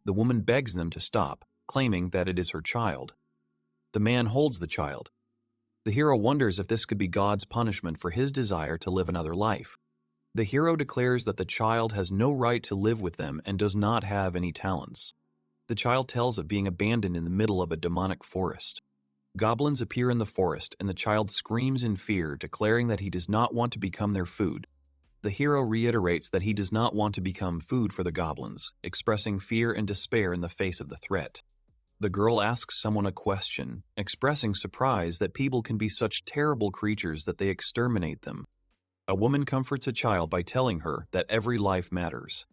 The woman begs them to stop, claiming that it is her child. The man holds the child. The hero wonders if this could be God's punishment for his desire to live another life. The hero declares that the child has no right to live with them and does not have any talents. The child tells of being abandoned in the middle of a demonic forest. Goblins appear in the forest, and the child screams in fear, declaring that he does not want to become their food. The hero reiterates that he does not want to become food for the goblins, expressing fear and despair in the face of the threat. The girl asks someone a question, expressing surprise that people can be such terrible creatures that they exterminate them. A woman comforts a child by telling her that every life matters.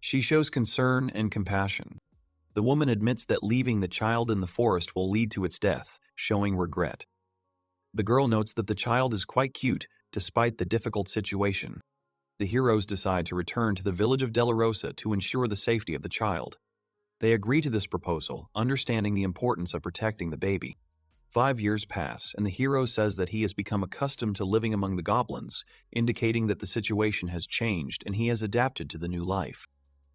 She shows concern and compassion. The woman admits that leaving the child in the forest will lead to its death, showing regret. The girl notes that the child is quite cute, despite the difficult situation. The heroes decide to return to the village of Delarosa to ensure the safety of the child. They agree to this proposal, understanding the importance of protecting the baby. 5 years pass, and the hero says that he has become accustomed to living among the goblins, indicating that the situation has changed and he has adapted to the new life.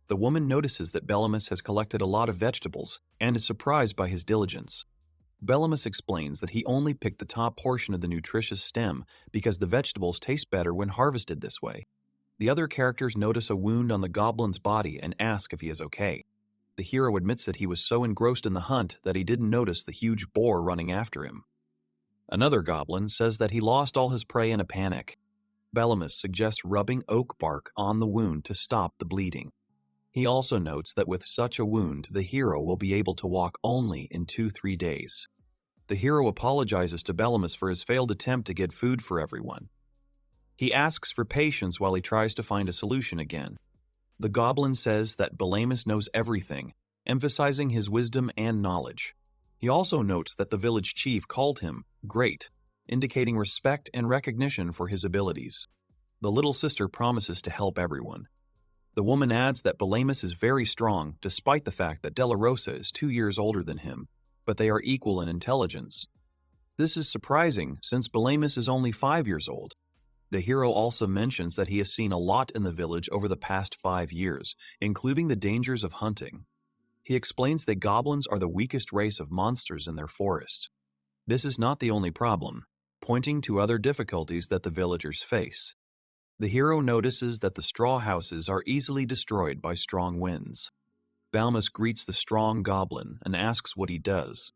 The woman notices that Bellamus has collected a lot of vegetables and is surprised by his diligence. Bellamus explains that he only picked the top portion of the nutritious stem because the vegetables taste better when harvested this way. The other characters notice a wound on the goblin's body and ask if he is okay. The hero admits that he was so engrossed in the hunt that he didn't notice the huge boar running after him. Another goblin says that he lost all his prey in a panic. Bellamus suggests rubbing oak bark on the wound to stop the bleeding. He also notes that with such a wound, the hero will be able to walk only in 2-3 days. The hero apologizes to Bellamus for his failed attempt to get food for everyone. He asks for patience while he tries to find a solution again. The goblin says that Bellamus knows everything, emphasizing his wisdom and knowledge. He also notes that the village chief called him great, indicating respect and recognition for his abilities. The little sister promises to help everyone. The woman adds that Bellamus is very strong, despite the fact that Delarosa is 2 years older than him, but they are equal in intelligence. This is surprising, since Bellamus is only 5 years old. The hero also mentions that he has seen a lot in the village over the past 5 years, including the dangers of hunting. He explains that goblins are the weakest race of monsters in their forest. This is not the only problem, pointing to other difficulties that the villagers face. The hero notices that the straw houses are easily destroyed by strong winds. Bellamus greets the strong goblin and asks what he does.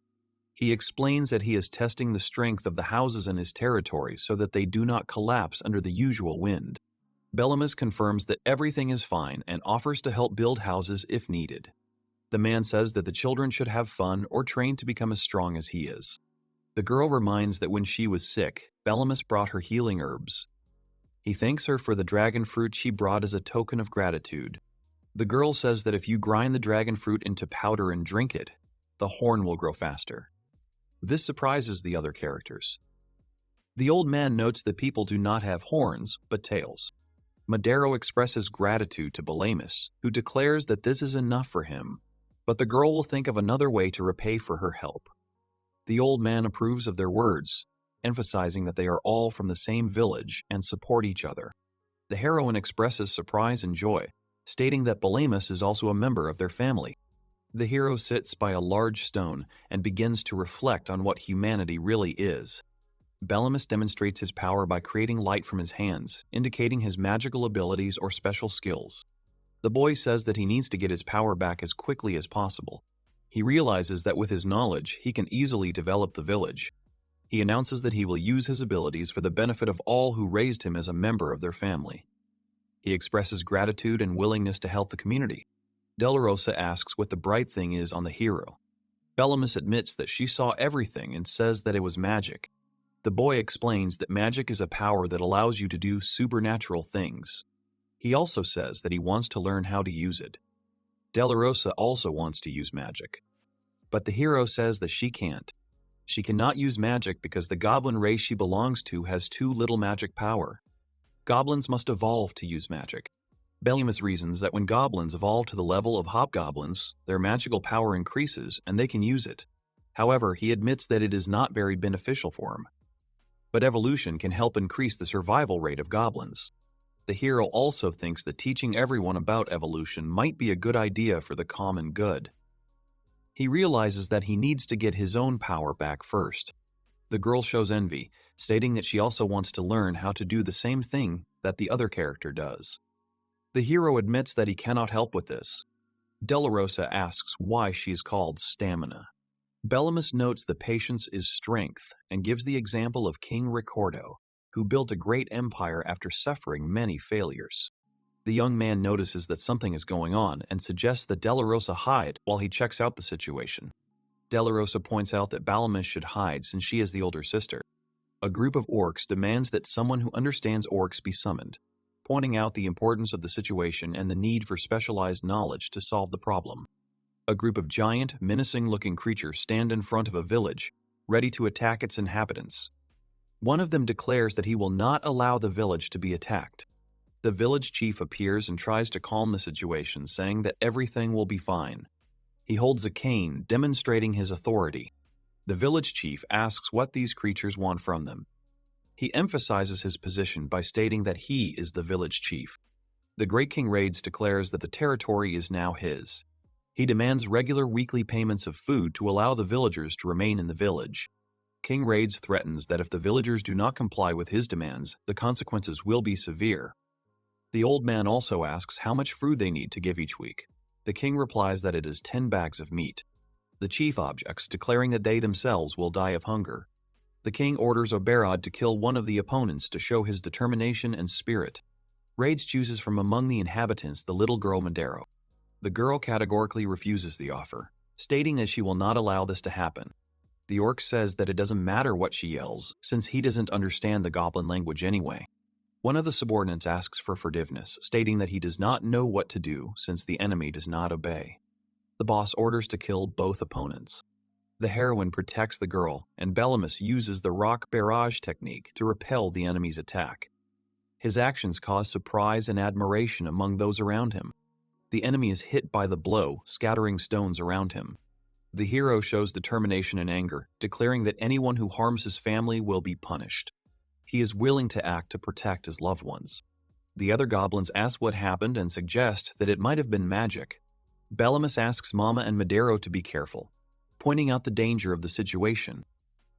He explains that he is testing the strength of the houses in his territory so that they do not collapse under the usual wind. Bellamus confirms that everything is fine and offers to help build houses if needed. The man says that the children should have fun or train to become as strong as he is. The girl reminds that when she was sick, Bellamus brought her healing herbs. He thanks her for the dragon fruit she brought as a token of gratitude. The girl says that if you grind the dragon fruit into powder and drink it, the horn will grow faster. This surprises the other characters. The old man notes that people do not have horns, but tails. Madero expresses gratitude to Bellamus, who declares that this is enough for him, but the girl will think of another way to repay for her help. The old man approves of their words, emphasizing that they are all from the same village and support each other. The heroine expresses surprise and joy, stating that Bellamus is also a member of their family. The hero sits by a large stone and begins to reflect on what humanity really is. Bellamus demonstrates his power by creating light from his hands, indicating his magical abilities or special skills. The boy says that he needs to get his power back as quickly as possible. He realizes that with his knowledge, he can easily develop the village. He announces that he will use his abilities for the benefit of all who raised him as a member of their family. He expresses gratitude and willingness to help the community. Delarosa asks what the bright thing is on the hero. Bellamus admits that she saw everything and says that it was magic. The boy explains that magic is a power that allows you to do supernatural things. He also says that he wants to learn how to use it. Delarosa also wants to use magic, but the hero says that she can't. She cannot use magic because the goblin race she belongs to has too little magic power. Goblins must evolve to use magic. Bellamus reasons that when goblins evolve to the level of hobgoblins, their magical power increases and they can use it. However, he admits that it is not very beneficial for him. But evolution can help increase the survival rate of goblins. The hero also thinks that teaching everyone about evolution might be a good idea for the common good. He realizes that he needs to get his own power back first. The girl shows envy, stating that she also wants to learn how to do the same thing that the other character does. The hero admits that he cannot help with this. Delarosa asks why she is called Stamina. Bellamus notes that patience is strength and gives the example of King Ricordo, who built a great empire after suffering many failures. The young man notices that something is going on and suggests that Delarosa hide while he checks out the situation. Delarosa points out that Bellamus should hide since she is the older sister. A group of orcs demands that someone who understands orcs be summoned, pointing out the importance of the situation and the need for specialized knowledge to solve the problem. A group of giant, menacing-looking creatures stand in front of a village, ready to attack its inhabitants. One of them declares that he will not allow the village to be attacked. The village chief appears and tries to calm the situation, saying that everything will be fine. He holds a cane, demonstrating his authority. The village chief asks what these creatures want from them. He emphasizes his position by stating that he is the village chief. The Great King Raids declares that the territory is now his. He demands regular weekly payments of food to allow the villagers to remain in the village. King Raids threatens that if the villagers do not comply with his demands, the consequences will be severe. The old man also asks how much food they need to give each week. The king replies that it is 10 bags of meat. The chief objects, declaring that they themselves will die of hunger. The king orders Oberod to kill one of the opponents to show his determination and spirit. Raids chooses from among the inhabitants the little girl Madero. The girl categorically refuses the offer, stating that she will not allow this to happen. The orc says that it doesn't matter what she yells, since he doesn't understand the goblin language anyway. One of the subordinates asks for forgiveness, stating that he does not know what to do since the enemy does not obey. The boss orders to kill both opponents. The heroine protects the girl, and Bellamus uses the rock barrage technique to repel the enemy's attack. His actions cause surprise and admiration among those around him. The enemy is hit by the blow, scattering stones around him. The hero shows determination and anger, declaring that anyone who harms his family will be punished. He is willing to act to protect his loved ones. The other goblins ask what happened and suggest that it might have been magic. Bellamus asks Mama and Madero to be careful, pointing out the danger of the situation.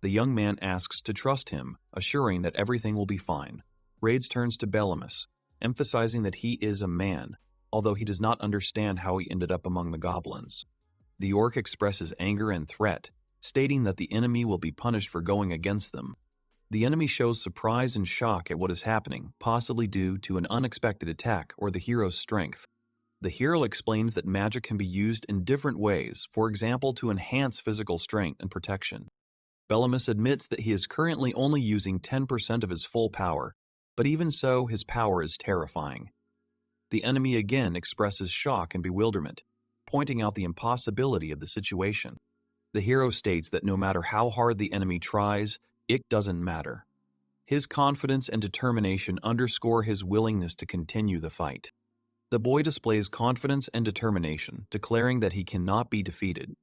The young man asks to trust him, assuring that everything will be fine. Raids turns to Bellamus, emphasizing that he is a man, although he does not understand how he ended up among the goblins. The orc expresses anger and threat, stating that the enemy will be punished for going against them. The enemy shows surprise and shock at what is happening, possibly due to an unexpected attack or the hero's strength. The hero explains that magic can be used in different ways, for example to enhance physical strength and protection. Bellamus admits that he is currently only using 10% of his full power, but even so, his power is terrifying. The enemy again expresses shock and bewilderment, pointing out the impossibility of the situation. The hero states that no matter how hard the enemy tries, it doesn't matter. His confidence and determination underscore his willingness to continue the fight. The boy displays confidence and determination, declaring that he cannot be defeated.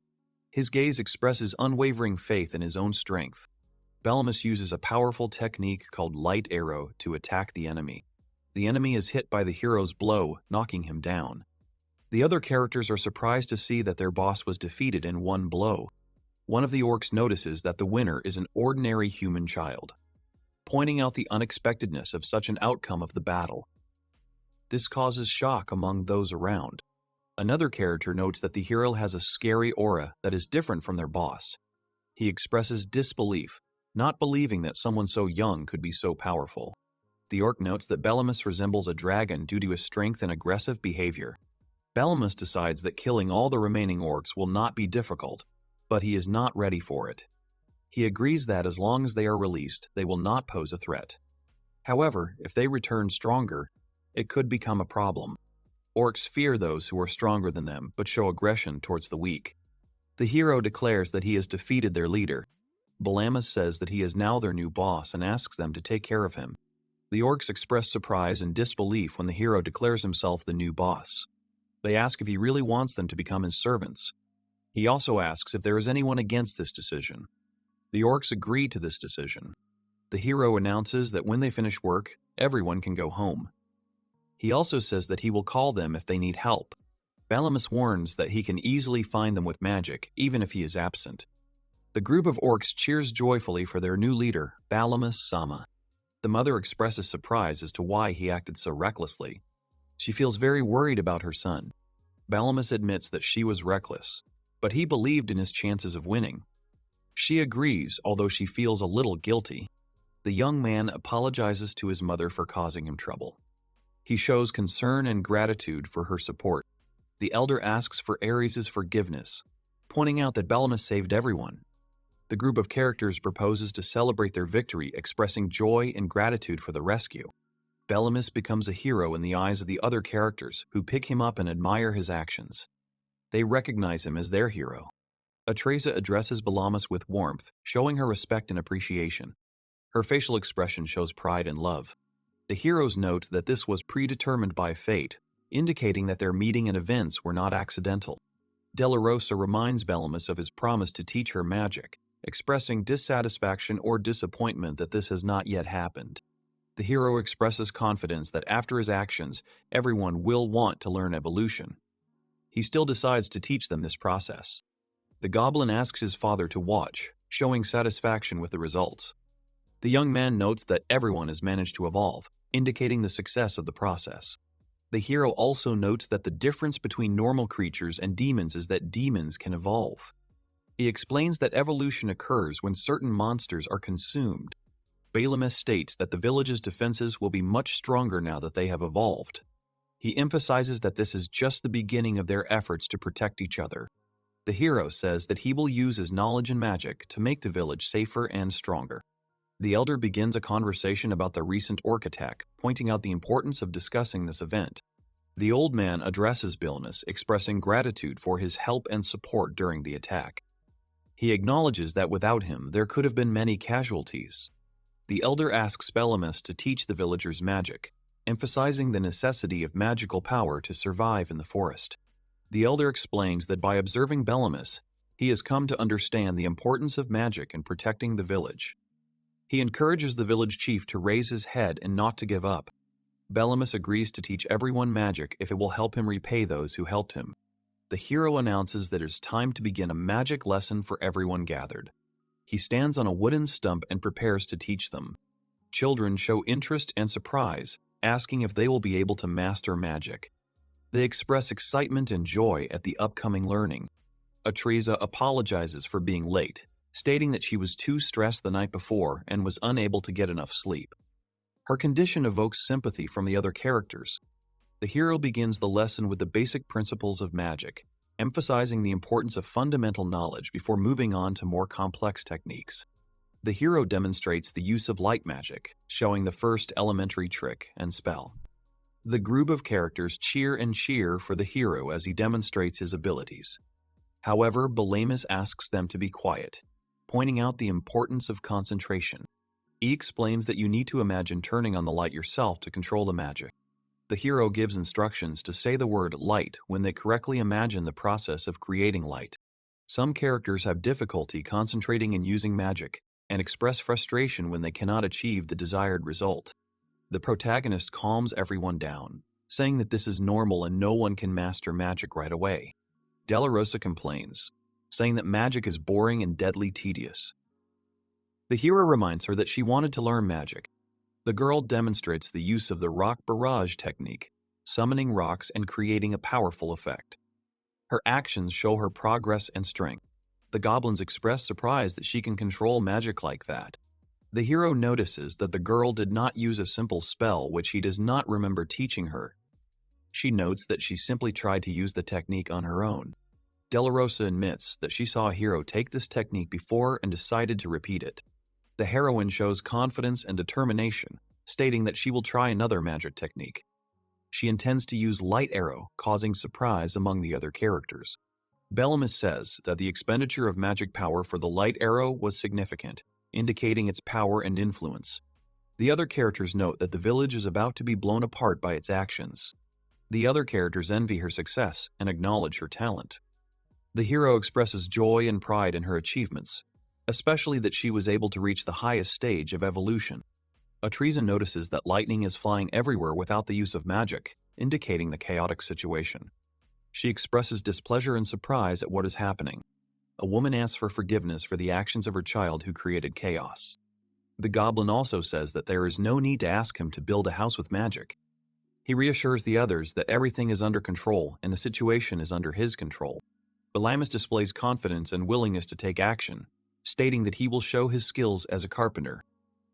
His gaze expresses unwavering faith in his own strength. Bellamus uses a powerful technique called light arrow to attack the enemy. The enemy is hit by the hero's blow, knocking him down. The other characters are surprised to see that their boss was defeated in one blow. One of the orcs notices that the winner is an ordinary human child, pointing out the unexpectedness of such an outcome of the battle. This causes shock among those around. Another character notes that the hero has a scary aura that is different from their boss. He expresses disbelief, not believing that someone so young could be so powerful. The orc notes that Bellamus resembles a dragon due to his strength and aggressive behavior. Bellamus decides that killing all the remaining orcs will not be difficult, but he is not ready for it. He agrees that as long as they are released, they will not pose a threat. However, if they return stronger, it could become a problem. Orcs fear those who are stronger than them, but show aggression towards the weak. The hero declares that he has defeated their leader. Bellamus says that he is now their new boss and asks them to take care of him. The orcs express surprise and disbelief when the hero declares himself the new boss. They ask if he really wants them to become his servants. He also asks if there is anyone against this decision. The orcs agree to this decision. The hero announces that when they finish work, everyone can go home. He also says that he will call them if they need help. Balamus warns that he can easily find them with magic, even if he is absent. The group of orcs cheers joyfully for their new leader, Balamus-sama. The mother expresses surprise as to why he acted so recklessly. She feels very worried about her son. Balamus admits that she was reckless, but he believed in his chances of winning. She agrees, although she feels a little guilty. The young man apologizes to his mother for causing him trouble. He shows concern and gratitude for her support. The elder asks for Ares' forgiveness, pointing out that Balamus saved everyone. The group of characters proposes to celebrate their victory, expressing joy and gratitude for the rescue. Balamus becomes a hero in the eyes of the other characters, who pick him up and admire his actions. They recognize him as their hero. Atreza addresses Balamus with warmth, showing her respect and appreciation. Her facial expression shows pride and love. The heroes note that this was predetermined by fate, indicating that their meeting and events were not accidental. Della Rosa reminds Balamus of his promise to teach her magic, expressing dissatisfaction or disappointment that this has not yet happened. The hero expresses confidence that after his actions, everyone will want to learn evolution. He still decides to teach them this process. The goblin asks his father to watch, showing satisfaction with the results. The young man notes that everyone has managed to evolve, indicating the success of the process. The hero also notes that the difference between normal creatures and demons is that demons can evolve. He explains that evolution occurs when certain monsters are consumed. Balamus states that the village's defenses will be much stronger now that they have evolved. He emphasizes that this is just the beginning of their efforts to protect each other. The hero says that he will use his knowledge and magic to make the village safer and stronger. The elder begins a conversation about the recent orc attack, pointing out the importance of discussing this event. The old man addresses Balamus, expressing gratitude for his help and support during the attack. He acknowledges that without him, there could have been many casualties. The elder asks Balamus to teach the villagers magic, emphasizing the necessity of magical power to survive in the forest. The elder explains that by observing Balamus, he has come to understand the importance of magic in protecting the village. He encourages the village chief to raise his head and not to give up. Balamus agrees to teach everyone magic if it will help him repay those who helped him. The hero announces that it is time to begin a magic lesson for everyone gathered. He stands on a wooden stump and prepares to teach them. Children show interest and surprise, asking if they will be able to master magic. They express excitement and joy at the upcoming learning. Atreza apologizes for being late, stating that she was too stressed the night before and was unable to get enough sleep. Her condition evokes sympathy from the other characters. The hero begins the lesson with the basic principles of magic, emphasizing the importance of fundamental knowledge before moving on to more complex techniques. The hero demonstrates the use of light magic, showing the first elementary trick and spell. The group of characters cheer and cheer for the hero as he demonstrates his abilities. However, Balamus asks them to be quiet, pointing out the importance of concentration. He explains that you need to imagine turning on the light yourself to control the magic. The hero gives instructions to say the word light when they correctly imagine the process of creating light. Some characters have difficulty concentrating and using magic, and express frustration when they cannot achieve the desired result. The protagonist calms everyone down, saying that this is normal and no one can master magic right away. Della Rosa complains, saying that magic is boring and deadly tedious. The hero reminds her that she wanted to learn magic. The girl demonstrates the use of the rock barrage technique, summoning rocks and creating a powerful effect. Her actions show her progress and strength. The goblins express surprise that she can control magic like that. The hero notices that the girl did not use a simple spell which he does not remember teaching her. She notes that she simply tried to use the technique on her own. Della Rosa admits that she saw a hero take this technique before and decided to repeat it. The heroine shows confidence and determination, stating that she will try another magic technique. She intends to use Light Arrow, causing surprise among the other characters. Balamus says that the expenditure of magic power for the Light Arrow was significant, indicating its power and influence. The other characters note that the village is about to be blown apart by its actions. The other characters envy her success and acknowledge her talent. The hero expresses joy and pride in her achievements, especially that she was able to reach the highest stage of evolution. Atriza notices that lightning is flying everywhere without the use of magic, indicating the chaotic situation. She expresses displeasure and surprise at what is happening. A woman asks for forgiveness for the actions of her child who created chaos. The goblin also says that there is no need to ask him to build a house with magic. He reassures the others that everything is under control and the situation is under his control. Balamus displays confidence and willingness to take action, stating that he will show his skills as a carpenter.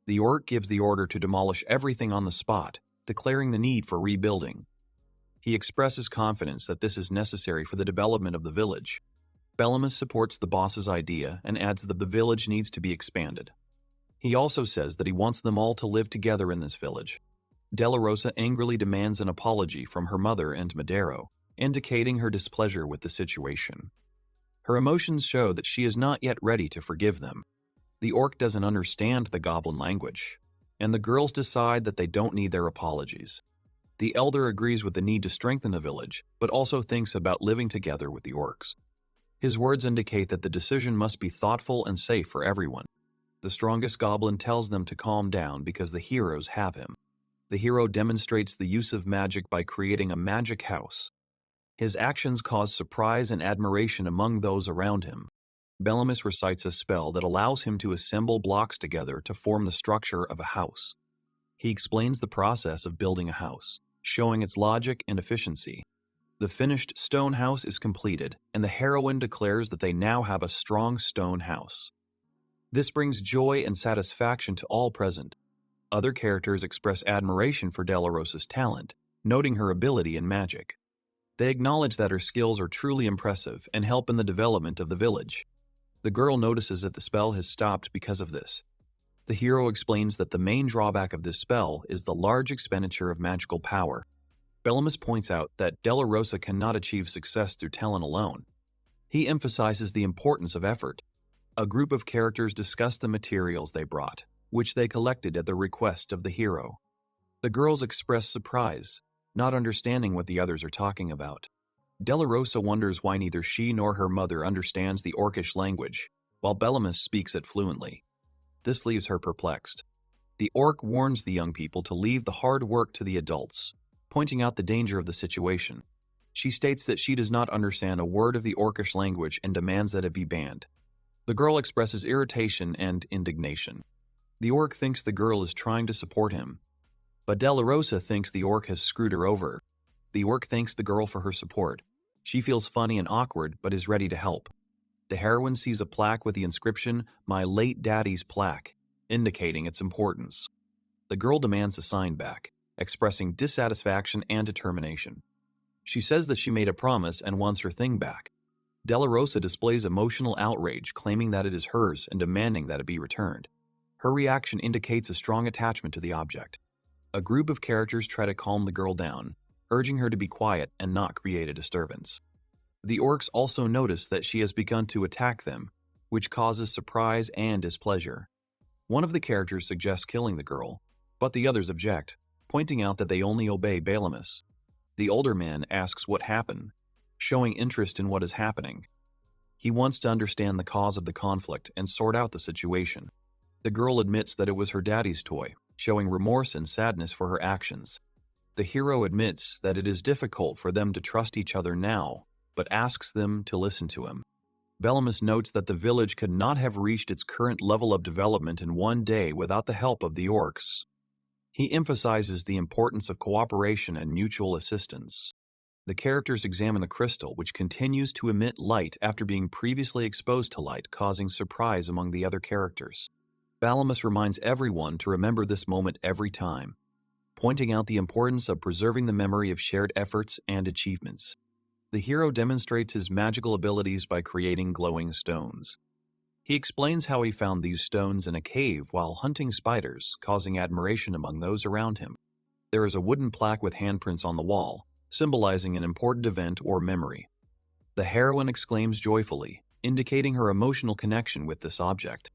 The orc gives the order to demolish everything on the spot, declaring the need for rebuilding. He expresses confidence that this is necessary for the development of the village. Balamus supports the boss's idea and adds that the village needs to be expanded. He also says that he wants them all to live together in this village. Della Rosa angrily demands an apology from her mother and Madero, indicating her displeasure with the situation. Her emotions show that she is not yet ready to forgive them. The orc doesn't understand the goblin language, and the girls decide that they don't need their apologies. The elder agrees with the need to strengthen the village, but also thinks about living together with the orcs. His words indicate that the decision must be thoughtful and safe for everyone. The strongest goblin tells them to calm down because the heroes have him. The hero demonstrates the use of magic by creating a magic house. His actions cause surprise and admiration among those around him. Balamus recites a spell that allows him to assemble blocks together to form the structure of a house. He explains the process of building a house, showing its logic and efficiency. The finished stone house is completed, and the heroine declares that they now have a strong stone house. This brings joy and satisfaction to all present. Other characters express admiration for Della Rosa's talent, noting her ability in magic. They acknowledge that her skills are truly impressive and help in the development of the village. The girl notices that the spell has stopped because of this. The hero explains that the main drawback of this spell is the large expenditure of magical power. Balamus points out that Della Rosa cannot achieve success through talent alone. He emphasizes the importance of effort. A group of characters discuss the materials they brought, which they collected at the request of the hero. The girls express surprise, not understanding what the others are talking about. Della Rosa wonders why neither she nor her mother understands the orcish language, while Balamus speaks it fluently. This leaves her perplexed. The orc warns the young people to leave the hard work to the adults, pointing out the danger of the situation. She states that she does not understand a word of the orcish language and demands that it be banned. The girl expresses irritation and indignation. The orc thinks the girl is trying to support him, but Della Rosa thinks the orc has screwed her over. The orc thanks the girl for her support. She feels funny and awkward, but is ready to help. The heroine sees a plaque with the inscription, "My late daddy's plaque," indicating its importance. The girl demands a sign back, expressing dissatisfaction and determination. She says that she made a promise and wants her thing back. Della Rosa displays emotional outrage, claiming that it is hers and demanding that it be returned. Her reaction indicates a strong attachment to the object. A group of characters try to calm the girl down, urging her to be quiet and not create a disturbance. The orcs also notice that she has begun to attack them, which causes surprise and displeasure. One of the characters suggests killing the girl, but the others object, pointing out that they only obey Balamus. The older man asks what happened, showing interest in what is happening. He wants to understand the cause of the conflict and sort out the situation. The girl admits that it was her daddy's toy, showing remorse and sadness for her actions. The hero admits that it is difficult for them to trust each other now, but asks them to listen to him. Balamus notes that the village could not have reached its current level of development in one day without the help of the orcs. He emphasizes the importance of cooperation and mutual assistance. The characters examine the crystal, which continues to emit light after being previously exposed to light, causing surprise among the other characters. Balamus reminds everyone to remember this moment every time, pointing out the importance of preserving the memory of shared efforts and achievements. The hero demonstrates his magical abilities by creating glowing stones. He explains how he found these stones in a cave while hunting spiders, causing admiration among those around him. There is a wooden plaque with handprints on the wall, symbolizing an important event or memory. The heroine exclaims joyfully, indicating her emotional connection with this object.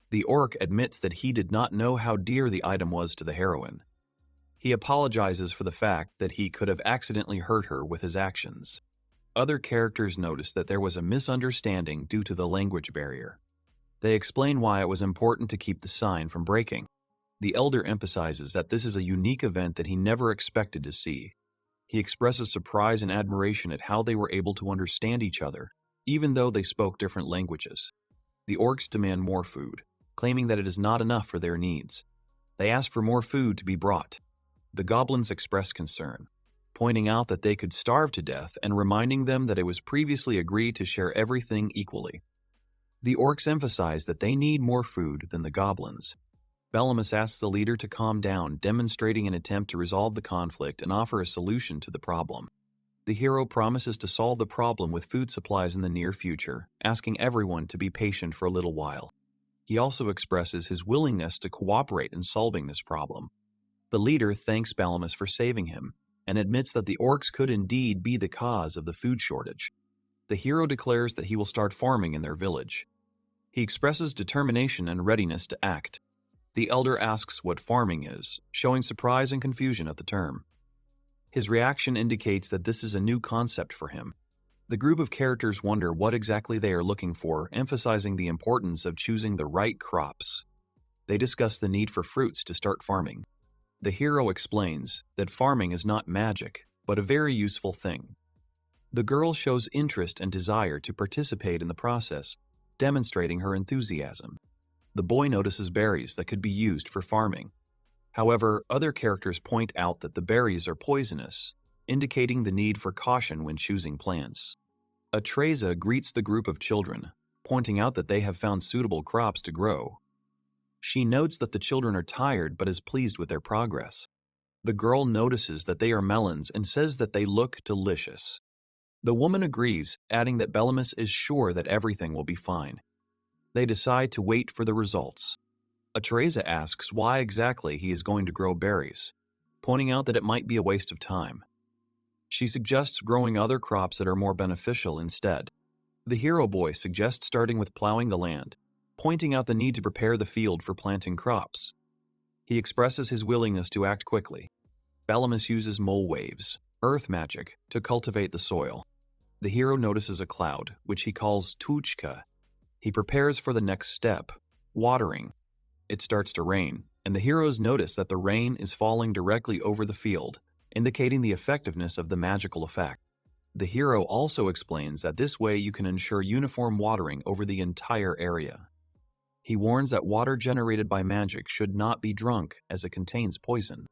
The orc admits that he did not know how dear the item was to the heroine. He apologizes for the fact that he could have accidentally hurt her with his actions. Other characters notice that there was a misunderstanding due to the language barrier. They explain why it was important to keep the sign from breaking. The elder emphasizes that this is a unique event that he never expected to see. He expresses surprise and admiration at how they were able to understand each other, even though they spoke different languages. The orcs demand more food, claiming that it is not enough for their needs. They ask for more food to be brought. The goblins express concern, pointing out that they could starve to death and reminding them that it was previously agreed to share everything equally. The orcs emphasize that they need more food than the goblins. Bellemus asks the leader to calm down, demonstrating an attempt to resolve the conflict and offer a solution to the problem. The hero promises to solve the problem with food supplies in the near future, asking everyone to be patient for a little while. He also expresses his willingness to cooperate in solving this problem. The leader thanks Bellemus for saving him, and admits that the orcs could indeed be the cause of the food shortage. The hero declares that he will start farming in their village. He expresses determination and readiness to act. The elder asks what farming is, showing surprise and confusion at the term. His reaction indicates that this is a new concept for him. The group of characters wonder what exactly they are looking for, emphasizing the importance of choosing the right crops. They discuss the need for fruits to start farming. The hero explains that farming is not magic, but a very useful thing. The girl shows interest and desire to participate in the process, demonstrating her enthusiasm. The boy notices berries that could be used for farming. However, other characters point out that the berries are poisonous, indicating the need for caution when choosing plants. Atreza greets the group of children, pointing out that they have found suitable crops to grow. She notes that the children are tired but is pleased with their progress. The girl notices that they are melons and says that they look delicious. The woman agrees, adding that Bellemus is sure that everything will be fine. They decide to wait for the results. Atreza asks why exactly he is going to grow berries, pointing out that it might be a waste of time. She suggests growing other crops that are more beneficial instead. The hero boy suggests starting with plowing the land, pointing out the need to prepare the field for planting crops. He expresses his willingness to act quickly. Bellemus uses mole waves, earth magic, to cultivate the soil. The hero notices a cloud, which he calls Tuchka. He prepares for the next step, watering. It starts to rain, and the heroes notice that the rain is falling directly over the field, indicating the effectiveness of the magical effect. The hero also explains that this way you can ensure uniform watering over the entire area. He warns that water generated by magic should not be drunk as it contains poison.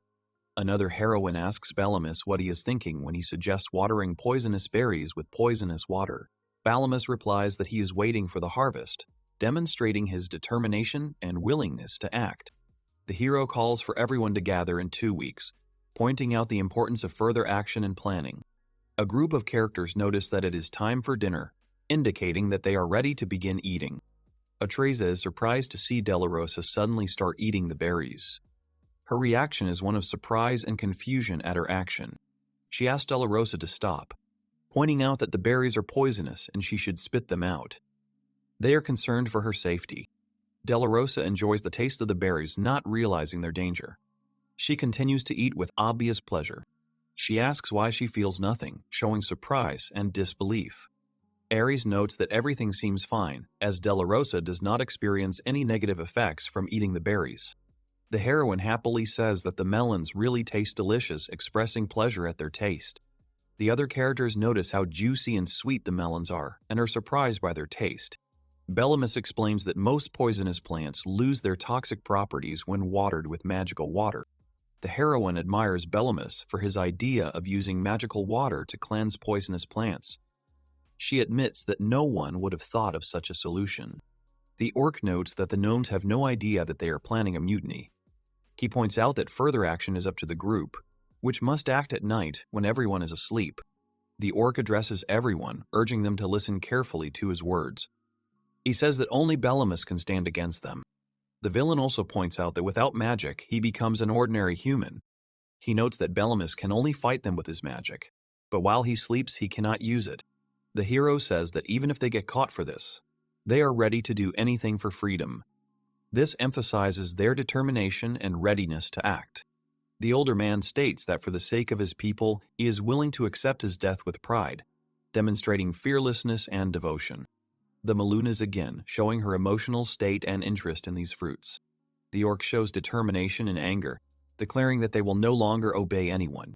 Another heroine asks Bellemus what he is thinking when he suggests watering poisonous berries with poisonous water. Bellemus replies that he is waiting for the harvest, demonstrating his determination and willingness to act. The hero calls for everyone to gather in 2 weeks, pointing out the importance of further action and planning. A group of characters notice that it is time for dinner, indicating that they are ready to begin eating. Atreza is surprised to see Delarosa suddenly start eating the berries. Her reaction is one of surprise and confusion at her action. She asks Delarosa to stop, pointing out that the berries are poisonous and she should spit them out. They are concerned for her safety. Delarosa enjoys the taste of the berries, not realizing their danger. She continues to eat with obvious pleasure. She asks why she feels nothing, showing surprise and disbelief. Ares notes that everything seems fine, as Delarosa does not experience any negative effects from eating the berries. The heroine happily says that the melons really taste delicious, expressing pleasure at their taste. The other characters notice how juicy and sweet the melons are, and are surprised by their taste. Bellemus explains that most poisonous plants lose their toxic properties when watered with magical water. The heroine admires Bellemus for his idea of using magical water to cleanse poisonous plants. She admits that no one would have thought of such a solution. The orc notes that the gnomes have no idea that they are planning a mutiny. He points out that further action is up to the group, which must act at night when everyone is asleep. The orc addresses everyone, urging them to listen carefully to his words. He says that only Bellemus can stand against them. The villain also points out that without magic, he becomes an ordinary human. He notes that Bellemus can only fight them with his magic, but while he sleeps, he cannot use it. The hero says that even if they get caught for this, they are ready to do anything for freedom. This emphasizes their determination and readiness to act. The older man states that for the sake of his people, he is willing to accept his death with pride, demonstrating fearlessness and devotion. The Malunas again, showing her emotional state and interest in these fruits. The orc shows determination and anger, declaring that they will no longer obey anyone.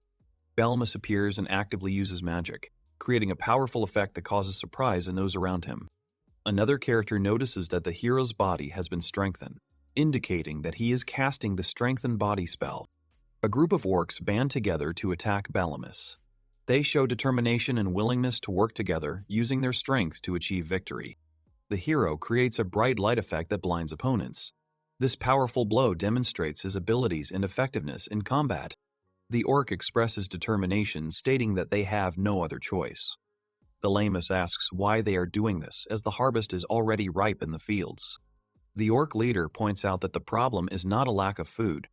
Balamus appears and actively uses magic, creating a powerful effect that causes surprise in those around him. Another character notices that the hero's body has been strengthened, indicating that he is casting the strengthened body spell. A group of orcs band together to attack Balamus. They show determination and willingness to work together, using their strength to achieve victory. The hero creates a bright light effect that blinds opponents. This powerful blow demonstrates his abilities and effectiveness in combat. The orc expresses determination, stating that they have no other choice. The Lamus asks why they are doing this, as the harvest is already ripe in the fields. The orc leader points out that the problem is not a lack of food.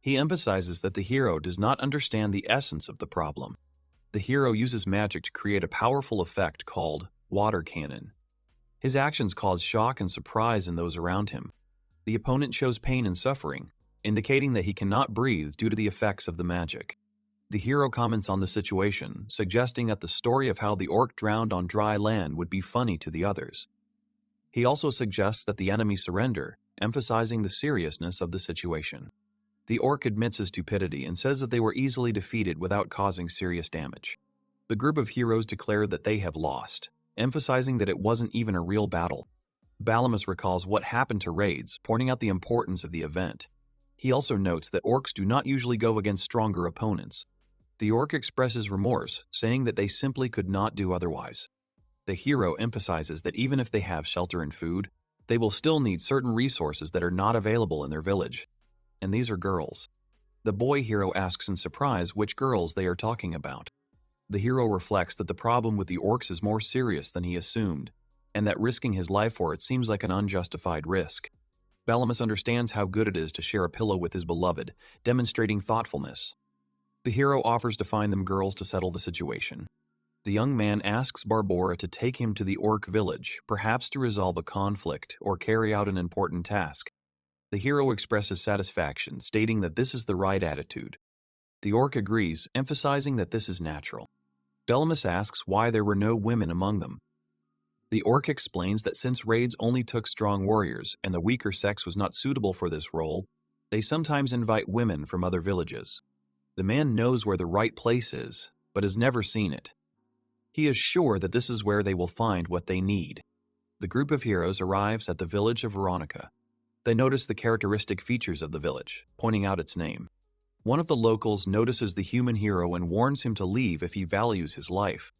He emphasizes that the hero does not understand the essence of the problem. The hero uses magic to create a powerful effect called water cannon. His actions cause shock and surprise in those around him. The opponent shows pain and suffering, indicating that he cannot breathe due to the effects of the magic. The hero comments on the situation, suggesting that the story of how the orc drowned on dry land would be funny to the others. He also suggests that the enemy surrender, emphasizing the seriousness of the situation. The orc admits his stupidity and says that they were easily defeated without causing serious damage. The group of heroes declare that they have lost, emphasizing that it wasn't even a real battle. Balamus recalls what happened to raids, pointing out the importance of the event. He also notes that orcs do not usually go against stronger opponents. The orc expresses remorse, saying that they simply could not do otherwise. The hero emphasizes that even if they have shelter and food, they will still need certain resources that are not available in their village. And these are girls. The boy hero asks in surprise which girls they are talking about. The hero reflects that the problem with the orcs is more serious than he assumed, and that risking his life for it seems like an unjustified risk. Balamus understands how good it is to share a pillow with his beloved, demonstrating thoughtfulness. The hero offers to find them girls to settle the situation. The young man asks Barbora to take him to the orc village, perhaps to resolve a conflict or carry out an important task. The hero expresses satisfaction, stating that this is the right attitude. The orc agrees, emphasizing that this is natural. Balamus asks why there were no women among them. The orc explains that since raids only took strong warriors and the weaker sex was not suitable for this role, they sometimes invite women from other villages. The man knows where the right place is, but has never seen it. He is sure that this is where they will find what they need. The group of heroes arrives at the village of Veronica. They notice the characteristic features of the village, pointing out its name. One of the locals notices the human hero and warns him to leave if he values his life.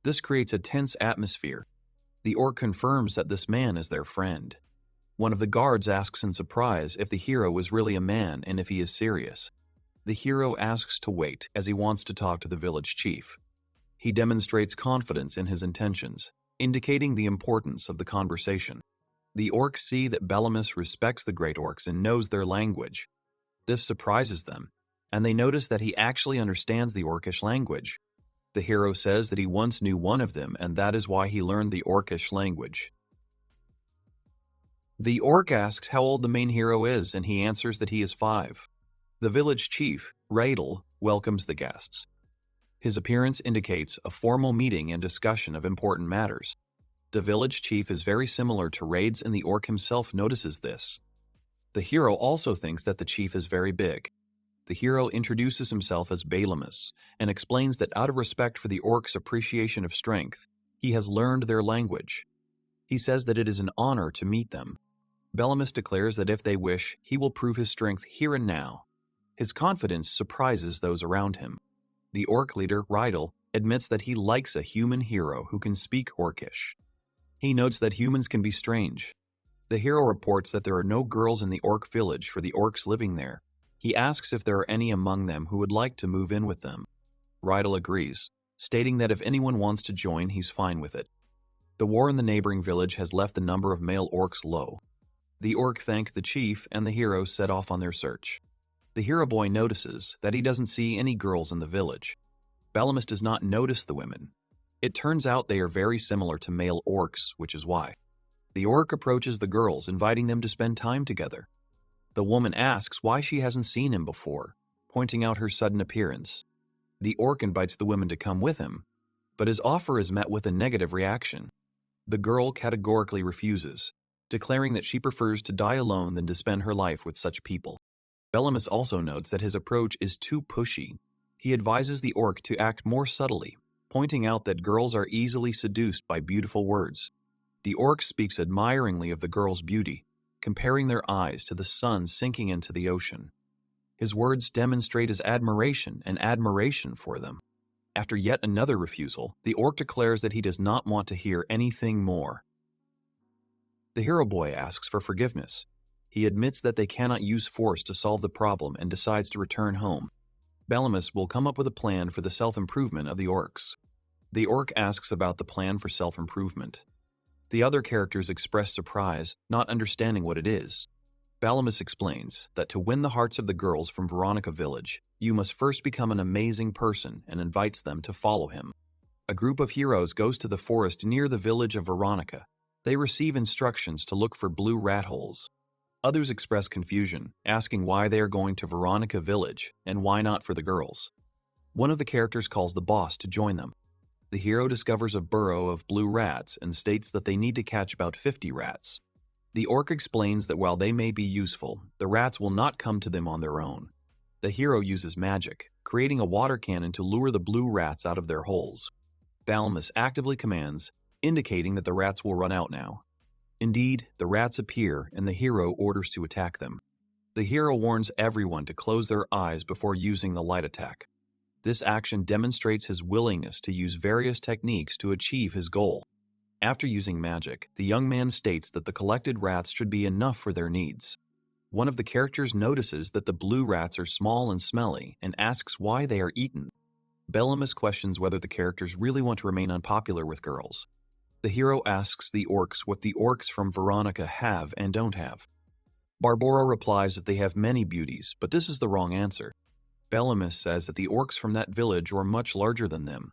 This creates a tense atmosphere. The orc confirms that this man is their friend. One of the guards asks in surprise if the hero is really a man and if he is serious. The hero asks to wait as he wants to talk to the village chief. He demonstrates confidence in his intentions, indicating the importance of the conversation. The orcs see that Balamus respects the great orcs and knows their language. This surprises them, and they notice that he actually understands the orcish language. The hero says that he once knew one of them, and that is why he learned the orcish language. The orc asks how old the main hero is, and he answers that he is 5. The village chief, Radel, welcomes the guests. His appearance indicates a formal meeting and discussion of important matters. The village chief is very similar to Raids, and the orc himself notices this. The hero also thinks that the chief is very big. The hero introduces himself as Balamus and explains that out of respect for the orc's appreciation of strength, he has learned their language. He says that it is an honor to meet them. Balamus declares that if they wish, he will prove his strength here and now. His confidence surprises those around him. The orc leader, Rydell, admits that he likes a human hero who can speak orcish. He notes that humans can be strange. The hero reports that there are no girls in the orc village for the orcs living there. He asks if there are any among them who would like to move in with them. Rydell agrees, stating that if anyone wants to join, he's fine with it. The war in the neighboring village has left the number of male orcs low. The orc thanks the chief, and the hero set off on their search. The hero boy notices that he doesn't see any girls in the village. Balamus does not notice the women. It turns out they are very similar to male orcs, which is why. The orc approaches the girls, inviting them to spend time together. The woman asks why she hasn't seen him before, pointing out her sudden appearance. The orc invites the women to come with him, but his offer is met with a negative reaction. The girl categorically refuses, declaring that she prefers to die alone than to spend her life with such people. Bellemus also notes that his approach is too pushy. He advises the orc to act more subtly, pointing out that girls are easily seduced by beautiful words. The orc speaks admiringly of the girl's beauty, comparing their eyes to the sun sinking into the ocean. His words demonstrate his admiration and admiration for them. After yet another refusal, the orc declares that he does not want to hear anything more. The hero boy asks for forgiveness. He admits that they cannot use force to solve the problem and decides to return home. Bellemus will come up with a plan for the self-improvement of the orcs. The orc asks about the plan for self-improvement. The other characters express surprise, not understanding what it is. Bellemus explains that to win the hearts of the girls from Veronica Village, you must first become an amazing person and invites them to follow him. A group of heroes goes to the forest near the village of Veronica. They receive instructions to look for blue rat holes. Others express confusion, asking why they are going to Veronica Village and why not for the girls. One of the characters calls the boss to join them. The hero discovers a burrow of blue rats and states that they need to catch about 50 rats. The orc explains that while they may be useful, the rats will not come to them on their own. The hero uses magic, creating a water cannon to lure the blue rats out of their holes. Bellemus actively commands, indicating that the rats will run out now. Indeed, the rats appear and the hero orders to attack them. The hero warns everyone to close their eyes before using the light attack. This action demonstrates his willingness to use various techniques to achieve his goal. After using magic, the young man states that the collected rats should be enough for their needs. One of the characters notices that the blue rats are small and smelly and asks why they are eaten. Bellemus questions whether the characters really want to remain unpopular with girls. The hero asks the orcs what the orcs from Veronica have and don't have. Barbora replies that they have many beauties, but this is the wrong answer. Bellemus says that the orcs from that village are much larger than them.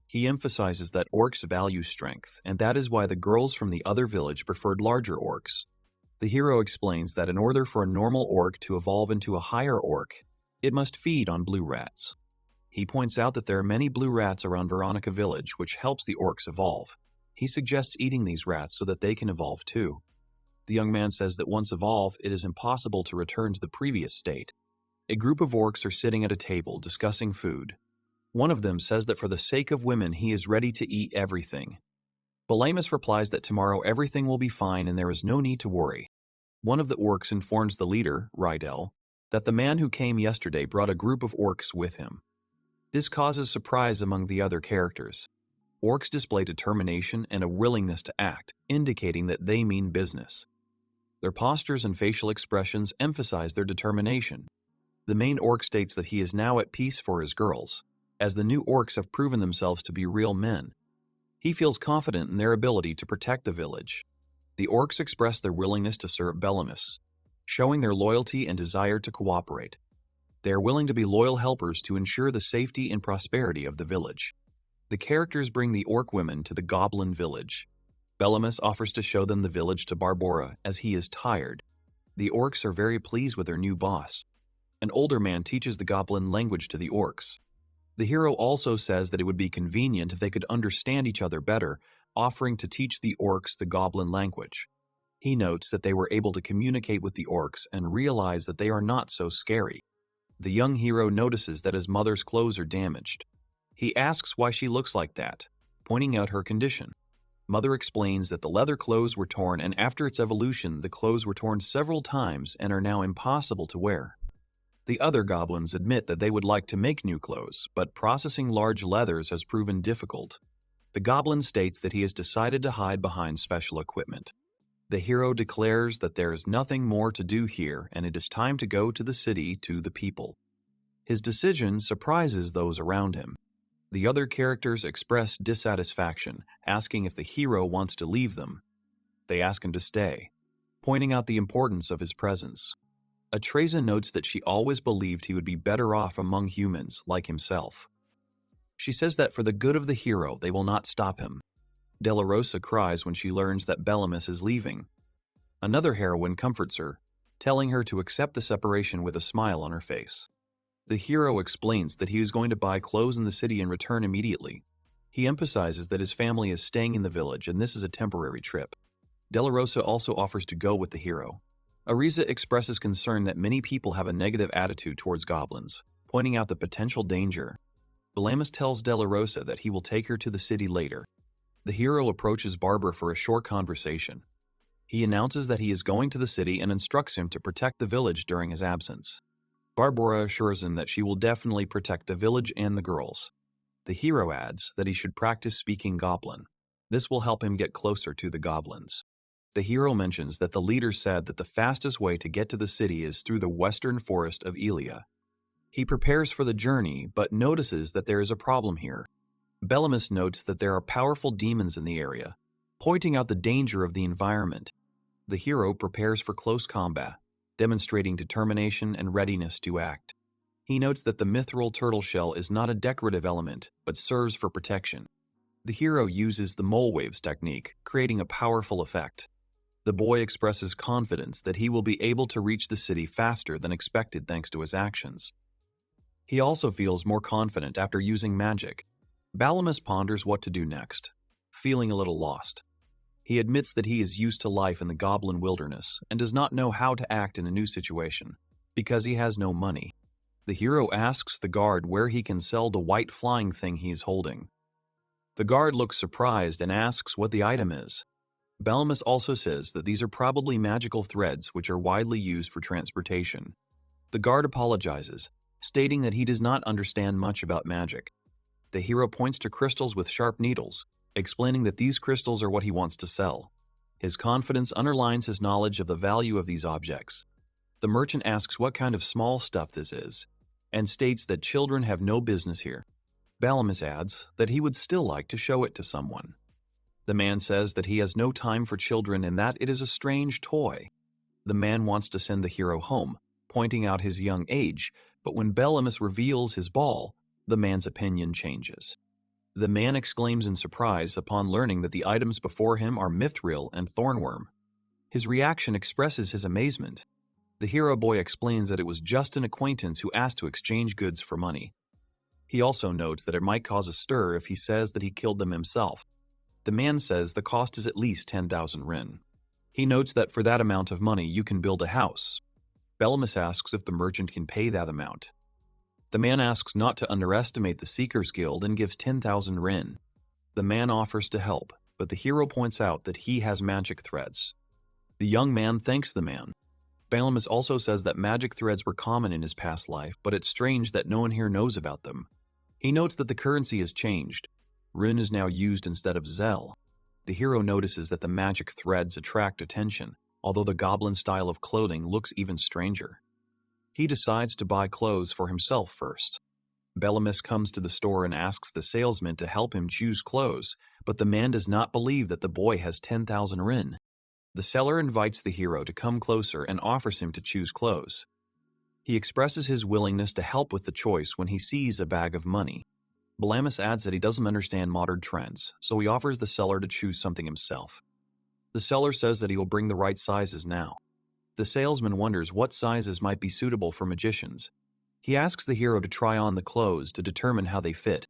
He emphasizes that orcs value strength, and that is why the girls from the other village preferred larger orcs. The hero explains that in order for a normal orc to evolve into a higher orc, it must feed on blue rats. He points out that there are many blue rats around Veronica Village, which helps the orcs evolve. He suggests eating these rats so that they can evolve too. The young man says that once evolved, it is impossible to return to the previous state. A group of orcs are sitting at a table discussing food. One of them says that for the sake of women, he is ready to eat everything. Bellemus replies that tomorrow everything will be fine and there is no need to worry. One of the orcs informs the leader, Rydell, that the man who came yesterday brought a group of orcs with him. This causes surprise among the other characters. Orcs display determination and a willingness to act, indicating that they mean business. Their postures and facial expressions emphasize their determination. The main orc states that he is now at peace for his girls, as the new orcs have proven themselves to be real men. He feels confident in their ability to protect the village. The orcs express their willingness to serve Bellemus, showing their loyalty and desire to cooperate. They are willing to be loyal helpers to ensure the safety and prosperity of the village. The characters bring the orc women to the Goblin village. Bellemus offers to show them the village to Barbora as he is tired. The orcs are very pleased with their new boss. An older man teaches the Goblin language to the orcs. The hero also says that it would be convenient if they could understand each other better, offering to teach the orcs the Goblin language. He notes that they were able to communicate with the orcs and realize that they are not so scary. The young hero notices that his mother's clothes are damaged. He asks why she looks like that, pointing out her condition. Mother explains that the leather clothes were torn and after its evolution, the clothes were torn several times and are now impossible to wear. The other goblins admit that they would like to make new clothes, but processing large leathers has proven difficult. The goblin states that he has decided to hide behind special equipment. The hero declares that there is nothing more to do here and it is time to go to the city to the people. His decision surprises those around him. The other characters express dissatisfaction, asking if the hero wants to leave them. They ask him to stay, pointing out the importance of his presence. Atreza notes that she always believed he would be better off among humans like himself. She says that for the good of the hero, they will not stop him. Della Rosa cries when she learns that Bellemus is leaving. Another heroine comforts her, telling her to accept the separation with a smile on her face. The hero explains that he is going to buy clothes in the city and return immediately. He emphasizes that his family is staying in the village and this is a temporary trip. Della Rosa also offers to go with the hero. Ariza expresses concern that many people have a negative attitude towards goblins, pointing out the potential danger. Balamus tells Della Rosa that he will take her to the city later. The hero approaches Barbara for a short conversation. He announces that he is going to the city and instructs him to protect the village during his absence. Barbara assures him that she will definitely protect the village and the girls. The hero adds that he should practice speaking Goblin. This will help him get closer to the goblins. The hero mentions that the leader said that the fastest way to get to the city is through the western forest of Elia. He prepares for the journey, but notices that there is a problem here. Bellamus notes that there are powerful demons in the area, pointing out the danger of the environment. The hero prepares for close combat, demonstrating determination and readiness to act. He notes that the mithril turtle shell is not a decorative element, but serves for protection. The hero uses the mole waves technique, creating a powerful effect. The boy expresses confidence that he will be able to reach the city faster than expected thanks to his actions. He also feels more confident after using magic. Balamus ponders what to do next, feeling a little lost. He admits that he is used to life in the goblin wilderness and does not know how to act in a new situation, because he has no money. The hero asks the guard where he can sell the white flying thing he is holding. The guard looks surprised and asks what the item is. Balamus also says that these are probably magical threads which are widely used for transportation. The guard apologizes, stating that he does not understand much about magic. The hero points to crystals with sharp needles, explaining that these crystals are what he wants to sell. His confidence underlines his knowledge of the value of these objects. The merchant asks what kind of small stuff this is, and states that children have no business here. Balamus adds that he would still like to show it to someone. The man says that he has no time for children and that it is a strange toy. The man wants to send the hero home, pointing out his young age, but when Balamus reveals his ball, the man's opinion changes. The man exclaims in surprise upon learning that the items before him are mithril and thornworm. His reaction expresses his amazement. The hero boy explains that it was just an acquaintance who asked to exchange goods for money. He also notes that it might cause a stir if he says that he killed them himself. The man says the cost is at least 10,000 rin. He notes that for that amount of money you can build a house. Balamus asks if the merchant can pay that amount. The man asks not to underestimate the Seekers Guild and gives 10,000 rin. The man offers to help, but the hero points out that he has magic threads. The young man thanks the man. Balamus also says that magic threads were common in his past life, but it's strange that no one here knows about them. He notes that the currency has changed. Rin is now used instead of Zell. The hero notices that the magic threads attract attention, although the goblin style of clothing looks even stranger. He decides to buy clothes for himself first. Balamus comes to the store and asks the salesman to help him choose clothes, but the man does not believe that the boy has 10,000 rin. The seller invites the hero to come closer and offers him to choose clothes. He expresses his willingness to help with the choice when he sees a bag of money. Balamus adds that he doesn't understand modern trends, so he offers the seller to choose something himself. The seller says that he will bring the right sizes now. The salesman wonders what sizes might be suitable for magicians. He asks the hero to try on the clothes to determine how they fit.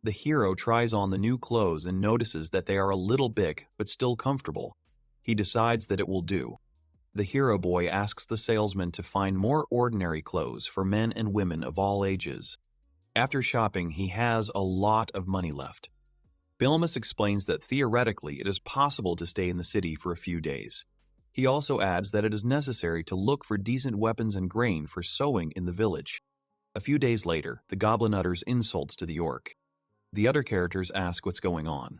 The hero tries on the new clothes and notices that they are a little big but still comfortable. He decides that it will do. The hero boy asks the salesman to find more ordinary clothes for men and women of all ages. After shopping, he has a lot of money left. Balamus explains that theoretically it is possible to stay in the city for a few days. He also adds that it is necessary to look for decent weapons and grain for sowing in the village. A few days later, the goblin utters insults to the orc. The other characters ask what's going on.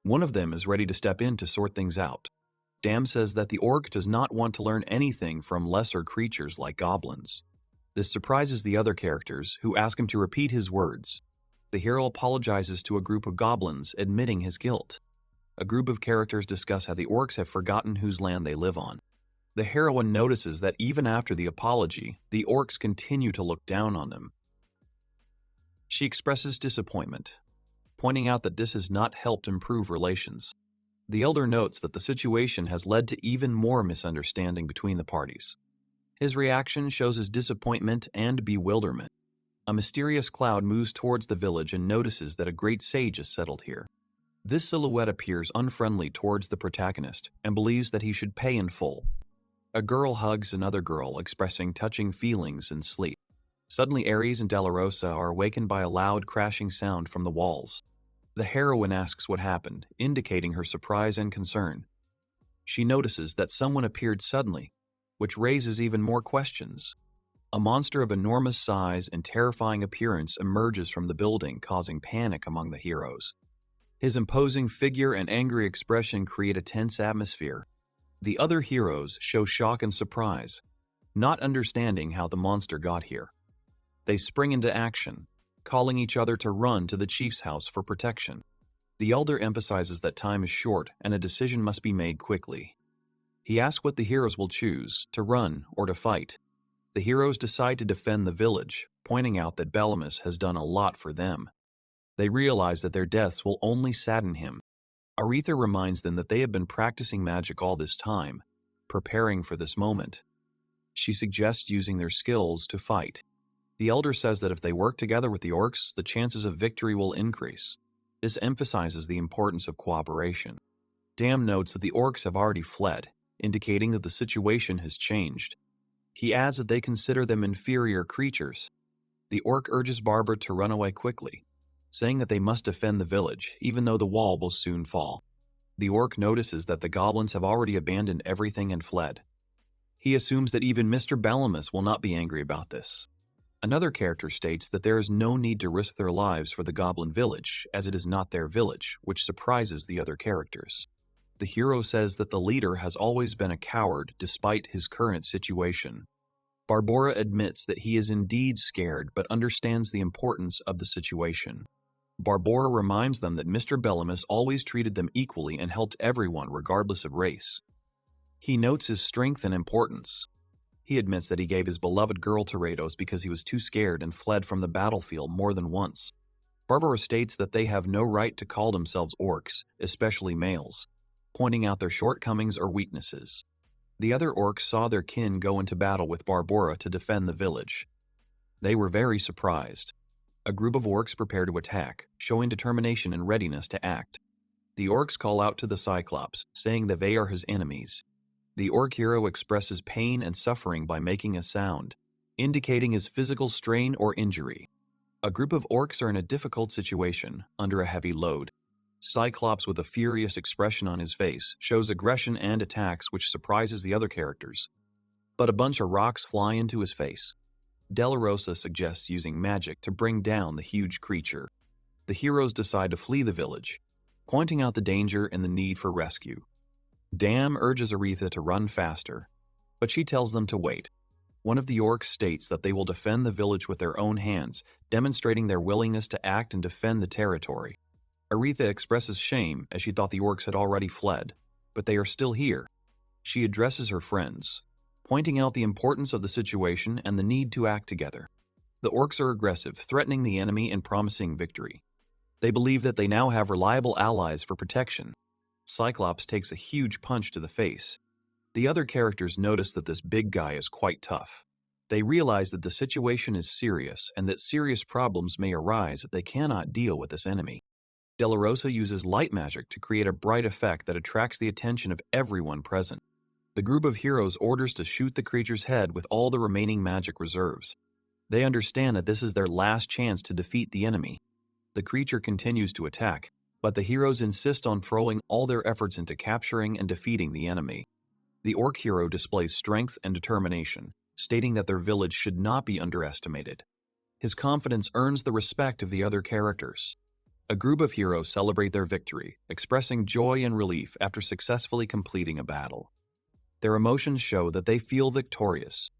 One of them is ready to step in to sort things out. Dam says that the orc does not want to learn anything from lesser creatures like goblins. This surprises the other characters, who ask him to repeat his words. The hero apologizes to a group of goblins, admitting his guilt. A group of characters discuss how the orcs have forgotten whose land they live on. The heroine notices that even after the apology, the orcs continue to look down on them. She expresses disappointment, pointing out that this has not helped improve relations. The elder notes that the situation has led to even more misunderstanding between the parties. His reaction shows his disappointment and bewilderment. A mysterious cloud moves towards the village and notices that a great sage is settled here. This silhouette appears unfriendly towards the protagonist and believes that he should pay in full. A girl hugs another girl, expressing touching feelings in sleep. Suddenly, Ares and Delarosa are awakened by a loud crashing sound from the walls. The heroine asks what happened, indicating her surprise and concern. She notices that someone appeared suddenly, which raises even more questions. A monster of enormous size and terrifying appearance emerges from the building, causing panic among the heroes. His imposing figure and angry expression create a tense atmosphere. The other heroes show shock and surprise, not understanding how the monster got here. They spring into action, calling each other to run to the chief's house for protection. The elder emphasizes that time is short and a decision must be made quickly. He asks what the heroes will choose, to run or to fight. The heroes decide to defend the village, pointing out that Belamus has done a lot for them. They realize that their deaths will only sadden him. Aretha reminds them that they have been practicing magic all this time, preparing for this moment. She suggests using their skills to fight. The elder says that if they work together with the orcs, the chances of victory will increase. This emphasizes the importance of cooperation. Dam notes that the orcs have already fled, indicating that the situation has changed. He adds that they consider them inferior creatures. The orc urges Barbara to run away quickly, saying that they must defend the village, even though the wall will soon fall. The orc notices that the goblins have already abandoned everything and fled. He assumes that even Mr. Belamus will not be angry about this. Another character states that there is no need to risk their lives for the goblin village, as it is not their village, which surprises the other characters. The hero says that the leader has always been a coward despite his current situation. Barbora admits that he is indeed scared but understands the importance of the situation. Barbora reminds them that Mr. Belamus always treated them equally and helped everyone regardless of race. He notes his strength and importance. He admits that he gave his beloved girl to Rados because he was too scared and fled from the battlefield more than once. Barbara states that they have no right to call themselves orcs, especially males, pointing out their shortcomings or weaknesses. The other orcs saw their kin go into battle with Barbora to defend the village. They were very surprised. A group of orcs prepare to attack, showing determination and readiness to act. The orcs call out to the Cyclops, saying that they are his enemies. The orc hero expresses pain and suffering by making a sound, indicating his physical strain or injury. A group of orcs are in a difficult situation, under a heavy load. Cyclops, with a furious expression on his face, shows aggression and attacks, which surprises the other characters. But a bunch of rocks fly into his face. Delarosa suggests using magic to bring down the huge creature. The heroes decide to flee the village, pointing out the danger and the need for rescue. Dam urges Aretha to run faster, but she tells them to wait. One of the orcs states that they will defend the village with their own hands, demonstrating their willingness to act and defend the territory. Aretha expresses shame as she thought the orcs had already fled, but they are still here. She addresses her friends, pointing out the importance of the situation and the need to act together. The orcs are aggressive, threatening the enemy and promising victory. They believe that they now have reliable allies for protection. Cyclops takes a huge punch to the face. The other characters notice that this big guy is quite tough. They realize that the situation is serious and that serious problems may arise if they cannot deal with this enemy. Delarosa uses light magic to create a bright effect that attracts the attention of everyone present. The group of heroes orders to shoot the creature's head with all the remaining magic reserves. They understand that this is their last chance to defeat the enemy. The creature continues to attack, but the heroes insist on throwing all their efforts into capturing and defeating the enemy. The orc hero displays strength and determination, stating that their village should not be underestimated. His confidence earns the respect of the other characters. A group of heroes celebrate their victory, expressing joy and relief after successfully completing a battle. Their emotions show that they feel victorious.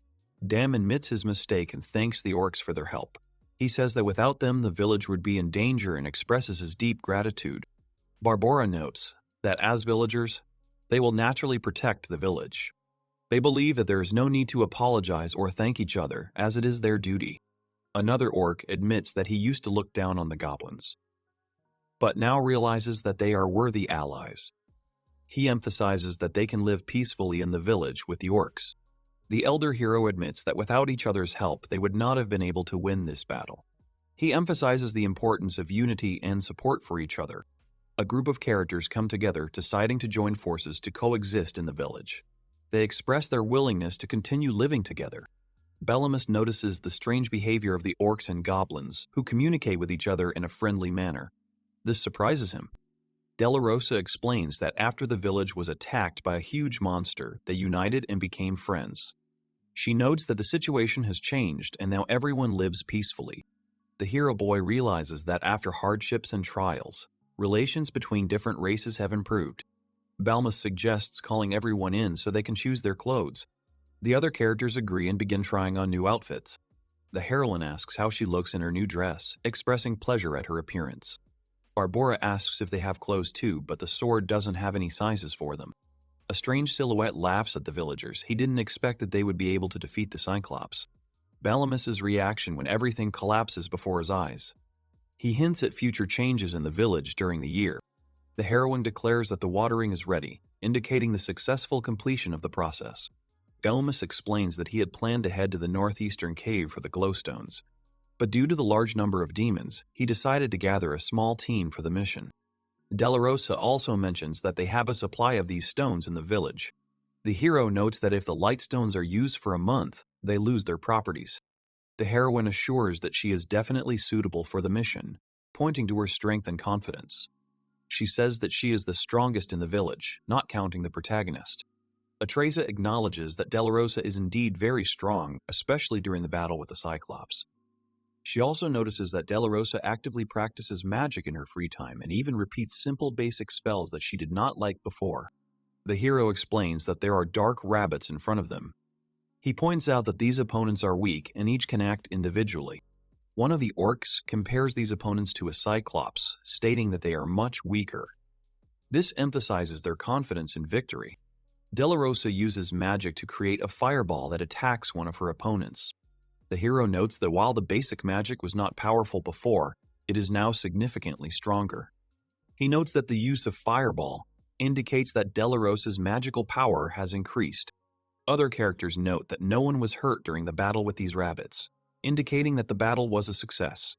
Dam admits his mistake and thanks the orcs for their help. He says that without them, the village would be in danger and expresses his deep gratitude. Barbora notes that as villagers, they will naturally protect the village. They believe that there is no need to apologize or thank each other, as it is their duty. Another orc admits that he used to look down on the goblins, but now realizes that they are worthy allies. He emphasizes that they can live peacefully in the village with the orcs. The elder hero admits that without each other's help, they would not have been able to win this battle. He emphasizes the importance of unity and support for each other. A group of characters come together, deciding to join forces to coexist in the village. They express their willingness to continue living together. Bellamus notices the strange behavior of the orcs and goblins, who communicate with each other in a friendly manner. This surprises him. Della Rosa explains that after the village was attacked by a huge monster, they united and became friends. She notes that the situation has changed and now everyone lives peacefully. The hero boy realizes that after hardships and trials, relations between different races have improved. Bellamus suggests calling everyone in so they can choose their clothes. The other characters agree and begin trying on new outfits. The heroine asks how she looks in her new dress, expressing pleasure at her appearance. Barbora asks if they have clothes too, but the sword doesn't have any sizes for them. A strange silhouette laughs at the villagers. He didn't expect that they would be able to defeat the Cyclops. Bellamus's reaction when everything collapses before his eyes. He hints at future changes in the village during the year. The heroine declares that the watering is ready, indicating the successful completion of the process. Bellamus explains that he had planned to head to the northeastern cave for the glowstones, but due to the large number of demons, he decided to gather a small team for the mission. Della Rosa also mentions that they have a supply of these stones in the village. The hero notes that if the light stones are used for a month, they lose their properties. The heroine assures that she is definitely suitable for the mission, pointing to her strength and confidence. She says that she is the strongest in the village, not counting the protagonist. Atreza acknowledges that Della Rosa is indeed very strong, especially during the battle with the Cyclops. She also notices that Della Rosa actively practices magic in her free time and even repeats simple basic spells that she did not like before. The hero explains that there are dark rabbits in front of them. He points out that these opponents are weak and each can act individually. One of the orcs compares these opponents to a Cyclops, stating that they are much weaker. This emphasizes their confidence in victory. Della Rosa uses magic to create a fireball that attacks one of her opponents. The hero notes that while the basic magic was not powerful before, it is now significantly stronger. He notes that the use of fireball indicates that Della Rosa's magical power has increased. Other characters note that no one was hurt during the battle with these rabbits, indicating that the battle was a success.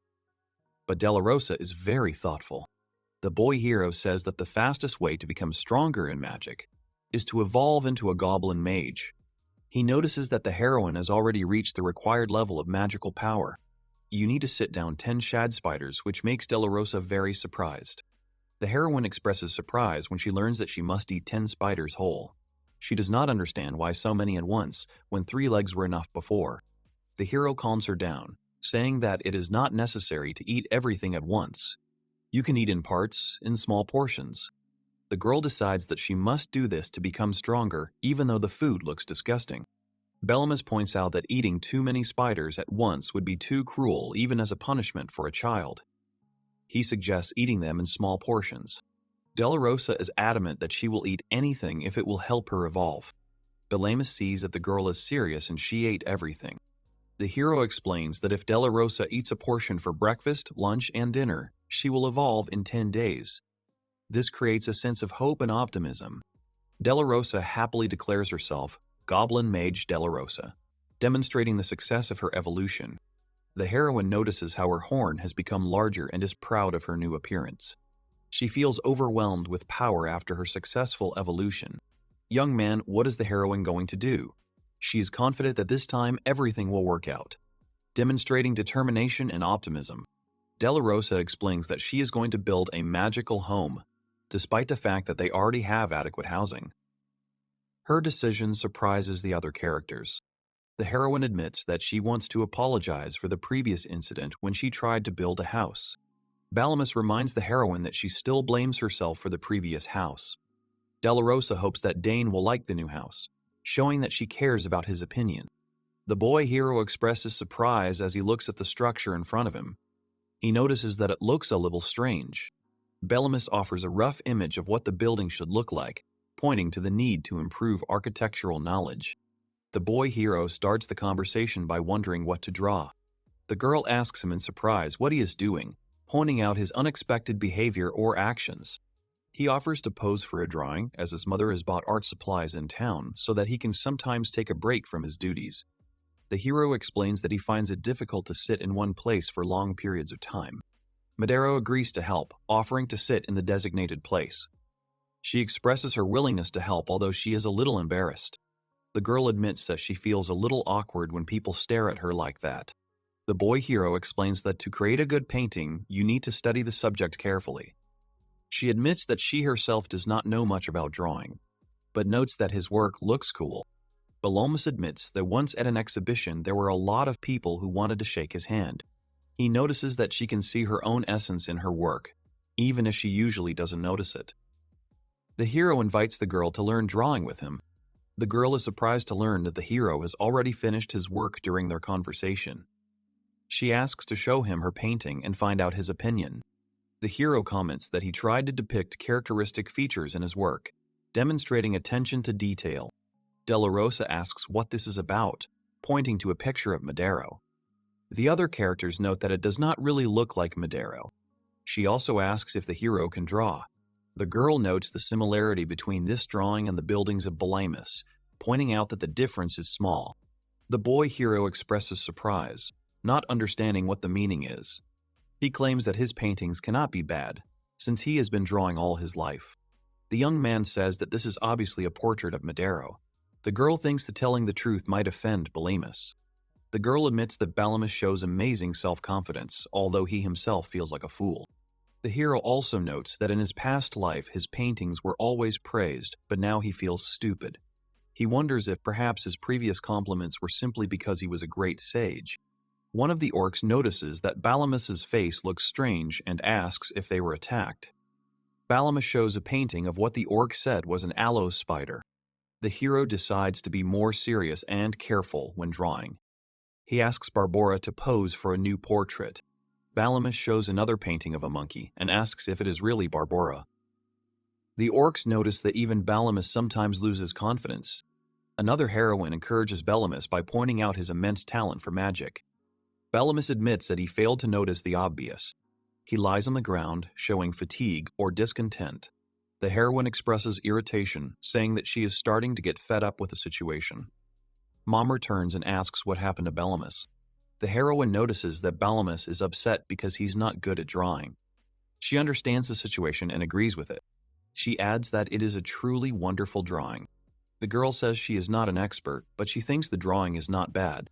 But Della Rosa is very thoughtful. The boy hero says that the fastest way to become stronger in magic is to evolve into a goblin mage. He notices that the heroine has already reached the required level of magical power. You need to sit down 10 shad spiders, which makes Della Rosa very surprised. The heroine expresses surprise when she learns that she must eat 10 spiders whole. She does not understand why so many at once, when 3 legs were enough before. The hero calms her down, saying that it is not necessary to eat everything at once. You can eat in parts, in small portions. The girl decides that she must do this to become stronger, even though the food looks disgusting. Bellamus points out that eating too many spiders at once would be too cruel, even as a punishment for a child. He suggests eating them in small portions. Della Rosa is adamant that she will eat anything if it will help her evolve. Bellamus sees that the girl is serious and she ate everything. The hero explains that if Della Rosa eats a portion for breakfast, lunch, and dinner, she will evolve in 10 days. This creates a sense of hope and optimism. Della Rosa happily declares herself Goblin Mage Della Rosa, demonstrating the success of her evolution. The heroine notices how her horn has become larger and is proud of her new appearance. She feels overwhelmed with power after her successful evolution. Young man, what is the heroine going to do? She is confident that this time everything will work out. Demonstrating determination and optimism, Della Rosa explains that she is going to build a magical home, despite the fact that they already have adequate housing. Her decision surprises the other characters. The heroine admits that she wants to apologize for the previous incident when she tried to build a house. Bellamus reminds the heroine that she still blames herself for the previous house. Della Rosa hopes that Dane will like the new house, showing that she cares about his opinion. The boy hero expresses surprise as he looks at the structure in front of him. He notices that it looks a little strange. Bellamus offers a rough image of what the building should look like, pointing to the need to improve architectural knowledge. The boy hero starts the conversation by wondering what to draw. The girl asks him in surprise what he is doing, pointing out his unexpected behavior or actions. He offers to pose for a drawing, as his mother has bought art supplies in town so that he can sometimes take a break from his duties. The hero explains that he finds it difficult to sit in one place for long periods of time. Madero agrees to help, offering to sit in the designated place. She expresses her willingness to help, although she is a little embarrassed. The girl admits that she feels a little awkward when people stare at her like that. The boy hero explains that to create a good painting, you need to study the subject carefully. She admits that she herself does not know much about drawing, but notes that his work looks cool. Balomus admits that once at an exhibition there were a lot of people who wanted to shake his hand. He notices that she can see her own essence in her work, even if she usually doesn't notice it. The hero invites the girl to learn drawing with him. The girl is surprised to learn that the hero has already finished his work during their conversation. She asks to show him her painting and find out his opinion. The hero comments that he tried to depict characteristic features in his work, demonstrating attention to detail. Della Rosa asks what this is about, pointing to a picture of Madero. The other characters note that it does not really look like Madero. She also asks if the hero can draw. The girl notes the similarity between this drawing and the buildings of Balamus, pointing out that the difference is small. The boy hero expresses surprise, not understanding what the meaning is. He claims that his paintings cannot be bad, since he has been drawing all his life. The young man says that this is obviously a portrait of Madero. The girl thinks that telling the truth might offend Balamus. The girl admits that Balamus shows amazing self-confidence, although he himself feels like a fool. The hero also notes that in his past life his paintings were always praised, but now he feels stupid. He wonders if perhaps his previous compliments were simply because he was a great sage. One of the orcs notices that Balamus's face looks strange and asks if they were attacked. Balamus shows a painting of what the orc said was an aloe spider. The hero decides to be more serious and careful when drawing. He asks Barbora to pose for a new portrait. Balamus shows another painting of a monkey and asks if it is really Barbora. The orcs notice that even Balamus sometimes loses confidence. Another heroine encourages Balamus by pointing out his immense talent for magic. Balamus admits that he failed to notice the obvious. He lies on the ground, showing fatigue or discontent. The heroine expresses irritation, saying that she is starting to get fed up with the situation. Mom returns and asks what happened to Balamus. The heroine notices that Balamus is upset because he's not good at drawing. She understands the situation and agrees with it. She adds that it is a truly wonderful drawing. The girl says she is not an expert, but she thinks the drawing is not bad.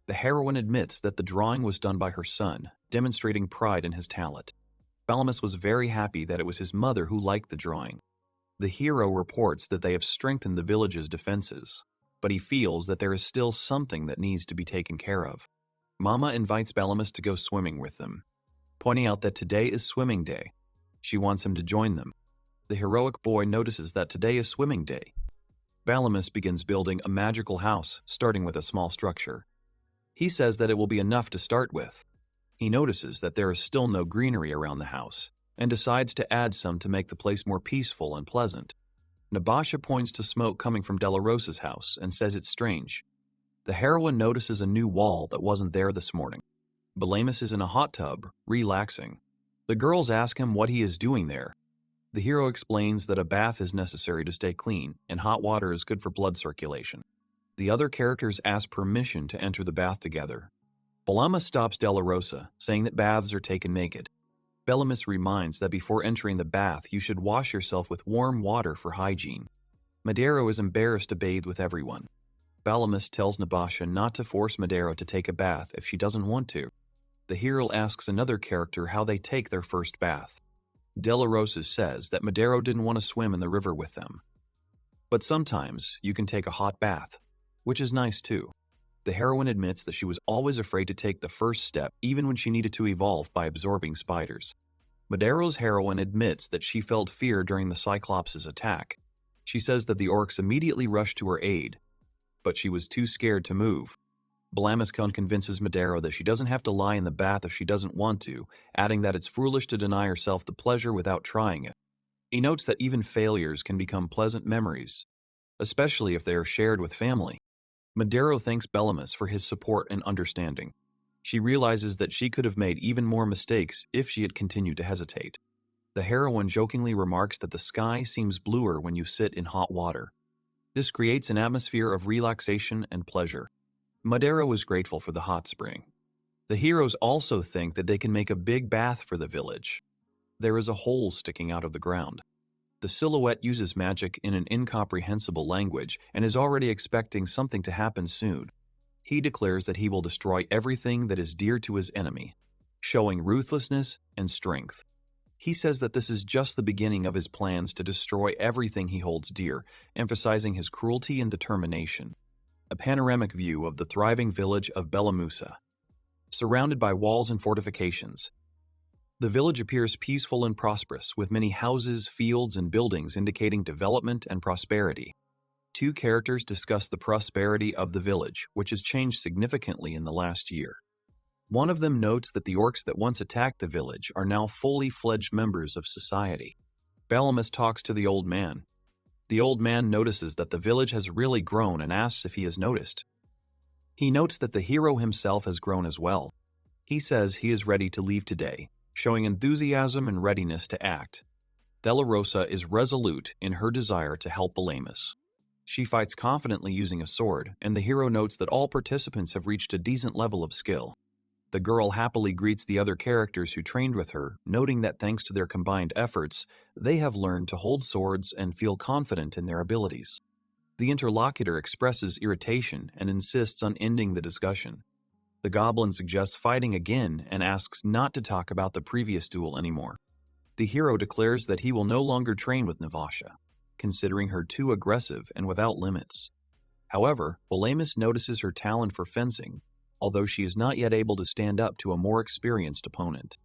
The heroine admits that the drawing was done by her son, demonstrating pride in his talent. Balamus was very happy that it was his mother who liked the drawing. The hero reports that they have strengthened the village's defenses, but he feels that there is still something that needs to be taken care of. Mama invites Balamus to go swimming with them, pointing out that today is swimming day. She wants him to join them. The heroic boy notices that today is swimming day. Balamus begins building a magical house, starting with a small structure. He says that it will be enough to start with. He notices that there is still no greenery around the house, and decides to add some to make the place more peaceful and pleasant. Nabasha points to smoke coming from Della Rosa's house and says it's strange. The heroine notices a new wall that wasn't there this morning. Balamus is in a hot tub, relaxing. The girls ask him what he is doing there. The hero explains that a bath is necessary to stay clean, and hot water is good for blood circulation. The other characters ask permission to enter the bath together. Balamus stops Della Rosa, saying that baths are taken naked. Balamus reminds that before entering the bath, you should wash yourself with warm water for hygiene. Madero is embarrassed to bathe with everyone. Balamus tells Nabasha not to force Madero to take a bath if she doesn't want to. The hero asks another character how they take their first bath. Della Rosa says that Madero didn't want to swim in the river with them. But sometimes you can take a hot bath, which is nice too. The heroine admits that she was always afraid to take the first step even when she needed to evolve by absorbing spiders. Madero's heroine admits that she felt fear during the Cyclops' attack. She says that the orcs immediately rushed to her aid, but she was too scared to move. Balamus convinces Madero that she doesn't have to lie in the bath if she doesn't want to, adding that it's foolish to deny herself the pleasure without trying it. He notes that even failures can become pleasant memories, especially if they are shared with family. Madero thanks Balamus for his support and understanding. She realizes that she could have made even more mistakes if she had continued to hesitate. The heroine jokingly remarks that the sky seems bluer when you sit in hot water. This creates an atmosphere of relaxation and pleasure. Madero is grateful for the hot spring. The heroes also think that they can make a big bath for the village. There is a hole sticking out of the ground. The silhouette uses magic in an incomprehensible language and is already expecting something to happen soon. He declares that he will destroy everything that is dear to his enemy, showing ruthlessness and strength. He says that this is just the beginning of his plans to destroy everything he holds dear, emphasizing his cruelty and determination. A panoramic view of the thriving village of Bellamusa, surrounded by walls and fortifications. The village appears peaceful and prosperous, with many houses, fields, and buildings indicating development and prosperity. Two characters discuss the prosperity of the village, which has changed significantly in the last year. One of them notes that the orcs that once attacked the village are now fully fledged members of society. Bellamus talks to the old man. The old man notices that the village has really grown and asks if he has noticed. He notes that the hero himself has grown as well. He says he is ready to leave today, showing enthusiasm and readiness to act. Delarosa is resolute in her desire to help Bellamus. She fights confidently using a sword, and the hero notes that all participants have reached a decent level of skill. The girl happily greets the other characters who trained with her, noting that thanks to their combined efforts, they have learned to hold swords and feel confident in their abilities. The interlocutor expresses irritation and insists on ending the discussion. The goblin suggests fighting again and asks not to talk about the previous duel anymore. The hero declares that he will no longer train with Navasha, considering her too aggressive and without limits. However, Bellamus notices her talent for fencing, although she is not yet able to stand up to a more experienced opponent.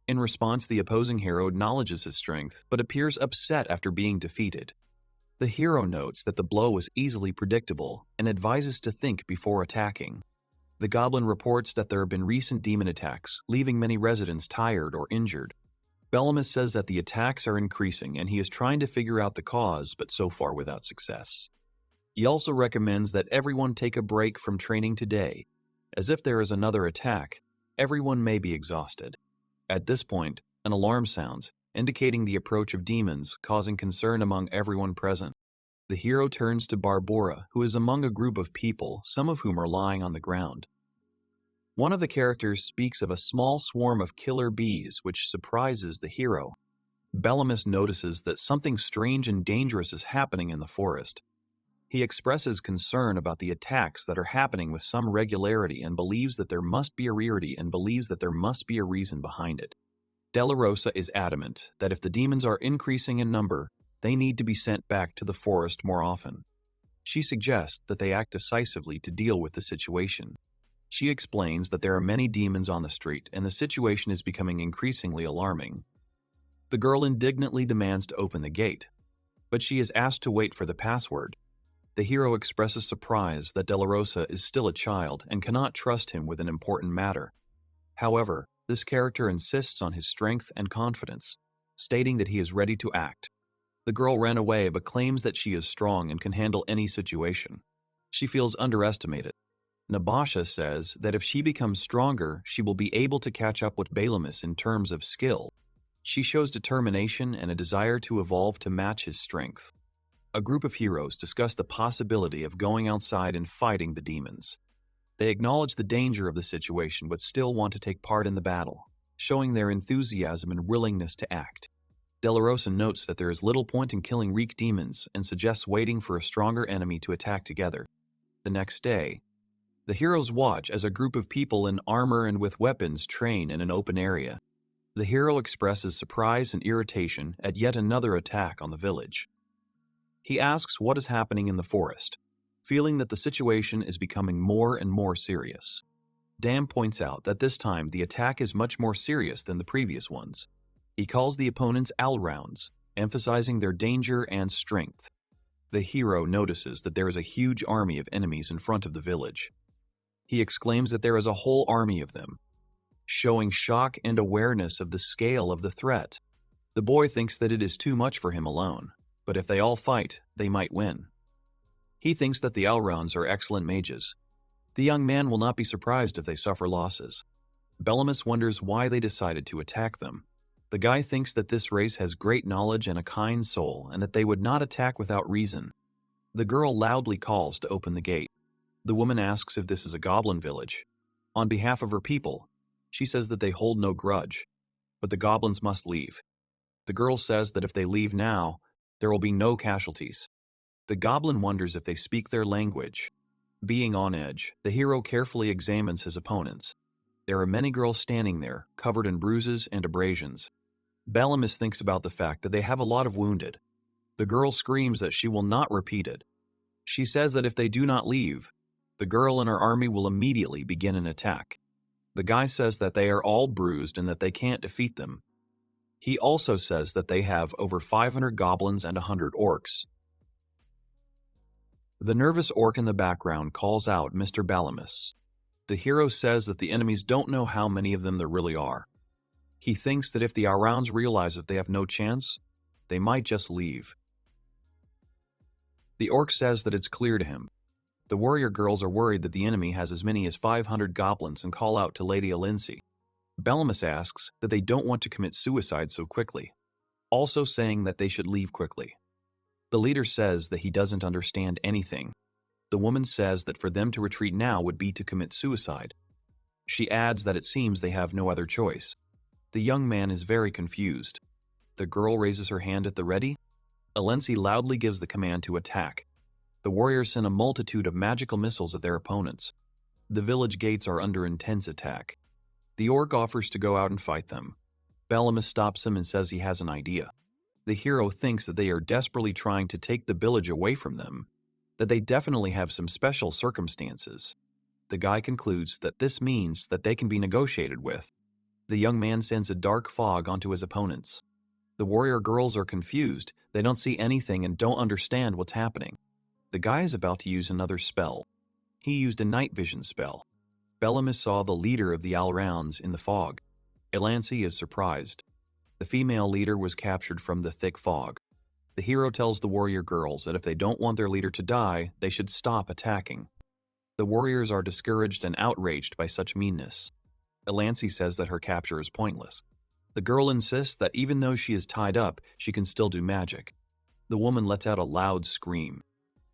In response, the opposing hero acknowledges his strength, but appears upset after being defeated. The hero notes that the blow was easily predictable and advises to think before attacking. The goblin reports that there have been recent demon attacks, leaving many residents tired or injured. Bellamus says that the attacks are increasing and he is trying to figure out the cause, but so far without success. He also recommends that everyone take a break from training today, as if there is another attack, everyone may be exhausted. At this point, an alarm sounds, indicating the approach of demons, causing concern among everyone present. The hero turns to Barbora, who is among a group of people, some of whom are lying on the ground. One of the characters speaks of a small swarm of killer bees, which surprises the hero. Bellamus notices that something strange and dangerous is happening in the forest. He expresses concern about the attacks that are happening with some regularity and believes that there must be a reason behind it. Delarosa is adamant that if the demons are increasing in number, they need to be sent back to the forest more often. She suggests that they act decisively to deal with the situation. She explains that there are many demons on the street and the situation is becoming increasingly alarming. The girl indignantly demands to open the gate, but she is asked to wait for the password. The hero expresses surprise that Delarosa is still a child and cannot trust him with an important matter. However, this character insists on his strength and confidence, stating that he is ready to act. The girl ran away but claims that she is strong and can handle any situation. She feels underestimated. Nabasha says that if she becomes stronger, she will be able to catch up with Bellamus in terms of skill. She shows determination and a desire to evolve to match his strength. A group of heroes discuss the possibility of going outside and fighting the demons. They acknowledge the danger of the situation but still want to take part in the battle, showing their enthusiasm and willingness to act. Delarosa notes that there is little point in killing weak demons and suggests waiting for a stronger enemy to attack together. The next day, the heroes watch as a group of people in armor and with weapons train in an open area. The hero expresses surprise and irritation at yet another attack on the village. He asks what is happening in the forest, feeling that the situation is becoming more and more serious. Dam points out that this time the attack is much more serious than the previous ones. He calls the opponents Alrounds, emphasizing their danger and strength. The hero notices that there is a huge army of enemies in front of the village. He exclaims that there is a whole army of them, showing shock and awareness of the scale of the threat. The boy thinks that it is too much for him alone, but if they all fight, they might win. He thinks that the Alrounds are excellent mages. The young man will not be surprised if they suffer losses. Bellamus wonders why they decided to attack them. The guy thinks that this race has great knowledge and a kind soul, and that they would not attack without reason. The girl loudly calls to open the gate. The woman asks if this is a goblin village. On behalf of her people, she says that they hold no grudge, but the goblins must leave. The girl says that if they leave now, there will be no casualties. The goblin wonders if they speak their language. Being on edge, the hero carefully examines his opponents. There are many girls standing there, covered in bruises and abrasions. Balamis thinks about the fact that they have a lot of wounded. The girl screams that she will not repeat it. She says that if they do not leave, the girl and her army will immediately begin an attack. The guy says that they are all bruised and that they can't defeat them. He also says that they have over 500 goblins and 100 orcs. The nervous orc in the background calls out Mr. Balamis. The hero says that the enemies don't know how many of them there really are. He thinks that if the Arounds realize that they have no chance, they might just leave. The orc says that it's clear to him. The warrior girls are worried that the enemy has as many as 500 goblins and call out to Lady Alinsi. Balamis asks that they don't want to commit suicide so quickly, also saying that they should leave quickly. The leader says that he doesn't understand anything. The woman says that for them to retreat now would be to commit suicide. She adds that it seems they have no other choice. The young man is very confused. The girl raises her hand at the ready. Alensi loudly gives the command to attack. The warriors send a multitude of magical missiles at their opponents. The village gates are under intense attack. The orc offers to go out and fight them. Balamis stops him and says he has an idea. The hero thinks that they are desperately trying to take the village away from them, that they definitely have some special circumstances. The guy concludes that this means that they can be negotiated with. The young man sends a dark fog onto his opponents. The warrior girls are confused, they don't see anything and don't understand what's happening. The guy is about to use another spell. He used a night vision spell. Balamis saw the leader of the Alrounds in the fog. Alansi is surprised. The female leader was captured from the thick fog. The hero tells the warrior girls that if they don't want their leader to die, they should stop attacking. The warriors are discouraged and outraged by such meanness. Alansi says that her capture is pointless. The girl insists that even though she is tied up, she can still do magic. The woman lets out a loud scream.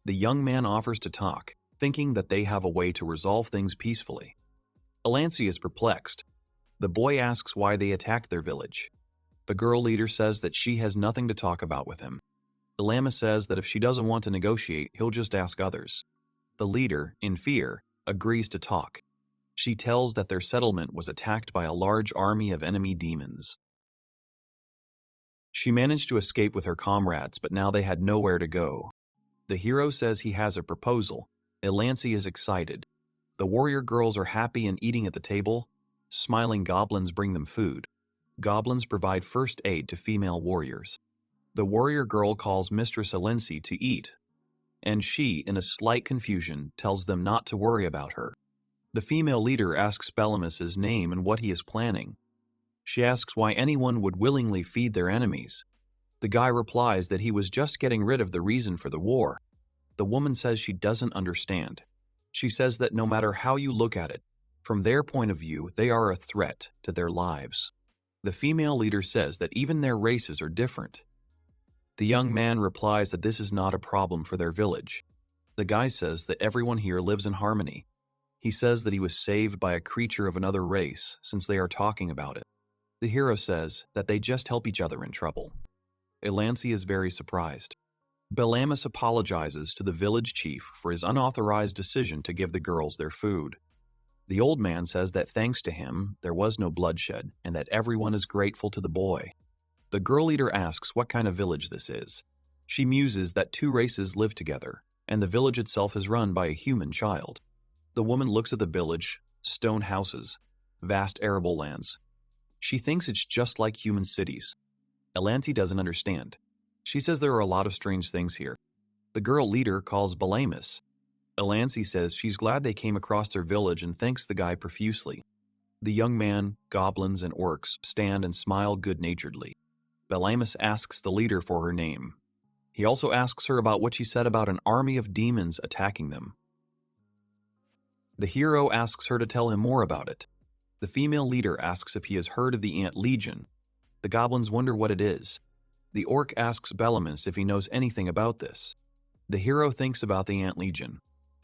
The young man offers to talk, thinking that they have a way to resolve things peacefully. Alansi is perplexed. The boy asks why they attacked their village. The girl leader says that she has nothing to talk about with him. Ilama says that if she doesn't want to negotiate, he'll just ask others. The leader, in fear, agrees to talk. She tells that their settlement was attacked by a large army of enemy demons. She managed to escape with her comrades, but now they had nowhere to go. The hero says he has a proposal. Ilansi is excited. The warrior girls are happy and eating at the table. Smiling goblins bring them food. Goblins provide first aid to female warriors. The warrior girl calls Mistress Alensi to eat, and she, in a slight confusion, tells them not to worry about her. The female leader asks Balamis his name and what he is planning. She asks why anyone would willingly feed their enemies. The guy replies that he was just getting rid of the reason for the war. The woman says she doesn't understand. She says that no matter how you look at it, from their point of view, they are a threat to their lives. The female leader says that even their races are different. The young man replies that this is not a problem for their village. The guy says that everyone here lives in harmony. He says that he was saved by a creature of another race, since they are talking about it. The hero says that they just help each other in trouble. Ilansi is very surprised. Balamis apologizes to the village chief for his unauthorized decision to give the girls their food. The old man says that thanks to him, there was no bloodshed, and that everyone is grateful to the boy. The girl leader asks what kind of village this is. She muses that two races live together, and the village itself is run by a human child. The woman looks at the village, stone houses, vast arable lands. She thinks it's just like human cities. Elanti doesn't understand. She says there are a lot of strange things here. The girl leader calls Balamis. Elansi says she's glad they came across their village and thanks the guy profusely. The young man, goblins, and orcs stand and smile good-naturedly. Balamis asks the leader for her name. He also asks her about what she said about an army of demons attacking them. The hero asks her to tell him more about it. The female leader asks if he has heard of the Ant Legion. The goblins wonder what it is. The orc asks Balamis if he knows anything about this. The hero thinks about the Ant Legion.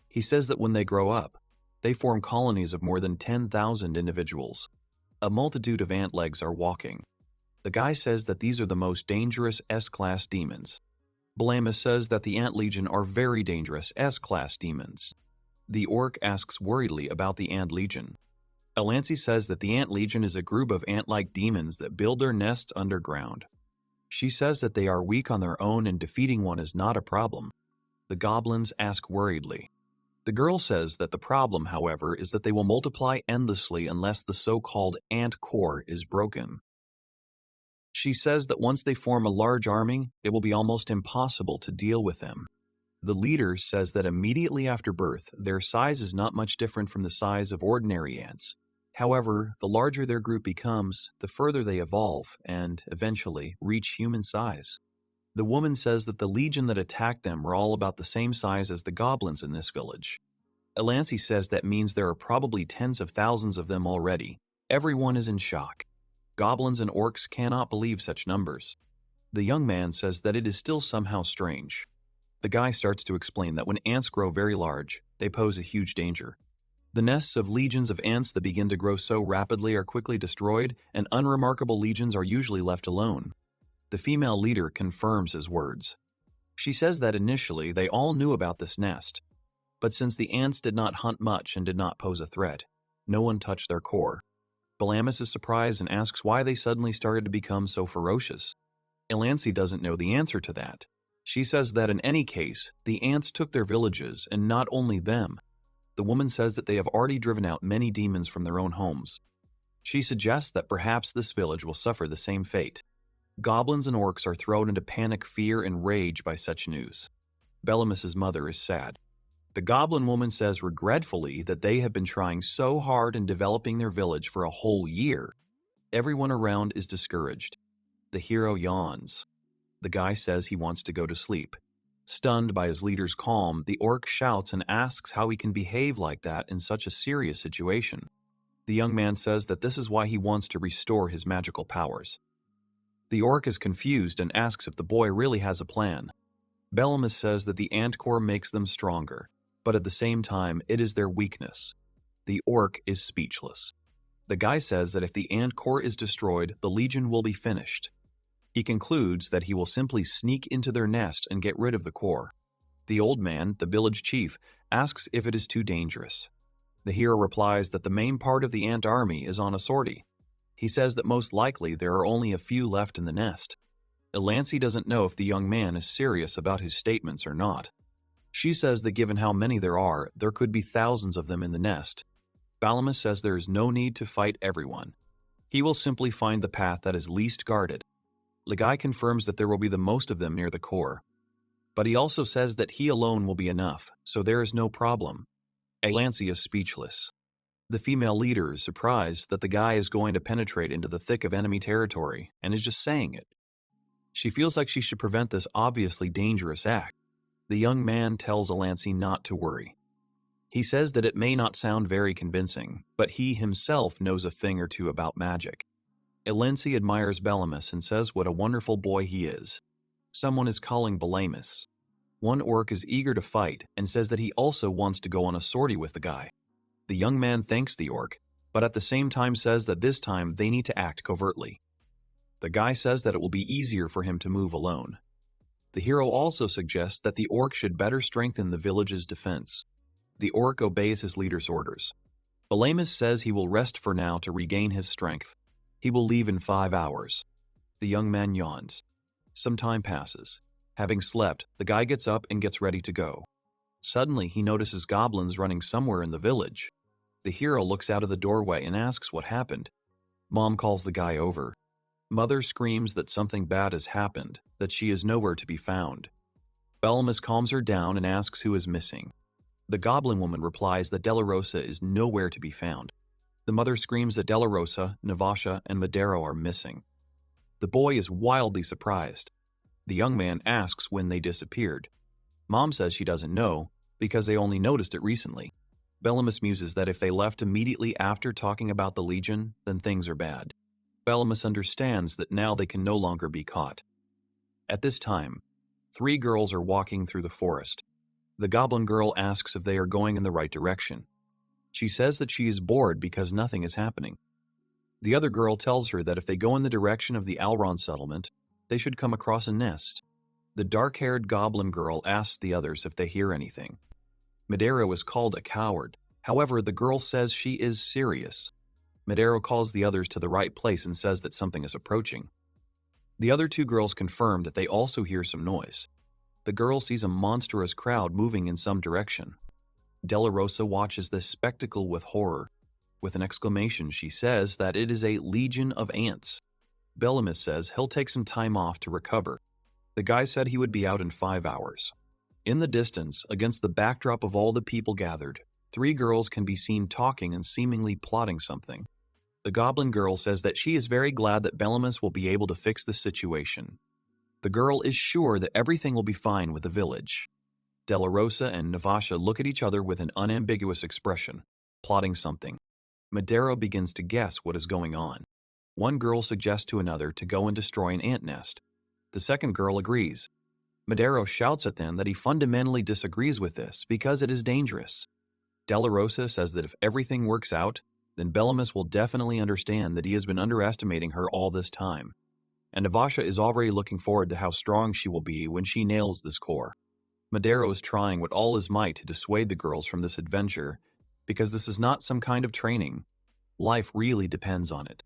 He says that when they grow up, They form colonies of more than 10,000 individuals. A multitude of ant legs are walking. The guy says that these are the most dangerous S-class demons. Balamus says that the Ant Legion are very dangerous S-class demons. The orc asks worriedly about the Ant Legion. Elancy says that the Ant Legion is a group of ant-like demons that build their nests underground. She says that they are weak on their own and defeating one is not a problem. The goblins ask worriedly. The girl says that the problem, however, is that they will multiply endlessly unless the so-called ant core is broken. She says that once they form a large army, it will be almost impossible to deal with them. The leader says that immediately after birth, their size is not much different from the size of ordinary ants. However, the larger their group becomes, the further they evolve and, eventually, reach human size. The woman says that the legion that attacked them were all about the same size as the goblins in this village. Elancy says that means there are probably tens of thousands of them already. Everyone is in shock. Goblins and orcs cannot believe such numbers. The young man says that it is still somehow strange. The guy starts to explain that when ants grow very large, they pose a huge danger. The nests of legions of ants that begin to grow so rapidly are quickly destroyed, and unremarkable legions are usually left alone. The female leader confirms his words. She says that initially they all knew about this nest, but since the ants did not hunt much and did not pose a threat, no one touched their core. Balamus is surprised and asks why they suddenly started to become so ferocious. Elancy doesn't know the answer to that. She says that in any case, the ants took their villages, and not only them. The woman says that they have already driven out many demons from their own homes. She suggests that perhaps this village will suffer the same fate. Goblins and orcs are thrown into panic, fear, and rage by such news. Belamus's mother is sad. The goblin woman says regretfully that they have been trying so hard in developing their village for a whole year. Everyone around is discouraged. The hero yawns. The guy says he wants to go to sleep. Stunned by his leader's calm, the orc shouts and asks how he can behave like that in such a serious situation. The young man says that this is why he wants to restore his magical powers. The orc is confused and asks if the boy really has a plan. Belamus says that the ant core makes them stronger, but at the same time, it is their weakness. The orc is speechless. The guy says that if the ant core is destroyed, the legion will be finished. He concludes that he will simply sneak into their nest and get rid of the core. The old man, the village chief, asks if it is too dangerous. The hero replies that the main part of the ant army is on a sortie. He says that most likely there are only a few left in the nest. Elancy doesn't know if the young man is serious about his statements or not. She says that given how many there are, there could be thousands of them in the nest. Balamus says there is no need to fight everyone. He will simply find the path that is least guarded. Ligai confirms that there will be the most of them near the core. But he also says that he alone will be enough, so there is no problem. Elancy is speechless. The female leader is surprised that the guy is going to penetrate into the thick of enemy territory and is just saying it. She feels like she should prevent this obviously dangerous act. The young man tells Elancy not to worry. He says that it may not sound very convincing, but he himself knows a thing or two about magic. Elancy admires Belamus and says what a wonderful boy he is. Someone is calling Balamus. One orc is eager to fight and says that he also wants to go on a sortie with the guy. The young man thanks the orc, but at the same time says that this time they need to act covertly. The guy says that it will be easier for him to move alone. The hero also suggests that the orc should better strengthen the village's defense. The orc obeys his leader's orders. Balamus says he will rest for now to regain his strength. He will leave in 5 hours. The young man yawns. Some time passes. Having slept, the guy gets up and gets ready to go. Suddenly, he notices goblins running somewhere in the village. The hero looks out of the doorway and asks what happened. Mom calls the guy over. Mother screams that something bad has happened, that she is nowhere to be found. Belamus calms her down and asks who is missing. The goblin woman replies that Della Rosa is nowhere to be found. The mother screams that Della Rosa, Navasha, and Madero are missing. The boy is wildly surprised. The young man asks when they disappeared. Mom says she doesn't know, because they only noticed it recently. Belamus muses that if they left immediately after talking about the Legion, then things are bad. Belamus understands that now they can no longer be caught. At this time, 3 girls are walking through the forest. The goblin girl asks if they are going in the right direction. She says that she is bored because nothing is happening. The other girl tells her that if they go in the direction of the Alron settlement, they should come across a nest. The dark-haired goblin girl asks the others if they hear anything. Madero is called a coward. However, the girl says she is serious. Madero calls the others to the right place and says that something is approaching. The other two girls confirm that they also hear some noise. The girl sees a monstrous crowd moving in some direction. Della Rosa watches this spectacle with horror. With an exclamation, she says that it is a legion of ants. Bellamus says he'll take some time off to recover. The guy said he would be out in 5 hours. In the distance, against the backdrop of all the people gathered, 3 girls can be seen talking and seemingly plotting something. The goblin girl says that she is very glad that Bellamus will be able to fix the situation. The girl is sure that everything will be fine with the village. Della Rosa and Navasha look at each other with an unambiguous expression, plotting something. Madero begins to guess what is going on. One girl suggests to another to go and destroy an ant nest. The second girl agrees. Madero shouts at them that he fundamentally disagrees with this because it is dangerous. Della Rosa says that if everything works out, then Bellamus will definitely understand that he has been underestimating her all this time. And Navasha is already looking forward to how strong she will be when she nails this core. Madero is trying with all his might to dissuade the girls from this adventure, because this is not some kind of training. Life really depends on it.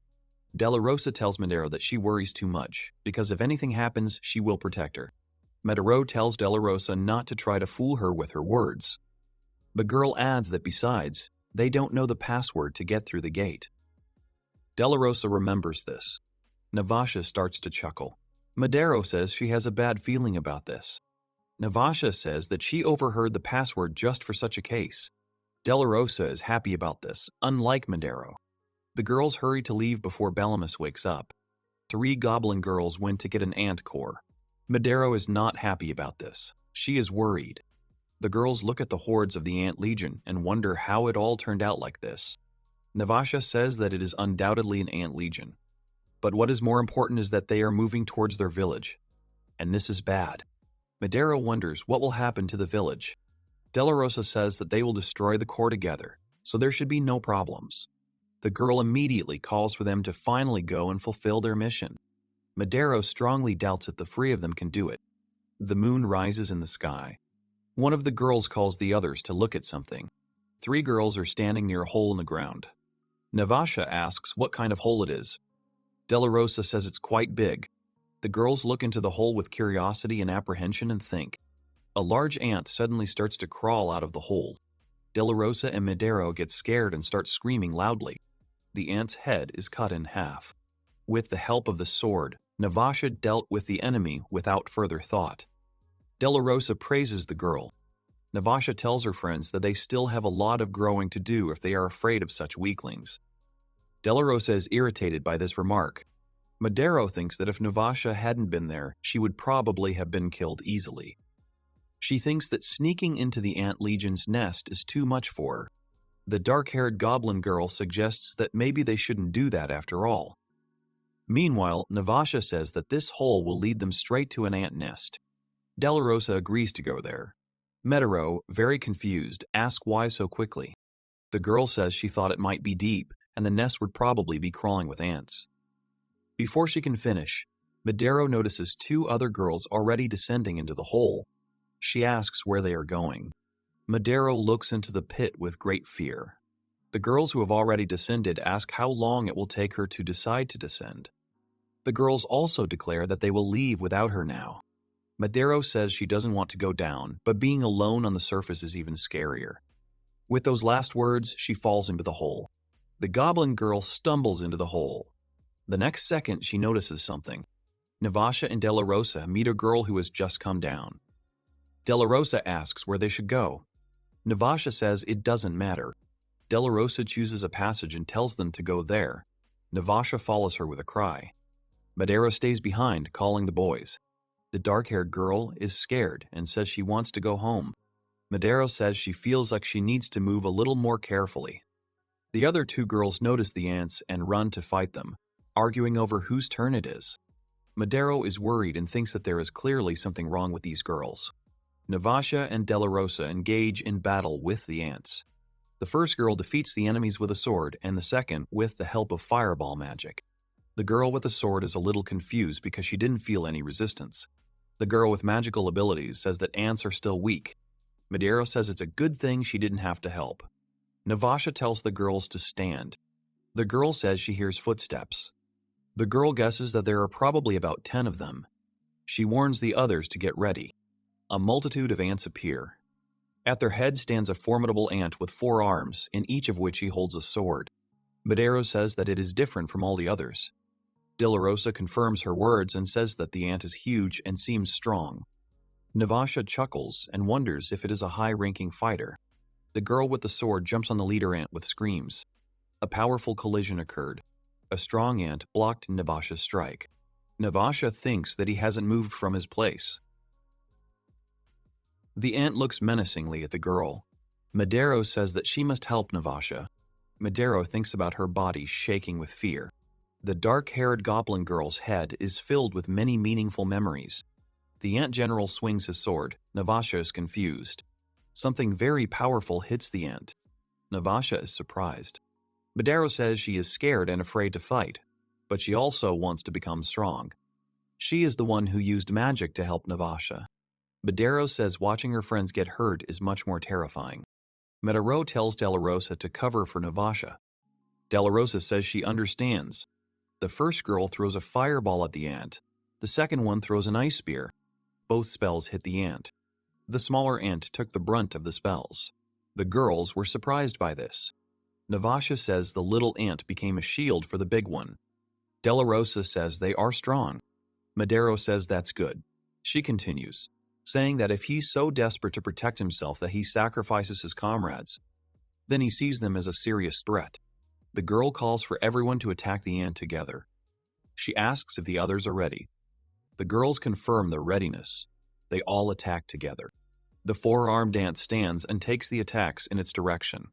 Della Rosa tells Madero that she worries too much, because if anything happens, she will protect her. Madero tells Della Rosa not to try to fool her with her words. The girl adds that besides, they don't know the password to get through the gate. Della Rosa remembers this. Navasha starts to chuckle. Madero says she has a bad feeling about this. Navasha says that she overheard the password just for such a case. Della Rosa is happy about this, unlike Madero. The girls hurry to leave before Bellamus wakes up. 3 goblin girls went to get an ant core. Madero is not happy about this. She is worried. The girls look at the hordes of the ant legion and wonder how it all turned out like this. Navasha says that it is undoubtedly an ant legion. But what is more important is that they are moving towards their village. And this is bad. Madero wonders what will happen to the village. Della Rosa says that they will destroy the core together, so there should be no problems. The girl immediately calls for them to finally go and fulfill their mission. Madero strongly doubts that the 3 of them can do it. The moon rises in the sky. One of the girls calls the others to look at something. 3 girls are standing near a hole in the ground. Navasha asks what kind of hole it is. Della Rosa says it's quite big. The girls look into the hole with curiosity and apprehension and think. A large ant suddenly starts to crawl out of the hole. Della Rosa and Madero get scared and start screaming loudly. The ant's head is cut in half. With the help of the sword, Navasha dealt with the enemy without further thought. Della Rosa praises the girl. Navasha tells her friends that they still have a lot of growing to do if they are afraid of such weaklings. Della Rosa is irritated by this remark. Madero thinks that if Navasha hadn't been there, she would probably have been killed easily. She thinks that sneaking into the ant legion's nest is too much for her. The dark-haired goblin girl suggests that maybe they shouldn't do that after all. Meanwhile, Navasha says that this hole will lead them straight to an ant nest. Della Rosa agrees to go there. Madero, very confused, asks why so quickly. The girl says she thought it might be deep, and the nest would probably be crawling with ants. Before she can finish, Madero notices 2 other girls already descending into the hole. She asks where they are going. Madero looks into the pit with great fear. The girls who have already descended ask how long it will take her to decide to descend. The girls also declare that they will leave without her now. Madero says she doesn't want to go down, but being alone on the surface is even scarier. With those last words, she falls into the hole. The goblin girl stumbles into the hole. The next second, she notices something. Navasha and Della Rosa meet a girl who has just come down. Della Rosa asks where they should go. Navasha says it doesn't matter. Della Rosa chooses a passage and tells them to go there. Navasha follows her with a cry. Madero stays behind, calling the boys. The dark-haired girl is scared and says she wants to go home. Madero says she feels like she needs to move a little more carefully. The other 2 girls notice the ants and run to fight them, arguing over whose turn it is. Madero is worried and thinks that there is clearly something wrong with these girls. Navasha and Della Rosa engage in battle with the ants. The first girl defeats the enemies with a sword and the second with the help of fireball magic. The girl with the sword is a little confused because she didn't feel any resistance. The girl with magical abilities says that ants are still weak. Madero says it's a good thing she didn't have to help. Navasha tells the girls to stand. The girl says she hears footsteps. The girl guesses that there are probably about 10 of them. She warns the others to get ready. A multitude of ants appear. At their head stands a formidable ant with 4 arms, in each of which he holds a sword. Madero says that it is different from all the others. De La Rosa confirms her words and says that the ant is huge and seems strong. Navasha chuckles and wonders if it is a high-ranking fighter. The girl with the sword jumps on the leader ant with screams. A powerful collision occurred. A strong ant blocked Navasha's strike. Navasha thinks that he hasn't moved from his place. The ant looks menacingly at the girl. Madero says that she must help Navasha. Madero thinks about her body shaking with fear. The dark-haired goblin girl's head is filled with many meaningful memories. The ant general swings his sword. Navasha is confused. Something very powerful hits the ant. Navasha is surprised. Madero says she is scared and afraid to fight, but she also wants to become strong. She is the one who used magic to help Navasha. Madero says watching her friends get hurt is much more terrifying. Madero tells De La Rosa to cover for Navasha. De La Rosa says she understands. The first girl throws a fireball at the ant. The second one throws an ice spear. Both spells hit the ant. The smaller ant took the brunt of the spells. The girls were surprised by this. Navasha says the little ant became a shield for the big one. De La Rosa says they are strong. Madero says that's good. She continues, saying that if he's so desperate to protect himself that he sacrifices his comrades, then he sees them as a serious threat. The girl calls for everyone to attack the ant together. She asks if the others are ready. The girls confirm their readiness. They all attack together. The 4-armed ant stands and takes the attacks in its direction.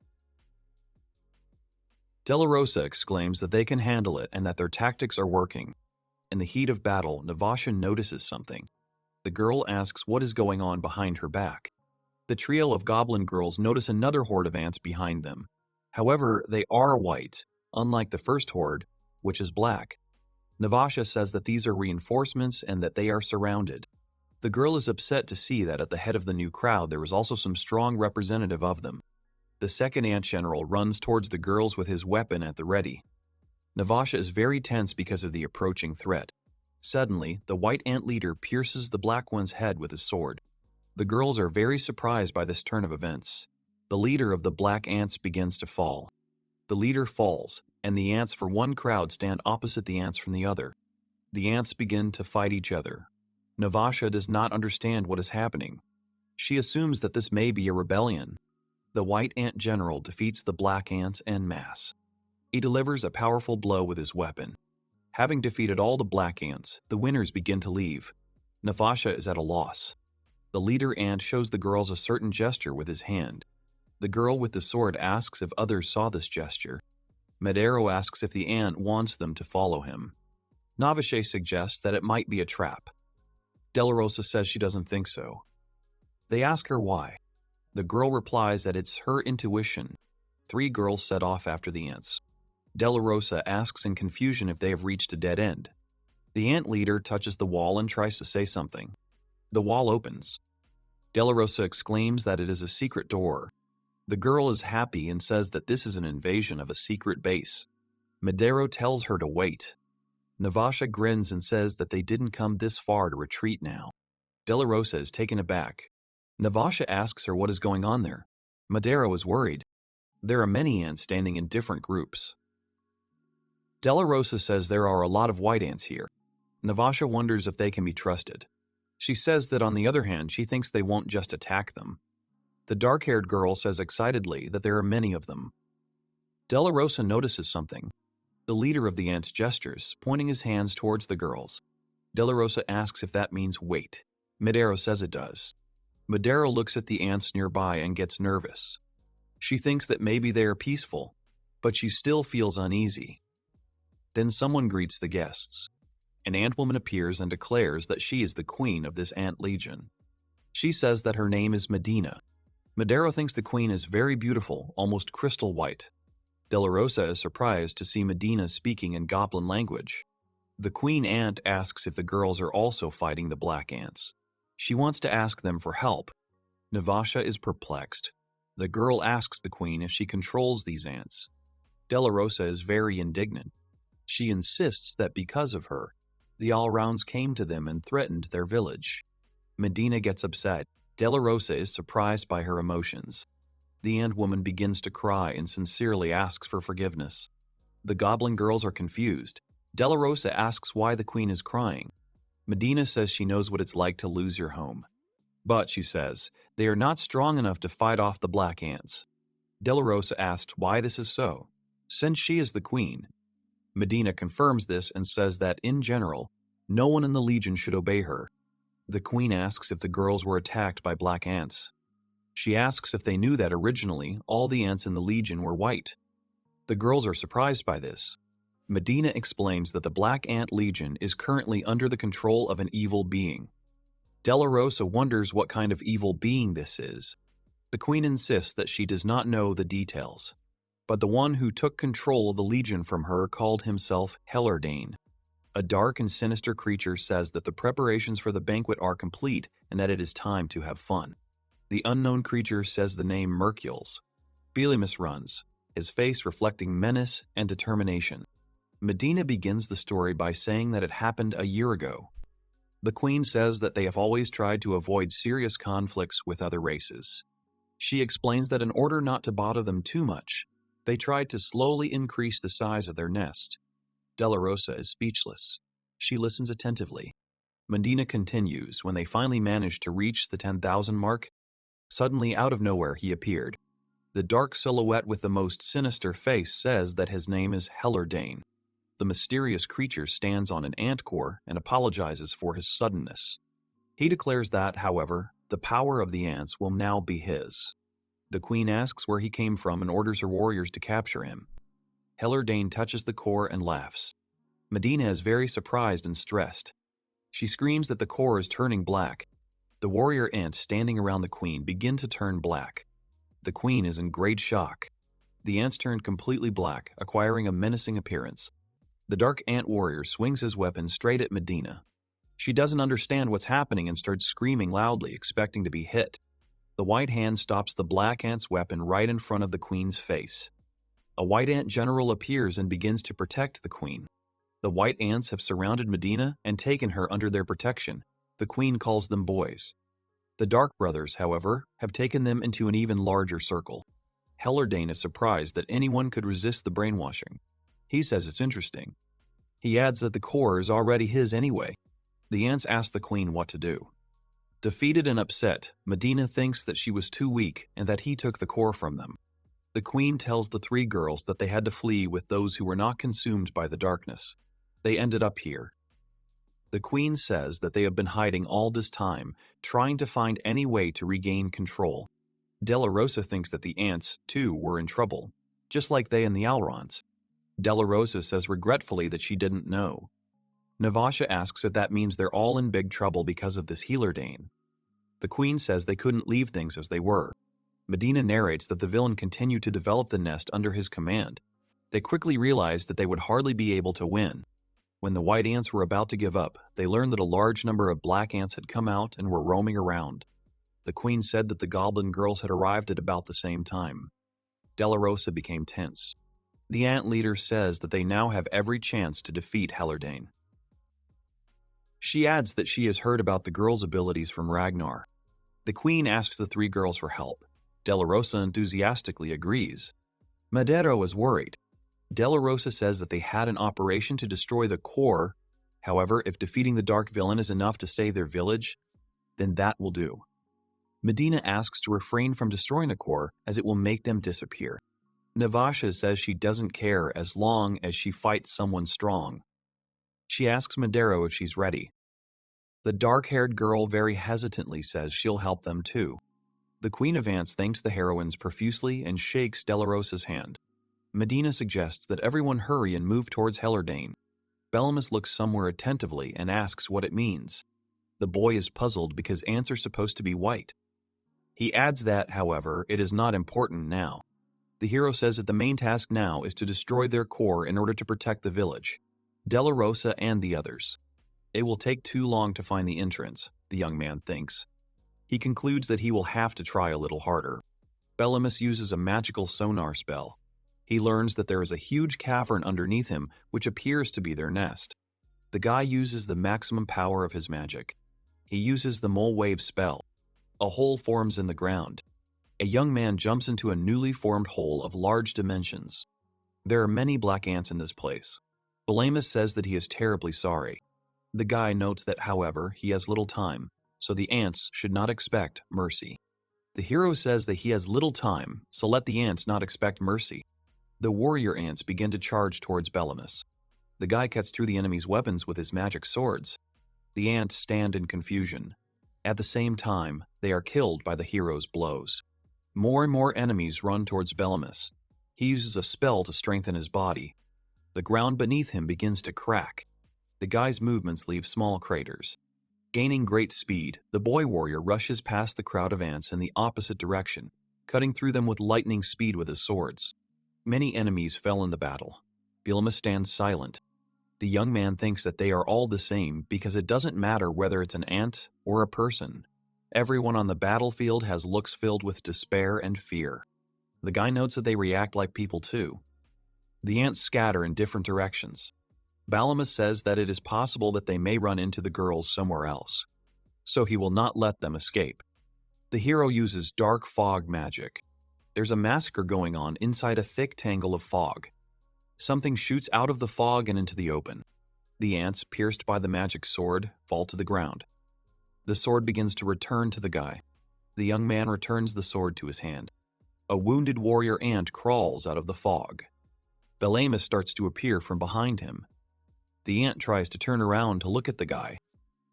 De La Rosa exclaims that they can handle it and that their tactics are working. In the heat of battle, Navasha notices something. The girl asks what is going on behind her back. The trio of goblin girls notice another horde of ants behind them. However, they are white, unlike the first horde, which is black. Navasha says that these are reinforcements and that they are surrounded. The girl is upset to see that at the head of the new crowd there is also some strong representative of them. The second ant general runs towards the girls with his weapon at the ready. Navasha is very tense because of the approaching threat. Suddenly, the white ant leader pierces the black one's head with his sword. The girls are very surprised by this turn of events. The leader of the black ants begins to fall. The leader falls, and the ants for one crowd stand opposite the ants from the other. The ants begin to fight each other. Navasha does not understand what is happening. She assumes that this may be a rebellion. The white ant general defeats the black ants en masse. He delivers a powerful blow with his weapon. Having defeated all the black ants, the winners begin to leave. Navasha is at a loss. The leader ant shows the girls a certain gesture with his hand. The girl with the sword asks if others saw this gesture. Madero asks if the ant wants them to follow him. Navasha suggests that it might be a trap. De La Rosa says she doesn't think so. They ask her why. The girl replies that it's her intuition. 3 girls set off after the ants. De La Rosa asks in confusion if they have reached a dead end. The ant leader touches the wall and tries to say something. The wall opens. De La Rosa exclaims that it is a secret door. The girl is happy and says that this is an invasion of a secret base. Madero tells her to wait. Navasha grins and says that they didn't come this far to retreat now. De La Rosa is taken aback. Navasha asks her what is going on there. Madero is worried. There are many ants standing in different groups. De La Rosa says there are a lot of white ants here. Navasha wonders if they can be trusted. She says that on the other hand, she thinks they won't just attack them. The dark-haired girl says excitedly that there are many of them. De La Rosa notices something. The leader of the ants gestures, pointing his hands towards the girls. De La Rosa asks if that means wait. Madero says it does. Madero looks at the ants nearby and gets nervous. She thinks that maybe they are peaceful, but she still feels uneasy. Then someone greets the guests. An ant woman appears and declares that she is the queen of this ant legion. She says that her name is Medina. Madero thinks the queen is very beautiful, almost crystal white. De La Rosa is surprised to see Medina speaking in goblin language. The queen ant asks if the girls are also fighting the black ants. She wants to ask them for help. Navasha is perplexed. The girl asks the queen if she controls these ants. De La Rosa is very indignant. She insists that because of her, the All-Rounds came to them and threatened their village. Medina gets upset. De La Rosa is surprised by her emotions. The ant woman begins to cry and sincerely asks for forgiveness. The goblin girls are confused. De La Rosa asks why the queen is crying. Medina says she knows what it's like to lose your home. But, she says, they are not strong enough to fight off the black ants. De La Rosa asks why this is so, since she is the queen. Medina confirms this and says that, in general, no one in the Legion should obey her. The queen asks if the girls were attacked by black ants. She asks if they knew that originally all the ants in the Legion were white. The girls are surprised by this. Medina explains that the Black Ant Legion is currently under the control of an evil being. De La Rosa wonders what kind of evil being this is. The queen insists that she does not know the details, but the one who took control of the Legion from her called himself Hellardane. A dark and sinister creature says that the preparations for the banquet are complete and that it is time to have fun. The unknown creature says the name Mercules. Belimus runs, his face reflecting menace and determination. Medina begins the story by saying that it happened a year ago. The queen says that they have always tried to avoid serious conflicts with other races. She explains that in order not to bother them too much, they tried to slowly increase the size of their nest. De La Rosa is speechless. She listens attentively. Medina continues when they finally managed to reach the 10,000 mark. Suddenly, out of nowhere, he appeared. The dark silhouette with the most sinister face says that his name is Hellardane. The mysterious creature stands on an ant core and apologizes for his suddenness. He declares that, however, the power of the ants will now be his. The queen asks where he came from and orders her warriors to capture him. Hellardane touches the core and laughs. Medina is very surprised and stressed. She screams that the core is turning black. The warrior ants standing around the queen begin to turn black. The queen is in great shock. The ants turn completely black, acquiring a menacing appearance. The dark ant warrior swings his weapon straight at Medina. She doesn't understand what's happening and starts screaming loudly, expecting to be hit. The white hand stops the black ant's weapon right in front of the queen's face. A white ant general appears and begins to protect the queen. The white ants have surrounded Medina and taken her under their protection. The queen calls them boys. The Dark Brothers, however, have taken them into an even larger circle. Hellardane is surprised that anyone could resist the brainwashing. He says it's interesting. He adds that the core is already his anyway. The ants ask the queen what to do. Defeated and upset, Medina thinks that she was too weak and that he took the core from them. The queen tells the three girls that they had to flee with those who were not consumed by the darkness. They ended up here. The queen says that they have been hiding all this time, trying to find any way to regain control. De La Rosa thinks that the ants, too, were in trouble, just like they and the Alrons. De La Rosa says regretfully that she didn't know. Navasha asks if that means they're all in big trouble because of this Hellardane. The queen says they couldn't leave things as they were. Medina narrates that the villain continued to develop the nest under his command. They quickly realized that they would hardly be able to win. When the white ants were about to give up, they learned that a large number of black ants had come out and were roaming around. The queen said that the goblin girls had arrived at about the same time. De La Rosa became tense. The ant leader says that they now have every chance to defeat Hellardane. She adds that she has heard about the girls' abilities from Ragnar. The queen asks the three girls for help. De La Rosa enthusiastically agrees. Madero is worried. De La Rosa says that they had an operation to destroy the core. However, if defeating the dark villain is enough to save their village, then that will do. Medina asks to refrain from destroying the core as it will make them disappear. Navasha says she doesn't care as long as she fights someone strong. She asks Madero if she's ready. The dark-haired girl very hesitantly says she'll help them too. The Queen of Ants thanks the heroines profusely and shakes De La Rosa's hand. Medina suggests that everyone hurry and move towards Hellardane. Belimus looks somewhere attentively and asks what it means. The boy is puzzled because ants are supposed to be white. He adds that, however, it is not important now. The hero says that the main task now is to destroy their core in order to protect the village, Della Rosa and the others. It will take too long to find the entrance, the young man thinks. He concludes that he will have to try a little harder. Bellamus uses a magical sonar spell. He learns that there is a huge cavern underneath him which appears to be their nest. The guy uses the maximum power of his magic. He uses the mole wave spell. A hole forms in the ground. A young man jumps into a newly formed hole of large dimensions. There are many black ants in this place. Bellamus says that he is terribly sorry. The guy notes that, however, he has little time, so the ants should not expect mercy. The hero says that he has little time, so let the ants not expect mercy. The warrior ants begin to charge towards Bellamus. The guy cuts through the enemy's weapons with his magic swords. The ants stand in confusion. At the same time, they are killed by the hero's blows. More and more enemies run towards Bellamus. He uses a spell to strengthen his body. The ground beneath him begins to crack. The guy's movements leave small craters. Gaining great speed, the boy warrior rushes past the crowd of ants in the opposite direction, cutting through them with lightning speed with his swords. Many enemies fell in the battle. Bellamus stands silent. The young man thinks that they are all the same because it doesn't matter whether it's an ant or a person. Everyone on the battlefield has looks filled with despair and fear. The guy notes that they react like people too. The ants scatter in different directions. Bellamus says that it is possible that they may run into the girls somewhere else, so he will not let them escape. The hero uses dark fog magic. There's a massacre going on inside a thick tangle of fog. Something shoots out of the fog and into the open. The ants, pierced by the magic sword, fall to the ground. The sword begins to return to the guy. The young man returns the sword to his hand. A wounded warrior ant crawls out of the fog. Bellamus starts to appear from behind him. The ant tries to turn around to look at the guy.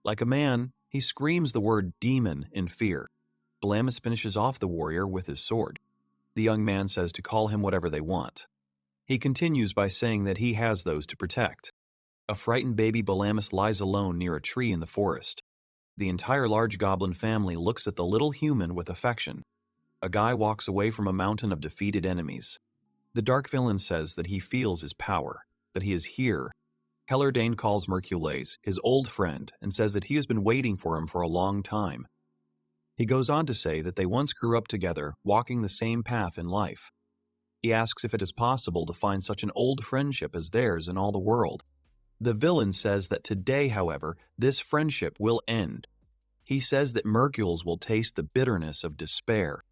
Like a man, he screams the word demon in fear. Bellamus finishes off the warrior with his sword. The young man says to call him whatever they want. He continues by saying that he has those to protect. A frightened baby Bellamus lies alone near a tree in the forest. The entire large goblin family looks at the little human with affection. A guy walks away from a mountain of defeated enemies. The dark villain says that he feels his power, that he is here. Hellardane calls Mercules his old friend and says that he has been waiting for him for a long time. He goes on to say that they once grew up together, walking the same path in life. He asks if it is possible to find such an old friendship as theirs in all the world. The villain says that today, however, this friendship will end. He says that Mercules will taste the bitterness of despair.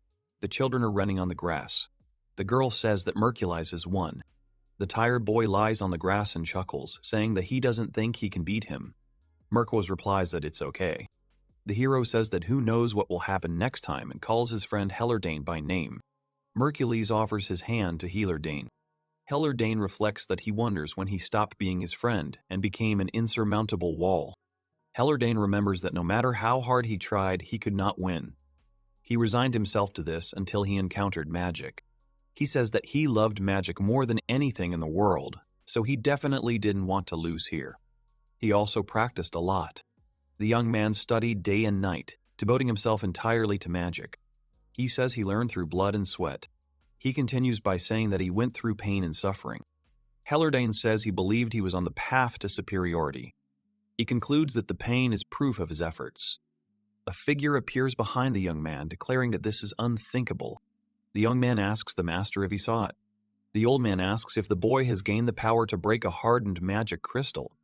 The children are running on the grass. The girl says that Mercules has won. The tired boy lies on the grass and chuckles, saying that he doesn't think he can beat him. Mercules replies that it's okay. The hero says that who knows what will happen next time and calls his friend Hellardane by name. Mercules offers his hand to Hellardane. Hellardane reflects that he wonders when he stopped being his friend and became an insurmountable wall. Hellardane remembers that no matter how hard he tried, he could not win. He resigned himself to this until he encountered magic. He says that he loved magic more than anything in the world, so he definitely didn't want to lose here. He also practiced a lot. The young man studied day and night, devoting himself entirely to magic. He says he learned through blood and sweat. He continues by saying that he went through pain and suffering. Hellardane says he believed he was on the path to superiority. He concludes that the pain is proof of his efforts. A figure appears behind the young man, declaring that this is unthinkable. The young man asks the master if he saw it. The old man asks if the boy has gained the power to break a hardened magic crystal.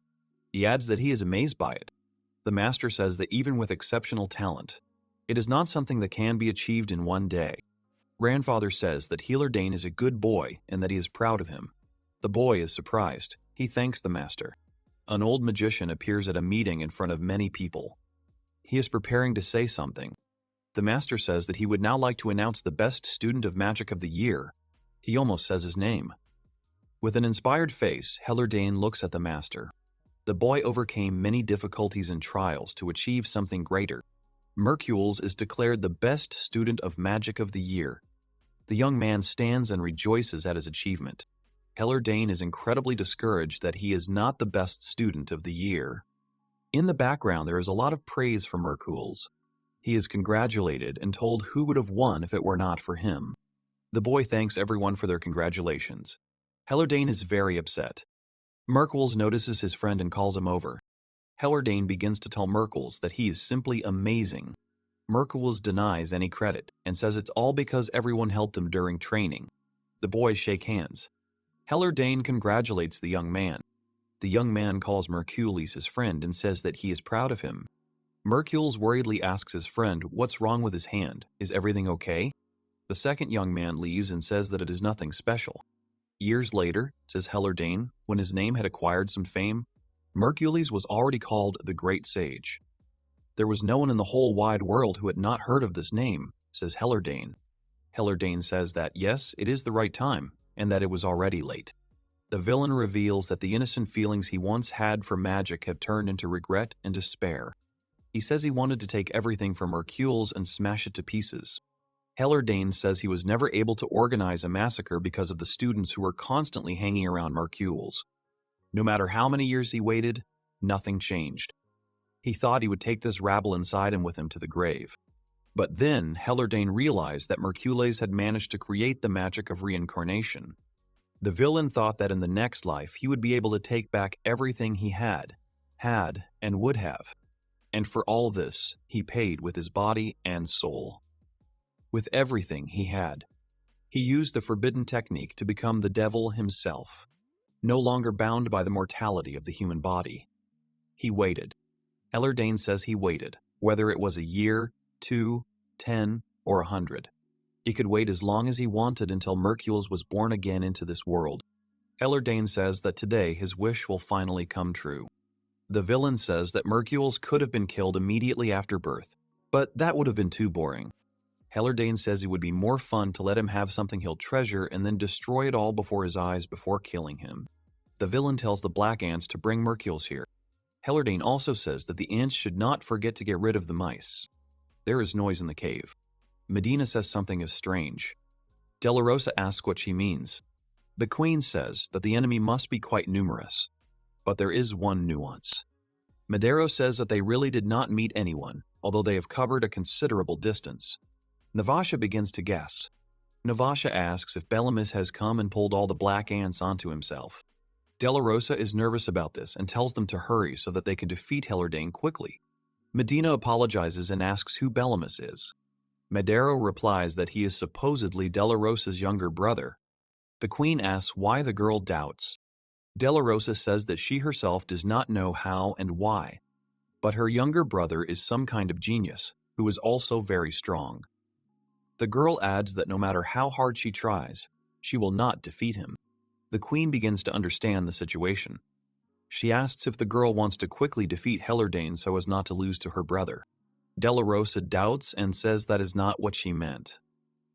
He adds that he is amazed by it. The master says that even with exceptional talent, it is not something that can be achieved in one day. Grandfather says that Hellardane is a good boy and that he is proud of him. The boy is surprised. He thanks the master. An old magician appears at a meeting in front of many people. He is preparing to say something. The master says that he would now like to announce the best student of magic of the year. He almost says his name. With an inspired face, Hellardane looks at the master. The boy overcame many difficulties and trials to achieve something greater. Mercules is declared the best student of magic of the year. The young man stands and rejoices at his achievement. Hellardane is incredibly discouraged that he is not the best student of the year. In the background, there is a lot of praise for Mercules. He is congratulated and told who would have won if it were not for him. The boy thanks everyone for their congratulations. Hellardane is very upset. Merkels notices his friend and calls him over. Hellardane begins to tell Merkels that he is simply amazing. Merkels denies any credit and says it's all because everyone helped him during training. The boys shake hands. Hellardane congratulates the young man. The young man calls Merkules his friend and says that he is proud of him. Merkules worriedly asks his friend what's wrong with his hand. Is everything okay? The second young man leaves and says that it is nothing special. Years later, says Hellardane, when his name had acquired some fame, Merkules was already called the Great Sage. There was no one in the whole wide world who had not heard of this name, says Hellardane. Hellardane says that yes, it is the right time, and that it was already late. The villain reveals that the innocent feelings he once had for magic have turned into regret and despair. He says he wanted to take everything from Merkules and smash it to pieces. Hellardane says he was never able to organize a massacre because of the students who were constantly hanging around Merkules. No matter how many years he waited, nothing changed. He thought he would take this rabble inside him with him to the grave. But then Hellardane realized that Merkules had managed to create the magic of reincarnation. The villain thought that in the next life he would be able to take back everything he had, and would have. And for all this, he paid with his body and soul. With everything he had. He used the forbidden technique to become the devil himself, no longer bound by the mortality of the human body. He waited. Hellardane says he waited, whether it was a year, 2, 10, or 100. He could wait as long as he wanted until Merkules was born again into this world. Hellardane says that today his wish will finally come true. The villain says that Merkules could have been killed immediately after birth, but that would have been too boring. Hellardane says it would be more fun to let him have something he'll treasure and then destroy it all before his eyes before killing him. The villain tells the black ants to bring Merkules here. Hellardane also says that the ants should not forget to get rid of the mice. There is noise in the cave. Medina says something is strange. Della Rosa asks what she means. The queen says that the enemy must be quite numerous. But there is one nuance. Madero says that they really did not meet anyone, although they have covered a considerable distance. Navasha begins to guess. Navasha asks if Bellemis has come and pulled all the black ants onto himself. Della Rosa is nervous about this and tells them to hurry so that they can defeat Hellardane quickly. Medina apologizes and asks who Bellemis is. Madero replies that he is supposedly Della Rosa's younger brother. The queen asks why the girl doubts. Della Rosa says that she herself does not know how and why, but her younger brother is some kind of genius, who is also very strong. The girl adds that no matter how hard she tries, she will not defeat him. The queen begins to understand the situation. She asks if the girl wants to quickly defeat Hellardane so as not to lose to her brother. Della Rosa doubts and says that is not what she meant.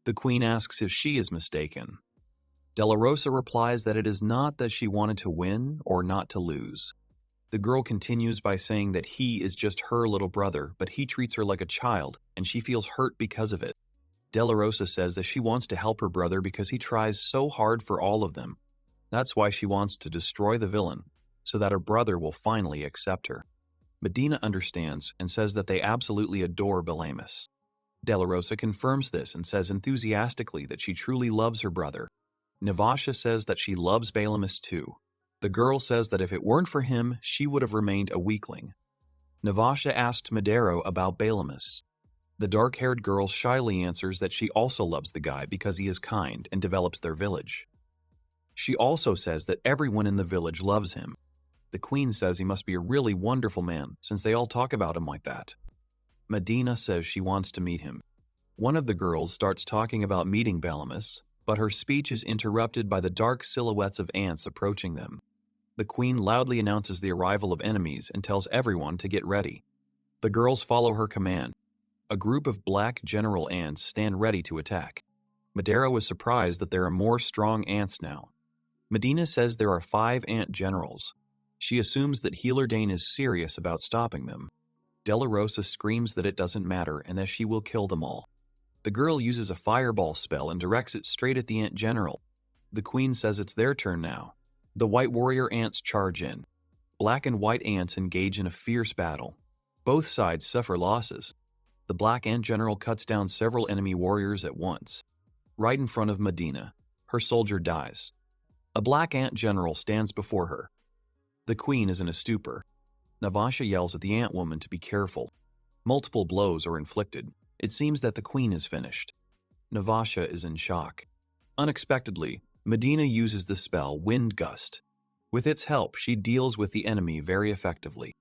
The queen asks if she is mistaken. Della Rosa replies that it is not that she wanted to win or not to lose. The girl continues by saying that he is just her little brother, but he treats her like a child, and she feels hurt because of it. Della Rosa says that she wants to help her brother because he tries so hard for all of them. That's why she wants to destroy the villain, so that her brother will finally accept her. Medina understands and says that they absolutely adore Bellemis. Della Rosa confirms this and says enthusiastically that she truly loves her brother. Navasha says that she loves Bellemis too. The girl says that if it weren't for him, she would have remained a weakling. Navasha asked Madero about Bellemis. The dark-haired girl shyly answers that she also loves the guy because he is kind and develops their village. She also says that everyone in the village loves him. The queen says he must be a really wonderful man since they all talk about him like that. Medina says she wants to meet him. One of the girls starts talking about meeting Bellemis, but her speech is interrupted by the dark silhouettes of ants approaching them. The queen loudly announces the arrival of enemies and tells everyone to get ready. The girls follow her command. A group of black general ants stand ready to attack. Madero is surprised that there are more strong ants now. Medina says there are 5 ant generals. She assumes that Hellardane is serious about stopping them. Della Rosa screams that it doesn't matter and that she will kill them all. The girl uses a fireball spell and directs it straight at the ant general. The queen says it's their turn now. The white warrior ants charge in. Black and white ants engage in a fierce battle. Both sides suffer losses. The Black Ant General cuts down several enemy warriors at once. Right in front of Medina, her soldier dies. A Black Ant General stands before her. The queen is in a stupor. Navasha yells at the ant woman to be careful. Multiple blows are inflicted. It seems that the queen is finished. Navasha is in shock. Unexpectedly, Medina uses the spell Wind Gust. With its help, she deals with the enemy very effectively.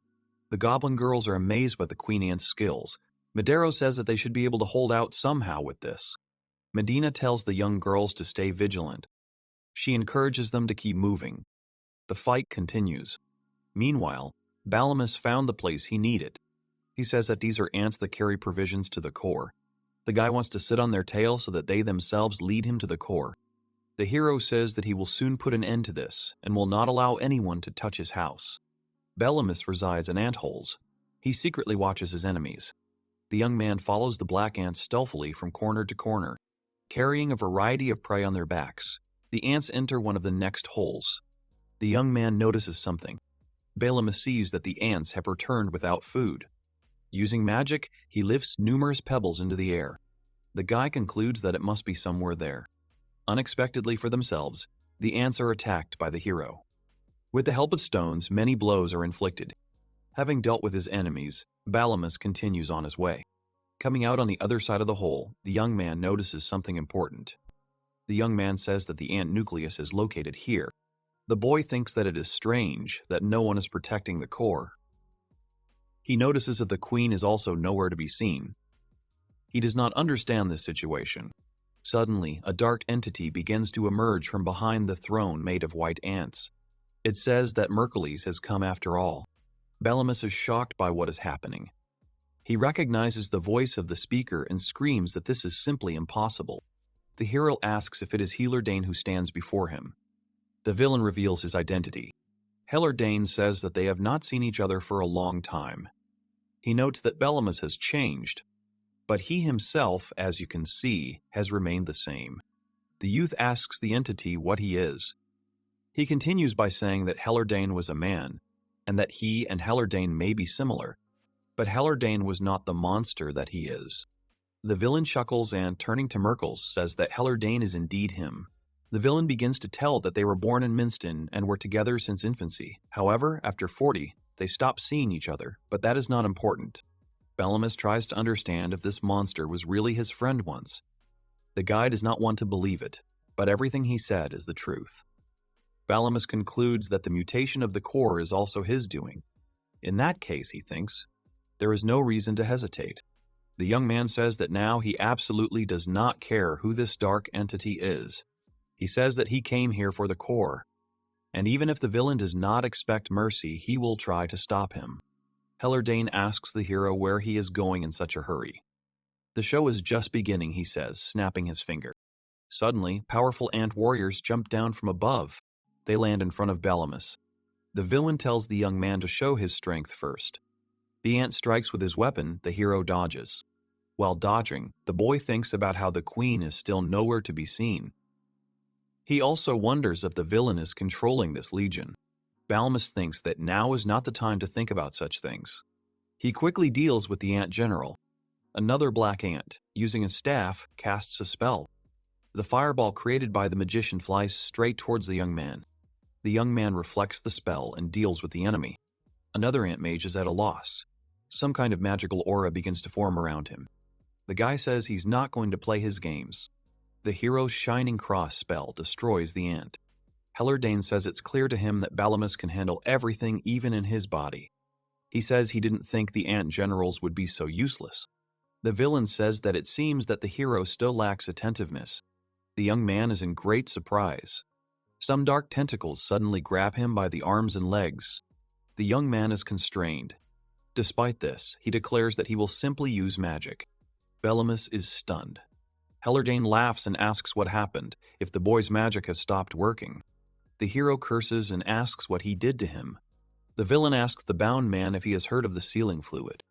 The goblin girls are amazed by the queen ant's skills. Madero says that they should be able to hold out somehow with this. Medina tells the young girls to stay vigilant. She encourages them to keep moving. The fight continues. Meanwhile, Balamus found the place he needed. He says that these are ants that carry provisions to the core. The guy wants to sit on their tail so that they themselves lead him to the core. The hero says that he will soon put an end to this and will not allow anyone to touch his house. Balamus resides in ant holes. He secretly watches his enemies. The young man follows the black ants stealthily from corner to corner, carrying a variety of prey on their backs. The ants enter one of the next holes. The young man notices something. Balamus sees that the ants have returned without food. Using magic, he lifts numerous pebbles into the air. The guy concludes that it must be somewhere there. Unexpectedly for themselves, the ants are attacked by the hero. With the help of stones, many blows are inflicted. Having dealt with his enemies, Balamus continues on his way. Coming out on the other side of the hole, the young man notices something important. The young man says that the ant nucleus is located here. The boy thinks that it is strange that no one is protecting the core. He notices that the queen is also nowhere to be seen. He does not understand this situation. Suddenly, a dark entity begins to emerge from behind the throne made of white ants. It says that Mercules has come after all. Balamus is shocked by what is happening. He recognizes the voice of the speaker and screams that this is simply impossible. The hero asks if it is Helerdane who stands before him. The villain reveals his identity. Helerdane says that they have not seen each other for a long time. He notes that Balamus has changed, but he himself, as you can see, has remained the same. The youth asks the entity what he is. He continues by saying that Helerdane was a man, and that he and Helerdane may be similar, but Helerdane was not the monster that he is. The villain chuckles and, turning to Merkles, says that Helerdane is indeed him. The villain begins to tell that they were born in Minston and were together since infancy. However, after 40, they stop seeing each other, but that is not important. Balamus tries to understand if this monster was really his friend once. The guy does not want to believe it, but everything he said is the truth. Balamus concludes that the mutation of the core is also his doing. In that case, he thinks, there is no reason to hesitate. The young man says that now he absolutely does not care who this dark entity is. He says that he came here for the core, and even if the villain does not expect mercy, he will try to stop him. Helerdane asks the hero where he is going in such a hurry. The show is just beginning, he says, snapping his finger. Suddenly, powerful ant warriors jump down from above. They land in front of Balamus. The villain tells the young man to show his strength first. The ant strikes with his weapon, the hero dodges. While dodging, the boy thinks about how the queen is still nowhere to be seen. He also wonders if the villain is controlling this legion. Balamus thinks that now is not the time to think about such things. He quickly deals with the ant general. Another black ant, using a staff, casts a spell. The fireball created by the magician flies straight towards the young man. The young man reflects the spell and deals with the enemy. Another ant mage is at a loss. Some kind of magical aura begins to form around him. The guy says he's not going to play his games. The hero's Shining Cross spell destroys the ant. Helerdane says it's clear to him that Balamus can handle everything even in his body. He says he didn't think the ant generals would be so useless. The villain says that it seems that the hero still lacks attentiveness. The young man is in great surprise. Some dark tentacles suddenly grab him by the arms and legs. The young man is constrained. Despite this, he declares that he will simply use magic. Balamus is stunned. Helerdane laughs and asks what happened, if the boy's magic has stopped working. The hero curses and asks what he did to him. The villain asks the bound man if he has heard of the sealing fluid.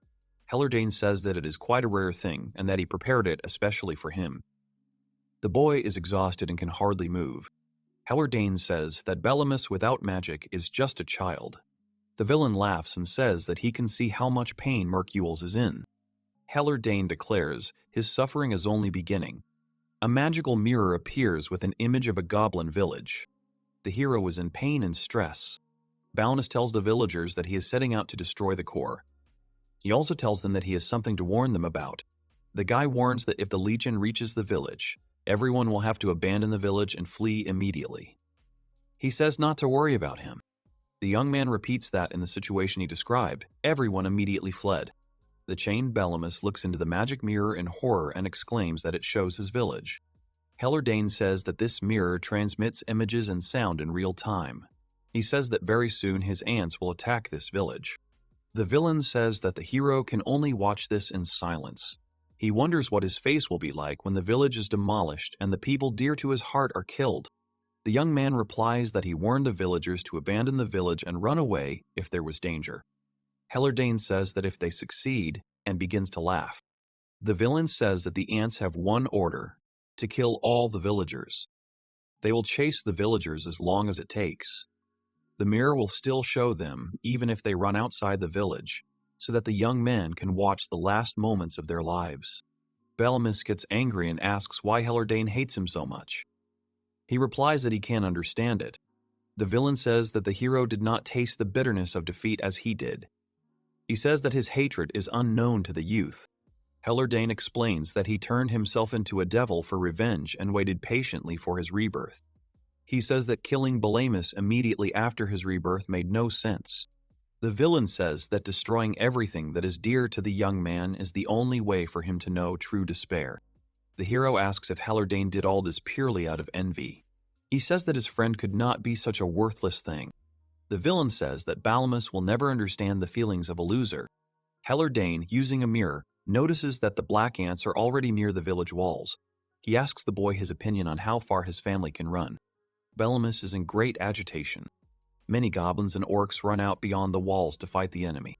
Helerdane says that it is quite a rare thing and that he prepared it especially for him. The boy is exhausted and can hardly move. Helerdane says that Balamus without magic is just a child. The villain laughs and says that he can see how much pain Mercules is in. Dane declares his suffering is only beginning. A magical mirror appears with an image of a goblin village. The hero is in pain and stress. Balnus tells the villagers that he is setting out to destroy the core. He also tells them that he has something to warn them about. The guy warns that if the Legion reaches the village, everyone will have to abandon the village and flee immediately. He says not to worry about him. The young man repeats that in the situation he described. Everyone immediately fled. The chained Bellemus looks into the magic mirror in horror and exclaims that it shows his village. Dane says that this mirror transmits images and sound in real time. He says that very soon his ants will attack this village. The villain says that the hero can only watch this in silence. He wonders what his face will be like when the village is demolished and the people dear to his heart are killed. The young man replies that he warned the villagers to abandon the village and run away if there was danger. Dane says that if they succeed, and begins to laugh. The villain says that the ants have one order: to kill all the villagers. They will chase the villagers as long as it takes. The mirror will still show them, even if they run outside the village, so that the young men can watch the last moments of their lives. Bellemus gets angry and asks why Dane hates him so much. He replies that he can't understand it. The villain says that the hero did not taste the bitterness of defeat as he did. He says that his hatred is unknown to the youth. Dane explains that he turned himself into a devil for revenge and waited patiently for his rebirth. He says that killing Bellemus immediately after his rebirth made no sense. The villain says that destroying everything that is dear to the young man is the only way for him to know true despair. The hero asks if Dane did all this purely out of envy. He says that his friend could not be such a worthless thing. The villain says that Bellemus will never understand the feelings of a loser. Dane, using a mirror, notices that the black ants are already near the village walls. He asks the boy his opinion on how far his family can run. Bellemus is in great agitation. Many goblins and orcs run out beyond the walls to fight the enemy.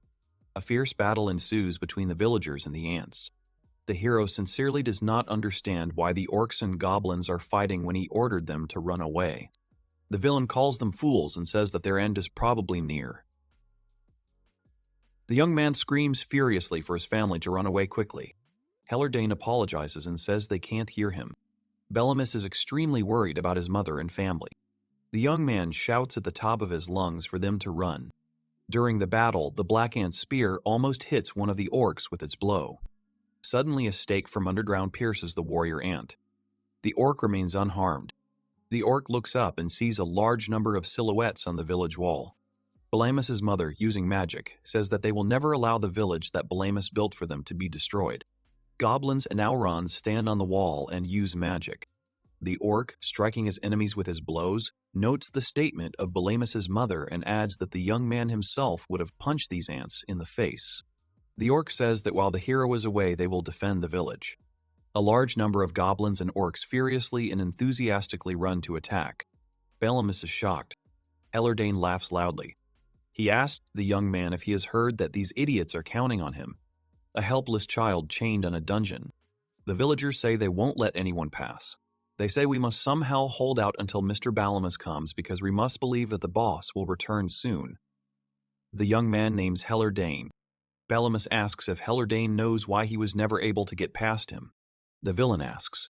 A fierce battle ensues between the villagers and the ants. The hero sincerely does not understand why the orcs and goblins are fighting when he ordered them to run away. The villain calls them fools and says that their end is probably near. The young man screams furiously for his family to run away quickly. Dane apologizes and says they can't hear him. Bellemus is extremely worried about his mother and family. The young man shouts at the top of his lungs for them to run. During the battle, the black ant's spear almost hits one of the orcs with its blow. Suddenly, a stake from underground pierces the warrior ant. The orc remains unharmed. The orc looks up and sees a large number of silhouettes on the village wall. Bellemus's mother, using magic, says that they will never allow the village that Bellemus built for them to be destroyed. Goblins and Aurons stand on the wall and use magic. The orc, striking his enemies with his blows, notes the statement of Bellemus's mother and adds that the young man himself would have punched these ants in the face. The orc says that while the hero is away, they will defend the village. A large number of goblins and orcs furiously and enthusiastically run to attack. Bellemus is shocked. Dane laughs loudly. He asks the young man if he has heard that these idiots are counting on him. A helpless child chained in a dungeon. The villagers say they won't let anyone pass. They say we must somehow hold out until Mr. Bellemus comes because we must believe that the boss will return soon. The young man names Dane. Bellemus asks if Dane knows why he was never able to get past him. The villain asks.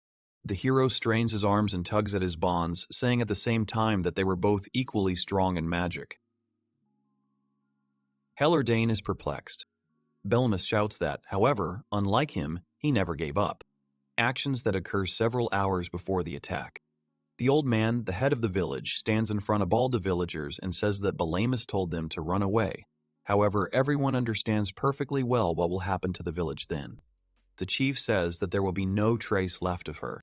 The hero strains his arms and tugs at his bonds, saying at the same time that they were both equally strong in magic. Dane is perplexed. Bellemus shouts that, however, unlike him, he never gave up. Actions that occur several hours before the attack. The old man, the head of the village, stands in front of all the villagers and says that Bellemus told them to run away. However, everyone understands perfectly well what will happen to the village then. The chief says that there will be no trace left of her.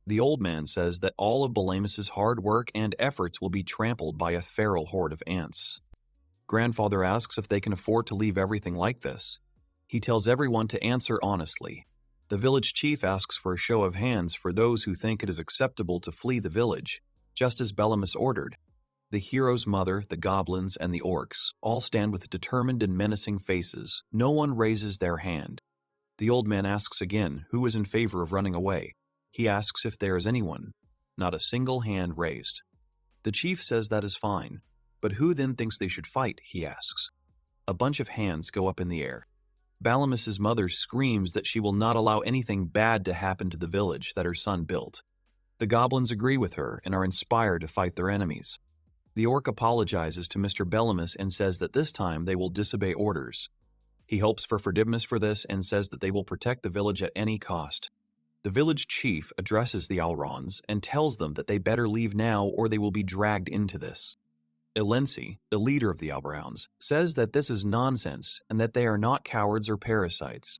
The old man says that all of Bellemus's hard work and efforts will be trampled by a feral horde of ants. Grandfather asks if they can afford to leave everything like this. He tells everyone to answer honestly. The village chief asks for a show of hands for those who think it is acceptable to flee the village, just as Bellemus ordered. The hero's mother, the goblins, and the orcs all stand with determined and menacing faces. No one raises their hand. The old man asks again who is in favor of running away. He asks if there is anyone. Not a single hand raised. The chief says that is fine. But who then thinks they should fight, he asks. A bunch of hands go up in the air. Balamus's mother screams that she will not allow anything bad to happen to the village that her son built. The goblins agree with her and are inspired to fight their enemies. The orc apologizes to Mr. Belamus and says that this time they will disobey orders. He hopes for forgiveness for this and says that they will protect the village at any cost. The village chief addresses the Alrons and tells them that they better leave now or they will be dragged into this. Elensi, the leader of the Albrowns, says that this is nonsense and that they are not cowards or parasites.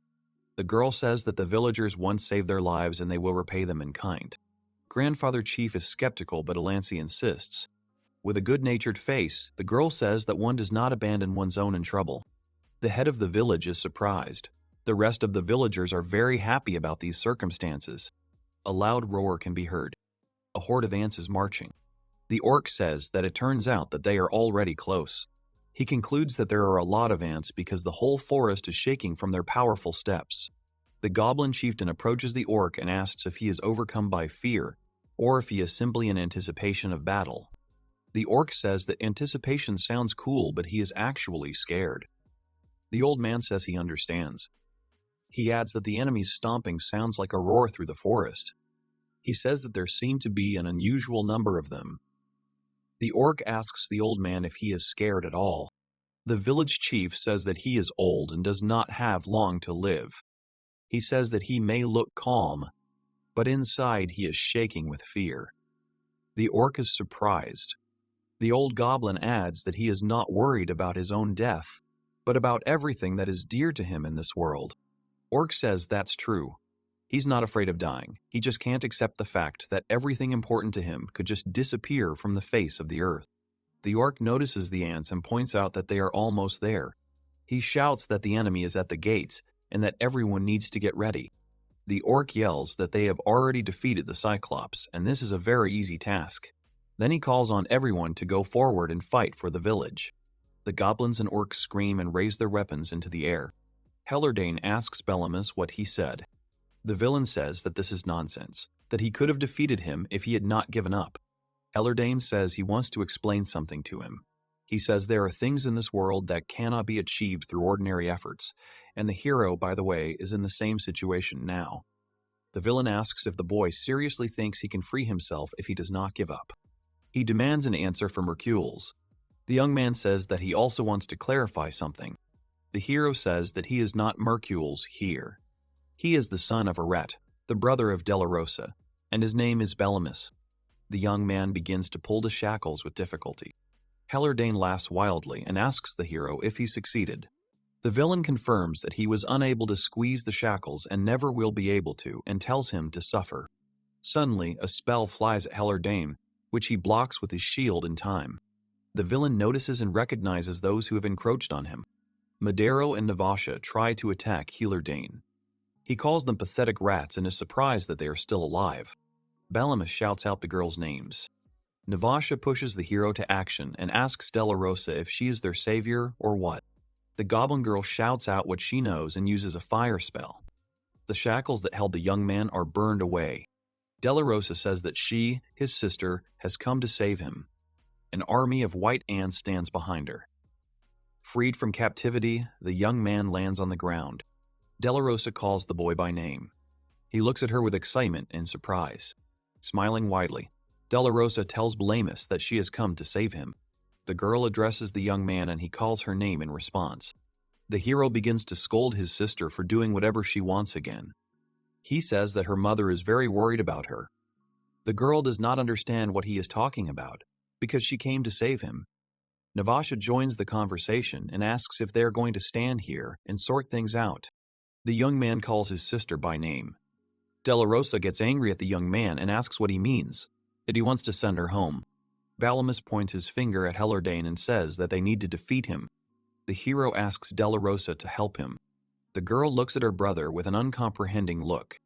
The girl says that the villagers once saved their lives and they will repay them in kind. Grandfather Chief is skeptical, but Elensi insists. With a good-natured face, the girl says that one does not abandon one's own in trouble. The head of the village is surprised. The rest of the villagers are very happy about these circumstances. A loud roar can be heard. A horde of ants is marching. The orc says that it turns out that they are already close. He concludes that there are a lot of ants because the whole forest is shaking from their powerful steps. The goblin chieftain approaches the orc and asks if he is overcome by fear, or if he is simply in anticipation of battle. The orc says that anticipation sounds cool, but he is actually scared. The old man says he understands. He adds that the enemy's stomping sounds like a roar through the forest. He says that there seem to be an unusual number of them. The orc asks the old man if he is scared at all. The village chief says that he is old and does not have long to live. He says that he may look calm, but inside he is shaking with fear. The orc is surprised. The old goblin adds that he is not worried about his own death, but about everything that is dear to him in this world. Orc says that's true. He's not afraid of dying. He just can't accept the fact that everything important to him could just disappear from the face of the earth. The orc notices the ants and points out that they are almost there. He shouts that the enemy is at the gates and that everyone needs to get ready. The orc yells that they have already defeated the Cyclops, and this is a very easy task. Then he calls on everyone to go forward and fight for the village. The goblins and orcs scream and raise their weapons into the air. Hellerdane asks Belamus what he said. The villain says that this is nonsense, that he could have defeated him if he had not given up. Hellerdane says he wants to explain something to him. He says there are things in this world that cannot be achieved through ordinary efforts, and the hero, by the way, is in the same situation now. The villain asks if the boy seriously thinks he can free himself if he does not give up. He demands an answer from Hercules. The young man says that he also wants to clarify something. The hero says that he is not Mercules here. He is the son of Aret, the brother of Della Rosa, and his name is Belamus. The young man begins to pull the shackles with difficulty. Hellerdane laughs wildly and asks the hero if he succeeded. The villain confirms that he was unable to squeeze the shackles and never will be able to, and tells him to suffer. Suddenly, a spell flies at Hellerdane, which he blocks with his shield in time. The villain notices and recognizes those who have encroached on him. Madero and Navasha try to attack Hellerdane. He calls them pathetic rats and is surprised that they are still alive. Belamus shouts out the girls' names. Navasha pushes the hero to action and asks Della Rosa if she is their savior or what. The goblin girl shouts out what she knows and uses a fire spell. The shackles that held the young man are burned away. Della Rosa says that she, his sister, has come to save him. An army of white ants stands behind her. Freed from captivity, the young man lands on the ground. Della Rosa calls the boy by name. He looks at her with excitement and surprise. Smiling widely, Della Rosa tells Belamus that she has come to save him. The girl addresses the young man and he calls her name in response. The hero begins to scold his sister for doing whatever she wants again. He says that her mother is very worried about her. The girl does not understand what he is talking about, because she came to save him. Navasha joins the conversation and asks if they are going to stand here and sort things out. The young man calls his sister by name. Della Rosa gets angry at the young man and asks what he means, that he wants to send her home. Balamus points his finger at Hellerdane and says that they need to defeat him. The hero asks Della Rosa to help him. The girl looks at her brother with an uncomprehending look.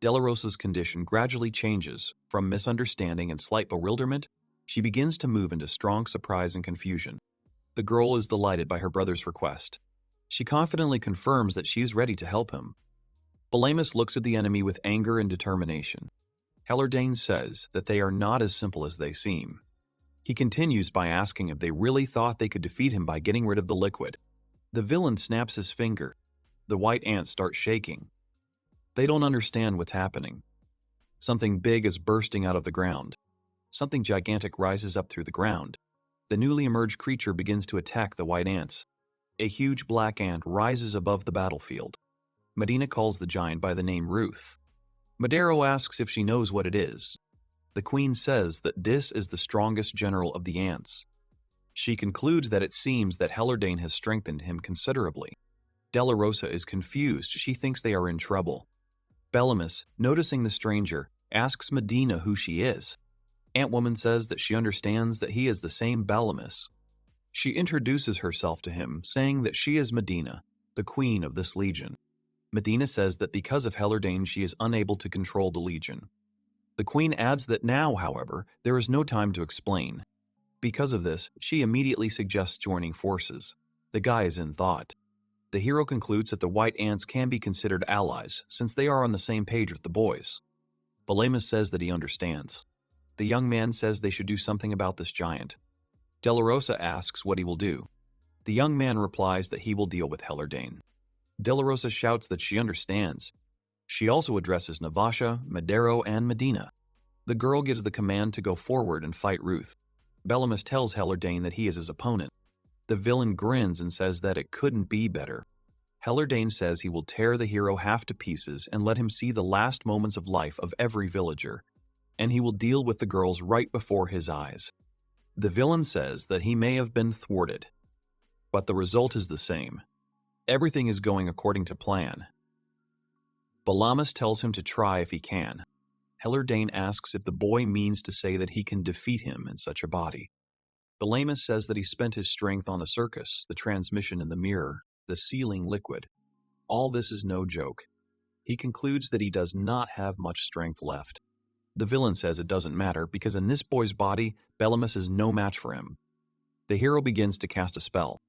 Della Rosa's condition gradually changes. From misunderstanding and slight bewilderment, she begins to move into strong surprise and confusion. The girl is delighted by her brother's request. She confidently confirms that she is ready to help him. Belamus looks at the enemy with anger and determination. Hellerdane says that they are not as simple as they seem. He continues by asking if they really thought they could defeat him by getting rid of the liquid. The villain snaps his finger. The white ants start shaking. They don't understand what's happening. Something big is bursting out of the ground. Something gigantic rises up through the ground. The newly emerged creature begins to attack the white ants. A huge black ant rises above the battlefield. Medina calls the giant by the name Ruth. Madero asks if she knows what it is. The queen says that this is the strongest general of the ants. She concludes that it seems that Hellardane has strengthened him considerably. Della Rosa is confused. She thinks they are in trouble. Bellamus, noticing the stranger, asks Medina who she is. Antwoman says that she understands that he is the same Bellamus. She introduces herself to him, saying that she is Medina, the queen of this legion. Medina says that because of Hellardane she is unable to control the legion. The queen adds that now, however, there is no time to explain. Because of this, she immediately suggests joining forces. The guy is in thought. The hero concludes that the white ants can be considered allies, since they are on the same page with the boys. Bellamus says that he understands. The young man says they should do something about this giant. Della Rosa asks what he will do. The young man replies that he will deal with Hellardane. Della Rosa shouts that she understands. She also addresses Navasha, Madero, and Medina. The girl gives the command to go forward and fight Ruth. Bellamus tells Hellardane that he is his opponent. The villain grins and says that it couldn't be better. Hellardane says he will tear the hero half to pieces and let him see the last moments of life of every villager, and he will deal with the girls right before his eyes. The villain says that he may have been thwarted, but the result is the same. Everything is going according to plan. Bellamus tells him to try if he can. Hellardane asks if the boy means to say that he can defeat him in such a body. Bellamus says that he spent his strength on the circus, the transmission in the mirror, the sealing liquid. All this is no joke. He concludes that he does not have much strength left. The villain says it doesn't matter because in this boy's body, Bellamus is no match for him. The hero begins to cast a spell.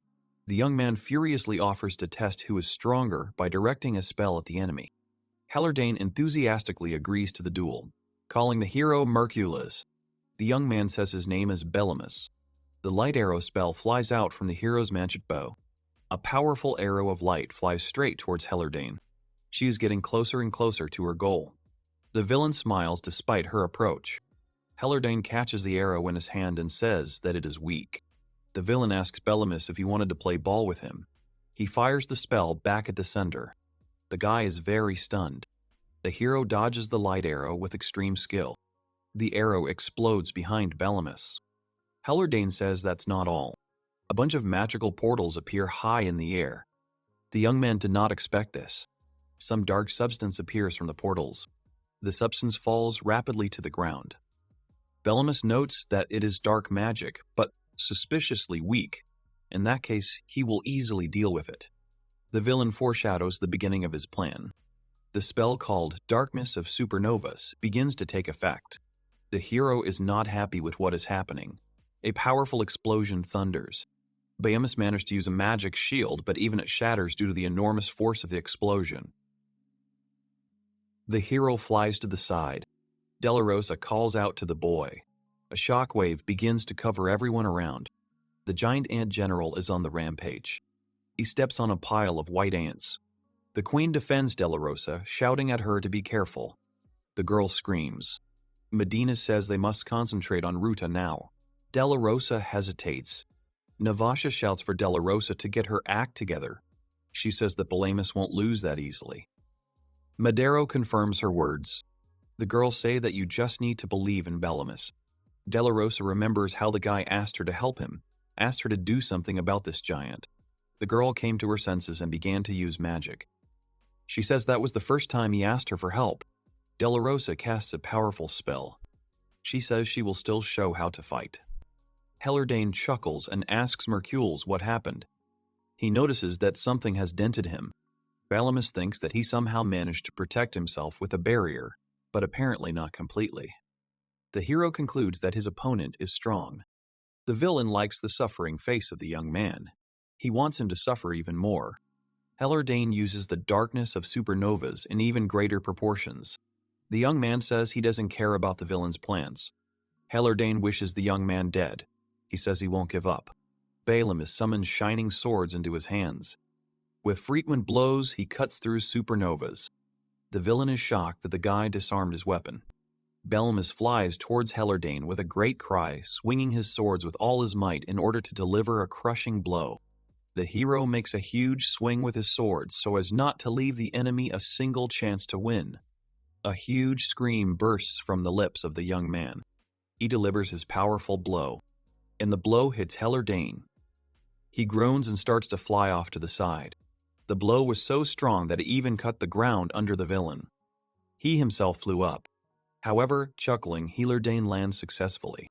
The young man furiously offers to test who is stronger by directing a spell at the enemy. Hellardane enthusiastically agrees to the duel, calling the hero Mercules. The young man says his name is Bellamus. The light arrow spell flies out from the hero's magic bow. A powerful arrow of light flies straight towards Hellardane. She is getting closer and closer to her goal. The villain smiles despite her approach. Hellardane catches the arrow in his hand and says that it is weak. The villain asks Bellamus if he wanted to play ball with him. He fires the spell back at the sender. The guy is very stunned. The hero dodges the light arrow with extreme skill. The arrow explodes behind Bellamus. Hellardane says that's not all. A bunch of magical portals appear high in the air. The young man did not expect this. Some dark substance appears from the portals. The substance falls rapidly to the ground. Bellamus notes that it is dark magic, but suspiciously weak. In that case, he will easily deal with it. The villain foreshadows the beginning of his plan. The spell called Darkness of Supernovas begins to take effect. The hero is not happy with what is happening. A powerful explosion thunders. Bellamus managed to use a magic shield, but even it shatters due to the enormous force of the explosion. The hero flies to the side. Della Rosa calls out to the boy. A shockwave begins to cover everyone around. The giant ant general is on the rampage. He steps on a pile of white ants. The queen defends Della Rosa, shouting at her to be careful. The girl screams. Medina says they must concentrate on Ruta now. Della Rosa hesitates. Navasha shouts for Della Rosa to get her act together. She says that Bellamus won't lose that easily. Madero confirms her words. The girls say that you just need to believe in Bellamus. Della Rosa remembers how the guy asked her to help him, asked her to do something about this giant. The girl came to her senses and began to use magic. She says that was the first time he asked her for help. Della Rosa casts a powerful spell. She says she will still show how to fight. Hellardane chuckles and asks Mercules what happened. He notices that something has dented him. Bellamus thinks that he somehow managed to protect himself with a barrier, but apparently not completely. The hero concludes that his opponent is strong. The villain likes the suffering face of the young man. He wants him to suffer even more. Hellardane uses the darkness of supernovas in even greater proportions. The young man says he doesn't care about the villain's plans. Hellardane wishes the young man dead. He says he won't give up. Bellamus summons shining swords into his hands. With frequent blows, he cuts through supernovas. The villain is shocked that the guy disarmed his weapon. Bellemus flies towards Hellardane with a great cry, swinging his swords with all his might in order to deliver a crushing blow. The hero makes a huge swing with his sword so as not to leave the enemy a single chance to win. A huge scream bursts from the lips of the young man. He delivers his powerful blow, and the blow hits Hellardane. He groans and starts to fly off to the side. The blow was so strong that it even cut the ground under the villain. He himself flew up. However, chuckling, Hellardane lands successfully.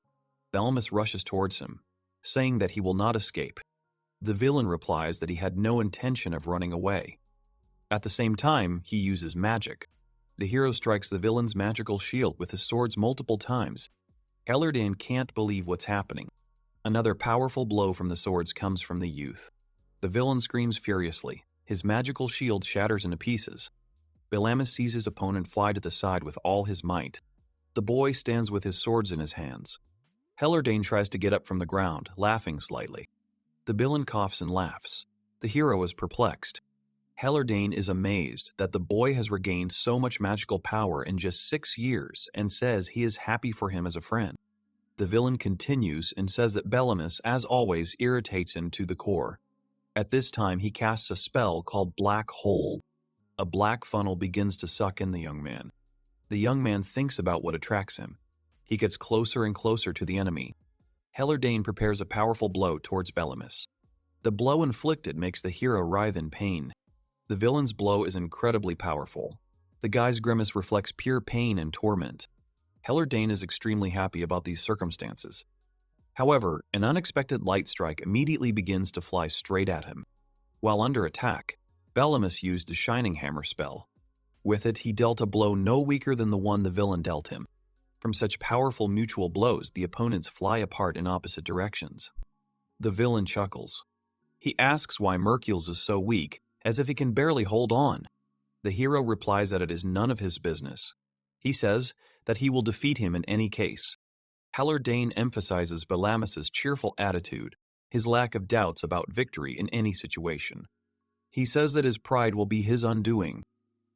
Bellemus rushes towards him, saying that he will not escape. The villain replies that he had no intention of running away. At the same time, he uses magic. The hero strikes the villain's magical shield with his swords multiple times. Hellardane can't believe what's happening. Another powerful blow from the swords comes from the youth. The villain screams furiously. His magical shield shatters into pieces. Bellemus sees his opponent fly to the side with all his might. The boy stands with his swords in his hands. Hellardane tries to get up from the ground, laughing slightly. The villain coughs and laughs. The hero is perplexed. Hellardane is amazed that the boy has regained so much magical power in just 6 years and says he is happy for him as a friend. The villain continues and says that Bellemus, as always, irritates him to the core. At this time, he casts a spell called Black Hole. A black funnel begins to suck in the young man. The young man thinks about what attracts him. He gets closer and closer to the enemy. Hellardane prepares a powerful blow towards Bellemus. The blow inflicted makes the hero writhe in pain. The villain's blow is incredibly powerful. The guy's grimace reflects pure pain and torment. Hellardane is extremely happy about these circumstances. However, an unexpected light strike immediately begins to fly straight at him. While under attack, Bellemus used the Shining Hammer spell. With it, he dealt a blow no weaker than the one the villain dealt him. From such powerful mutual blows, the opponents fly apart in opposite directions. The villain chuckles. He asks why Mercules is so weak, as if he can barely hold on. The hero replies that it is none of his business. He says that he will defeat him in any case. Hellardane emphasizes Bellemus's cheerful attitude, his lack of doubts about victory in any situation. He says that his pride will be his undoing.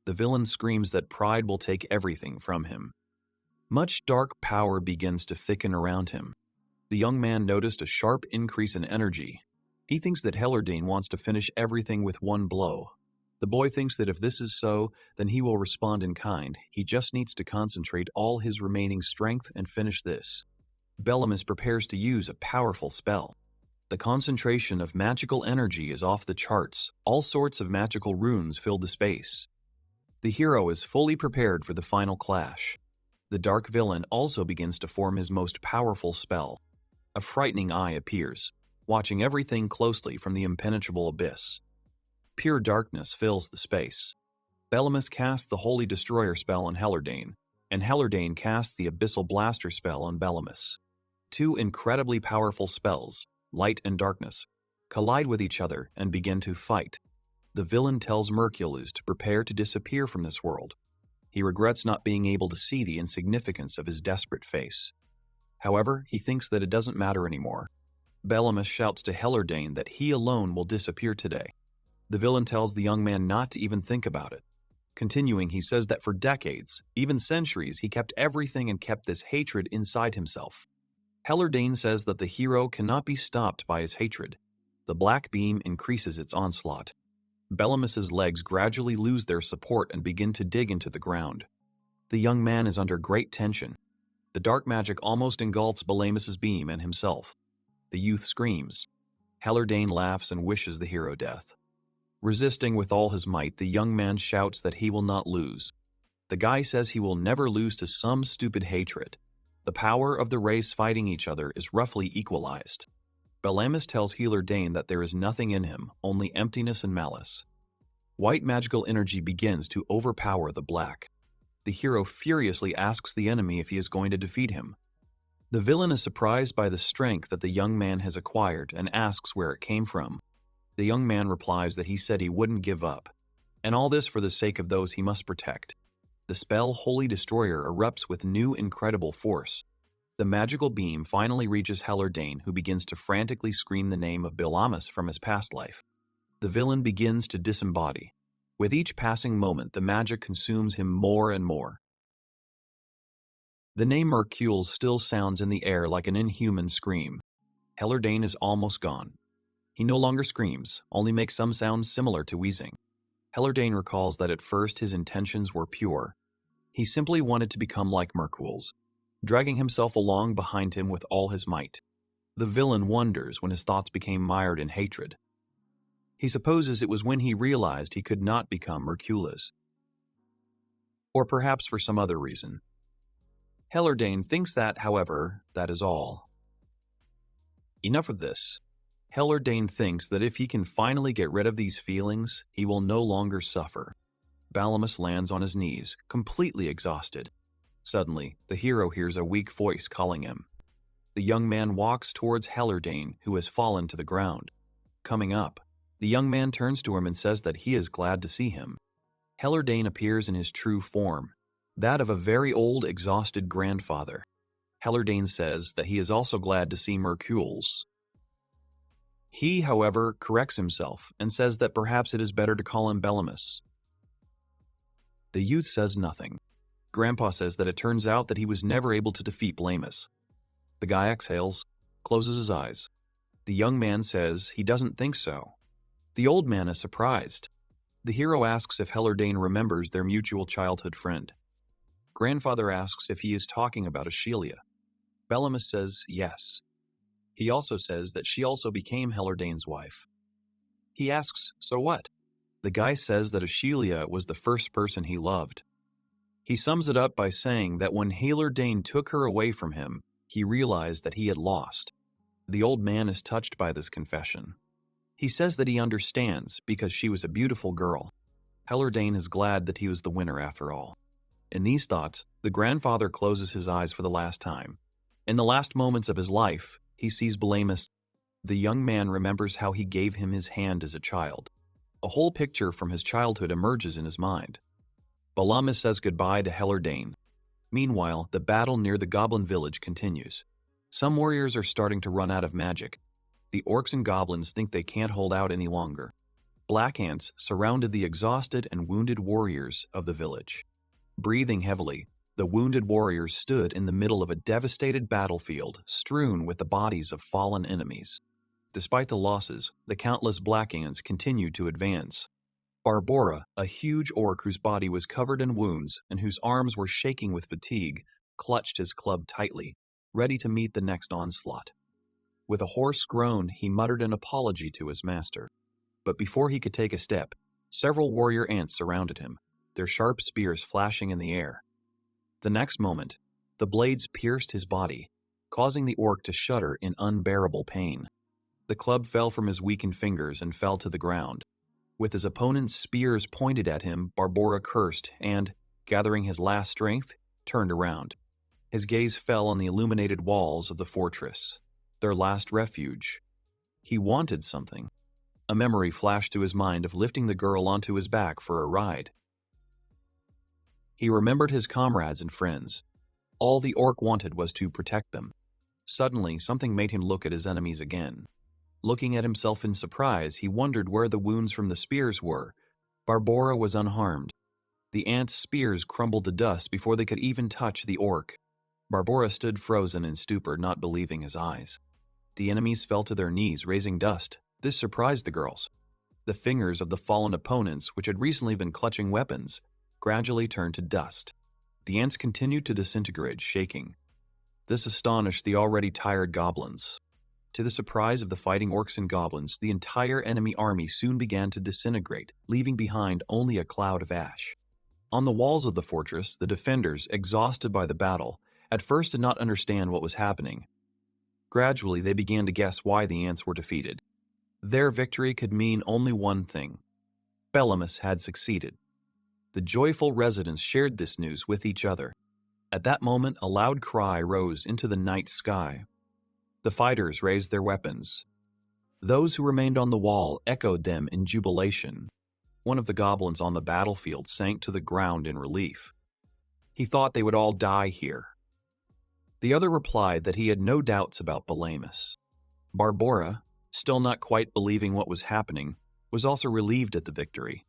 The villain screams that pride will take everything from him. Much dark power begins to thicken around him. The young man noticed a sharp increase in energy. He thinks that Hellardane wants to finish everything with one blow. The boy thinks that if this is so, then he will respond in kind. He just needs to concentrate all his remaining strength and finish this. Bellemus prepares to use a powerful spell. The concentration of magical energy is off the charts. All sorts of magical runes fill the space. The hero is fully prepared for the final clash. The dark villain also begins to form his most powerful spell. A frightening eye appears, watching everything closely from the impenetrable abyss. Pure darkness fills the space. Bellemus casts the Holy Destroyer spell on Hellardane, and Hellardane casts the Abyssal Blaster spell on Bellemus. Two incredibly powerful spells, light and darkness, collide with each other and begin to fight. The villain tells Mercules to prepare to disappear from this world. He regrets not being able to see the insignificance of his desperate face. However, he thinks that it doesn't matter anymore. Bellemus shouts to Hellardane that he alone will disappear today. The villain tells the young man not to even think about it. Continuing, he says that for decades, even centuries, he kept everything and kept this hatred inside himself. Hellardane says that the hero cannot be stopped by his hatred. The black beam increases its onslaught. Bellemus's legs gradually lose their support and begin to dig into the ground. The young man is under great tension. The dark magic almost engulfs Bellemus's beam and himself. The youth screams. Hellardane laughs and wishes the hero death. Resisting with all his might, the young man shouts that he will not lose. The guy says he will never lose to some stupid hatred. The power of the race fighting each other is roughly equalized. Bellemus tells Hellardane that there is nothing in him, only emptiness and malice. White magical energy begins to overpower the black. The hero furiously asks the enemy if he is going to defeat him. The villain is surprised by the strength that the young man has acquired and asks where it came from. The young man replies that he said he wouldn't give up, and all this for the sake of those he must protect. The spell Holy Destroyer erupts with new incredible force. The magical beam finally reaches Hellardane, who begins to frantically scream the name of Bellemus from his past life. The villain begins to disembody. With each passing moment, the magic consumes him more and more. The name Mercule still sounds in the air like an inhuman scream. Hellardane is almost gone. He no longer screams, only makes some sounds similar to wheezing. Hellardane recalls that at first his intentions were pure. He simply wanted to become like Mercule's, dragging himself along behind him with all his might. The villain wonders when his thoughts became mired in hatred. He supposes it was when he realized he could not become Mercule's. Or perhaps for some other reason. Hellardane thinks that, however, that is all. Enough of this. Hellardane thinks that if he can finally get rid of these feelings, he will no longer suffer. Balamus lands on his knees, completely exhausted. Suddenly, the hero hears a weak voice calling him. The young man walks towards Hellardane, who has fallen to the ground. Coming up, the young man turns to him and says that he is glad to see him. Hellardane appears in his true form, that of a very old, exhausted grandfather. Hellardane says that he is also glad to see Mercule's. He, however, corrects himself and says that perhaps it is better to call him Balamus. The youth says nothing. Grandpa says that it turns out that he was never able to defeat Balamus. The guy exhales, closes his eyes. The young man says he doesn't think so. The old man is surprised. The hero asks if Hellardane remembers their mutual childhood friend. Grandfather asks if he is talking about Ashelia. Balamus says yes. He also says that she also became Hellardane's wife. He asks, so what? The guy says that Ashelia was the first person he loved. He sums it up by saying that when Hellardane took her away from him, he realized that he had lost. The old man is touched by this confession. He says that he understands because she was a beautiful girl. Hellardane is glad that he was the winner after all. In these thoughts, the grandfather closes his eyes for the last time. In the last moments of his life, he sees Balamus. The young man remembers how he gave him his hand as a child. A whole picture from his childhood emerges in his mind. Balamus says goodbye to Hellardane. Meanwhile, the battle near the Goblin village continues. Some warriors are starting to run out of magic. The orcs and goblins think they can't hold out any longer. Black ants surrounded the exhausted and wounded warriors of the village. Breathing heavily, the wounded warriors stood in the middle of a devastated battlefield strewn with the bodies of fallen enemies. Despite the losses, the countless black ants continued to advance. Barbora, a huge orc whose body was covered in wounds and whose arms were shaking with fatigue, clutched his club tightly, ready to meet the next onslaught. With a hoarse groan, he muttered an apology to his master. But before he could take a step, several warrior ants surrounded him, their sharp spears flashing in the air. The next moment, the blades pierced his body, causing the orc to shudder in unbearable pain. The club fell from his weakened fingers and fell to the ground. With his opponent's spears pointed at him, Barbora cursed and, gathering his last strength, turned around. His gaze fell on the illuminated walls of the fortress, their last refuge. He wanted something. A memory flashed to his mind of lifting the girl onto his back for a ride. He remembered his comrades and friends. All the orc wanted was to protect them. Suddenly, something made him look at his enemies again. Looking at himself in surprise, he wondered where the wounds from the spears were. Barbora was unharmed. The ants' spears crumbled to dust before they could even touch the orc. Barbora stood frozen in stupor, not believing his eyes. The enemies fell to their knees, raising dust. This surprised the girls. The fingers of the fallen opponents, which had recently been clutching weapons, gradually turned to dust. The ants continued to disintegrate, shaking. This astonished the already tired goblins. To the surprise of the fighting orcs and goblins, the entire enemy army soon began to disintegrate, leaving behind only a cloud of ash. On the walls of the fortress, the defenders, exhausted by the battle, at first did not understand what was happening. Gradually, they began to guess why the ants were defeated. Their victory could mean only one thing. Balamus had succeeded. The joyful residents shared this news with each other. At that moment, a loud cry rose into the night sky. The fighters raised their weapons. Those who remained on the wall echoed them in jubilation. One of the goblins on the battlefield sank to the ground in relief. He thought they would all die here. The other replied that he had no doubts about Balamus. Barbora, still not quite believing what was happening, was also relieved at the victory.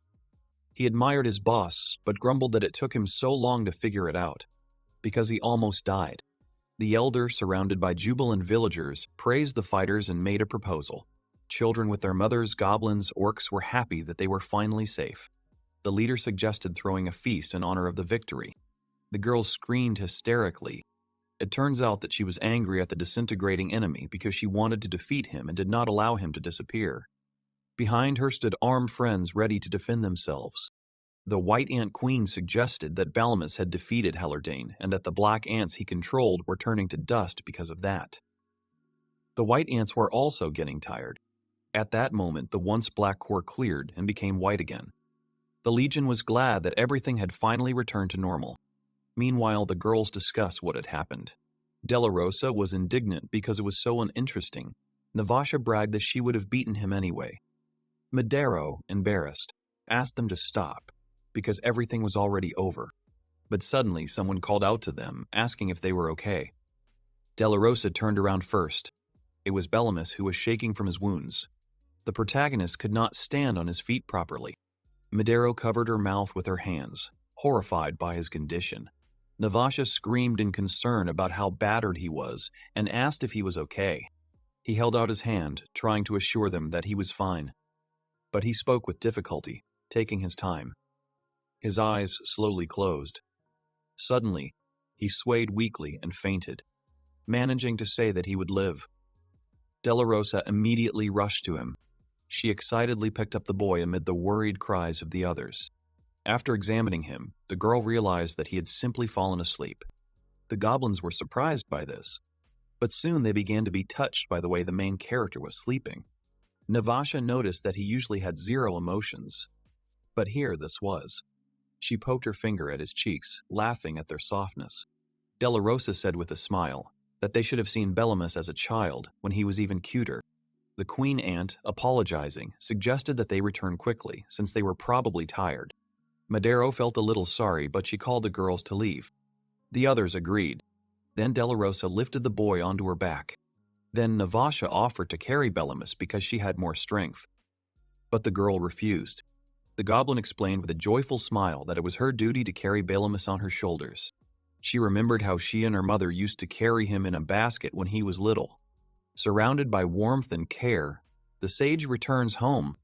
He admired his boss, but grumbled that it took him so long to figure it out, because he almost died. The elder, surrounded by jubilant villagers, praised the fighters and made a proposal. Children with their mothers, goblins, orcs, were happy that they were finally safe. The leader suggested throwing a feast in honor of the victory. The girls screamed hysterically. It turns out that she was angry at the disintegrating enemy because she wanted to defeat him and did not allow him to disappear. Behind her stood armed friends ready to defend themselves. The White Ant Queen suggested that Balamus had defeated Hellardane and that the black ants he controlled were turning to dust because of that. The white ants were also getting tired. At that moment, the once black core cleared and became white again. The Legion was glad that everything had finally returned to normal. Meanwhile, the girls discussed what had happened. Della Rosa was indignant because it was so uninteresting. Navasha bragged that she would have beaten him anyway. Madero, embarrassed, asked them to stop, because everything was already over. But suddenly, someone called out to them, asking if they were okay. Della Rosa turned around first. It was Belamus, who was shaking from his wounds. The protagonist could not stand on his feet properly. Madero covered her mouth with her hands, horrified by his condition. Navasha screamed in concern about how battered he was and asked if he was okay. He held out his hand, trying to assure them that he was fine. But he spoke with difficulty, taking his time. His eyes slowly closed. Suddenly, he swayed weakly and fainted, managing to say that he would live. Della Rosa immediately rushed to him. She excitedly picked up the boy amid the worried cries of the others. After examining him, the girl realized that he had simply fallen asleep. The goblins were surprised by this, but soon they began to be touched by the way the main character was sleeping. Navasha noticed that he usually had zero emotions, but here this was. She poked her finger at his cheeks, laughing at their softness. Della Rosa said with a smile that they should have seen Belamus as a child when he was even cuter. The queen ant, apologizing, suggested that they return quickly, since they were probably tired. Madero felt a little sorry, but she called the girls to leave. The others agreed. Then Della Rosa lifted the boy onto her back. Then Navasha offered to carry Belamus because she had more strength. But the girl refused. The goblin explained with a joyful smile that it was her duty to carry Belamus on her shoulders. She remembered how she and her mother used to carry him in a basket when he was little. Surrounded by warmth and care, the sage returns home.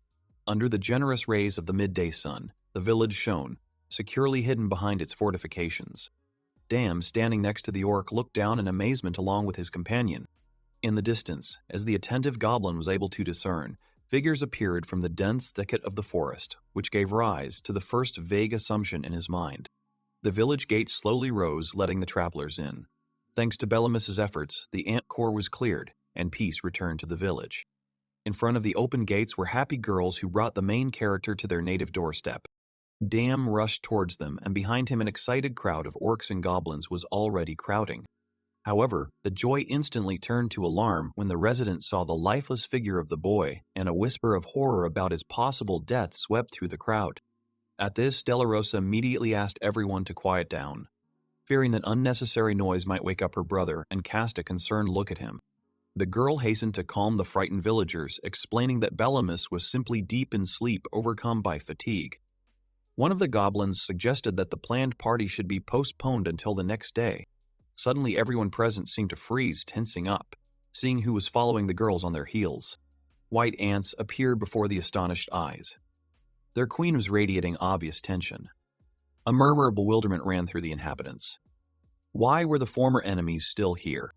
Under the generous rays of the midday sun, the village shone, securely hidden behind its fortifications. Dam, standing next to the orc, looked down in amazement along with his companion. In the distance, as the attentive goblin was able to discern, figures appeared from the dense thicket of the forest, which gave rise to the first vague assumption in his mind. The village gate slowly rose, letting the travelers in. Thanks to Belamus's efforts, the ant core was cleared, and peace returned to the village. In front of the open gates were happy girls who brought the main character to their native doorstep. Dam rushed towards them, and behind him an excited crowd of orcs and goblins was already crowding. However, the joy instantly turned to alarm when the residents saw the lifeless figure of the boy, and a whisper of horror about his possible death swept through the crowd. At this, Della Rosa immediately asked everyone to quiet down, fearing that unnecessary noise might wake up her brother, and cast a concerned look at him. The girl hastened to calm the frightened villagers, explaining that Belamus was simply deep in sleep, overcome by fatigue. One of the goblins suggested that the planned party should be postponed until the next day. Suddenly, everyone present seemed to freeze, tensing up, seeing who was following the girls on their heels. White ants appeared before the astonished eyes. Their queen was radiating obvious tension. A murmur of bewilderment ran through the inhabitants. Why were the former enemies still here?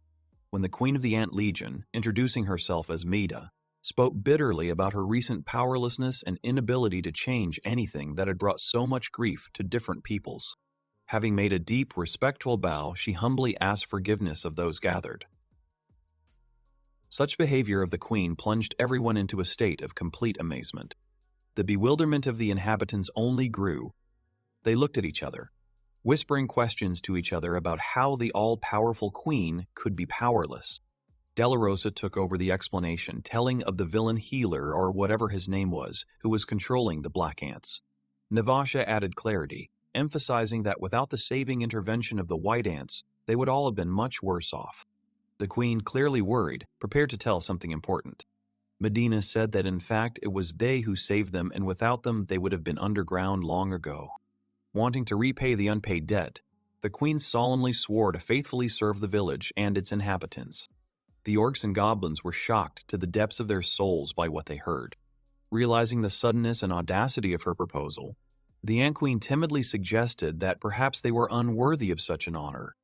When the queen of the Ant Legion, introducing herself as Mida, spoke bitterly about her recent powerlessness and inability to change anything that had brought so much grief to different peoples. Having made a deep, respectful bow, she humbly asked forgiveness of those gathered. Such behavior of the queen plunged everyone into a state of complete amazement. The bewilderment of the inhabitants only grew. They looked at each other, whispering questions to each other about how the all-powerful queen could be powerless. Della Rosa took over the explanation, telling of the villain healer, or whatever his name was, who was controlling the black ants. Navasha added clarity, emphasizing that without the saving intervention of the white ants, they would all have been much worse off. The queen, clearly worried, prepared to tell something important. Medina said that in fact it was they who saved them, and without them they would have been underground long ago. Wanting to repay the unpaid debt, the queen solemnly swore to faithfully serve the village and its inhabitants. The orcs and goblins were shocked to the depths of their souls by what they heard. Realizing the suddenness and audacity of her proposal, the Ant Queen timidly suggested that perhaps they were unworthy of such an honor,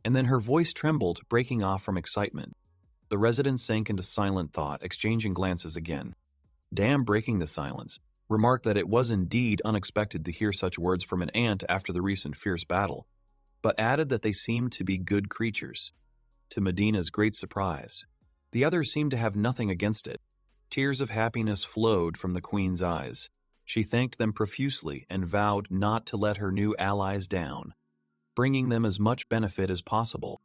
and then her voice trembled, breaking off from excitement. The residents sank into silent thought, exchanging glances again. Dam, breaking the silence, remarked that it was indeed unexpected to hear such words from an ant after the recent fierce battle, but added that they seemed to be good creatures. To Medina's great surprise, the others seemed to have nothing against it. Tears of happiness flowed from the queen's eyes. She thanked them profusely and vowed not to let her new allies down, bringing them as much benefit as possible.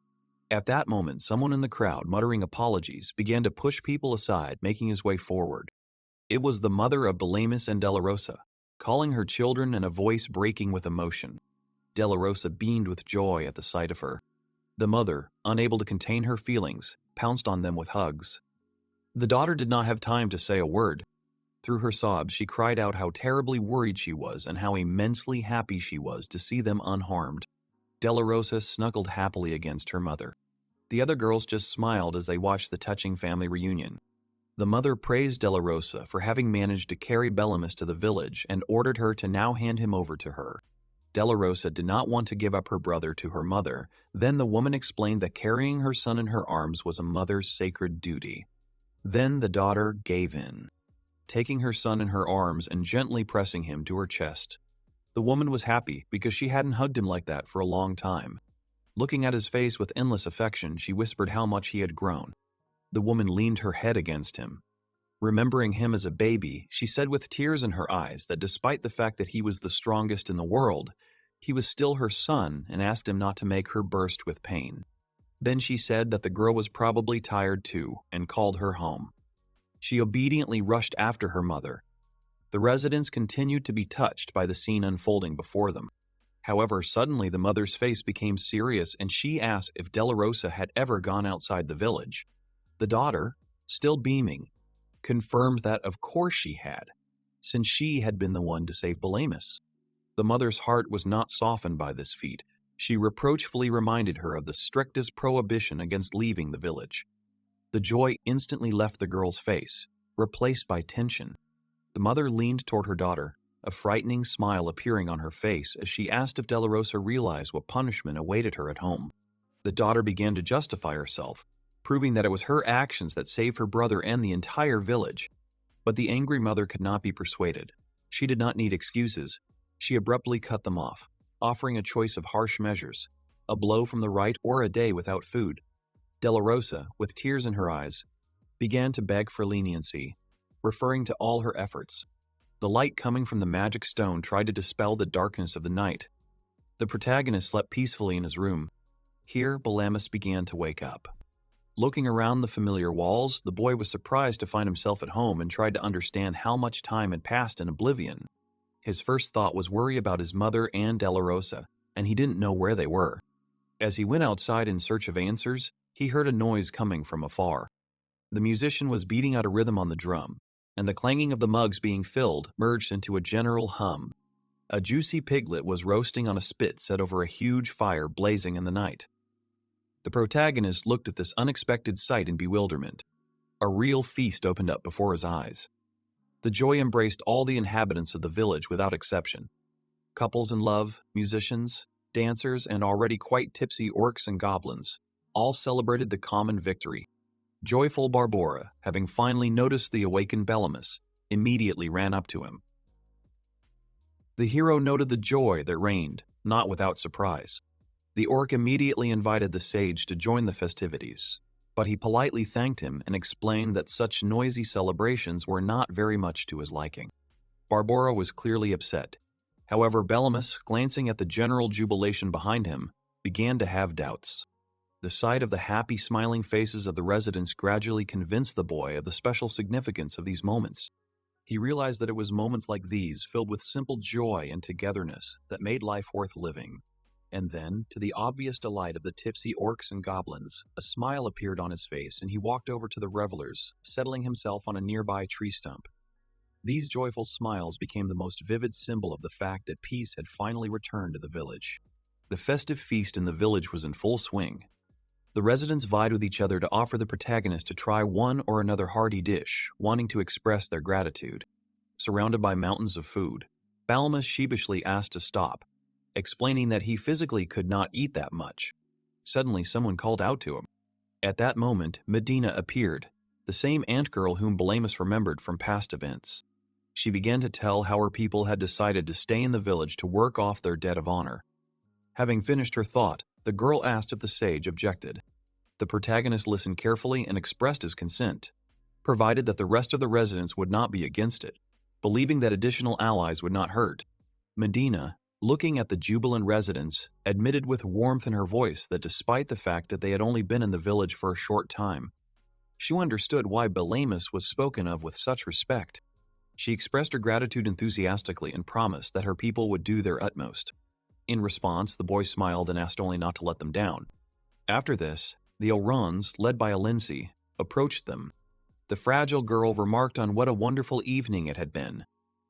At that moment, someone in the crowd, muttering apologies, began to push people aside, making his way forward. It was the mother of Belamis and Delarosa, calling her children in a voice breaking with emotion. Delarosa beamed with joy at the sight of her. The mother, unable to contain her feelings, pounced on them with hugs. The daughter did not have time to say a word. Through her sobs, she cried out how terribly worried she was and how immensely happy she was to see them unharmed. Delarosa snuggled happily against her mother. The other girls just smiled as they watched the touching family reunion. The mother praised Delarosa for having managed to carry Belamis to the village and ordered her to now hand him over to her. Delarosa did not want to give up her brother to her mother. Then the woman explained that carrying her son in her arms was a mother's sacred duty. Then the daughter gave in, taking her son in her arms and gently pressing him to her chest. The woman was happy because she hadn't hugged him like that for a long time. Looking at his face with endless affection, she whispered how much he had grown. The woman leaned her head against him. Remembering him as a baby, she said with tears in her eyes that despite the fact that he was the strongest in the world, he was still her son, and asked him not to make her burst with pain. Then she said that the girl was probably tired too, and called her home. She obediently rushed after her mother. The residents continued to be touched by the scene unfolding before them. However, suddenly the mother's face became serious, and she asked if Delarosa had ever gone outside the village. The daughter, still beaming, confirmed that of course she had, since she had been the one to save Belamis. The mother's heart was not softened by this feat. She reproachfully reminded her of the strictest prohibition against leaving the village. The joy instantly left the girl's face, replaced by tension. The mother leaned toward her daughter, a frightening smile appearing on her face as she asked if Delarosa realized what punishment awaited her at home. The daughter began to justify herself, proving that it was her actions that saved her brother and the entire village. But the angry mother could not be persuaded. She did not need excuses. She abruptly cut them off, offering a choice of harsh measures, a blow from the right or a day without food. Delarosa, with tears in her eyes, began to beg for leniency, referring to all her efforts. The light coming from the magic stone tried to dispel the darkness of the night. The protagonist slept peacefully in his room. Here, Belamis began to wake up. Looking around the familiar walls, the boy was surprised to find himself at home and tried to understand how much time had passed in oblivion. His first thought was worry about his mother and Delarosa, and he didn't know where they were. As he went outside in search of answers, he heard a noise coming from afar. The musician was beating out a rhythm on the drum, and the clanging of the mugs being filled merged into a general hum. A juicy piglet was roasting on a spit set over a huge fire blazing in the night. The protagonist looked at this unexpected sight in bewilderment. A real feast opened up before his eyes. The joy embraced all the inhabitants of the village without exception. Couples in love, musicians, dancers, and already quite tipsy orcs and goblins all celebrated the common victory. Joyful Barbora, having finally noticed the awakened Belamis, immediately ran up to him. The hero noted the joy that reigned, not without surprise. The orc immediately invited the sage to join the festivities, but he politely thanked him and explained that such noisy celebrations were not very much to his liking. Barbora was clearly upset. However, Belamis, glancing at the general jubilation behind him, began to have doubts. The sight of the happy, smiling faces of the residents gradually convinced the boy of the special significance of these moments. He realized that it was moments like these, filled with simple joy and togetherness, that made life worth living. And then, to the obvious delight of the tipsy orcs and goblins, a smile appeared on his face and he walked over to the revelers, settling himself on a nearby tree stump. These joyful smiles became the most vivid symbol of the fact that peace had finally returned to the village. The festive feast in the village was in full swing. The residents vied with each other to offer the protagonist to try one or another hearty dish, wanting to express their gratitude. Surrounded by mountains of food, Balamus sheepishly asked to stop, explaining that he physically could not eat that much. Suddenly, someone called out to him. At that moment, Medina appeared, the same ant girl whom Balamus remembered from past events. She began to tell how her people had decided to stay in the village to work off their debt of honor. Having finished her thought, the girl asked if the sage objected. The protagonist listened carefully and expressed his consent, provided that the rest of the residents would not be against it, believing that additional allies would not hurt. Medina, looking at the jubilant residents, admitted with warmth in her voice that despite the fact that they had only been in the village for a short time, she understood why Balamus was spoken of with such respect. She expressed her gratitude enthusiastically and promised that her people would do their utmost. In response, the boy smiled and asked only not to let them down. After this, the Elrons, led by Alensi, approached them. The fragile girl remarked on what a wonderful evening it had been.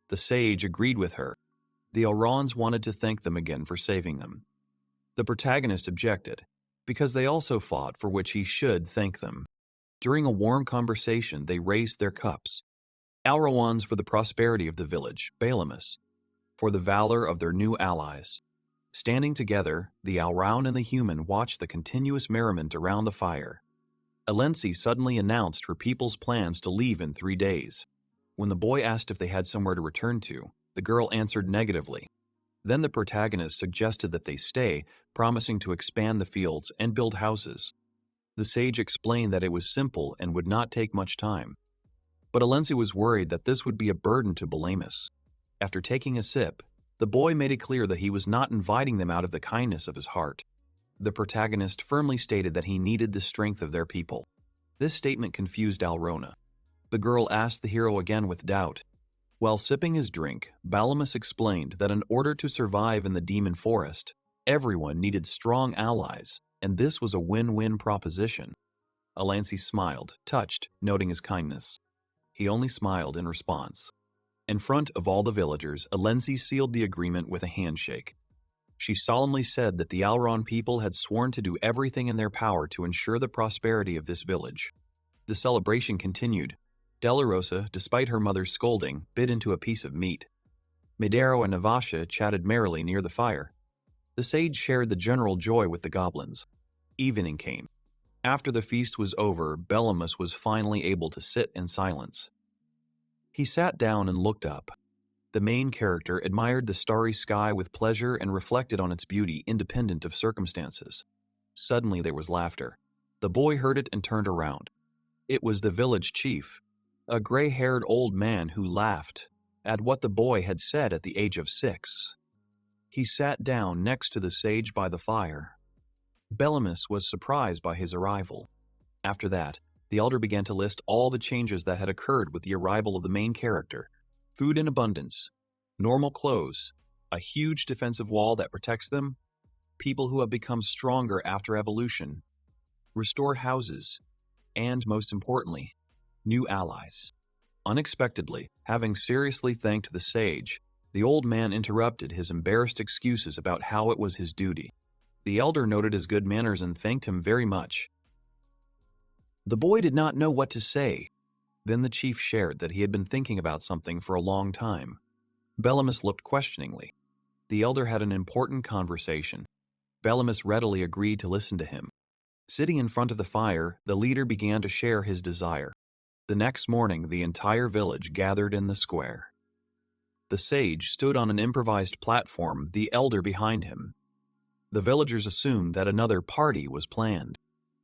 The sage agreed with her. The Elrons wanted to thank them again for saving them. The protagonist objected, because they also fought, for which he should thank them. During a warm conversation, they raised their cups. Elrons for the prosperity of the village, Balamus for the valor of their new allies. Standing together, the Elrond and the human watched the continuous merriment around the fire. Alensi suddenly announced her people's plans to leave in 3 days. When the boy asked if they had somewhere to return to, the girl answered negatively. Then the protagonist suggested that they stay, promising to expand the fields and build houses. The sage explained that it was simple and would not take much time. But Alensi was worried that this would be a burden to Balamus. After taking a sip, the boy made it clear that he was not inviting them out of the kindness of his heart. The protagonist firmly stated that he needed the strength of their people. This statement confused Alrona. The girl asked the hero again with doubt. While sipping his drink, Balamus explained that in order to survive in the demon forest, everyone needed strong allies, and this was a win-win proposition. Alensi smiled, touched, noting his kindness. He only smiled in response. In front of all the villagers, Alensi sealed the agreement with a handshake. She solemnly said that the Elrond people had sworn to do everything in their power to ensure the prosperity of this village. The celebration continued. Delarosa, despite her mother's scolding, bit into a piece of meat. Medero and Navasha chatted merrily near the fire. The sage shared the general joy with the goblins. Evening came. After the feast was over, Balamus was finally able to sit in silence. He sat down and looked up. The main character admired the starry sky with pleasure and reflected on its beauty independent of circumstances. Suddenly there was laughter. The boy heard it and turned around. It was the village chief, a gray-haired old man who laughed at what the boy had said at the age of 6. He sat down next to the sage by the fire. Balamus was surprised by his arrival. After that, the elder began to list all the changes that had occurred with the arrival of the main character. Food in abundance, normal clothes, a huge defensive wall that protects them, people who have become stronger after evolution, restored houses, and most importantly, new allies. Unexpectedly, having seriously thanked the sage, the old man interrupted his embarrassed excuses about how it was his duty. The elder noted his good manners and thanked him very much. The boy did not know what to say. Then the chief shared that he had been thinking about something for a long time. Balamus looked questioningly. The elder had an important conversation. Balamus readily agreed to listen to him. Sitting in front of the fire, the leader began to share his desire. The next morning, the entire village gathered in the square. The sage stood on an improvised platform, the elder behind him. The villagers assumed that another party was planned.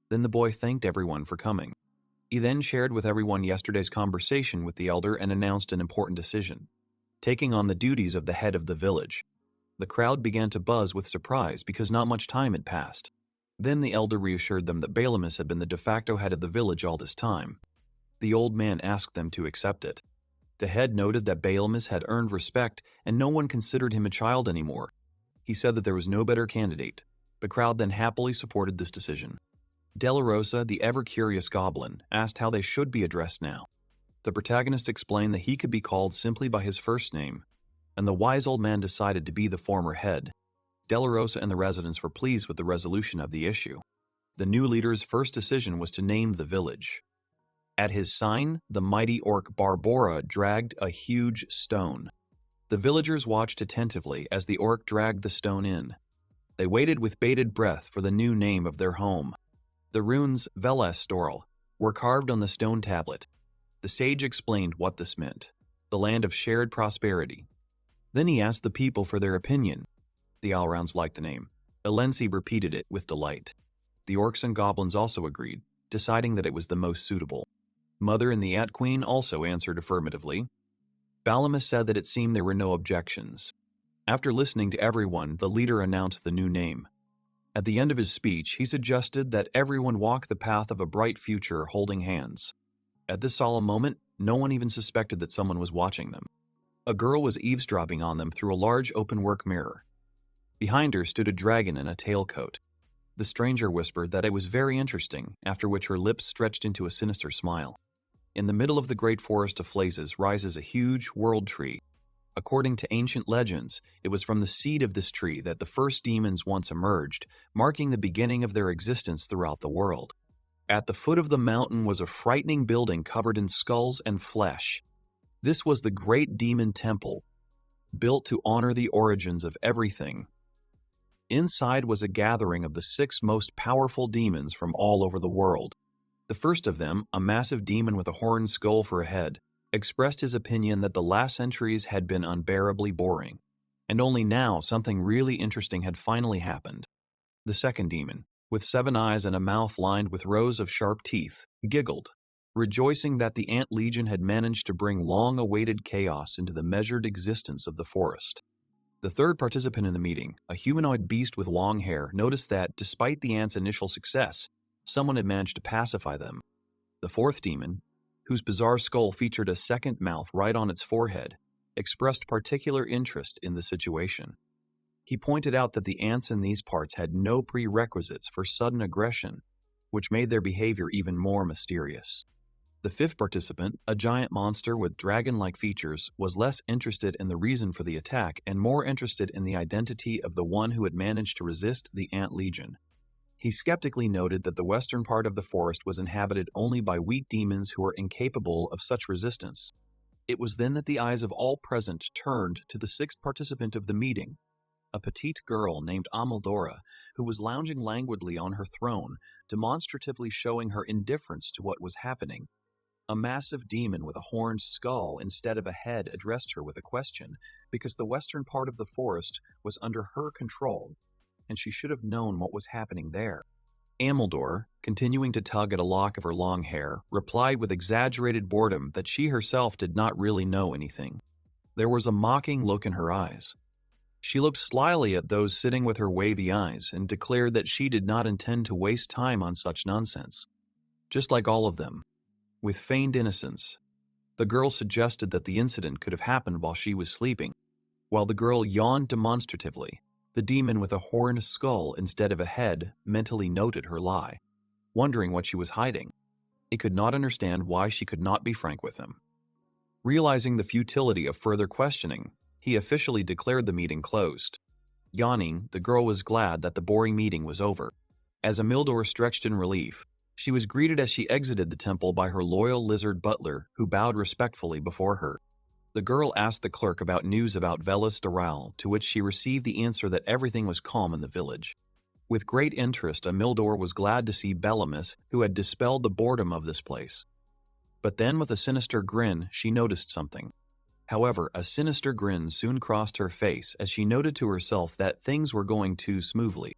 Then the boy thanked everyone for coming. He then shared with everyone yesterday's conversation with the elder and announced an important decision, taking on the duties of the head of the village. The crowd began to buzz with surprise because not much time had passed. Then the elder reassured them that Balamus had been the de facto head of the village all this time. The old man asked them to accept it. The head noted that Balamus had earned respect and no one considered him a child anymore. He said that there was no better candidate. The crowd then happily supported this decision. Della Rosa, the ever-curious goblin, asked how they should be addressed now. The protagonist explained that he could be called simply by his first name, and the wise old man decided to be the former head. Della Rosa and the residents were pleased with the resolution of the issue. The new leader's first decision was to name the village. At his sign, the mighty orc Barbora dragged a huge stone. The villagers watched attentively as the orc dragged the stone in. They waited with bated breath for the new name of their home. The runes Velastorl were carved on the stone tablet. The sage explained what this meant: the land of shared prosperity. Then he asked the people for their opinion. The Allrounds liked the name. Elensi repeated it with delight. The orcs and goblins also agreed, deciding that it was the most suitable. Mother and the Ant Queen also answered affirmatively. Balamus said that it seemed there were no objections. After listening to everyone, the leader announced the new name. At the end of his speech, he suggested that everyone walk the path of a bright future holding hands. At this solemn moment, no one even suspected that someone was watching them. A girl was eavesdropping on them through a large open-work mirror. Behind her stood a dragon in a tailcoat. The stranger whispered that it was very interesting, after which her lips stretched into a sinister smile. In the middle of the great forest of Phlazes rises a huge world tree. According to ancient legends, it was from the seed of this tree that the first demons once emerged, marking the beginning of their existence throughout the world. At the foot of the mountain was a frightening building covered in skulls and flesh. This was the Great Demon Temple, built to honor the origins of everything. Inside was a gathering of the 6 most powerful demons from all over the world. The first of them, a massive demon with a horned skull for a head, expressed his opinion that the last centuries had been unbearably boring, and only now something really interesting had finally happened. The second demon, with 7 eyes and a mouth lined with rows of sharp teeth, giggled, rejoicing that the Ant Legion had managed to bring long-awaited chaos into the measured existence of the forest. The third participant in the meeting, a humanoid beast with long hair, noticed that, despite the ants' initial success, someone had managed to pacify them. The fourth demon, whose bizarre skull featured a second mouth right on its forehead, expressed particular interest in the situation. He pointed out that the ants in these parts had no prerequisites for sudden aggression, which made their behavior even more mysterious. The fifth participant, a giant monster with dragon-like features, was less interested in the reason for the attack and more interested in the identity of the one who had managed to resist the Ant Legion. He skeptically noted that the western part of the forest was inhabited only by weak demons who were incapable of such resistance. It was then that the eyes of all present turned to the 6th participant of the meeting, a petite girl named Amaldora, who was lounging languidly on her throne, demonstratively showing her indifference to what was happening. A massive demon with a horned skull instead of a head addressed her with a question, because the western part of the forest was under her control, and she should have known what was happening there. Amaldor, continuing to tug at a lock of her long hair, replied with exaggerated boredom that she herself did not really know anything. There was a mocking look in her eyes. She looked slyly at those sitting with her wavy eyes and declared that she did not intend to waste time on such nonsense. Just like all of them, with feigned innocence, the girl suggested that the incident could have happened while she was sleeping. While the girl yawned demonstratively, the demon with a horned skull instead of a head mentally noted her lie, wondering what she was hiding. He could not understand why she could not be frank with him. Realizing the futility of further questioning, he officially declared the meeting closed. Yawning, the girl was glad that the boring meeting was over. As Amildor stretched in relief, she was greeted as she exited the temple by her loyal lizard butler, who bowed respectfully before her. The girl asked the clerk about news about Velas Doral, to which she received the answer that everything was calm in the village. With great interest, Amildor was glad to see Bellamus, who had dispelled the boredom of this place. But then, with a sinister grin, she noticed something. However, a sinister grin soon crossed her face as she noted to herself that things were going too smoothly.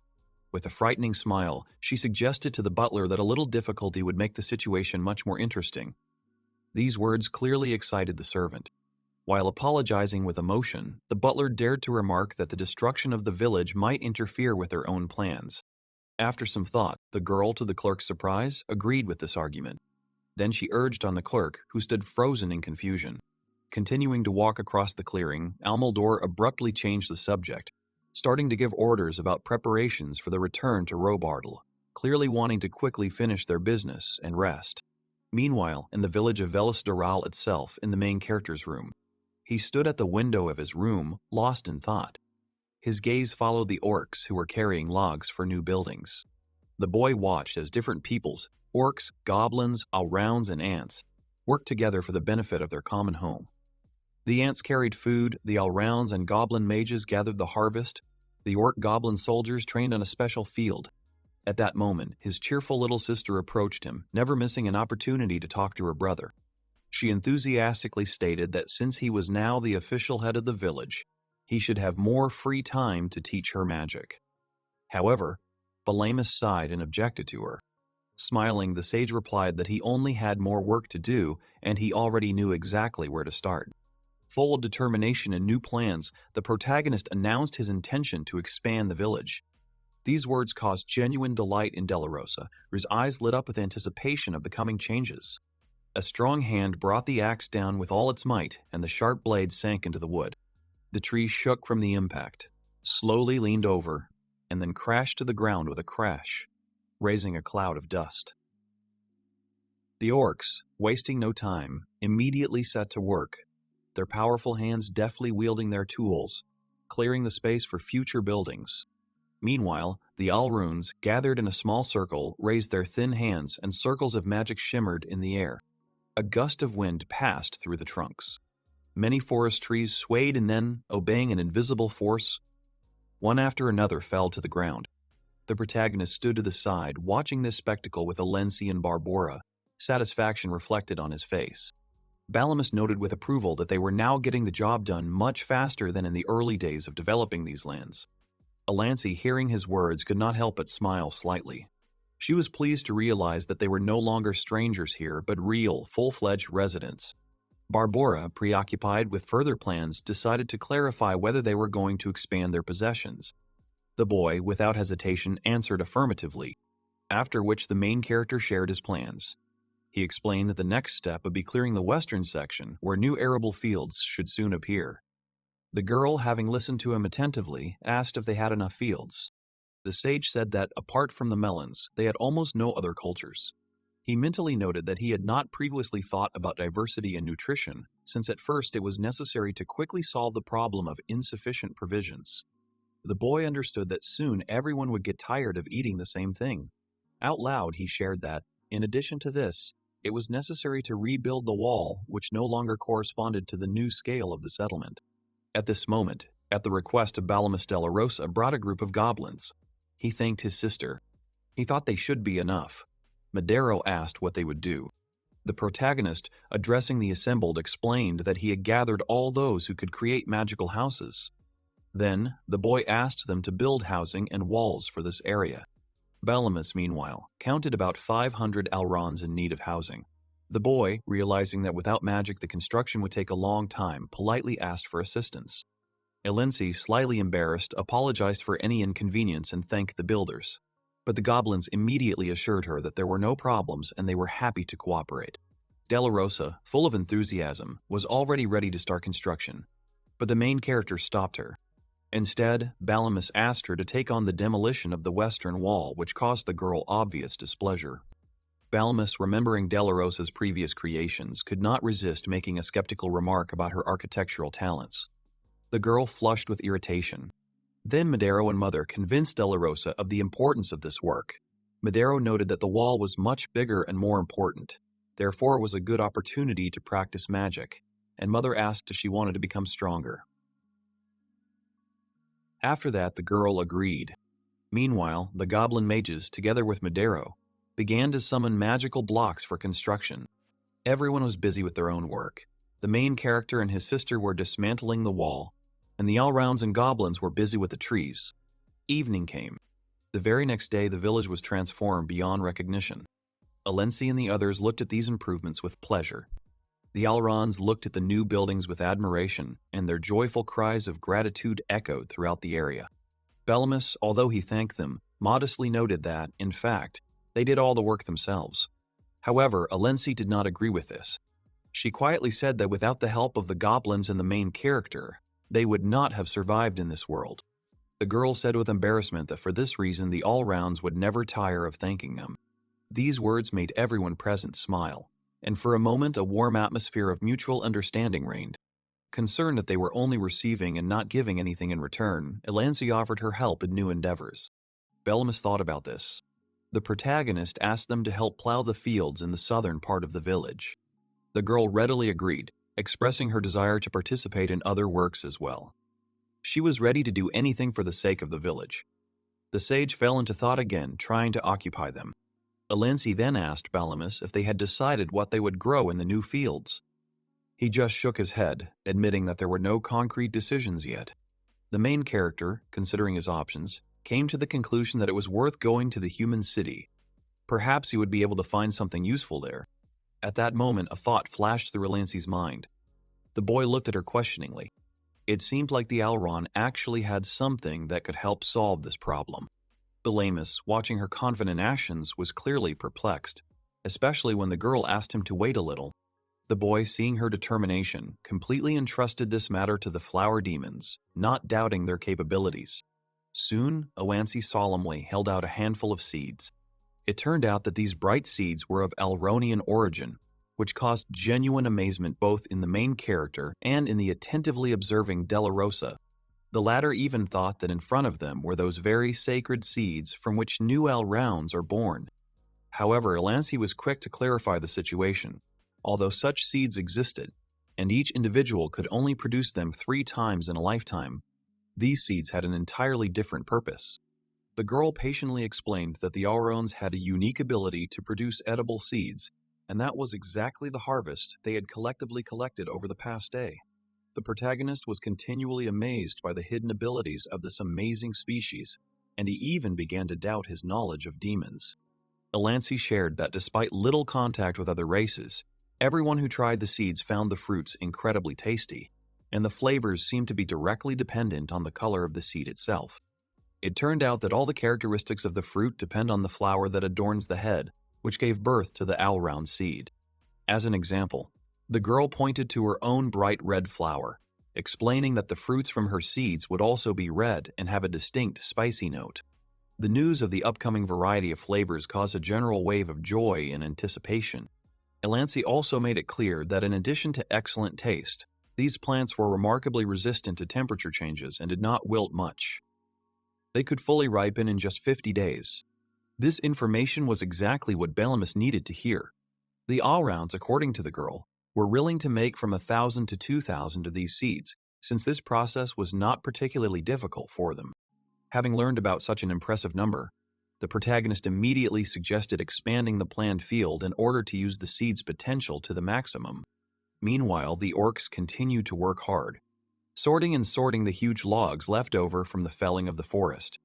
With a frightening smile, she suggested to the butler that a little difficulty would make the situation much more interesting. These words clearly excited the servant. While apologizing with emotion, the butler dared to remark that the destruction of the village might interfere with their own plans. After some thought, the girl, to the clerk's surprise, agreed with this argument. Then she urged on the clerk, who stood frozen in confusion. Continuing to walk across the clearing, Amaldor abruptly changed the subject. starting to give orders about preparations for the return to Robartle, clearly wanting to quickly finish their business and rest. Meanwhile, in the village of Velisdoral itself, in the main character's room, he stood at the window of his room, lost in thought. His gaze followed the orcs who were carrying logs for new buildings. The boy watched as different peoples, orcs, goblins, alrounds, and ants, worked together for the benefit of their common home. The ants carried food, the alrounds and goblin mages gathered the harvest, the orc goblin soldiers trained on a special field. At that moment, his cheerful little sister approached him, never missing an opportunity to talk to her brother. She enthusiastically stated that since he was now the official head of the village, he should have more free time to teach her magic. However, Balamus sighed and objected to her. Smiling, the sage replied that he only had more work to do and he already knew exactly where to start. Full of determination and new plans, the protagonist announced his intention to expand the village. These words caused genuine delight in Delarosa, whose eyes lit up with anticipation of the coming changes. A strong hand brought the axe down with all its might, and the sharp blade sank into the wood. The tree shook from the impact, slowly leaned over, and then crashed to the ground with a crash, raising a cloud of dust. The orcs, wasting no time, immediately set to work, their powerful hands deftly wielding their tools, clearing the space for future buildings. Meanwhile, the Alrunes, gathered in a small circle, raised their thin hands and circles of magic shimmered in the air. A gust of wind passed through the trunks. Many forest trees swayed and then, obeying an invisible force, one after another fell to the ground. The protagonist stood to the side, watching this spectacle with Alensi and Barbora, satisfaction reflected on his face. Balamus noted with approval that they were now getting the job done much faster than in the early days of developing these lands. Alansi, hearing his words, could not help but smile slightly. She was pleased to realize that they were no longer strangers here, but real, full-fledged residents. Barbora, preoccupied with further plans, decided to clarify whether they were going to expand their possessions. The boy, without hesitation, answered affirmatively, after which the main character shared his plans. He explained that the next step would be clearing the western section, where new arable fields should soon appear. The girl, having listened to him attentively, asked if they had enough fields. The sage said that, apart from the melons, they had almost no other cultures. He mentally noted that he had not previously thought about diversity in nutrition, since at first it was necessary to quickly solve the problem of insufficient provisions. The boy understood that soon everyone would get tired of eating the same thing. Out loud, he shared that, in addition to this, it was necessary to rebuild the wall, which no longer corresponded to the new scale of the settlement. At this moment, at the request of Balamus Delarosa, brought a group of goblins. He thanked his sister. He thought they should be enough. Madero asked what they would do. The protagonist, addressing the assembled, explained that he had gathered all those who could create magical houses. Then, the boy asked them to build housing and walls for this area. Balamus, meanwhile, counted about 500 Alrons in need of housing. The boy, realizing that without magic the construction would take a long time, politely asked for assistance. Elensi, slightly embarrassed, apologized for any inconvenience and thanked the builders. But the goblins immediately assured her that there were no problems and they were happy to cooperate. Delarosa, full of enthusiasm, was already ready to start construction, but the main character stopped her. Instead, Balamus asked her to take on the demolition of the western wall, which caused the girl obvious displeasure. Balamus, remembering Delarosa's previous creations, could not resist making a skeptical remark about her architectural talents. The girl flushed with irritation. Then Madero and Mother convinced Delarosa of the importance of this work. Madero noted that the wall was much bigger and more important. Therefore, it was a good opportunity to practice magic, and Mother asked if she wanted to become stronger. After that, the girl agreed. Meanwhile, the goblin mages, together with Madero, began to summon magical blocks for construction. Everyone was busy with their own work. The main character and his sister were dismantling the wall, and the Alrounds and goblins were busy with the trees. Evening came. The very next day, the village was transformed beyond recognition. Alensi and the others looked at these improvements with pleasure. The Alrons looked at the new buildings with admiration, and their joyful cries of gratitude echoed throughout the area. Balamus, although he thanked them, modestly noted that, in fact, they did all the work themselves. However, Alensi did not agree with this. She quietly said that without the help of the goblins and the main character, they would not have survived in this world. The girl said with embarrassment that for this reason the all-rounds would never tire of thanking them. These words made everyone present smile, and for a moment a warm atmosphere of mutual understanding reigned. Concerned that they were only receiving and not giving anything in return, Elancey offered her help in new endeavors. Bellemus thought about this. The protagonist asked them to help plow the fields in the southern part of the village. The girl readily agreed, expressing her desire to participate in other works as well. She was ready to do anything for the sake of the village. The sage fell into thought again, trying to occupy them. Elancey then asked Bellemus if they had decided what they would grow in the new fields. He just shook his head, admitting that there were no concrete decisions yet. The main character, considering his options, came to the conclusion that it was worth going to the human city. Perhaps he would be able to find something useful there. At that moment, a thought flashed through Elancey's mind. The boy looked at her questioningly. It seemed like the Alron actually had something that could help solve this problem. Bellemus, watching her confident actions, was clearly perplexed, especially when the girl asked him to wait a little. The boy, seeing her determination, completely entrusted this matter to the flower demons, not doubting their capabilities. Soon, Elancey solemnly held out a handful of seeds. It turned out that these bright seeds were of Alronian origin, which caused genuine amazement both in the main character and in the attentively observing Della Rosa. The latter even thought that in front of them were those very sacred seeds from which new Alrounds are born. However, Elancey was quick to clarify the situation. Although such seeds existed, and each individual could only produce them 3 times in a lifetime, these seeds had an entirely different purpose. The girl patiently explained that the Aurons had a unique ability to produce edible seeds, and that was exactly the harvest they had collectively collected over the past day. The protagonist was continually amazed by the hidden abilities of this amazing species, and he even began to doubt his knowledge of demons. Elancey shared that despite little contact with other races, everyone who tried the seeds found the fruits incredibly tasty, and the flavors seemed to be directly dependent on the color of the seed itself. It turned out that all the characteristics of the fruit depend on the flower that adorns the head, which gave birth to the Alround seed. As an example, the girl pointed to her own bright red flower, explaining that the fruits from her seeds would also be red and have a distinct spicy note. The news of the upcoming variety of flavors caused a general wave of joy and anticipation. Elancey also made it clear that in addition to excellent taste, these plants were remarkably resistant to temperature changes and did not wilt much. They could fully ripen in just 50 days. This information was exactly what Bellemus needed to hear. The Alrounds, according to the girl, were willing to make from 1,000 to 2,000 of these seeds, since this process was not particularly difficult for them. Having learned about such an impressive number, the protagonist immediately suggested expanding the planned field in order to use the seed's potential to the maximum. Meanwhile, the orcs continued to work hard, sorting and sorting the huge logs left over from the felling of the forest.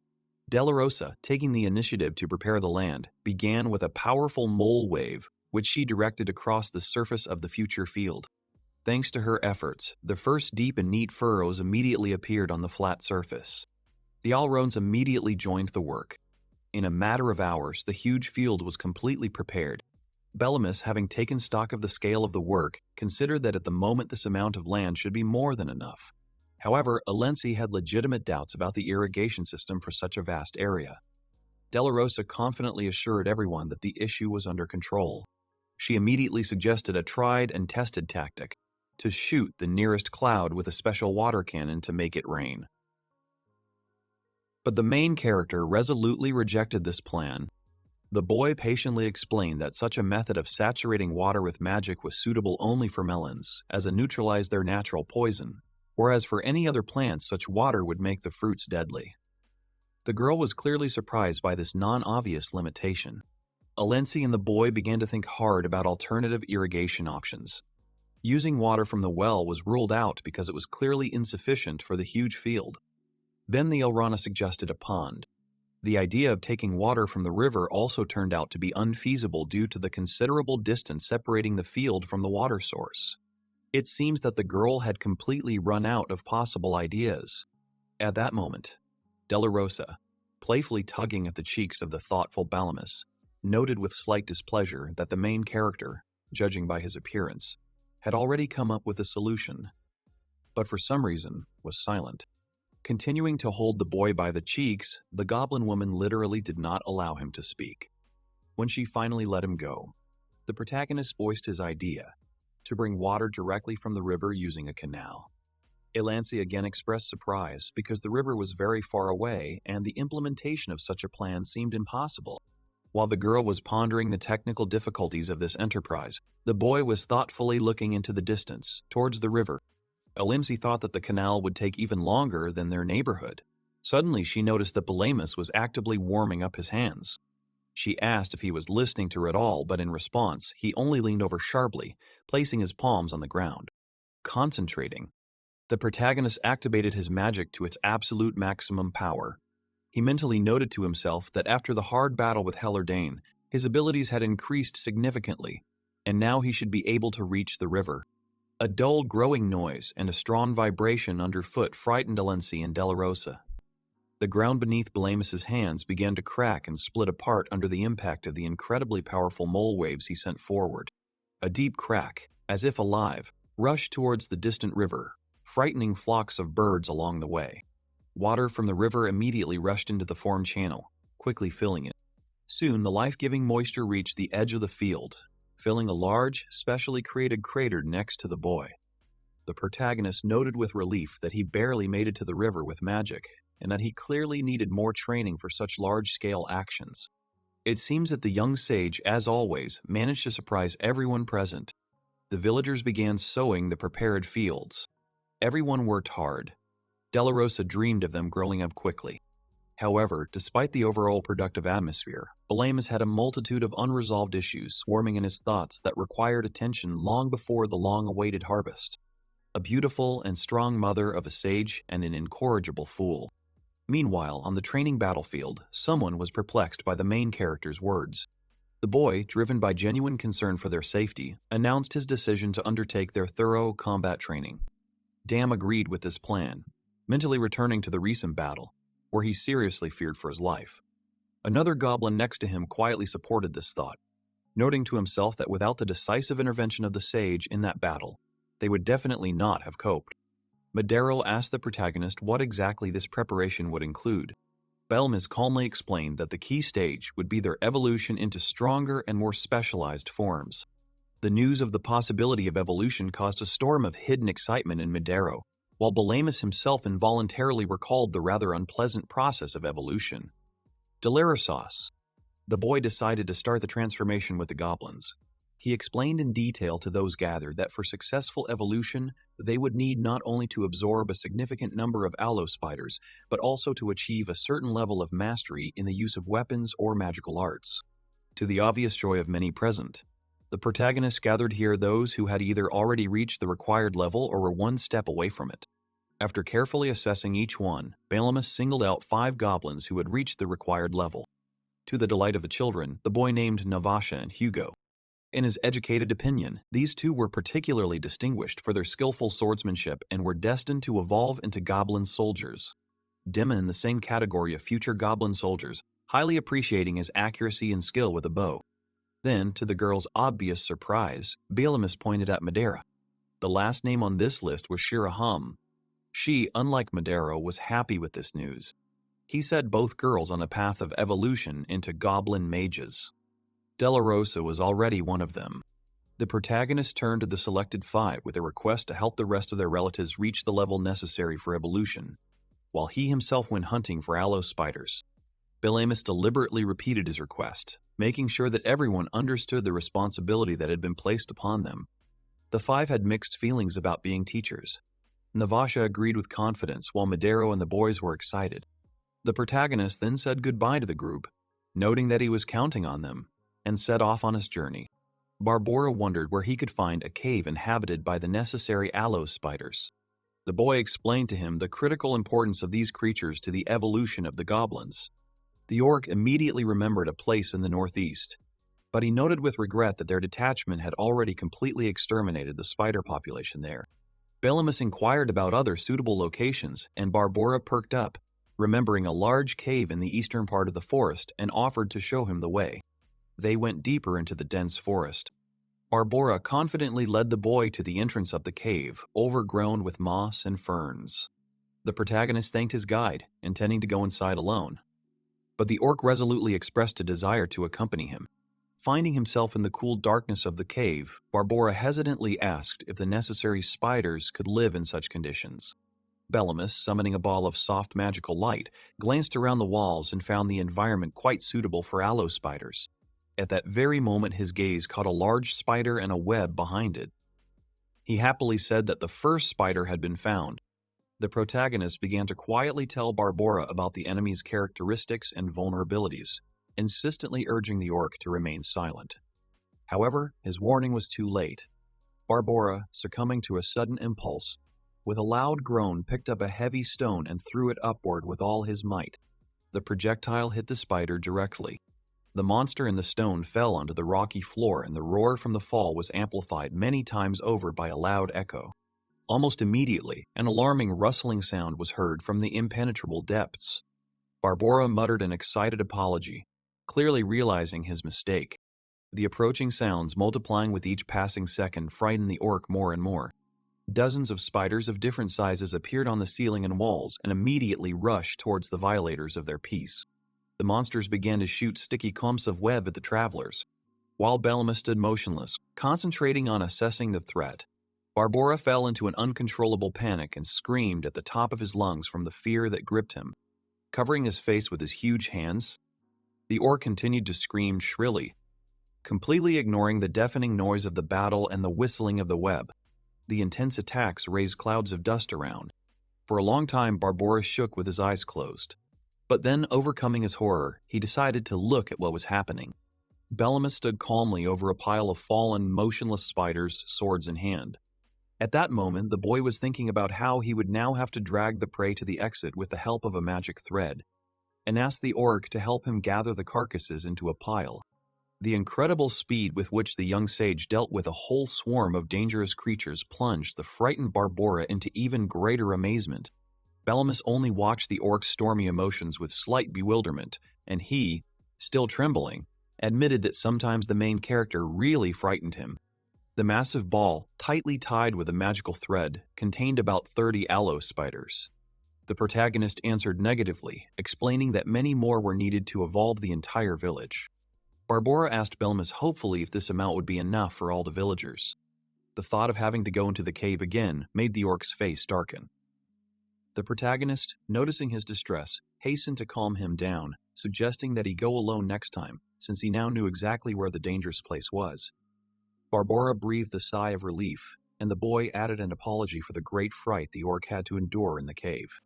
Della Rosa, taking the initiative to prepare the land, began with a powerful mole wave, which she directed across the surface of the future field. Thanks to her efforts, the first deep and neat furrows immediately appeared on the flat surface. The Alrones immediately joined the work. In a matter of hours, the huge field was completely prepared. Bellemus, having taken stock of the scale of the work, considered that at the moment this amount of land should be more than enough. However, Elancey had legitimate doubts about the irrigation system for such a vast area. Della Rosa confidently assured everyone that the issue was under control. She immediately suggested a tried and tested tactic: to shoot the nearest cloud with a special water cannon to make it rain. But the main character resolutely rejected this plan. The boy patiently explained that such a method of saturating water with magic was suitable only for melons, as it neutralized their natural poison, whereas for any other plants such water would make the fruits deadly. The girl was clearly surprised by this non-obvious limitation. Elancey and the boy began to think hard about alternative irrigation options. Using water from the well was ruled out because it was clearly insufficient for the huge field. Then the Elrana suggested a pond. The idea of taking water from the river also turned out to be unfeasible due to the considerable distance separating the field from the water source. It seems that the girl had completely run out of possible ideas. At that moment, Della Rosa, playfully tugging at the cheeks of the thoughtful Bellemus, noted with slight displeasure that the main character, judging by his appearance, had already come up with a solution, but for some reason was silent. Continuing to hold the boy by the cheeks, the goblin woman literally did not allow him to speak. When she finally let him go, the protagonist voiced his idea to bring water directly from the river using a canal. Elancy again expressed surprise because the river was very far away and the implementation of such a plan seemed impossible. While the girl was pondering the technical difficulties of this enterprise, the boy was thoughtfully looking into the distance, towards the river. Elancy thought that the canal would take even longer than their neighborhood. Suddenly, she noticed that Belamus was actively warming up his hands. She asked if he was listening to her at all, but in response, he only leaned over sharply, placing his palms on the ground. Concentrating. The protagonist activated his magic to its absolute maximum power. He mentally noted to himself that after the hard battle with Hellardane, his abilities had increased significantly, and now he should be able to reach the river. A dull growing noise and a strong vibration underfoot frightened Elancy and Della Rosa. The ground beneath Belamus's hands began to crack and split apart under the impact of the incredibly powerful mole waves he sent forward. A deep crack, as if alive, rushed towards the distant river, frightening flocks of birds along the way. Water from the river immediately rushed into the formed channel, quickly filling it. Soon the life-giving moisture reached the edge of the field, filling a large, specially created crater next to the boy. The protagonist noted with relief that he barely made it to the river with magic, and that he clearly needed more training for such large-scale actions. It seems that the young sage, as always, managed to surprise everyone present. The villagers began sowing the prepared fields. Everyone worked hard. Della Rosa dreamed of them growing up quickly. However, despite the overall productive atmosphere, Belamus had a multitude of unresolved issues swarming in his thoughts that required attention long before the long-awaited harvest. A beautiful and strong mother of a sage and an incorrigible fool. Meanwhile, on the training battlefield, someone was perplexed by the main character's words. The boy, driven by genuine concern for their safety, announced his decision to undertake their thorough combat training. Dam agreed with this plan, mentally returning to the recent battle, where he seriously feared for his life. Another goblin next to him quietly supported this thought, noting to himself that without the decisive intervention of the sage in that battle, they would definitely not have coped. Madero asked the protagonist what exactly this preparation would include. Belamus calmly explained that the key stage would be their evolution into stronger and more specialized forms. The news of the possibility of evolution caused a storm of hidden excitement in Madero, while Belamus himself involuntarily recalled the rather unpleasant process of evolution. Delirisos. The boy decided to start the transformation with the goblins. He explained in detail to those gathered that for successful evolution, they would need not only to absorb a significant number of aloe spiders, but also to achieve a certain level of mastery in the use of weapons or magical arts. To the obvious joy of many present, the protagonists gathered here those who had either already reached the required level or were one step away from it. After carefully assessing each one, Belamus singled out 5 goblins who had reached the required level. To the delight of the children, the boy named Navasha and Hugo. In his educated opinion, these two were particularly distinguished for their skillful swordsmanship and were destined to evolve into goblin soldiers. Dimma in the same category of future goblin soldiers, highly appreciating his accuracy and skill with a bow. Then, to the girl's obvious surprise, Belamus pointed at Madera. The last name on this list was Shiraham. She, unlike Madero, was happy with this news. He set both girls on a path of evolution into goblin mages. Della Rosa was already one of them. The protagonist turned to the selected 5 with a request to help the rest of their relatives reach the level necessary for evolution, while he himself went hunting for aloe spiders. Belamus deliberately repeated his request, making sure that everyone understood the responsibility that had been placed upon them. The 5 had mixed feelings about being teachers. Navasha agreed with confidence, while Madero and the boys were excited. The protagonist then said goodbye to the group, noting that he was counting on them, and set off on his journey. Barbora wondered where he could find a cave inhabited by the necessary aloe spiders. The boy explained to him the critical importance of these creatures to the evolution of the goblins. The orc immediately remembered a place in the northeast, but he noted with regret that their detachment had already completely exterminated the spider population there. Belamus inquired about other suitable locations, and Barbora perked up, remembering a large cave in the eastern part of the forest, and offered to show him the way. They went deeper into the dense forest. Barbora confidently led the boy to the entrance of the cave, overgrown with moss and ferns. The protagonist thanked his guide, intending to go inside alone. But the orc resolutely expressed a desire to accompany him. Finding himself in the cool darkness of the cave, Barbora hesitantly asked if the necessary spiders could live in such conditions. Bellamus, summoning a ball of soft magical light, glanced around the walls and found the environment quite suitable for aloe spiders. At that very moment, his gaze caught a large spider and a web behind it. He happily said that the first spider had been found. The protagonist began to quietly tell Barbora about the enemy's characteristics and vulnerabilities, insistently urging the orc to remain silent. However, his warning was too late. Barbora, succumbing to a sudden impulse, with a loud groan picked up a heavy stone and threw it upward with all his might. The projectile hit the spider directly. The monster and the stone fell onto the rocky floor, and the roar from the fall was amplified many times over by a loud echo. Almost immediately, an alarming rustling sound was heard from the impenetrable depths. Barbora muttered an excited apology, clearly realizing his mistake. The approaching sounds, multiplying with each passing second, frightened the orc more and more. Dozens of spiders of different sizes appeared on the ceiling and walls and immediately rushed towards the violators of their peace. The monsters began to shoot sticky clumps of web at the travelers. While Bellamus stood motionless, concentrating on assessing the threat, Barbora fell into an uncontrollable panic and screamed at the top of his lungs from the fear that gripped him. Covering his face with his huge hands, the orc continued to scream shrilly, completely ignoring the deafening noise of the battle and the whistling of the web. The intense attacks raised clouds of dust around. For a long time, Barbora shook with his eyes closed. But then, overcoming his horror, he decided to look at what was happening. Bellamus stood calmly over a pile of fallen, motionless spiders, swords in hand. At that moment, the boy was thinking about how he would now have to drag the prey to the exit with the help of a magic thread, and asked the orc to help him gather the carcasses into a pile. The incredible speed with which the young sage dealt with a whole swarm of dangerous creatures plunged the frightened Barbora into even greater amazement. Bellamus only watched the orc's stormy emotions with slight bewilderment, and he, still trembling, admitted that sometimes the main character really frightened him. The massive ball, tightly tied with a magical thread, contained about 30 aloe spiders. The protagonist answered negatively, explaining that many more were needed to evolve the entire village. Barbora asked Bellamus hopefully if this amount would be enough for all the villagers. The thought of having to go into the cave again made the orc's face darken. The protagonist, noticing his distress, hastened to calm him down, suggesting that he go alone next time, since he now knew exactly where the dangerous place was. Barbora breathed a sigh of relief, and the boy added an apology for the great fright the orc had to endure in the cave.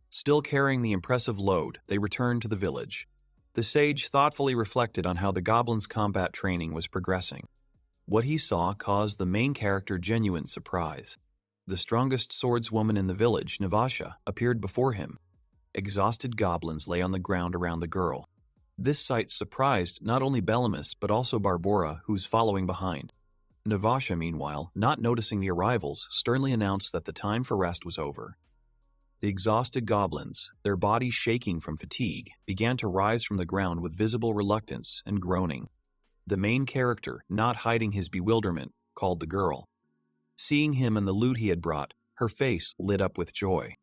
Still carrying the impressive load, they returned to the village. The sage thoughtfully reflected on how the goblins' combat training was progressing. What he saw caused the main character genuine surprise. The strongest swordswoman in the village, Navasha, appeared before him. Exhausted goblins lay on the ground around the girl. This sight surprised not only Bellamus but also Barbora, who was following behind. Navasha, meanwhile, not noticing the arrivals, sternly announced that the time for rest was over. The exhausted goblins, their bodies shaking from fatigue, began to rise from the ground with visible reluctance and groaning. The main character, not hiding his bewilderment, called the girl. Seeing him and the loot he had brought, her face lit up with joy.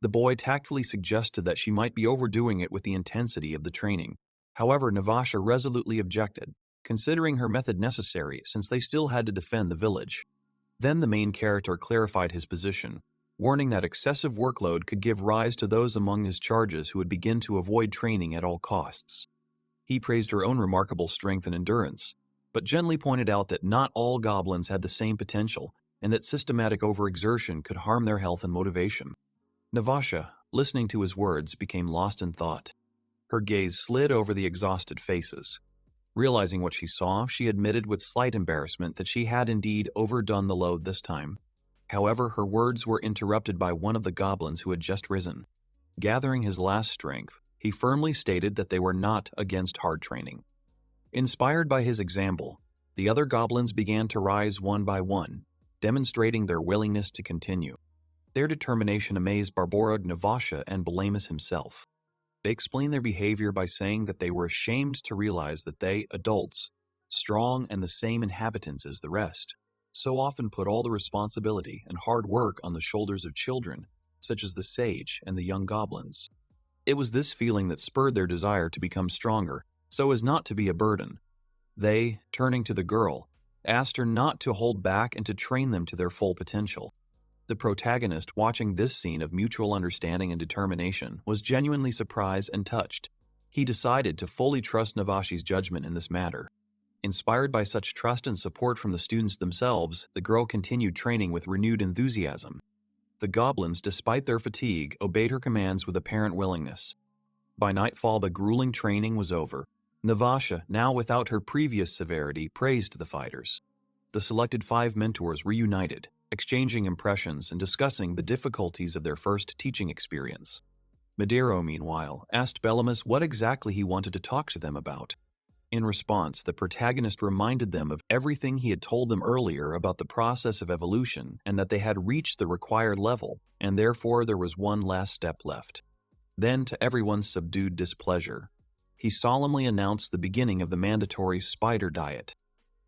The boy tactfully suggested that she might be overdoing it with the intensity of the training. However, Navasha resolutely objected, considering her method necessary since they still had to defend the village. Then the main character clarified his position, warning that excessive workload could give rise to those among his charges who would begin to avoid training at all costs. He praised her own remarkable strength and endurance, but gently pointed out that not all goblins had the same potential, and that systematic overexertion could harm their health and motivation. Navasha, listening to his words, became lost in thought. Her gaze slid over the exhausted faces. Realizing what she saw, she admitted with slight embarrassment that she had indeed overdone the load this time. However, her words were interrupted by one of the goblins who had just risen. Gathering his last strength, he firmly stated that they were not against hard training. Inspired by his example, the other goblins began to rise one by one, demonstrating their willingness to continue. Their determination amazed Barbora, Navasha, and Bellamus himself. They explained their behavior by saying that they were ashamed to realize that they, adults, strong and the same inhabitants as the rest, so often put all the responsibility and hard work on the shoulders of children, such as the sage and the young goblins. It was this feeling that spurred their desire to become stronger, so as not to be a burden. They, turning to the girl, asked her not to hold back and to train them to their full potential. The protagonist, watching this scene of mutual understanding and determination, was genuinely surprised and touched. He decided to fully trust Navashi's judgment in this matter. Inspired by such trust and support from the students themselves, the girl continued training with renewed enthusiasm. The goblins, despite their fatigue, obeyed her commands with apparent willingness. By nightfall, the grueling training was over. Navasha, now without her previous severity, praised the fighters. The selected 5 mentors reunited, exchanging impressions and discussing the difficulties of their first teaching experience. Madero, meanwhile, asked Bellamus what exactly he wanted to talk to them about. In response, the protagonist reminded them of everything he had told them earlier about the process of evolution and that they had reached the required level, and therefore there was one last step left. Then, to everyone's subdued displeasure, he solemnly announced the beginning of the mandatory spider diet.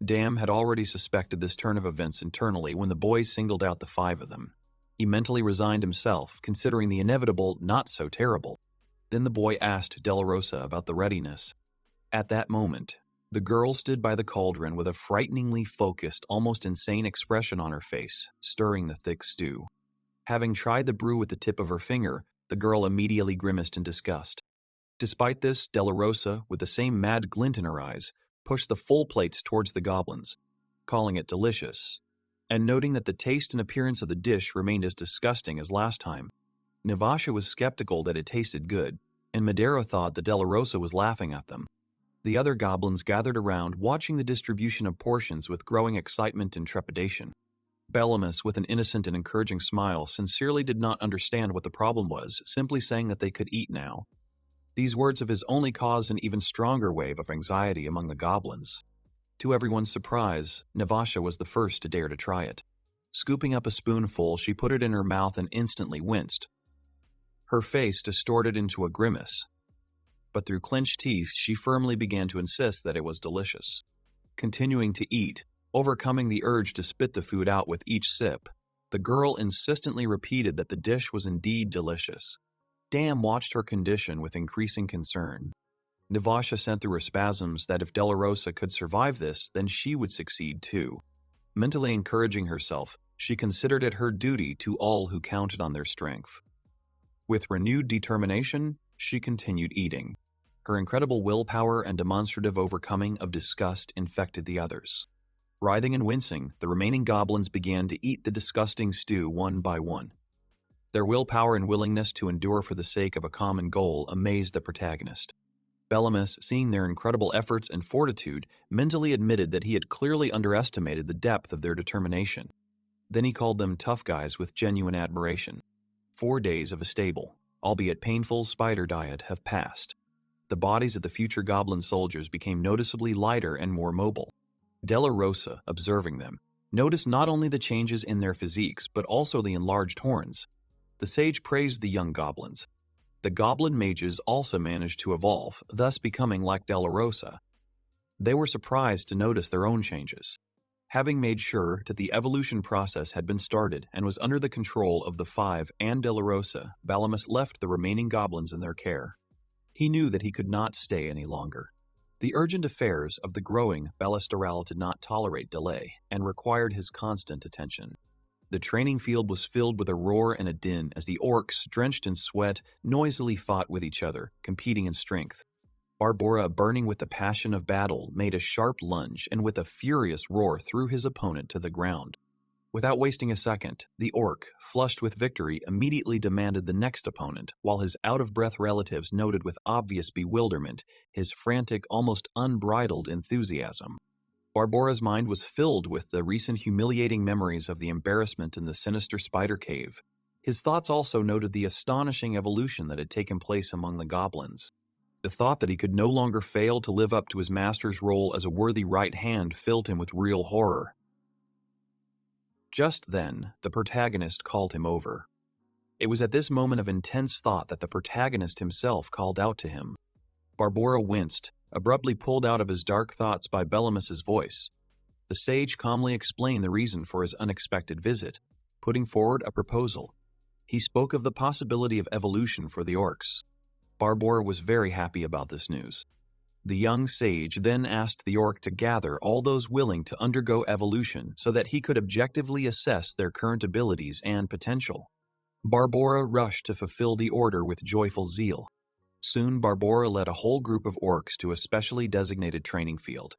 Dam had already suspected this turn of events internally when the boys singled out the 5 of them. He mentally resigned himself, considering the inevitable not so terrible. Then the boy asked Della Rosa about the readiness. At that moment, the girl stood by the cauldron with a frighteningly focused, almost insane expression on her face, stirring the thick stew. Having tried the brew with the tip of her finger, the girl immediately grimaced in disgust. Despite this, Della Rosa, with the same mad glint in her eyes, pushed the full plates towards the goblins, calling it delicious, and noting that the taste and appearance of the dish remained as disgusting as last time. Navasha was skeptical that it tasted good, and Madero thought that Della Rosa was laughing at them. The other goblins gathered around, watching the distribution of portions with growing excitement and trepidation. Bellamus, with an innocent and encouraging smile, sincerely did not understand what the problem was, simply saying that they could eat now. These words of his only caused an even stronger wave of anxiety among the goblins. To everyone's surprise, Navasha was the first to dare to try it. Scooping up a spoonful, she put it in her mouth and instantly winced. Her face distorted into a grimace. But through clenched teeth, she firmly began to insist that it was delicious. Continuing to eat, overcoming the urge to spit the food out with each sip, the girl insistently repeated that the dish was indeed delicious. Dam watched her condition with increasing concern. Navasha sent through her spasms that if Della Rosa could survive this, then she would succeed too. Mentally encouraging herself, she considered it her duty to all who counted on their strength. With renewed determination, she continued eating. Her incredible willpower and demonstrative overcoming of disgust infected the others. Writhing and wincing, the remaining goblins began to eat the disgusting stew one by one. Their willpower and willingness to endure for the sake of a common goal amazed the protagonist. Bellamus, seeing their incredible efforts and fortitude, mentally admitted that he had clearly underestimated the depth of their determination. Then he called them tough guys with genuine admiration. 4 days of a stable, albeit painful, spider diet have passed. The bodies of the future goblin soldiers became noticeably lighter and more mobile. Della Rosa, observing them, noticed not only the changes in their physiques, but also the enlarged horns. The sage praised the young goblins. The goblin mages also managed to evolve, thus becoming like Della Rosa. They were surprised to notice their own changes. Having made sure that the evolution process had been started and was under the control of the 5 and Della Rosa, Bellamus left the remaining goblins in their care. He knew that he could not stay any longer. The urgent affairs of the growing Ballesteral did not tolerate delay and required his constant attention. The training field was filled with a roar and a din as the orcs, drenched in sweat, noisily fought with each other, competing in strength. Barbora, burning with the passion of battle, made a sharp lunge and with a furious roar threw his opponent to the ground. Without wasting a second, the orc, flushed with victory, immediately demanded the next opponent, while his out-of-breath relatives noted with obvious bewilderment his frantic, almost unbridled enthusiasm. Barbora's mind was filled with the recent humiliating memories of the embarrassment in the sinister spider cave. His thoughts also noted the astonishing evolution that had taken place among the goblins. The thought that he could no longer fail to live up to his master's role as a worthy right hand filled him with real horror. Just then, the protagonist called him over. It was at this moment of intense thought that the protagonist himself called out to him. Barbora winced, abruptly pulled out of his dark thoughts by Bellamus's voice. The sage calmly explained the reason for his unexpected visit, putting forward a proposal. He spoke of the possibility of evolution for the orcs. Barbora was very happy about this news. The young sage then asked the orc to gather all those willing to undergo evolution so that he could objectively assess their current abilities and potential. Barbora rushed to fulfill the order with joyful zeal. Soon Barbora led a whole group of orcs to a specially designated training field.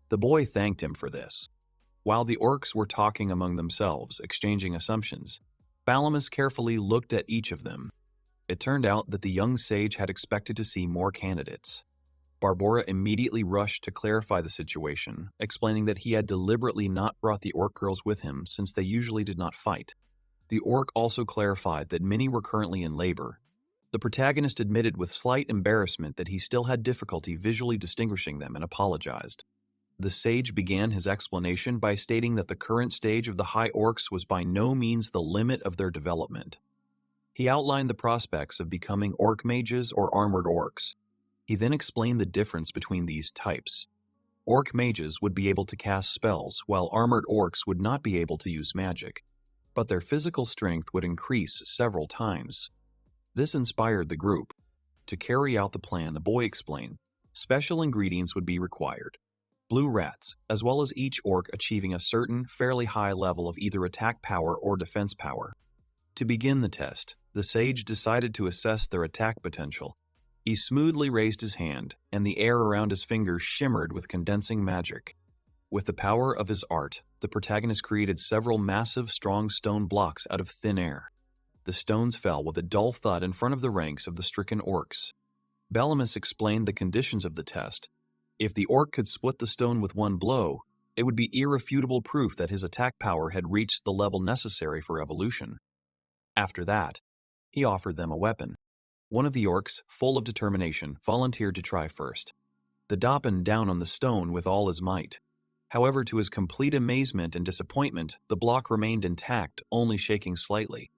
The boy thanked him for this. While the orcs were talking among themselves, exchanging assumptions, Balamus carefully looked at each of them. It turned out that the young sage had expected to see more candidates. Barbora immediately rushed to clarify the situation, explaining that he had deliberately not brought the orc girls with him since they usually did not fight. The orc also clarified that many were currently in labor. The protagonist admitted with slight embarrassment that he still had difficulty visually distinguishing them and apologized. The sage began his explanation by stating that the current stage of the high orcs was by no means the limit of their development. He outlined the prospects of becoming orc mages or armored orcs. He then explained the difference between these types. Orc mages would be able to cast spells, while armored orcs would not be able to use magic, but their physical strength would increase several times. This inspired the group. To carry out the plan, the boy explained, special ingredients would be required. Blue rats, as well as each orc achieving a certain, fairly high level of either attack power or defense power. To begin the test, the sage decided to assess their attack potential. He smoothly raised his hand, and the air around his fingers shimmered with condensing magic. With the power of his art, the protagonist created several massive, strong stone blocks out of thin air. The stones fell with a dull thud in front of the ranks of the stricken orcs. Balamus explained the conditions of the test. If the orc could split the stone with one blow, it would be irrefutable proof that his attack power had reached the level necessary for evolution. After that, he offered them a weapon. One of the orcs, full of determination, volunteered to try first. The Doppin down on the stone with all his might. However, to his complete amazement and disappointment, the block remained intact, only shaking slightly.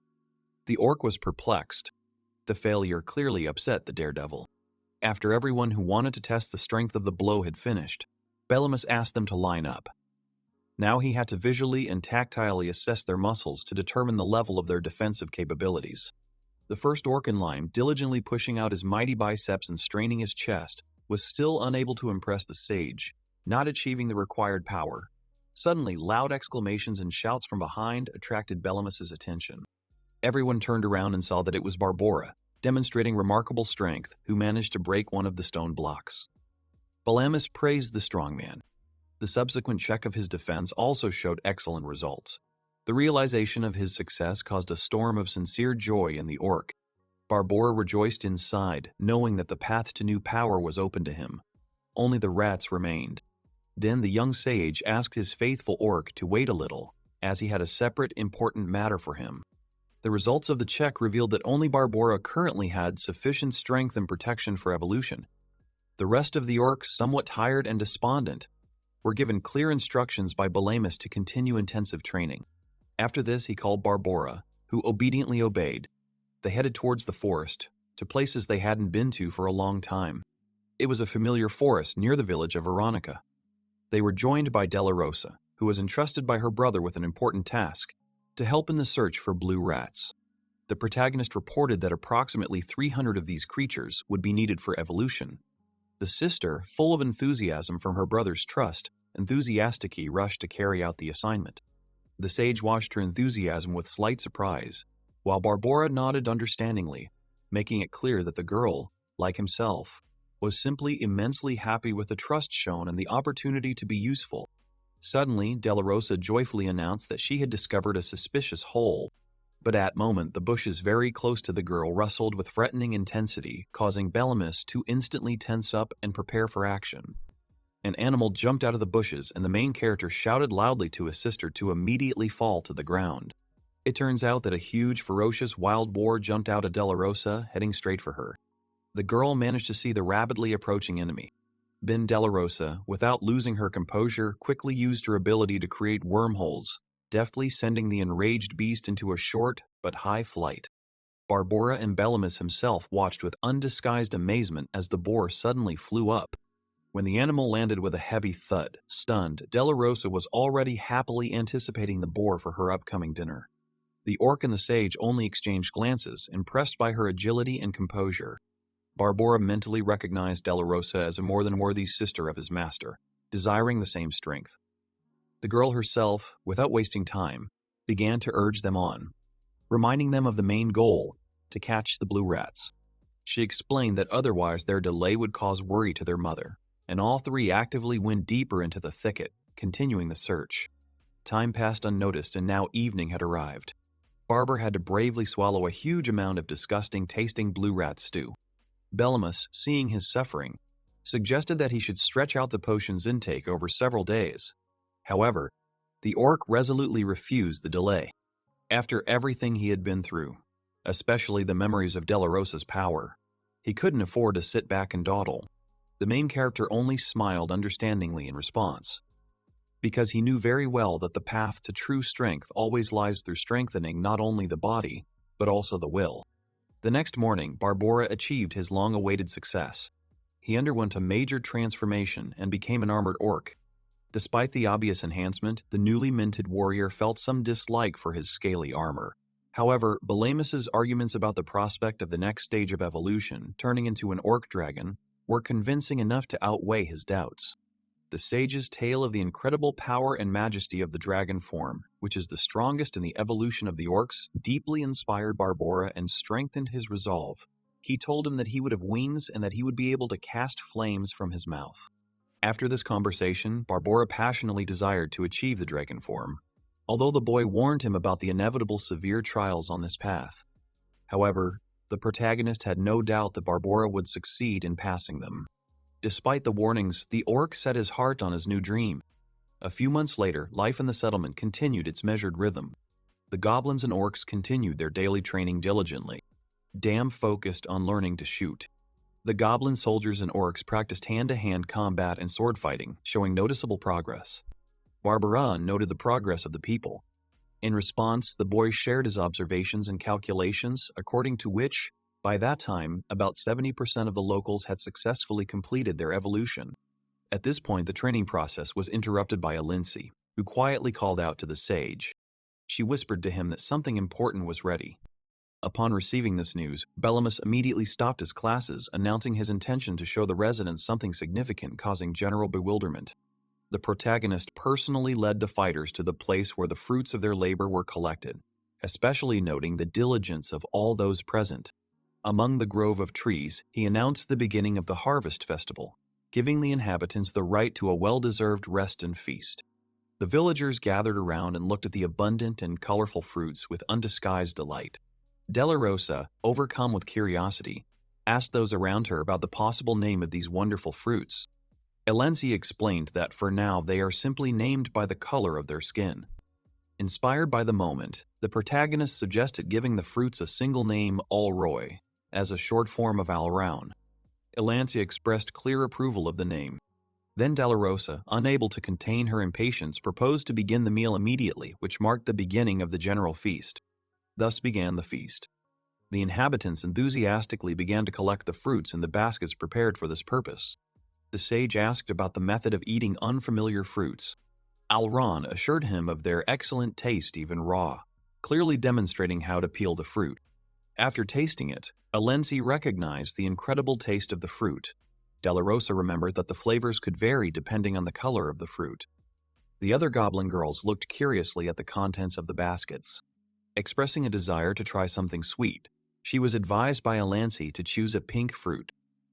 The orc was perplexed. The failure clearly upset the daredevil. After everyone who wanted to test the strength of the blow had finished, Balamus asked them to line up. Now he had to visually and tactilely assess their muscles to determine the level of their defensive capabilities. The first orc in line, diligently pushing out his mighty biceps and straining his chest, was still unable to impress the sage, not achieving the required power. Suddenly, loud exclamations and shouts from behind attracted Balamus's attention. Everyone turned around and saw that it was Barbora, demonstrating remarkable strength, who managed to break one of the stone blocks. Balamus praised the strong man. The subsequent check of his defense also showed excellent results. The realization of his success caused a storm of sincere joy in the orc. Barbora rejoiced inside, knowing that the path to new power was open to him. Only the rats remained. Then the young sage asked his faithful orc to wait a little, as he had a separate, important matter for him. The results of the check revealed that only Barbora currently had sufficient strength and protection for evolution. The rest of the orcs, somewhat tired and despondent, were given clear instructions by Balamus to continue intensive training. After this, he called Barbora, who obediently obeyed. They headed towards the forest, to places they hadn't been to for a long time. It was a familiar forest near the village of Veronica. They were joined by Della Rosa, who was entrusted by her brother with an important task, to help in the search for blue rats. The protagonist reported that approximately 300 of these creatures would be needed for evolution. The sister, full of enthusiasm from her brother's trust, enthusiastically rushed to carry out the assignment. The sage watched her enthusiasm with slight surprise, while Barbora nodded understandingly, making it clear that the girl, like himself, was simply immensely happy with the trust shown and the opportunity to be useful. Suddenly, Della Rosa joyfully announced that she had discovered a suspicious hole, but at that moment the bushes very close to the girl rustled with threatening intensity, causing Balamus to instantly tense up and prepare for action. An animal jumped out of the bushes, and the main character shouted loudly to his sister to immediately fall to the ground. It turns out that a huge, ferocious wild boar jumped out of Della Rosa, heading straight for her. The girl managed to see the rapidly approaching enemy. Then Della Rosa, without losing her composure, quickly used her ability to create wormholes, deftly sending the enraged beast into a short but high flight. Barbora and Balamus himself watched with undisguised amazement as the boar suddenly flew up. When the animal landed with a heavy thud, stunned, Della Rosa was already happily anticipating the boar for her upcoming dinner. The orc and the sage only exchanged glances, impressed by her agility and composure. Barbora mentally recognized Della Rosa as a more than worthy sister of his master, desiring the same strength. The girl herself, without wasting time, began to urge them on, reminding them of the main goal, to catch the blue rats. She explained that otherwise their delay would cause worry to their mother, and all three actively went deeper into the thicket, continuing the search. Time passed unnoticed, and now evening had arrived. Barber had to bravely swallow a huge amount of disgusting tasting blue rat stew. Bellemus, seeing his suffering, suggested that he should stretch out the potion's intake over several days. However, the orc resolutely refused the delay. After everything he had been through, especially the memories of Della Rosa's power, he couldn't afford to sit back and dawdle. The main character only smiled understandingly in response, because he knew very well that the path to true strength always lies through strengthening not only the body, but also the will. The next morning, Barbora achieved his long-awaited success. He underwent a major transformation and became an armored orc. Despite the obvious enhancement, the newly minted warrior felt some dislike for his scaly armor. However, Balamus's arguments about the prospect of the next stage of evolution, turning into an orc dragon, were convincing enough to outweigh his doubts. The sage's tale of the incredible power and majesty of the dragon form, which is the strongest in the evolution of the orcs, deeply inspired Barbora and strengthened his resolve. He told him that he would have wings and that he would be able to cast flames from his mouth. After this conversation, Barbora passionately desired to achieve the dragon form, although the boy warned him about the inevitable severe trials on this path. However, the protagonist had no doubt that Barbora would succeed in passing them. Despite the warnings, the orc set his heart on his new dream. A few months later, life in the settlement continued its measured rhythm. The goblins and orcs continued their daily training diligently. Dam focused on learning to shoot. The goblin soldiers and orcs practiced hand-to-hand combat and sword fighting, showing noticeable progress. Barbara noted the progress of the people. In response, the boy shared his observations and calculations, according to which, by that time, about 70% of the locals had successfully completed their evolution. At this point, the training process was interrupted by Alinci, who quietly called out to the sage. She whispered to him that something important was ready. Upon receiving this news, Bellemus immediately stopped his classes, announcing his intention to show the residents something significant, causing general bewilderment. The protagonist personally led the fighters to the place where the fruits of their labor were collected, especially noting the diligence of all those present. Among the grove of trees, he announced the beginning of the harvest festival, giving the inhabitants the right to a well-deserved rest and feast. The villagers gathered around and looked at the abundant and colorful fruits with undisguised delight. Della Rosa, overcome with curiosity, asked those around her about the possible name of these wonderful fruits. Elenzi explained that for now they are simply named by the color of their skin. Inspired by the moment, the protagonist suggested giving the fruits a single name, Alroy, as a short form of Alraun. Elancy expressed clear approval of the name. Then Della Rosa, unable to contain her impatience, proposed to begin the meal immediately, which marked the beginning of the general feast. Thus began the feast. The inhabitants enthusiastically began to collect the fruits in the baskets prepared for this purpose. The sage asked about the method of eating unfamiliar fruits. Alron assured him of their excellent taste even raw, clearly demonstrating how to peel the fruit. After tasting it, Alenzi recognized the incredible taste of the fruit. Della Rosa remembered that the flavors could vary depending on the color of the fruit. The other goblin girls looked curiously at the contents of the baskets. Expressing a desire to try something sweet, she was advised by Alancy to choose a pink fruit.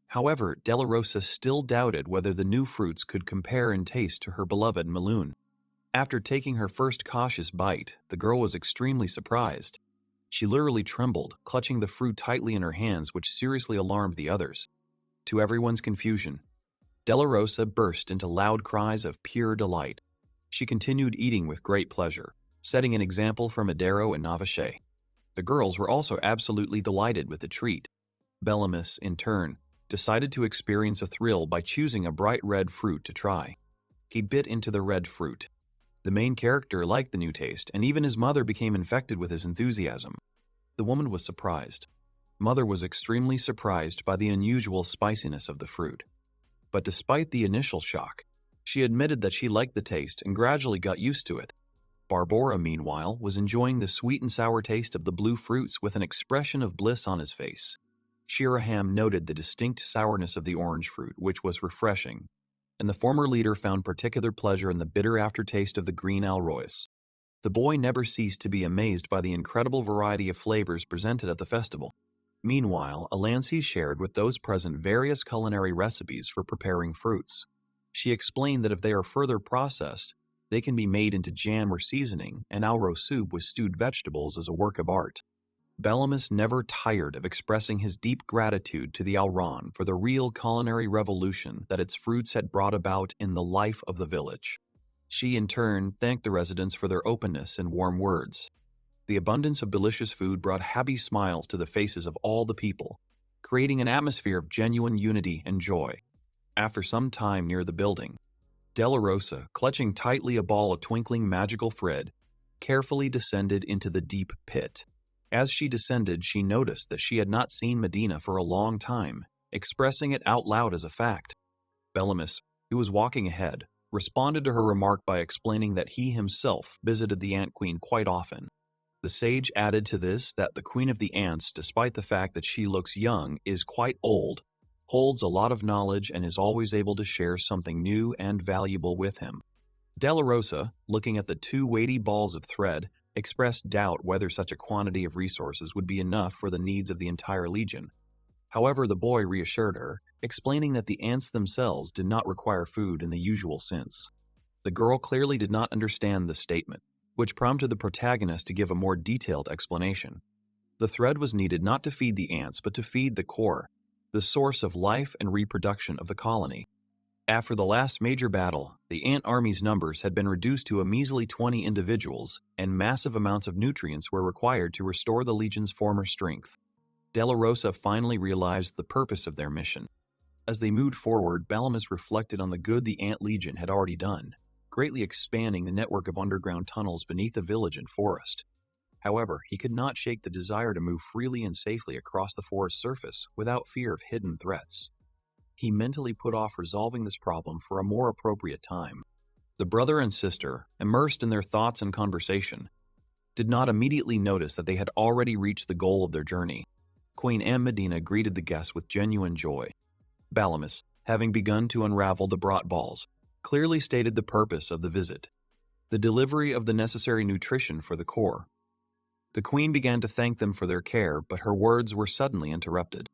However, Della Rosa still doubted whether the new fruits could compare in taste to her beloved Maloon. After taking her first cautious bite, the girl was extremely surprised. She literally trembled, clutching the fruit tightly in her hands, which seriously alarmed the others. To everyone's confusion, Della Rosa burst into loud cries of pure delight. She continued eating with great pleasure, setting an example for Madero and Navache. The girls were also absolutely delighted with the treat. Bellemus, in turn, decided to experience a thrill by choosing a bright red fruit to try. He bit into the red fruit. The main character liked the new taste, and even his mother became infected with his enthusiasm. The woman was surprised. Mother was extremely surprised by the unusual spiciness of the fruit. But despite the initial shock, she admitted that she liked the taste and gradually got used to it. Barbora, meanwhile, was enjoying the sweet and sour taste of the blue fruits with an expression of bliss on his face. Shiraham noted the distinct sourness of the orange fruit, which was refreshing, and the former leader found particular pleasure in the bitter aftertaste of the green alroys. The boy never ceased to be amazed by the incredible variety of flavors presented at the festival. Meanwhile, Alancy shared with those present various culinary recipes for preparing fruits. She explained that if they are further processed, they can be made into jam or seasoning, and alro soup with stewed vegetables is a work of art. Bellamus never tired of expressing his deep gratitude to the Alran for the real culinary revolution that its fruits had brought about in the life of the village. She, in turn, thanked the residents for their openness and warm words. The abundance of delicious food brought happy smiles to the faces of all the people, creating an atmosphere of genuine unity and joy. After some time near the building, Della Rosa, clutching tightly a ball of twinkling magical thread, carefully descended into the deep pit. As she descended, she noticed that she had not seen Medina for a long time, expressing it out loud as a fact. Bellamus, who was walking ahead, responded to her remark by explaining that he himself visited the Ant Queen quite often. The sage added to this that the Queen of the Ants, despite the fact that she looks young, is quite old, holds a lot of knowledge, and is always able to share something new and valuable with him. Della Rosa, looking at the two weighty balls of thread, expressed doubt whether such a quantity of resources would be enough for the needs of the entire legion. However, the boy reassured her, explaining that the ants themselves did not require food in the usual sense. The girl clearly did not understand this statement, which prompted the protagonist to give a more detailed explanation. The thread was needed not to feed the ants, but to feed the core, the source of life and reproduction of the colony. After the last major battle, the ant army's numbers had been reduced to a measly 20 individuals, and massive amounts of nutrients were required to restore the legion's former strength. Della Rosa finally realized the purpose of their mission. As they moved forward, Bellamus reflected on the good the Ant Legion had already done, greatly expanding the network of underground tunnels beneath the village and forest. However, he could not shake the desire to move freely and safely across the forest surface without fear of hidden threats. He mentally put off resolving this problem for a more appropriate time. The brother and sister, immersed in their thoughts and conversation, did not immediately notice that they had already reached the goal of their journey. Queen Anne Medina greeted the guests with genuine joy. Bellamus, having begun to unravel the brought balls, clearly stated the purpose of the visit: the delivery of the necessary nutrition for the core. The queen began to thank them for their care, but her words were suddenly interrupted.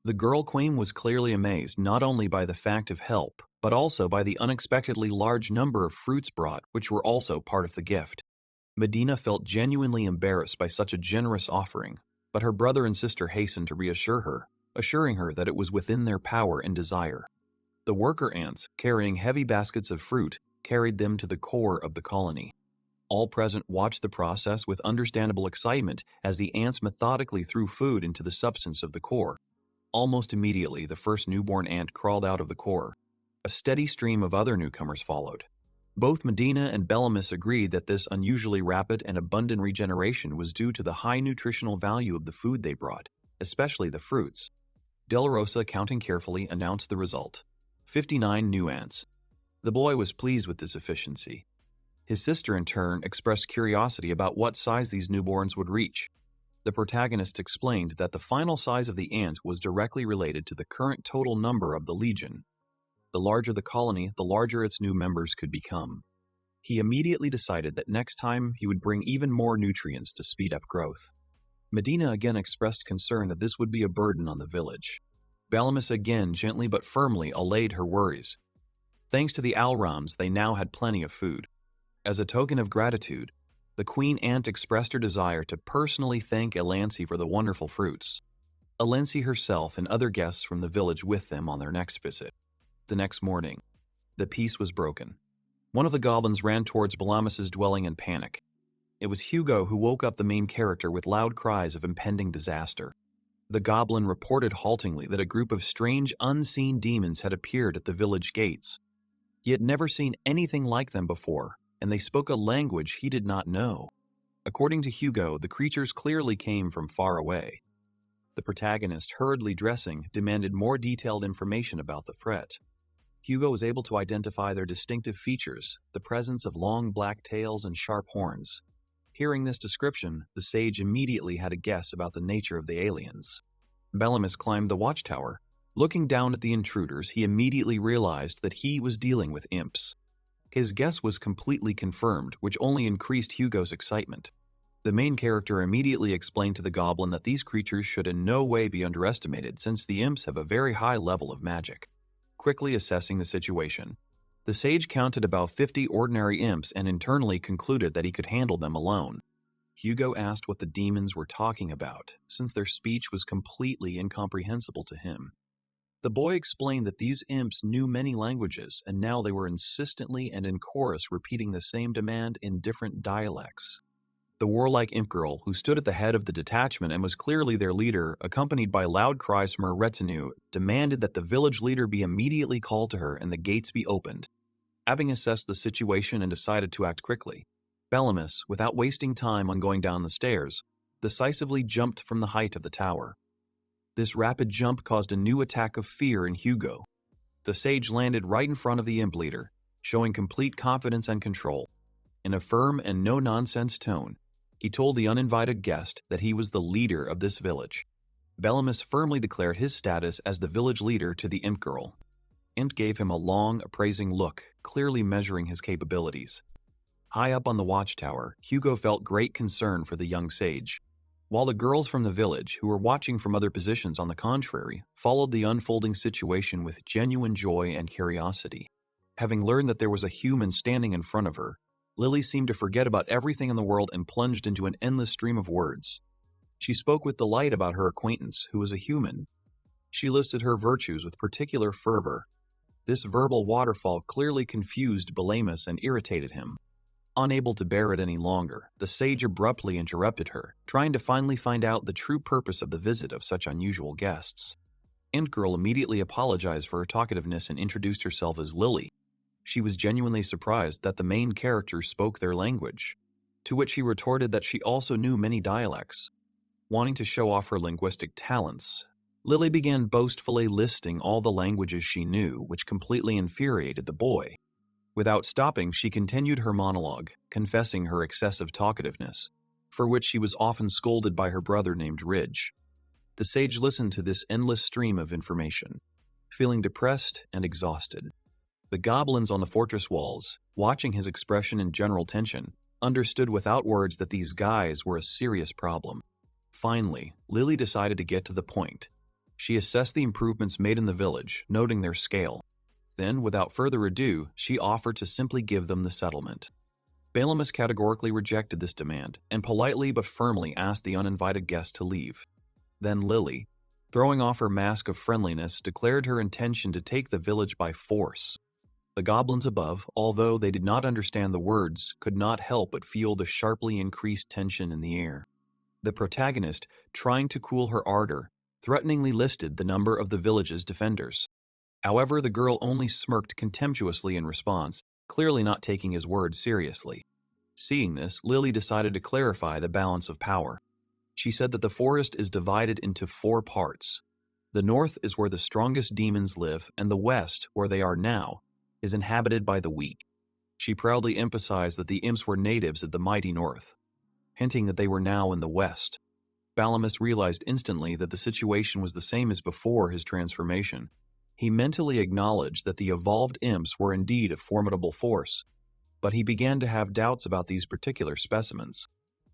The girl queen was clearly amazed not only by the fact of help, but also by the unexpectedly large number of fruits brought, which were also part of the gift. Medina felt genuinely embarrassed by such a generous offering, but her brother and sister hastened to reassure her, assuring her that it was within their power and desire. The worker ants, carrying heavy baskets of fruit, carried them to the core of the colony. All present watched the process with understandable excitement as the ants methodically threw food into the substance of the core. Almost immediately, the first newborn ant crawled out of the core. A steady stream of other newcomers followed. Both Medina and Bellamus agreed that this unusually rapid and abundant regeneration was due to the high nutritional value of the food they brought, especially the fruits. Della Rosa, counting carefully, announced the result: 59 new ants. The boy was pleased with this efficiency. His sister, in turn, expressed curiosity about what size these newborns would reach. The protagonist explained that the final size of the ant was directly related to the current total number of the legion. The larger the colony, the larger its new members could become. He immediately decided that next time he would bring even more nutrients to speed up growth. Medina again expressed concern that this would be a burden on the village. Bellamus again gently but firmly allayed her worries. Thanks to the Alrams, they now had plenty of food. As a token of gratitude, the queen ant expressed her desire to personally thank Elancy for the wonderful fruits. Elancy herself and other guests from the village with them on their next visit. The next morning, the peace was broken. One of the goblins ran towards Bellamus's dwelling in panic. It was Hugo who woke up the main character with loud cries of impending disaster. The goblin reported haltingly that a group of strange, unseen demons had appeared at the village gates. He had never seen anything like them before, and they spoke a language he did not know. According to Hugo, the creatures clearly came from far away. The protagonist, hurriedly dressing, demanded more detailed information about the threat. Hugo was able to identify their distinctive features, the presence of long black tails and sharp horns. Hearing this description, the sage immediately had a guess about the nature of the aliens. Bellemus climbed the watchtower. Looking down at the intruders, he immediately realized that he was dealing with imps. His guess was completely confirmed, which only increased Hugo's excitement. The main character immediately explained to the goblin that these creatures should in no way be underestimated since the imps have a very high level of magic. Quickly assessing the situation, the sage counted about 50 ordinary imps and internally concluded that he could handle them alone. Hugo asked what the demons were talking about, since their speech was completely incomprehensible to him. The boy explained that these imps knew many languages, and now they were insistently and in chorus repeating the same demand in different dialects. The warlike imp girl, who stood at the head of the detachment and was clearly their leader, accompanied by loud cries from her retinue, demanded that the village leader be immediately called to her and the gates be opened. Having assessed the situation and decided to act quickly, Bellemus, without wasting time on going down the stairs, decisively jumped from the height of the tower. This rapid jump caused a new attack of fear in Hugo. The sage landed right in front of the imp leader, showing complete confidence and control. In a firm and no-nonsense tone, he told the uninvited guest that he was the leader of this village. Bellemus firmly declared his status as the village leader to the imp girl. Imp gave him a long, appraising look, clearly measuring his capabilities. High up on the watchtower, Hugo felt great concern for the young sage, while the girls from the village, who were watching from other positions on the contrary, followed the unfolding situation with genuine joy and curiosity. Having learned that there was a human standing in front of her, Lily seemed to forget about everything in the world and plunged into an endless stream of words. She spoke with delight about her acquaintance, who was a human. She listed her virtues with particular fervor. This verbal waterfall clearly confused Bellemus and irritated him. Unable to bear it any longer, the sage abruptly interrupted her, trying to finally find out the true purpose of the visit of such unusual guests. Ant Girl immediately apologized for her talkativeness and introduced herself as Lily. She was genuinely surprised that the main character spoke their language, to which he retorted that she also knew many dialects. Wanting to show off her linguistic talents, Lily began boastfully listing all the languages she knew, which completely infuriated the boy. Without stopping, she continued her monologue, confessing her excessive talkativeness, for which she was often scolded by her brother named Ridge. The sage listened to this endless stream of information, feeling depressed and exhausted. The goblins on the fortress walls, watching his expression in general tension, understood without words that these guys were a serious problem. Finally, Lily decided to get to the point. She assessed the improvements made in the village, noting their scale. Then, without further ado, she offered to simply give them the settlement. Bellemus categorically rejected this demand, and politely but firmly asked the uninvited guest to leave. Then Lily, throwing off her mask of friendliness, declared her intention to take the village by force. The goblins above, although they did not understand the words, could not help but feel the sharply increased tension in the air. The protagonist, trying to cool her ardor, threateningly listed the number of the village's defenders. However, the girl only smirked contemptuously in response, clearly not taking his words seriously. Seeing this, Lily decided to clarify the balance of power. She said that the forest is divided into 4 parts. The north is where the strongest demons live, and the west, where they are now, is inhabited by the weak. She proudly emphasized that the imps were natives of the mighty north, hinting that they were now in the west. Bellemus realized instantly that the situation was the same as before his transformation. He mentally acknowledged that the evolved imps were indeed a formidable force, but he began to have doubts about these particular specimens.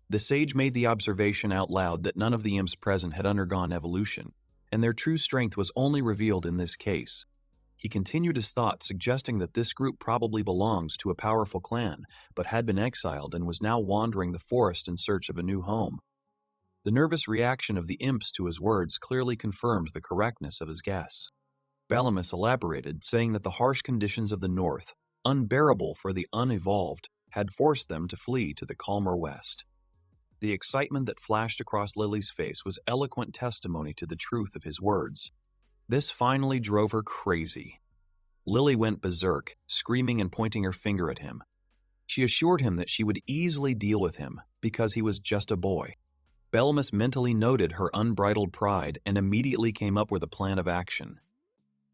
The sage made the observation out loud that none of the imps present had undergone evolution, and their true strength was only revealed in this case. He continued his thought, suggesting that this group probably belongs to a powerful clan, but had been exiled and was now wandering the forest in search of a new home. The nervous reaction of the imps to his words clearly confirmed the correctness of his guess. Bellemus elaborated, saying that the harsh conditions of the north, unbearable for the unevolved, had forced them to flee to the calmer west. The excitement that flashed across Lily's face was eloquent testimony to the truth of his words. This finally drove her crazy. Lily went berserk, screaming and pointing her finger at him. She assured him that she would easily deal with him because he was just a boy. Bellemus mentally noted her unbridled pride and immediately came up with a plan of action.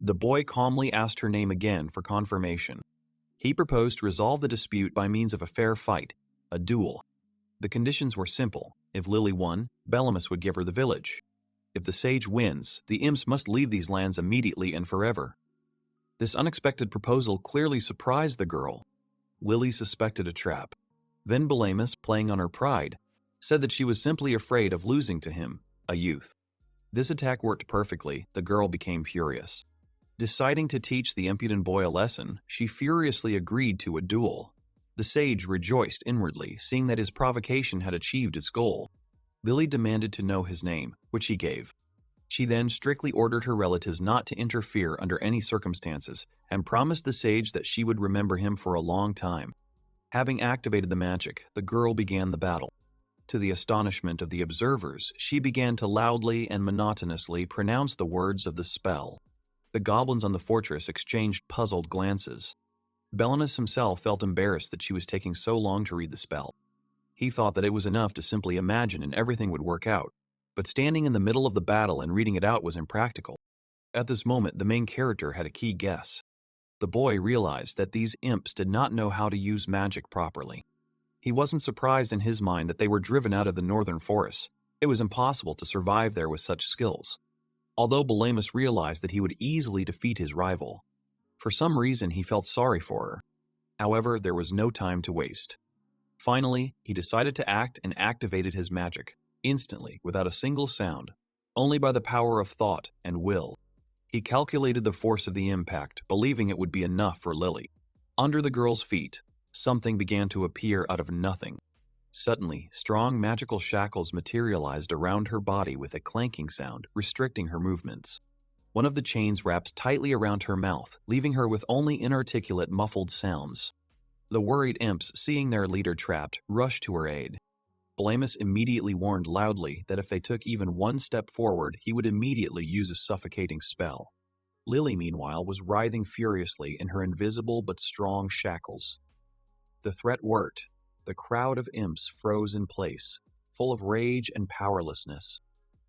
The boy calmly asked her name again for confirmation. He proposed to resolve the dispute by means of a fair fight, a duel. The conditions were simple. If Lily won, Belamus would give her the village. If the sage wins, the imps must leave these lands immediately and forever. This unexpected proposal clearly surprised the girl. Lily suspected a trap. Then Belamus, playing on her pride, said that she was simply afraid of losing to him, a youth. This attack worked perfectly. The girl became furious. Deciding to teach the impudent boy a lesson, she furiously agreed to a duel. The sage rejoiced inwardly, seeing that his provocation had achieved its goal. Lily demanded to know his name, which he gave. She then strictly ordered her relatives not to interfere under any circumstances, and promised the sage that she would remember him for a long time. Having activated the magic, the girl began the battle. To the astonishment of the observers, she began to loudly and monotonously pronounce the words of the spell. The goblins on the fortress exchanged puzzled glances. Belamus himself felt embarrassed that she was taking so long to read the spell. He thought that it was enough to simply imagine and everything would work out, but standing in the middle of the battle and reading it out was impractical. At this moment, the main character had a key guess. The boy realized that these imps did not know how to use magic properly. He wasn't surprised in his mind that they were driven out of the northern forests. It was impossible to survive there with such skills. Although Belamus realized that he would easily defeat his rival, for some reason he felt sorry for her. However, there was no time to waste. Finally, he decided to act and activated his magic, instantly, without a single sound, only by the power of thought and will. He calculated the force of the impact, believing it would be enough for Lily. Under the girl's feet, something began to appear out of nothing. Suddenly, strong magical shackles materialized around her body with a clanking sound, restricting her movements. One of the chains wrapped tightly around her mouth, leaving her with only inarticulate, muffled sounds. The worried imps, seeing their leader trapped, rushed to her aid. Belamus immediately warned loudly that if they took even one step forward, he would immediately use a suffocating spell. Lily, meanwhile, was writhing furiously in her invisible but strong shackles. The threat worked. The crowd of imps froze in place, full of rage and powerlessness.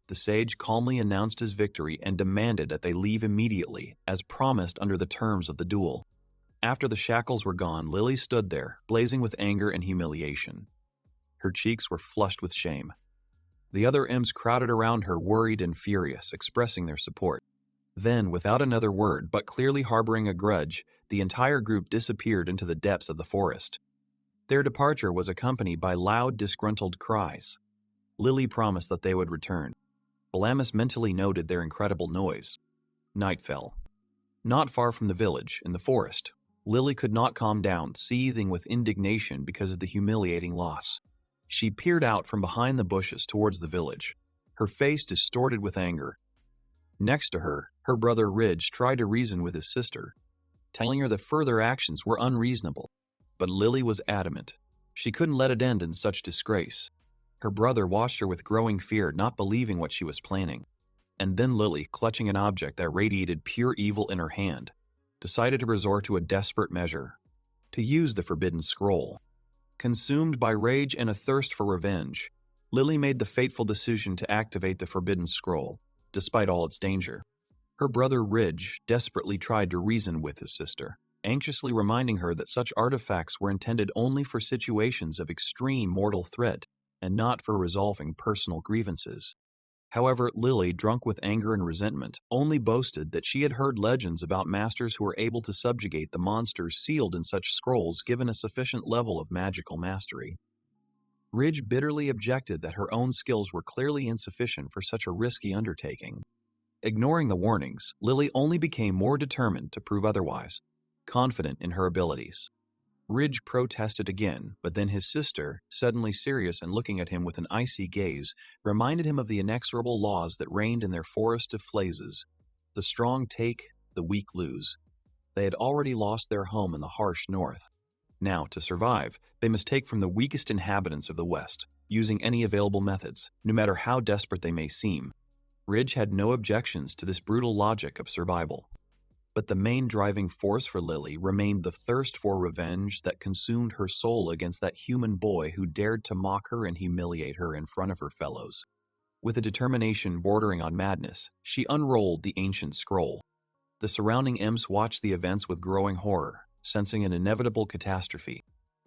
The sage calmly announced his victory and demanded that they leave immediately, as promised under the terms of the duel. After the shackles were gone, Lily stood there, blazing with anger and humiliation. Her cheeks were flushed with shame. The other imps crowded around her, worried and furious, expressing their support. Then, without another word, but clearly harboring a grudge, the entire group disappeared into the depths of the forest. Their departure was accompanied by loud, disgruntled cries. Lily promised that they would return. Belamus mentally noted their incredible noise. Night fell. Not far from the village, in the forest, Lily could not calm down, seething with indignation because of the humiliating loss. She peered out from behind the bushes towards the village, her face distorted with anger. Next to her, her brother Ridge tried to reason with his sister, telling her that further actions were unreasonable. But Lily was adamant. She couldn't let it end in such disgrace. Her brother watched her with growing fear, not believing what she was planning. And then Lily, clutching an object that radiated pure evil in her hand, decided to resort to a desperate measure, to use the forbidden scroll. Consumed by rage and a thirst for revenge, Lily made the fateful decision to activate the forbidden scroll, despite all its danger. Her brother Ridge desperately tried to reason with his sister, anxiously reminding her that such artifacts were intended only for situations of extreme mortal threat and not for resolving personal grievances. However, Lily, drunk with anger and resentment, only boasted that she had heard legends about masters who were able to subjugate the monsters sealed in such scrolls given a sufficient level of magical mastery. Ridge bitterly objected that her own skills were clearly insufficient for such a risky undertaking. Ignoring the warnings, Lily only became more determined to prove otherwise, confident in her abilities. Ridge protested again, but then his sister, suddenly serious and looking at him with an icy gaze, reminded him of the inexorable laws that reigned in their forest of flazes. The strong take, the weak lose. They had already lost their home in the harsh north. Now, to survive, they must take from the weakest inhabitants of the West, using any available methods, no matter how desperate they may seem. Ridge had no objections to this brutal logic of survival. But the main driving force for Lily remained the thirst for revenge that consumed her soul against that human boy who dared to mock her and humiliate her in front of her fellows. With a determination bordering on madness, she unrolled the ancient scroll. The surrounding imps watched the events with growing horror, sensing an inevitable catastrophe.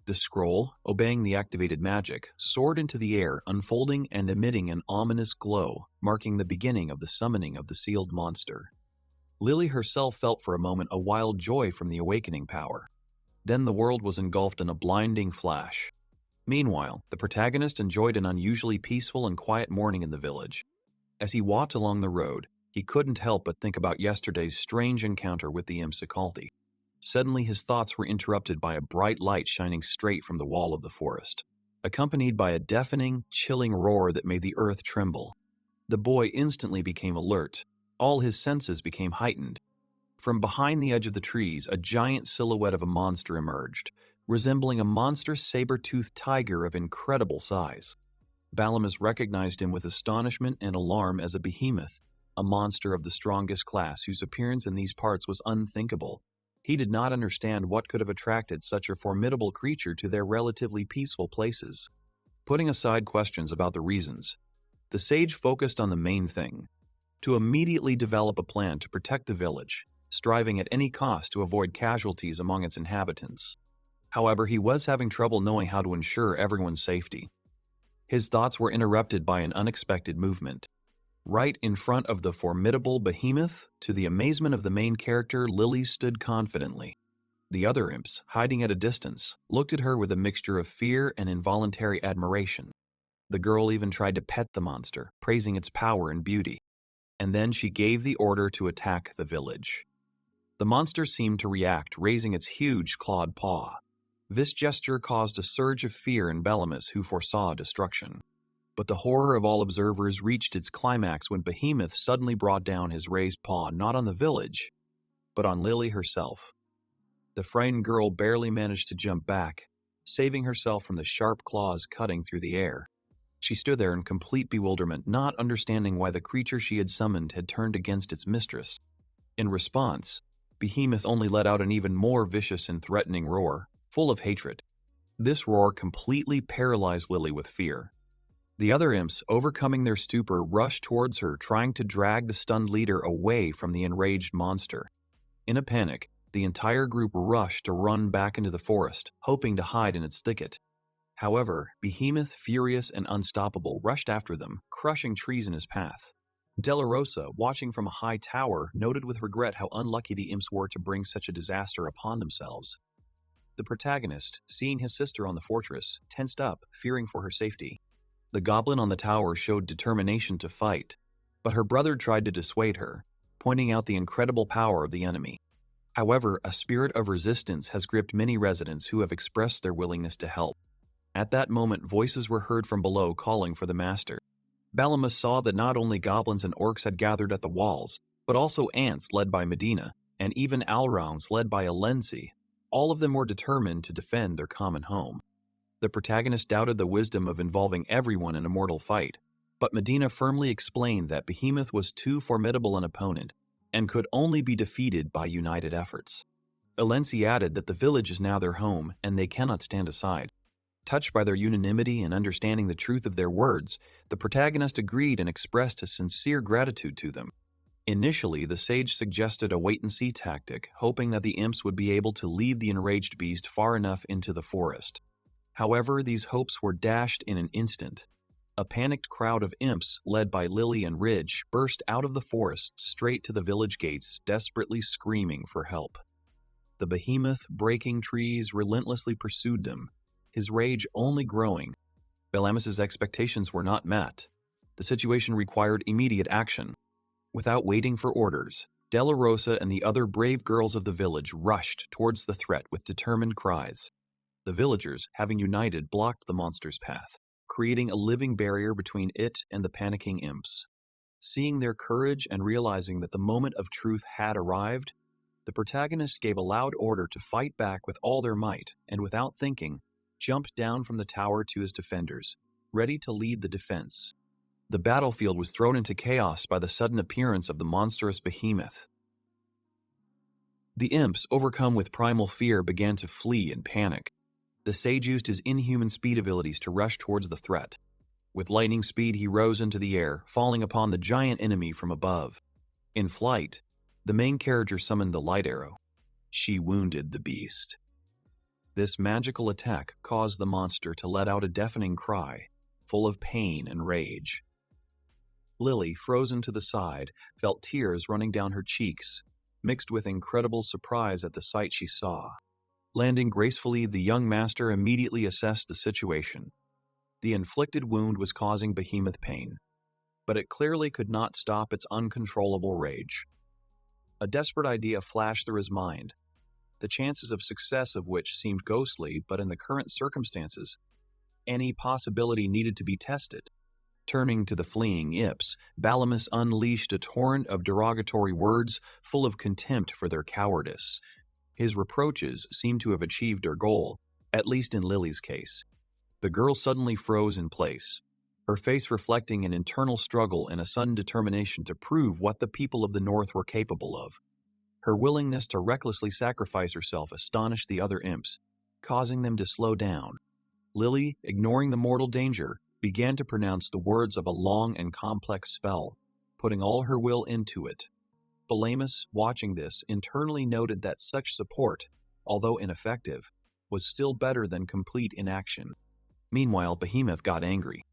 The scroll, obeying the activated magic, soared into the air, unfolding and emitting an ominous glow, marking the beginning of the summoning of the sealed monster. Lily herself felt for a moment a wild joy from the awakening power. Then the world was engulfed in a blinding flash. Meanwhile, the protagonist enjoyed an unusually peaceful and quiet morning in the village. As he walked along the road, he couldn't help but think about yesterday's strange encounter with the Imsikalthi. Suddenly his thoughts were interrupted by a bright light shining straight from the wall of the forest, accompanied by a deafening, chilling roar that made the earth tremble. The boy instantly became alert. All his senses became heightened. From behind the edge of the trees, a giant silhouette of a monster emerged, resembling a monstrous saber-toothed tiger of incredible size. Balamus recognized him with astonishment and alarm as a behemoth, a monster of the strongest class whose appearance in these parts was unthinkable. He did not understand what could have attracted such a formidable creature to their relatively peaceful places. Putting aside questions about the reasons, the sage focused on the main thing: to immediately develop a plan to protect the village, striving at any cost to avoid casualties among its inhabitants. However, he was having trouble knowing how to ensure everyone's safety. His thoughts were interrupted by an unexpected movement. Right in front of the formidable behemoth, to the amazement of the main character, Lily stood confidently. The other imps, hiding at a distance, looked at her with a mixture of fear and involuntary admiration. The girl even tried to pet the monster, praising its power and beauty. And then she gave the order to attack the village. The monster seemed to react, raising its huge clawed paw. This gesture caused a surge of fear in Balamus, who foresaw destruction. But the horror of all observers reached its climax when Behemoth suddenly brought down his raised paw not on the village, but on Lily herself. The frightened girl barely managed to jump back, saving herself from the sharp claws cutting through the air. She stood there in complete bewilderment, not understanding why the creature she had summoned had turned against its mistress. In response, Behemoth only let out an even more vicious and threatening roar, full of hatred. This roar completely paralyzed Lily with fear. The other imps, overcoming their stupor, rushed towards her, trying to drag the stunned leader away from the enraged monster. In a panic, the entire group rushed to run back into the forest, hoping to hide in its thicket. However, Behemoth, furious and unstoppable, rushed after them, crushing trees in his path. Della Rosa, watching from a high tower, noted with regret how unlucky the imps were to bring such a disaster upon themselves. The protagonist, seeing his sister on the fortress, tensed up, fearing for her safety. The goblin on the tower showed determination to fight, but her brother tried to dissuade her, pointing out the incredible power of the enemy. However, a spirit of resistance has gripped many residents who have expressed their willingness to help. At that moment, voices were heard from below calling for the master. Balamus saw that not only goblins and orcs had gathered at the walls, but also ants led by Medina, and even Alrounds led by Alensi. All of them were determined to defend their common home. The protagonist doubted the wisdom of involving everyone in a mortal fight, but Medina firmly explained that Behemoth was too formidable an opponent and could only be defeated by united efforts. Alensi added that the village is now their home and they cannot stand aside. Touched by their unanimity and understanding the truth of their words, the protagonist agreed and expressed his sincere gratitude to them. Initially, the sage suggested a wait-and-see tactic, hoping that the imps would be able to lead the enraged beast far enough into the forest. However, these hopes were dashed in an instant. A panicked crowd of imps, led by Lily and Ridge, burst out of the forest straight to the village gates, desperately screaming for help. The behemoth, breaking trees, relentlessly pursued them, his rage only growing. Balamus's expectations were not met. The situation required immediate action. Without waiting for orders, Della Rosa and the other brave girls of the village rushed towards the threat with determined cries. The villagers, having united, blocked the monster's path, creating a living barrier between it and the panicking imps. Seeing their courage and realizing that the moment of truth had arrived, the protagonist gave a loud order to fight back with all their might, and without thinking, jumped down from the tower to his defenders, ready to lead the defense. The battlefield was thrown into chaos by the sudden appearance of the monstrous behemoth. The imps, overcome with primal fear, began to flee in panic. The sage used his inhuman speed abilities to rush towards the threat. With lightning speed, he rose into the air, falling upon the giant enemy from above. In flight, The main character summoned the light arrow. She wounded the beast. This magical attack caused the monster to let out a deafening cry, full of pain and rage. Lily, frozen to the side, felt tears running down her cheeks, mixed with incredible surprise at the sight she saw. Landing gracefully, the young master immediately assessed the situation. The inflicted wound was causing Behemoth pain, but it clearly could not stop its uncontrollable rage. A desperate idea flashed through his mind, the chances of success of which seemed ghostly, but in the current circumstances, any possibility needed to be tested. Turning to the fleeing Ips, Balamus unleashed a torrent of derogatory words full of contempt for their cowardice. His reproaches seemed to have achieved their goal, at least in Lily's case. The girl suddenly froze in place, her face reflecting an internal struggle and a sudden determination to prove what the people of the North were capable of. Her willingness to recklessly sacrifice herself astonished the other imps, causing them to slow down. Lily, ignoring the mortal danger, began to pronounce the words of a long and complex spell, putting all her will into it. Balamus, watching this, internally noted that such support, although ineffective, was still better than complete inaction. Meanwhile, Behemoth got angry.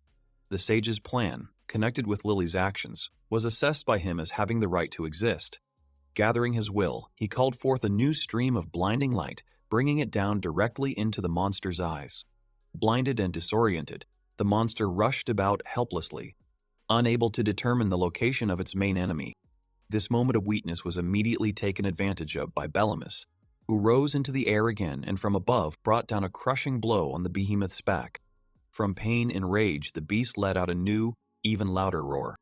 The sage's plan, connected with Lily's actions, was assessed by him as having the right to exist. Gathering his will, he called forth a new stream of blinding light, bringing it down directly into the monster's eyes. Blinded and disoriented, the monster rushed about helplessly, unable to determine the location of its main enemy. This moment of weakness was immediately taken advantage of by Balamus, who rose into the air again and from above brought down a crushing blow on the behemoth's back. From pain and rage, the beast let out a new, even louder roar.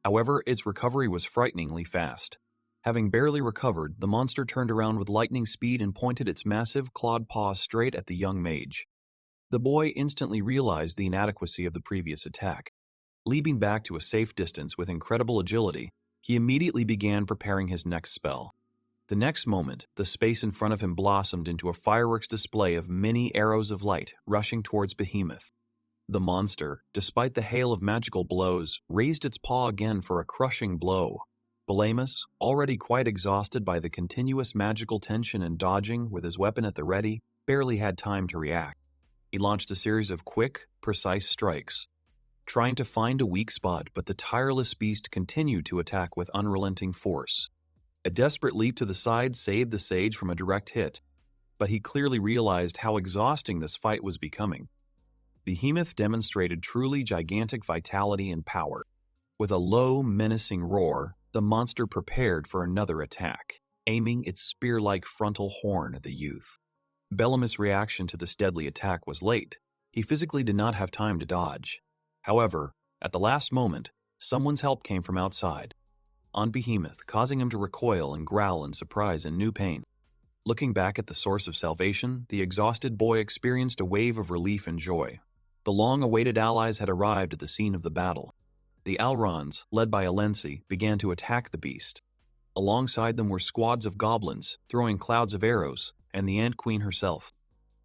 However, its recovery was frighteningly fast. Having barely recovered, the monster turned around with lightning speed and pointed its massive clawed paws straight at the young mage. The boy instantly realized the inadequacy of the previous attack. Leaping back to a safe distance with incredible agility, he immediately began preparing his next spell. The next moment, the space in front of him blossomed into a fireworks display of many arrows of light rushing towards Behemoth. The monster, despite the hail of magical blows, raised its paw again for a crushing blow. Balamus, already quite exhausted by the continuous magical tension and dodging with his weapon at the ready, barely had time to react. He launched a series of quick, precise strikes, trying to find a weak spot, but the tireless beast continued to attack with unrelenting force. A desperate leap to the side saved the sage from a direct hit, but he clearly realized how exhausting this fight was becoming. Behemoth demonstrated truly gigantic vitality and power. With a low, menacing roar, the monster prepared for another attack, aiming its spear-like frontal horn at the youth. Balamus' reaction to this deadly attack was late. He physically did not have time to dodge. However, at the last moment, someone's help came from outside, on Behemoth, causing him to recoil and growl in surprise and new pain. Looking back at the source of salvation, the exhausted boy experienced a wave of relief and joy. The long-awaited allies had arrived at the scene of the battle. The Alrons, led by Alensi, began to attack the beast. Alongside them were squads of goblins, throwing clouds of arrows, and the Ant Queen herself.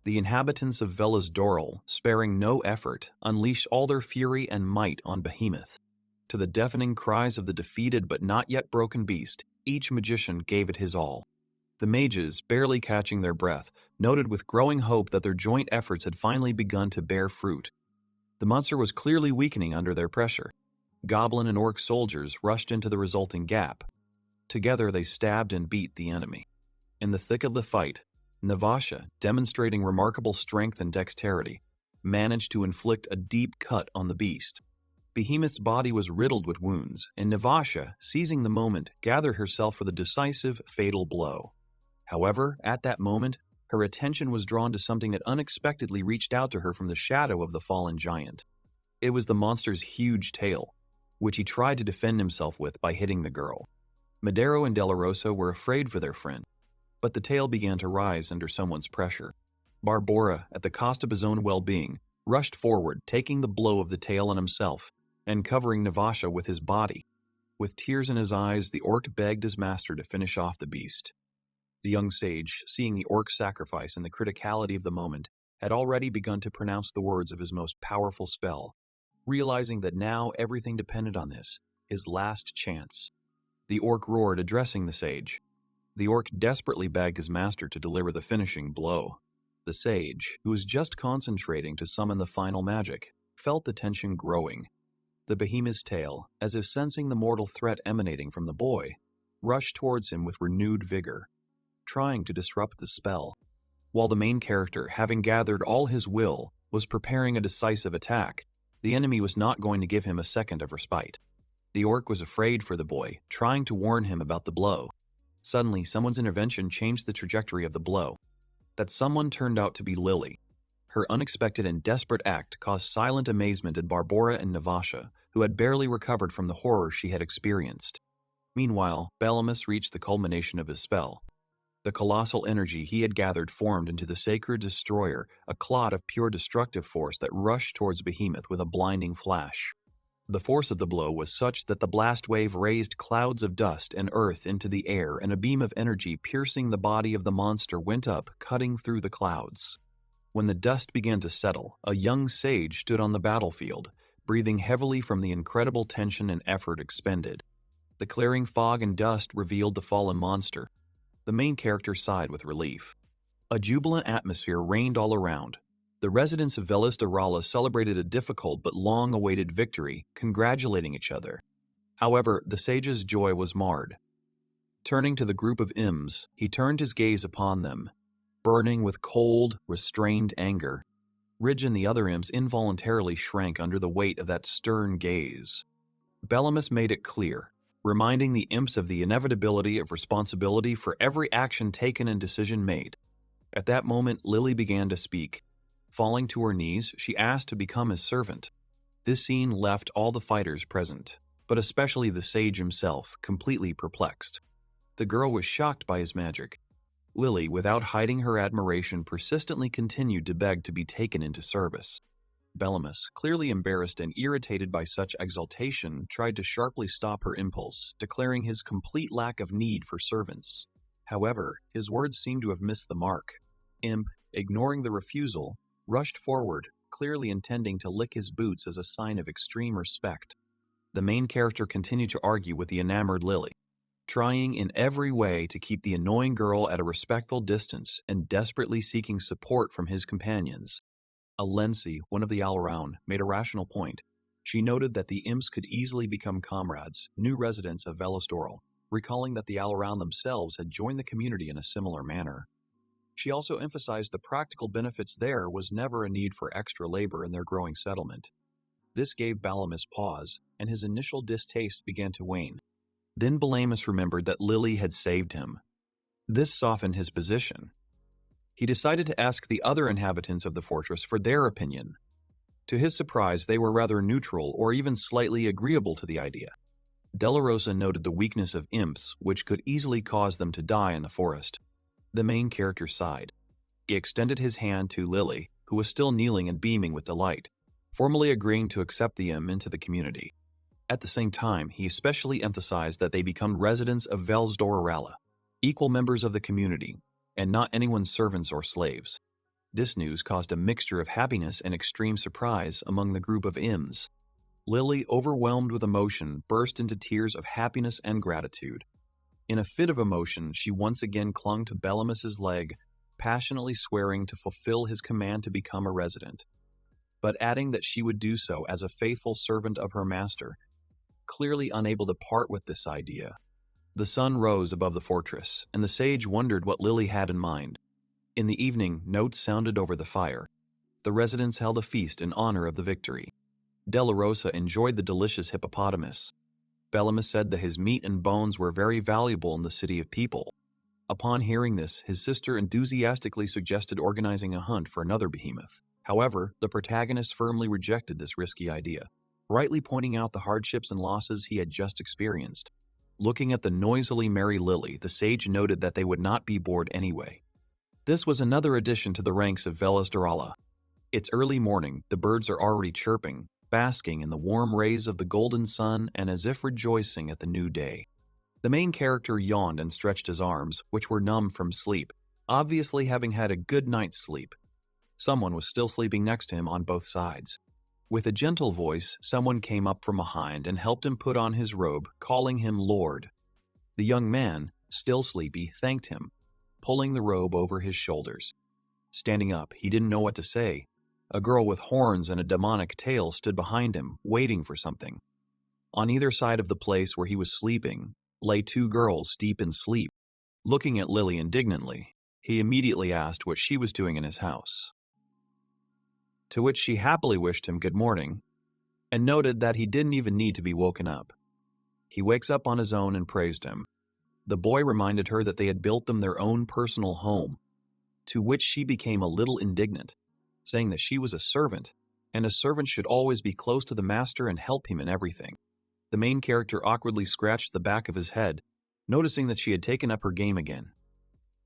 The inhabitants of Vela's Doral, sparing no effort, unleashed all their fury and might on Behemoth. To the deafening cries of the defeated but not yet broken beast, each magician gave it his all. The mages, barely catching their breath, noted with growing hope that their joint efforts had finally begun to bear fruit. The monster was clearly weakening under their pressure. Goblin and orc soldiers rushed into the resulting gap. Together they stabbed and beat the enemy. In the thick of the fight, Navasha, demonstrating remarkable strength and dexterity, managed to inflict a deep cut on the beast. Behemoth's body was riddled with wounds, and Navasha, seizing the moment, gathered herself for the decisive, fatal blow. However, at that moment, her attention was drawn to something that unexpectedly reached out to her from the shadow of the fallen giant. It was the monster's huge tail, which he tried to defend himself with by hitting the girl. Madero and Delarosa were afraid for their friend, but the tail began to rise under someone's pressure. Barbora, at the cost of his own well-being, rushed forward, taking the blow of the tail on himself and covering Navasha with his body. With tears in his eyes, the orc begged his master to finish off the beast. The young sage, seeing the orc's sacrifice and the criticality of the moment, had already begun to pronounce the words of his most powerful spell, realizing that now everything depended on this, his last chance. The orc roared, addressing the sage. The orc desperately begged his master to deliver the finishing blow. The sage, who was just concentrating to summon the final magic, felt the tension growing. The behemoth's tail, as if sensing the mortal threat emanating from the boy, rushed towards him with renewed vigor, trying to disrupt the spell. While the main character, having gathered all his will, was preparing a decisive attack, the enemy was not going to give him a second of respite. The orc was afraid for the boy, trying to warn him about the blow. Suddenly, someone's intervention changed the trajectory of the blow. That someone turned out to be Lily. Her unexpected and desperate act caused silent amazement in Barbora and Navasha, who had barely recovered from the horror she had experienced. Meanwhile, Belamus reached the culmination of his spell. The colossal energy he had gathered formed into the sacred destroyer, a clot of pure destructive force that rushed towards Behemoth with a blinding flash. The force of the blow was such that the blast wave raised clouds of dust and earth into the air, and a beam of energy piercing the body of the monster went up, cutting through the clouds. When the dust began to settle, a young sage stood on the battlefield, breathing heavily from the incredible tension and effort expended. The clearing fog and dust revealed the fallen monster. The main character sighed with relief. A jubilant atmosphere reigned all around. The residents of Velis Dorala celebrated a difficult but long-awaited victory, congratulating each other. However, the sage's joy was marred. Turning to the group of imps, he turned his gaze upon them, burning with cold, restrained anger. Ridge and the other imps involuntarily shrank under the weight of that stern gaze. Belamus made it clear, reminding the imps of the inevitability of responsibility for every action taken and decision made. At that moment, Lily began to speak. Falling to her knees, she asked to become his servant. This scene left all the fighters present, but especially the sage himself, completely perplexed. The girl was shocked by his magic. Lily, without hiding her admiration, persistently continued to beg to be taken into service. Belamus, clearly embarrassed and irritated by such exaltation, tried to sharply stop her impulse, declaring his complete lack of need for servants. However, his words seemed to have missed the mark. Imp, ignoring the refusal, rushed forward, clearly intending to lick his boots as a sign of extreme respect. The main character continued to argue with the enamored Lily, trying in every way to keep the annoying girl at a respectful distance and desperately seeking support from his companions. Alensi, one of the Alraun, made a rational point. She noted that the imps could easily become comrades, new residents of Velis Doral, recalling that the Alraun themselves had joined the community in a similar manner. She also emphasized the practical benefits there was never a need for extra labor in their growing settlement. This gave Belamus pause, and his initial distaste began to wane. Then Belamus remembered that Lily had saved him. This softened his position. He decided to ask the other inhabitants of the fortress for their opinion. To his surprise, they were rather neutral or even slightly agreeable to the idea. Della Rosa noted the weakness of imps, which could easily cause them to die in the forest. The main character sighed. He extended his hand to Lily, who was still kneeling and beaming with delight, formally agreeing to accept the imp into the community. At the same time, he especially emphasized that they become residents of Velis Dorala, equal members of the community, and not anyone's servants or slaves. This news caused a mixture of happiness and extreme surprise among the group of imps. Lily, overwhelmed with emotion, burst into tears of happiness and gratitude. In a fit of emotion, she once again clung to Belamus's leg, passionately swearing to fulfill his command to become a resident, but adding that she would do so as a faithful servant of her master, clearly unable to part with this idea. The sun rose above the fortress, and the sage wondered what Lily had in mind. In the evening, notes sounded over the fire. The residents held a feast in honor of the victory. Della Rosa enjoyed the delicious hippopotamus. Belamus said that his meat and bones were very valuable in the city of people. Upon hearing this, his sister enthusiastically suggested organizing a hunt for another behemoth. However, the protagonist firmly rejected this risky idea, rightly pointing out the hardships and losses he had just experienced. Looking at the noisily merry Lily, the sage noted that they would not be bored anyway. This was another addition to the ranks of Velis Dorala. It's early morning, the birds are already chirping, basking in the warm rays of the golden sun and as if rejoicing at the new day. The main character yawned and stretched his arms, which were numb from sleep, obviously having had a good night's sleep. Someone was still sleeping next to him on both sides. With a gentle voice, someone came up from behind and helped him put on his robe, calling him Lord. The young man, still sleepy, thanked him, pulling the robe over his shoulders. Standing up, he didn't know what to say. A girl with horns and a demonic tail stood behind him, waiting for something. On either side of the place where he was sleeping lay two girls deep in sleep. Looking at Lily indignantly, he immediately asked what she was doing in his house. To which she happily wished him good morning, and noted that he didn't even need to be woken up. He wakes up on his own and praised him. The boy reminded her that they had built them their own personal home, to which she became a little indignant, saying that she was a servant, and a servant should always be close to the master and help him in everything. The main character awkwardly scratched the back of his head, noticing that she had taken up her game again.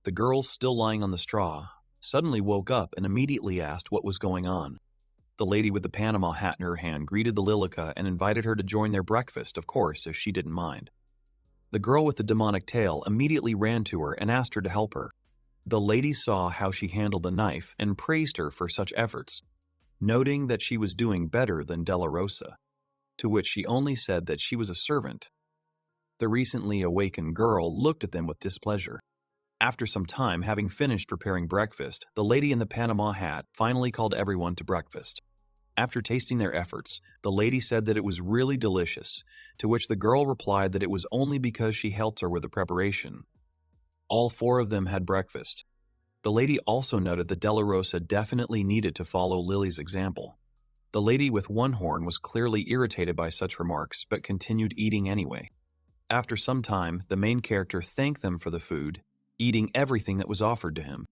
The girl, still lying on the straw, suddenly woke up and immediately asked what was going on. The lady with the Panama hat in her hand greeted the Lilica and invited her to join their breakfast, of course, if she didn't mind. The girl with the demonic tail immediately ran to her and asked her to help her. The lady saw how she handled the knife and praised her for such efforts, noting that she was doing better than Della Rosa, to which she only said that she was a servant. The recently awakened girl looked at them with displeasure. After some time, having finished preparing breakfast, the lady in the Panama hat finally called everyone to breakfast. After tasting their efforts, the lady said that it was really delicious, to which the girl replied that it was only because she helped her with the preparation. All four of them had breakfast. The lady also noted that Della Rosa definitely needed to follow Lily's example. The lady with one horn was clearly irritated by such remarks, but continued eating anyway. After some time, the main character thanked them for the food, eating everything that was offered to him.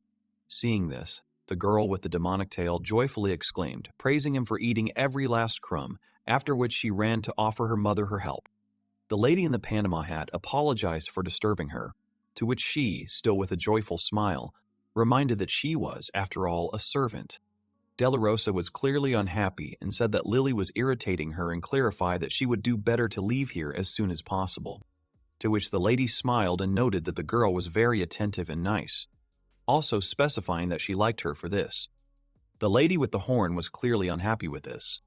Seeing this, the girl with the demonic tail joyfully exclaimed, praising him for eating every last crumb, after which she ran to offer her mother her help. The lady in the Panama hat apologized for disturbing her, to which she, still with a joyful smile, reminded that she was, after all, a servant. Della Rosa was clearly unhappy and said that Lily was irritating her and clarified that she would do better to leave here as soon as possible. To which the lady smiled and noted that the girl was very attentive and nice, also specifying that she liked her for this. The lady with the horn was clearly unhappy with this.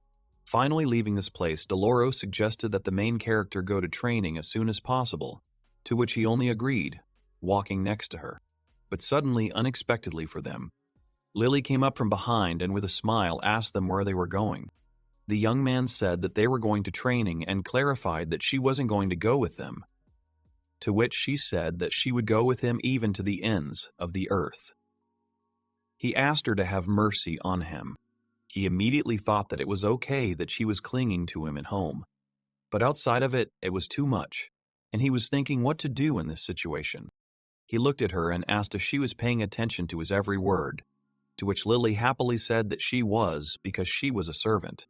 Finally leaving this place, Dolores suggested that the main character go to training as soon as possible, to which he only agreed, walking next to her. But suddenly, unexpectedly for them, Lily came up from behind and with a smile asked them where they were going. The young man said that they were going to training and clarified that she wasn't going to go with them, to which she said that she would go with him even to the ends of the earth. He asked her to have mercy on him. He immediately thought that it was okay that she was clinging to him at home, but outside of it, it was too much, and he was thinking what to do in this situation. He looked at her and asked if she was paying attention to his every word, to which Lily happily said that she was because she was a servant.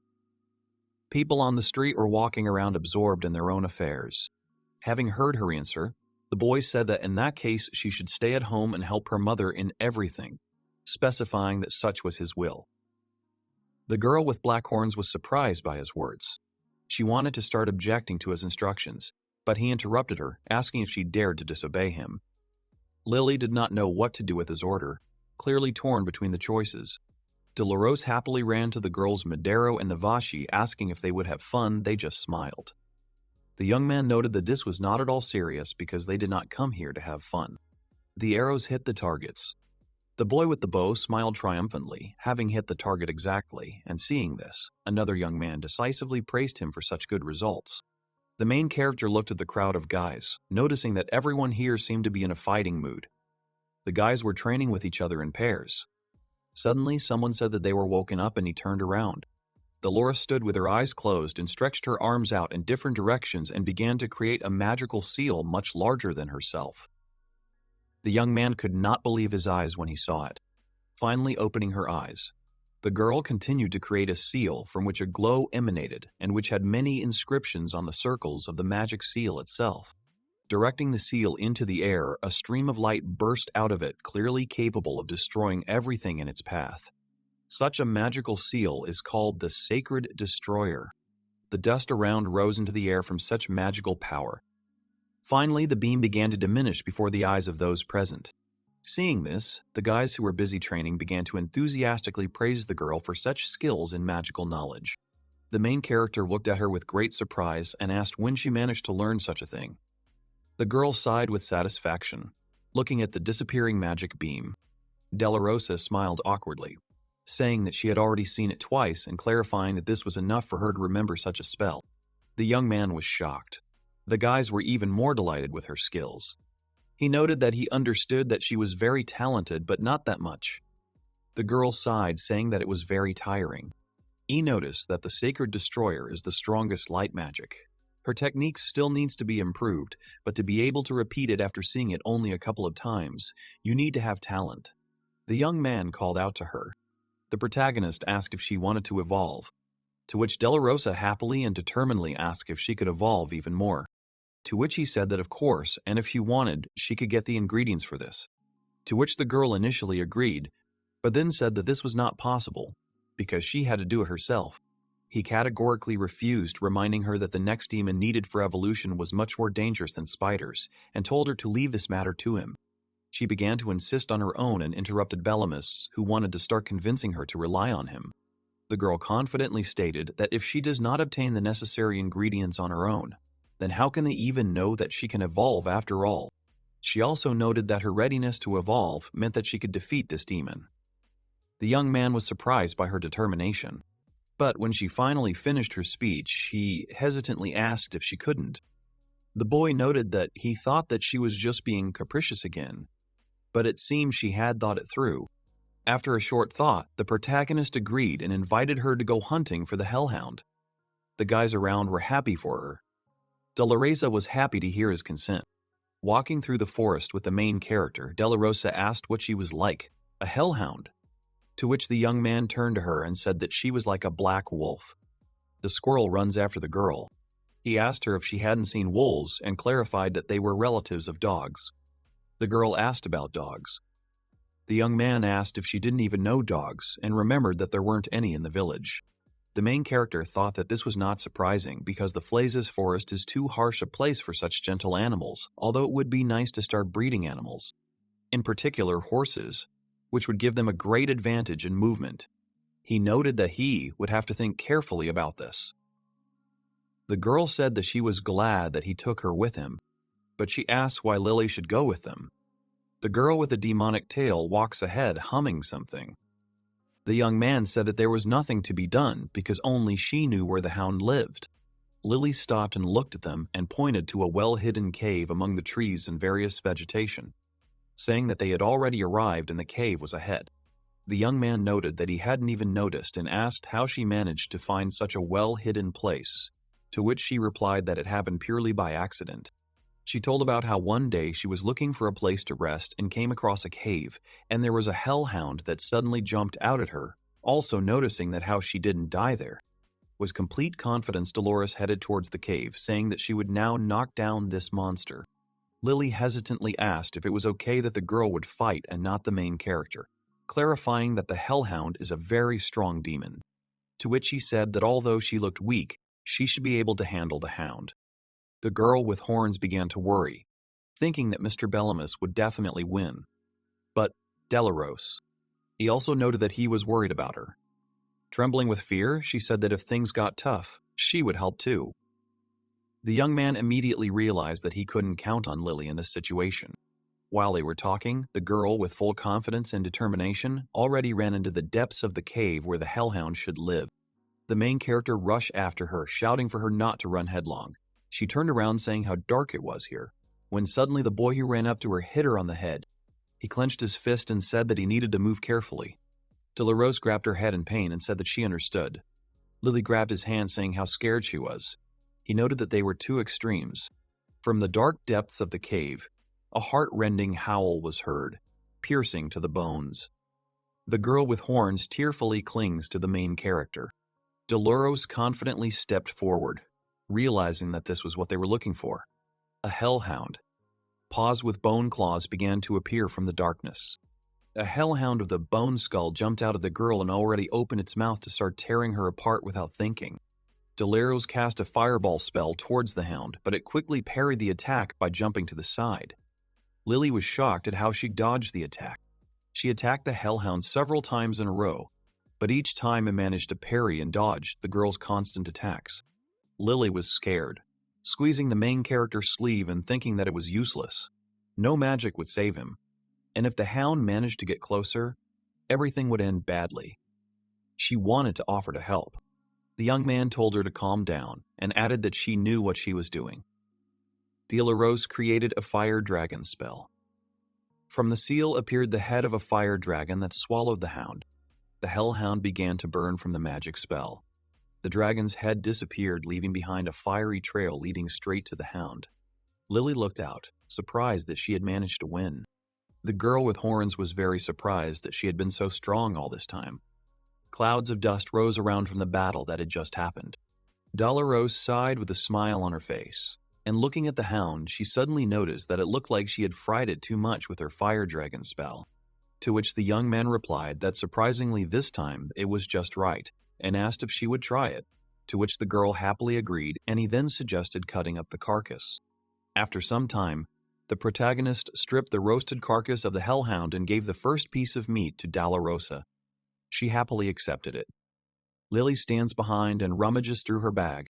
People on the street were walking around absorbed in their own affairs. Having heard her answer, the boy said that in that case she should stay at home and help her mother in everything, specifying that such was his will. The girl with black horns was surprised by his words. She wanted to start objecting to his instructions, but he interrupted her, asking if she dared to disobey him. Lily did not know what to do with his order, clearly torn between the choices. Dolores happily ran to the girls Madero and Navashi, asking if they would have fun. They just smiled. The young man noted that this was not at all serious because they did not come here to have fun. The arrows hit the targets. The boy with the bow smiled triumphantly, having hit the target exactly, and seeing this, another young man decisively praised him for such good results. The main character looked at the crowd of guys, noticing that everyone here seemed to be in a fighting mood. The guys were training with each other in pairs. Suddenly, someone said that they were woken up and he turned around. Dolores stood with her eyes closed and stretched her arms out in different directions and began to create a magical seal much larger than herself. The young man could not believe his eyes when he saw it. Finally opening her eyes, the girl continued to create a seal from which a glow emanated and which had many inscriptions on the circles of the magic seal itself. Directing the seal into the air, a stream of light burst out of it, clearly capable of destroying everything in its path. Such a magical seal is called the Sacred Destroyer. The dust around rose into the air from such magical power. Finally, the beam began to diminish before the eyes of those present. Seeing this, the guys who were busy training began to enthusiastically praise the girl for such skills in magical knowledge. The main character looked at her with great surprise and asked when she managed to learn such a thing. The girl sighed with satisfaction, looking at the disappearing magic beam. Delarosa smiled awkwardly, saying that she had already seen it twice and clarifying that this was enough for her to remember such a spell. The young man was shocked. The guys were even more delighted with her skills. He noted that he understood that she was very talented, but not that much. The girl sighed, saying that it was very tiring. He noticed that the Sacred Destroyer is the strongest light magic. Her technique still needs to be improved, but to be able to repeat it after seeing it only a couple of times, you need to have talent. The young man called out to her. The protagonist asked if she wanted to evolve, to which Delarosa happily and determinedly asked if she could evolve even more. To which he said that of course, and if she wanted, she could get the ingredients for this. To which the girl initially agreed, but then said that this was not possible, because she had to do it herself. He categorically refused, reminding her that the next demon needed for evolution was much more dangerous than spiders, and told her to leave this matter to him. She began to insist on her own and interrupted Bellamus, who wanted to start convincing her to rely on him. The girl confidently stated that if she does not obtain the necessary ingredients on her own, then how can they even know that she can evolve after all? She also noted that her readiness to evolve meant that she could defeat this demon. The young man was surprised by her determination, but when she finally finished her speech, he hesitantly asked if she couldn't. The boy noted that he thought that she was just being capricious again, but it seemed she had thought it through. After a short thought, the protagonist agreed and invited her to go hunting for the hellhound. The guys around were happy for her. Delarosa was happy to hear his consent. Walking through the forest with the main character, Delarosa asked what she was like, a hellhound. To which the young man turned to her and said that she was like a black wolf. The squirrel runs after the girl. He asked her if she hadn't seen wolves and clarified that they were relatives of dogs. The girl asked about dogs. The young man asked if she didn't even know dogs and remembered that there weren't any in the village. The main character thought that this was not surprising because the Flazes forest is too harsh a place for such gentle animals, although it would be nice to start breeding animals. In particular, horses, which would give them a great advantage in movement. He noted that he would have to think carefully about this. The girl said that she was glad that he took her with him, but she asked why Lily should go with them. The girl with the demonic tail walks ahead humming something. The young man said that there was nothing to be done because only she knew where the hound lived. Lily stopped and looked at them and pointed to a well-hidden cave among the trees and various vegetation, saying that they had already arrived and the cave was ahead. The young man noted that he hadn't even noticed and asked how she managed to find such a well-hidden place, to which she replied that it happened purely by accident. She told about how one day she was looking for a place to rest and came across a cave, and there was a hellhound that suddenly jumped out at her, also noticing that how she didn't die there. With complete confidence, Dolores headed towards the cave, saying that she would now knock down this monster. Lily hesitantly asked if it was okay that the girl would fight and not the main character, clarifying that the hellhound is a very strong demon, to which he said that although she looked weak, she should be able to handle the hound. The girl with horns began to worry, thinking that Mr. Bellamus would definitely win. But Delaros. He also noted that he was worried about her. Trembling with fear, she said that if things got tough, she would help too. The young man immediately realized that he couldn't count on Lily in this situation. While they were talking, the girl, with full confidence and determination, already ran into the depths of the cave where the hellhound should live. The main character rushed after her, shouting for her not to run headlong. She turned around saying how dark it was here, when suddenly the boy who ran up to her hit her on the head. He clenched his fist and said that he needed to move carefully. Dolores grabbed her head in pain and said that she understood. Lily grabbed his hand saying how scared she was. He noted that they were two extremes. From the dark depths of the cave, a heart-rending howl was heard, piercing to the bones. The girl with horns tearfully clings to the main character. Dolores confidently stepped forward, realizing that this was what they were looking for. A hellhound. Paws with bone claws began to appear from the darkness. A hellhound of the bone skull jumped out of the girl and already opened its mouth to start tearing her apart without thinking. Delaros cast a fireball spell towards the hound, but it quickly parried the attack by jumping to the side. Lily was shocked at how she dodged the attack. She attacked the hellhound several times in a row, but each time it managed to parry and dodge the girl's constant attacks. Lily was scared, squeezing the main character's sleeve and thinking that it was useless. No magic would save him, and if the hound managed to get closer, everything would end badly. She wanted to offer to help. The young man told her to calm down and added that she knew what she was doing. De La Rose created a fire dragon spell. From the seal appeared the head of a fire dragon that swallowed the hound. The hellhound began to burn from the magic spell. The dragon's head disappeared, leaving behind a fiery trail leading straight to the hound. Lily looked out, surprised that she had managed to win. The girl with horns was very surprised that she had been so strong all this time. Clouds of dust rose around from the battle that had just happened. De La Rose sighed with a smile on her face, and looking at the hound, she suddenly noticed that it looked like she had fried it too much with her fire dragon spell. To which the young man replied that surprisingly this time it was just right, and asked if she would try it, to which the girl happily agreed, and he then suggested cutting up the carcass. After some time, the protagonist stripped the roasted carcass of the hellhound and gave the first piece of meat to De La Rosa. She happily accepted it. Lily stands behind and rummages through her bag.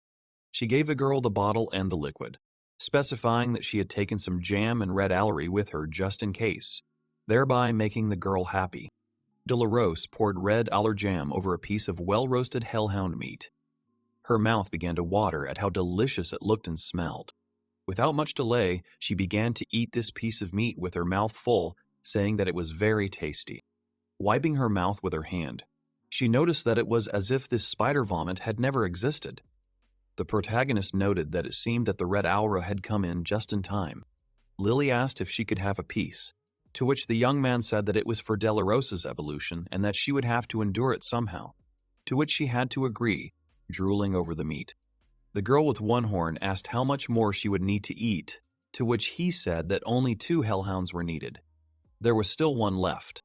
She gave the girl the bottle and the liquid, specifying that she had taken some jam and red Ellery with her just in case, thereby making the girl happy. De La Rose poured red Aller jam over a piece of well-roasted hellhound meat. Her mouth began to water at how delicious it looked and smelled. Without much delay, she began to eat this piece of meat with her mouth full, saying that it was very tasty. Wiping her mouth with her hand, she noticed that it was as if this spider vomit had never existed. The protagonist noted that it seemed that the red aura had come in just in time. Lily asked if she could have a piece, to which the young man said that it was for De La Rosa's evolution and that she would have to endure it somehow, to which she had to agree, drooling over the meat. The girl with one horn asked how much more she would need to eat, to which he said that only 2 hellhounds were needed. There was still one left.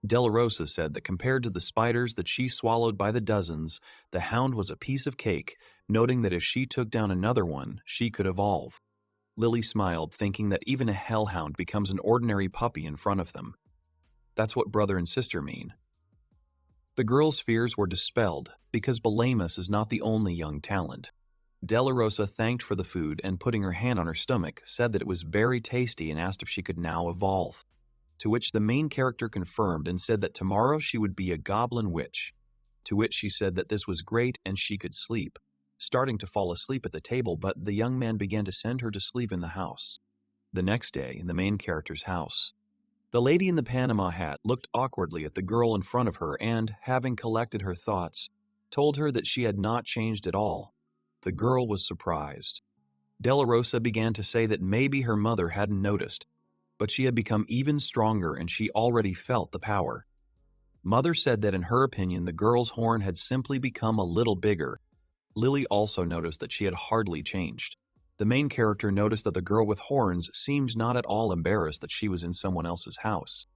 De La Rosa said that compared to the spiders that she swallowed by the dozens, the hound was a piece of cake, noting that if she took down another one, she could evolve. Lily smiled, thinking that even a hellhound becomes an ordinary puppy in front of them. That's what brother and sister mean. The girl's fears were dispelled, because Balamus is not the only young talent. De La Rosa thanked for the food and, putting her hand on her stomach, said that it was very tasty and asked if she could now evolve. To which the main character confirmed and said that tomorrow she would be a goblin witch. To which she said that this was great and she could sleep, starting to fall asleep at the table, but the young man began to send her to sleep in the house. The next day, in the main character's house, the lady in the Panama hat looked awkwardly at the girl in front of her and, having collected her thoughts, told her that she had not changed at all. The girl was surprised. De La Rosa began to say that maybe her mother hadn't noticed, but she had become even stronger and she already felt the power. Mother said that in her opinion the girl's horn had simply become a little bigger. Lily also noticed that she had hardly changed. The main character noticed that the girl with horns seemed not at all embarrassed that she was in someone else's house.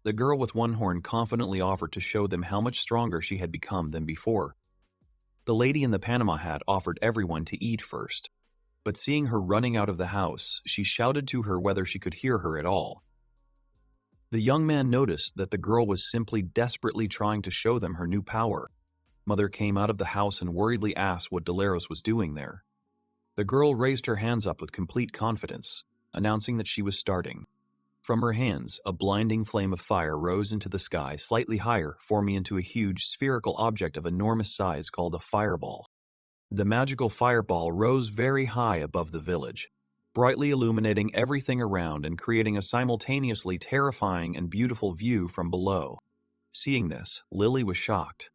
The girl with one horn confidently offered to show them how much stronger she had become than before. The lady in the Panama hat offered everyone to eat first, but seeing her running out of the house, she shouted to her whether she could hear her at all. The young man noticed that the girl was simply desperately trying to show them her new power. Mother came out of the house and worriedly asked what De La Rose was doing there. The girl raised her hands up with complete confidence, announcing that she was starting. From her hands, a blinding flame of fire rose into the sky slightly higher, forming into a huge spherical object of enormous size called a fireball. The magical fireball rose very high above the village, brightly illuminating everything around and creating a simultaneously terrifying and beautiful view from below. Seeing this, Lily was shocked,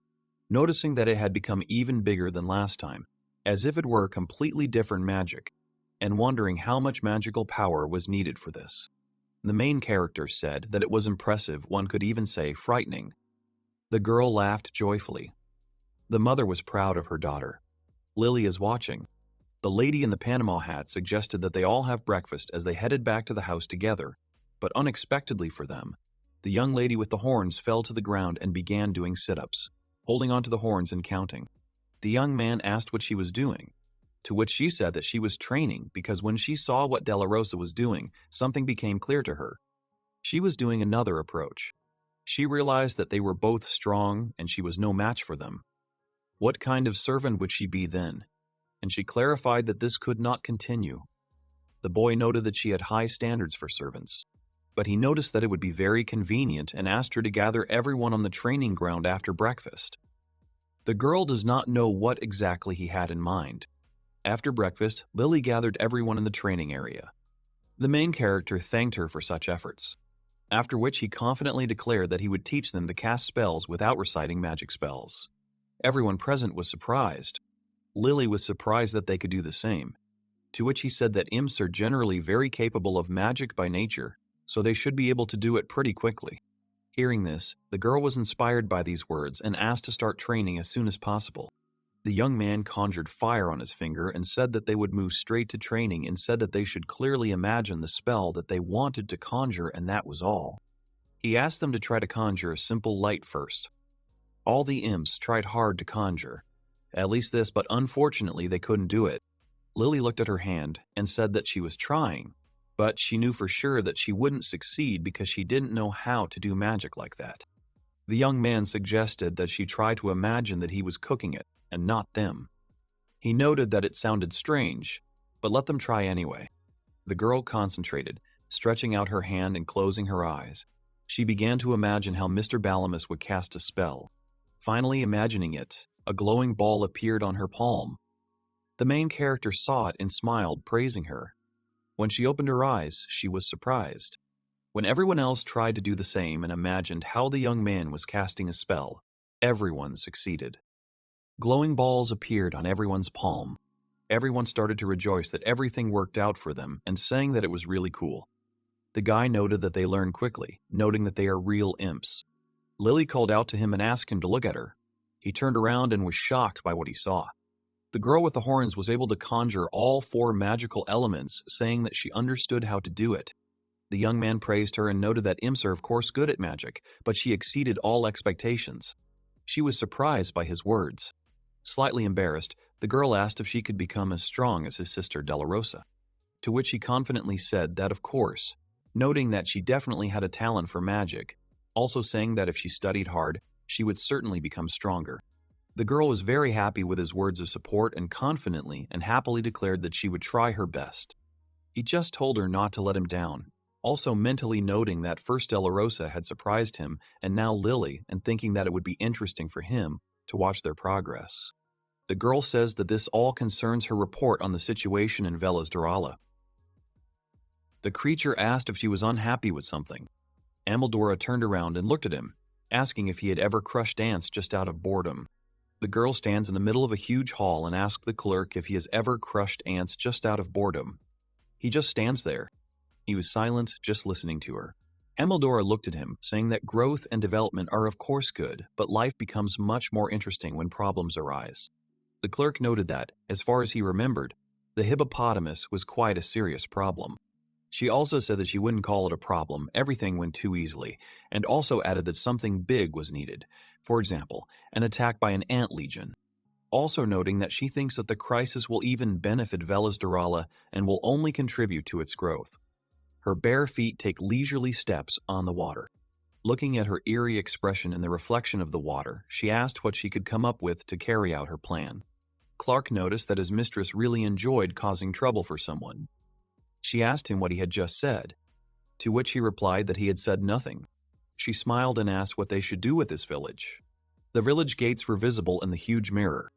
noticing that it had become even bigger than last time, as if it were completely different magic, and wondering how much magical power was needed for this. The main character said that it was impressive, one could even say frightening. The girl laughed joyfully. The mother was proud of her daughter. Lily is watching. The lady in the Panama hat suggested that they all have breakfast as they headed back to the house together, but unexpectedly for them, the young lady with the horns fell to the ground and began doing sit-ups, holding onto the horns and counting. The young man asked what she was doing, to which she said that she was training because when she saw what De La Rosa was doing, something became clear to her. She was doing another approach. She realized that they were both strong and she was no match for them. What kind of servant would she be then? and she clarified that this could not continue. The boy noted that she had high standards for servants, but he noticed that it would be very convenient and asked her to gather everyone on the training ground after breakfast. The girl does not know what exactly he had in mind. After breakfast, Lily gathered everyone in the training area. The main character thanked her for such efforts, after which he confidently declared that he would teach them to cast spells without reciting magic spells. Everyone present was surprised. Lily was surprised that they could do the same, to which he said that imps are generally very capable of magic by nature, so they should be able to do it pretty quickly. Hearing this, the girl was inspired by these words and asked to start training as soon as possible. The young man conjured fire on his finger and said that they would move straight to training and said that they should clearly imagine the spell that they wanted to conjure, and that was all. He asked them to try to conjure a simple light first. All the imps tried hard to conjure, at least this, but unfortunately they couldn't do it. Lily looked at her hand and said that she was trying, but she knew for sure that she wouldn't succeed because she didn't know how to do magic like that. The young man suggested that she try to imagine that he was cooking it, and not them. He noted that it sounded strange, but let them try anyway. The girl concentrated, stretching out her hand and closing her eyes. She began to imagine how Mr. Balamus would cast a spell. Finally imagining it, a glowing ball appeared on her palm. The main character saw it and smiled, praising her. When she opened her eyes, she was surprised. When everyone else tried to do the same and imagined how the young man was casting a spell, everyone succeeded. Glowing balls appeared on everyone's palm. Everyone started to rejoice that everything worked out for them and saying that it was really cool. The guy noted that they learned quickly, noting that they are real imps. Lily called out to him and asked him to look at her. He turned around and was shocked by what he saw. The girl with the horns was able to conjure all 4 magical elements, saying that she understood how to do it. The young man praised her and noted that imps are of course good at magic, but she exceeded all expectations. She was surprised by his words. Slightly embarrassed, the girl asked if she could become as strong as his sister Delarosa, to which he confidently said that of course, noting that she definitely had a talent for magic, also saying that if she studied hard, she would certainly become stronger. The girl was very happy with his words of support and confidently and happily declared that she would try her best. He just told her not to let him down, also mentally noting that first Delarosa had surprised him and now Lily, and thinking that it would be interesting for him to watch their progress. The girl says that this all concerns her report on the situation in Velas Dorala. The creature asked if she was unhappy with something. Amaldora turned around and looked at him, asking if he had ever crushed ants just out of boredom. The girl stands in the middle of a huge hall and asks the clerk if he has ever crushed ants just out of boredom. He just stands there. He was silent, just listening to her. Amaldora looked at him, saying that growth and development are of course good, but life becomes much more interesting when problems arise. The clerk noted that, as far as he remembered, the hippopotamus was quite a serious problem. She also said that she wouldn't call it a problem, everything went too easily, and also added that something big was needed, for example, an attack by an ant legion. Also noting that she thinks that the crisis will even benefit Velas Dorala and will only contribute to its growth. Her bare feet take leisurely steps on the water. Looking at her eerie expression in the reflection of the water, she asked what she could come up with to carry out her plan. Clark noticed that his mistress really enjoyed causing trouble for someone. She asked him what he had just said, to which he replied that he had said nothing. She smiled and asked what they should do with this village. The village gates were visible in the huge mirror.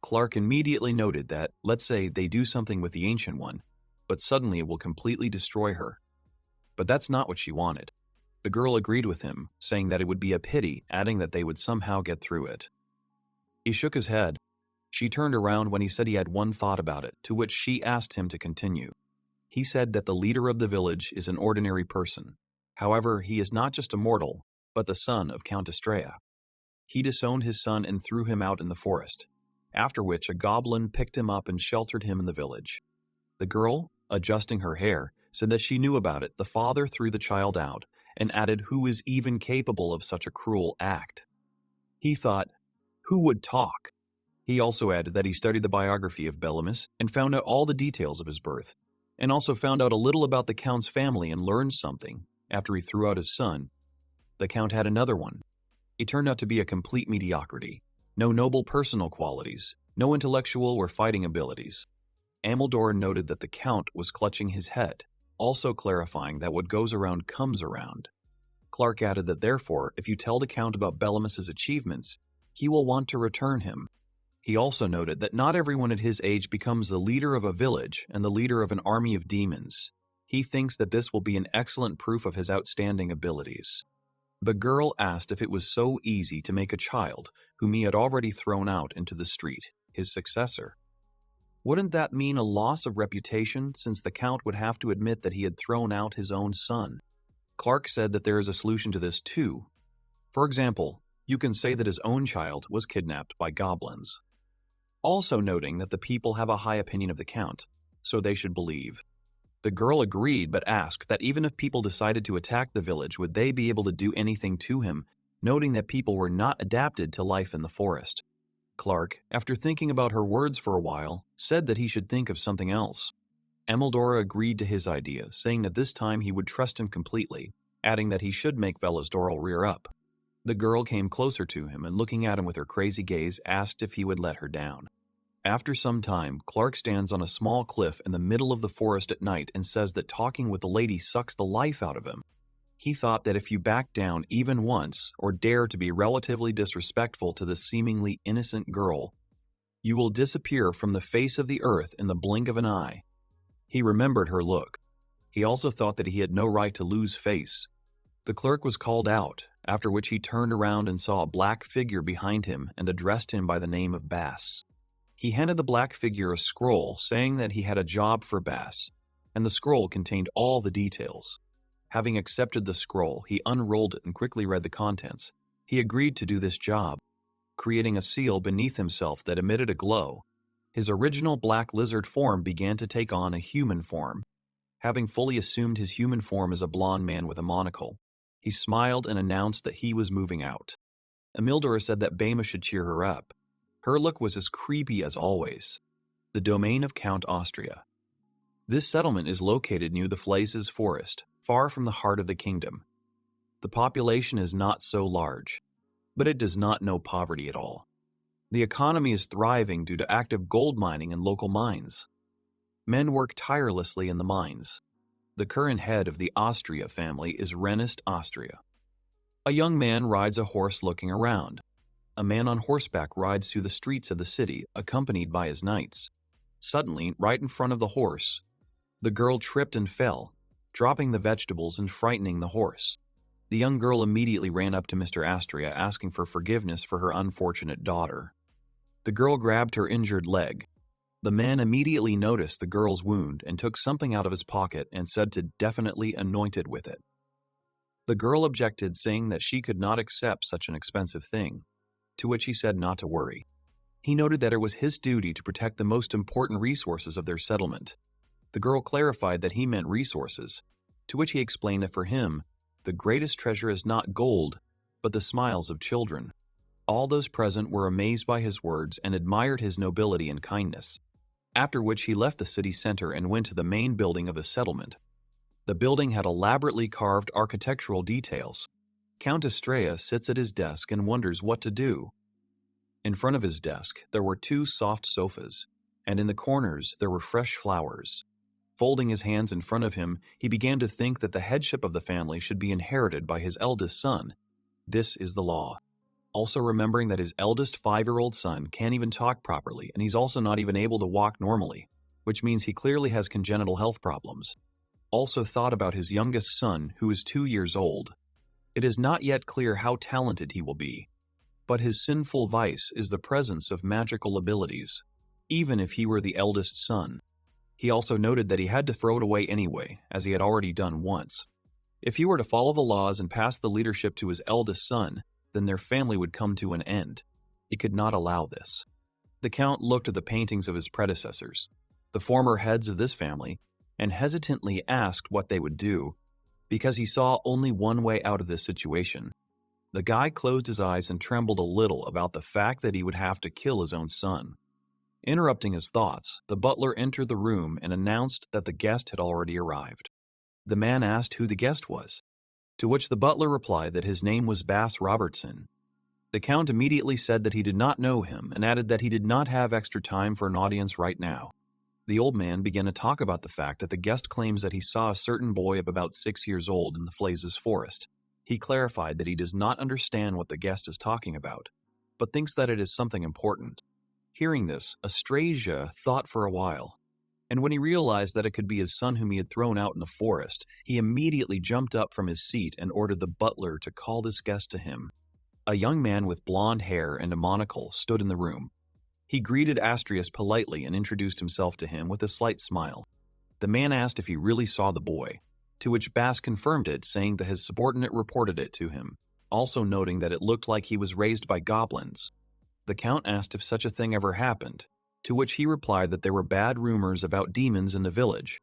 Clark immediately noted that, let's say they do something with the Ancient One, but suddenly it will completely destroy her. But that's not what she wanted. The girl agreed with him, saying that it would be a pity, adding that they would somehow get through it. He shook his head. She turned around when he said he had one thought about it, to which she asked him to continue. He said that the leader of the village is an ordinary person. However, he is not just a mortal, but the son of Count Estrella. He disowned his son and threw him out in the forest, after which a goblin picked him up and sheltered him in the village. The girl, adjusting her hair, said that she knew about it. The father threw the child out, and added who is even capable of such a cruel act. He thought, who would talk? He also added that he studied the biography of Belamus and found out all the details of his birth, and also found out a little about the Count's family and learned something. After he threw out his son, the Count had another one. He turned out to be a complete mediocrity. No noble personal qualities, No intellectual or fighting abilities. Ameldor noted that the Count was clutching his head, also clarifying that what goes around comes around. Clark added that therefore, if you tell the Count about Bellamy's achievements, he will want to return him. He also noted that not everyone at his age becomes the leader of a village and the leader of an army of demons. He thinks that this will be an excellent proof of his outstanding abilities. The girl asked if it was so easy to make a child, whom he had already thrown out into the street, his successor. Wouldn't that mean a loss of reputation, since the Count would have to admit that he had thrown out his own son? Clark said that there is a solution to this too. For example, you can say that his own child was kidnapped by goblins. Also noting that the people have a high opinion of the Count, so they should believe. The girl agreed but asked that even if people decided to attack the village, would they be able to do anything to him, noting that people were not adapted to life in the forest. Clark, after thinking about her words for a while, said that he should think of something else. Ameldora agreed to his idea, saying that this time he would trust him completely, adding that he should make Velasdorel rear up. The girl came closer to him and, looking at him with her crazy gaze, asked if he would let her down. After some time, Clark stands on a small cliff in the middle of the forest at night and says that talking with the lady sucks the life out of him. He thought that if you back down even once, or dare to be relatively disrespectful to this seemingly innocent girl, you will disappear from the face of the earth in the blink of an eye. He remembered her look. He also thought that he had no right to lose face. The clerk was called out, after which he turned around and saw a black figure behind him and addressed him by the name of Bass. He handed the black figure a scroll saying that he had a job for Bass, and the scroll contained all the details. Having accepted the scroll, he unrolled it and quickly read the contents. He agreed to do this job, creating a seal beneath himself that emitted a glow. His original black lizard form began to take on a human form. Having fully assumed his human form as a blond man with a monocle, he smiled and announced that he was moving out. Amildor said that Bema should cheer her up. Her look was as creepy as always. The domain of Count Austria. This settlement is located near the Flazes Forest, far from the heart of the kingdom. The population is not so large, but it does not know poverty at all. The economy is thriving due to active gold mining in local mines. Men work tirelessly in the mines. The current head of the Austria family is Renist Austria. A young man rides a horse looking around. A man on horseback rides through the streets of the city, accompanied by his knights. Suddenly, right in front of the horse, the girl tripped and fell, dropping the vegetables and frightening the horse. The young girl immediately ran up to Mr. Astria, asking for forgiveness for her unfortunate daughter. The girl grabbed her injured leg. The man immediately noticed the girl's wound and took something out of his pocket and said to definitely anoint it with it. The girl objected, saying that she could not accept such an expensive thing, to which he said not to worry. He noted that it was his duty to protect the most important resources of their settlement. The girl clarified that he meant resources, to which he explained that for him, the greatest treasure is not gold, but the smiles of children. All those present were amazed by his words and admired his nobility and kindness, after which he left the city center and went to the main building of the settlement. The building had elaborately carved architectural details. Count Estrella sits at his desk and wonders what to do. In front of his desk, there were 2 soft sofas, and in the corners there were fresh flowers. Folding his hands in front of him, he began to think that the headship of the family should be inherited by his eldest son. This is the law. Also remembering that his eldest 5-year-old son can't even talk properly, and he's also not even able to walk normally, which means he clearly has congenital health problems. Also thought about his youngest son, who is 2 years old. It is not yet clear how talented he will be, but his sinful vice is the presence of magical abilities, even if he were the eldest son. He also noted that he had to throw it away anyway, as he had already done once. If he were to follow the laws and pass the leadership to his eldest son, then their family would come to an end. He could not allow this. The Count looked at the paintings of his predecessors, the former heads of this family, and hesitantly asked what they would do, because he saw only one way out of this situation. The guy closed his eyes and trembled a little about the fact that he would have to kill his own son. Interrupting his thoughts, the butler entered the room and announced that the guest had already arrived. The man asked who the guest was, to which the butler replied that his name was Bass Robertson. The Count immediately said that he did not know him and added that he did not have extra time for an audience right now. The old man began to talk about the fact that the guest claims that he saw a certain boy of about 6 years old in the Flazes forest. He clarified that he does not understand what the guest is talking about, but thinks that it is something important. Hearing this, Astrasia thought for a while, and when he realized that it could be his son whom he had thrown out in the forest, he immediately jumped up from his seat and ordered the butler to call this guest to him. A young man with blonde hair and a monocle stood in the room. He greeted Astrius politely and introduced himself to him with a slight smile. The man asked if he really saw the boy, to which Bass confirmed it, saying that his subordinate reported it to him, also noting that it looked like he was raised by goblins. The Count asked if such a thing ever happened, to which he replied that there were bad rumors about demons in the village.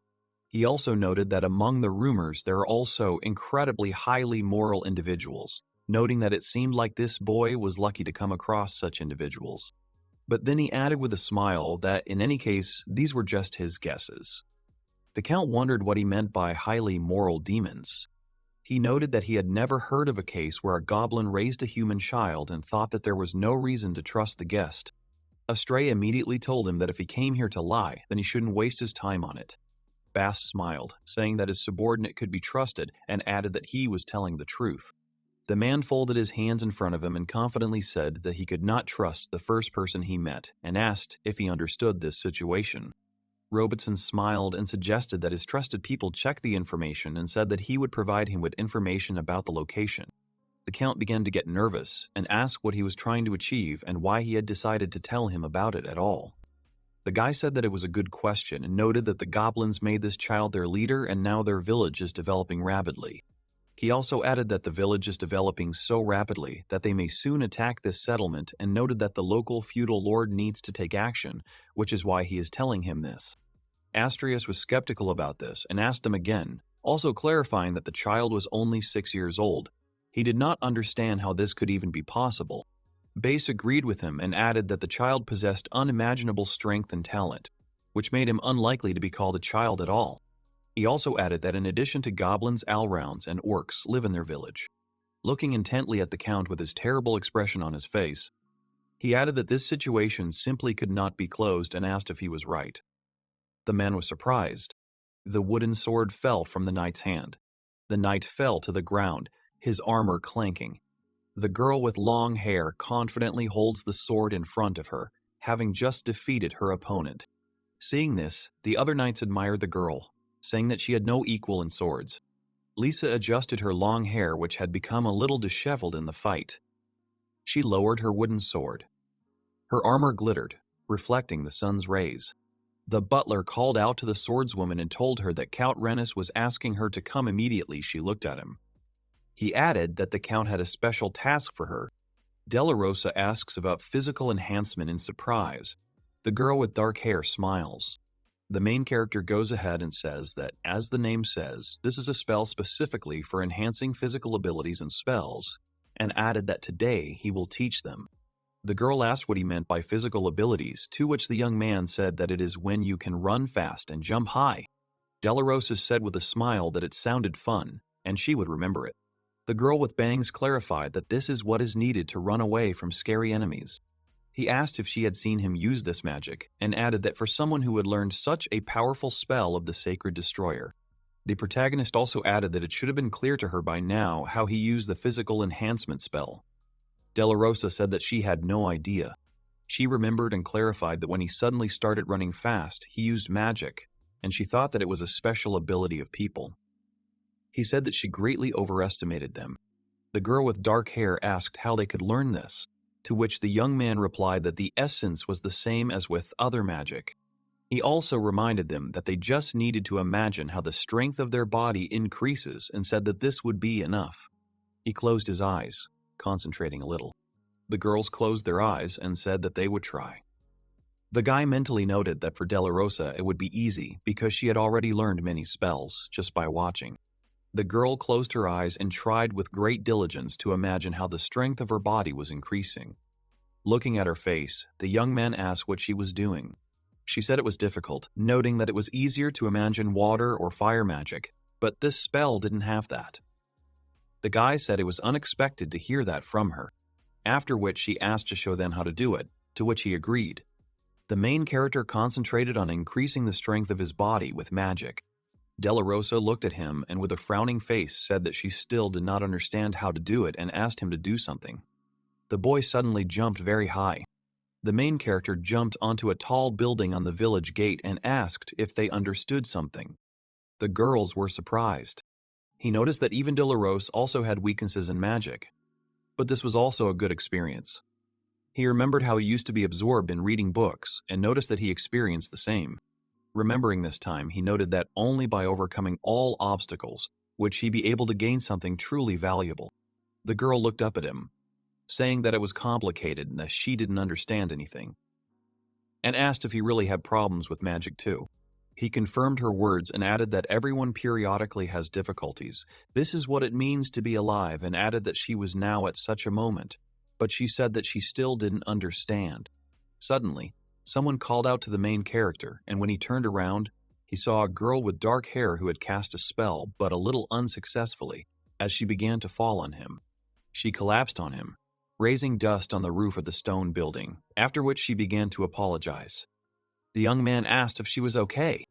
He also noted that among the rumors there are also incredibly highly moral individuals, noting that it seemed like this boy was lucky to come across such individuals. But then he added with a smile that in any case, these were just his guesses. The Count wondered what he meant by highly moral demons. He noted that he had never heard of a case where a goblin raised a human child and thought that there was no reason to trust the guest. Astray immediately told him that if he came here to lie, then he shouldn't waste his time on it. Bass smiled, saying that his subordinate could be trusted, and added that he was telling the truth. The man folded his hands in front of him and confidently said that he could not trust the first person he met, and asked if he understood this situation. Robertson smiled and suggested that his trusted people check the information and said that he would provide him with information about the location. The Count began to get nervous and asked what he was trying to achieve and why he had decided to tell him about it at all. The guy said that it was a good question and noted that the goblins made this child their leader and now their village is developing rapidly. He also added that the village is developing so rapidly that they may soon attack this settlement and noted that the local feudal lord needs to take action, which is why he is telling him this. Astrius was skeptical about this and asked him again, also clarifying that the child was only 6 years old. He did not understand how this could even be possible. Bass agreed with him and added that the child possessed unimaginable strength and talent, which made him unlikely to be called a child at all. He also added that in addition to goblins, alrounds, and orcs live in their village. Looking intently at the Count with his terrible expression on his face, he added that this situation simply could not be closed and asked if he was right. The man was surprised. The wooden sword fell from the knight's hand. The knight fell to the ground, his armor clanking. The girl with long hair confidently holds the sword in front of her, having just defeated her opponent. Seeing this, the other knights admired the girl, saying that she had no equal in swords. Lisa adjusted her long hair, which had become a little disheveled in the fight. She lowered her wooden sword. Her armor glittered, reflecting the sun's rays. The butler called out to the swordswoman and told her that Count Renus was asking her to come immediately. She looked at him. He added that the Count had a special task for her. Della Rosa asks about physical enhancement in surprise. The girl with dark hair smiles. The main character goes ahead and says that, as the name says, this is a spell specifically for enhancing physical abilities and spells, and added that today he will teach them. The girl asked what he meant by physical abilities, to which the young man said that it is when you can run fast and jump high. Della Rosa said with a smile that it sounded fun, and she would remember it. The girl with bangs clarified that this is what is needed to run away from scary enemies. He asked if she had seen him use this magic, and added that for someone who had learned such a powerful spell of the Sacred Destroyer. The protagonist also added that it should have been clear to her by now how he used the physical enhancement spell. Della Rosa said that she had no idea. She remembered and clarified that when he suddenly started running fast, he used magic, and she thought that it was a special ability of people. He said that she greatly overestimated them. The girl with dark hair asked how they could learn this, to which the young man replied that the essence was the same as with other magic. He also reminded them that they just needed to imagine how the strength of their body increases and said that this would be enough. He closed his eyes, concentrating a little. The girls closed their eyes and said that they would try. The guy mentally noted that for Della Rosa it would be easy because she had already learned many spells just by watching. The girl closed her eyes and tried with great diligence to imagine how the strength of her body was increasing. Looking at her face, the young man asked what she was doing. She said it was difficult, noting that it was easier to imagine water or fire magic, but this spell didn't have that. The guy said it was unexpected to hear that from her. after which she asked to show them how to do it, to which he agreed. The main character concentrated on increasing the strength of his body with magic. Della Rosa looked at him and with a frowning face said that she still did not understand how to do it and asked him to do something. The boy suddenly jumped very high. The main character jumped onto a tall building on the village gate and asked if they understood something. The girls were surprised. He noticed that even Della Rosa also had weaknesses in magic. But this was also a good experience. He remembered how he used to be absorbed in reading books and noticed that he experienced the same. Remembering this time, he noted that only by overcoming all obstacles would she be able to gain something truly valuable. The girl looked up at him, saying that it was complicated and that she didn't understand anything, and asked if he really had problems with magic too. He confirmed her words and added that everyone periodically has difficulties. This is what it means to be alive, and added that she was now at such a moment, but she said that she still didn't understand. Suddenly, someone called out to the main character, and when he turned around, he saw a girl with dark hair who had cast a spell, but a little unsuccessfully, as she began to fall on him. She collapsed on him, raising dust on the roof of the stone building, after which she began to apologize. The young man asked if she was okay.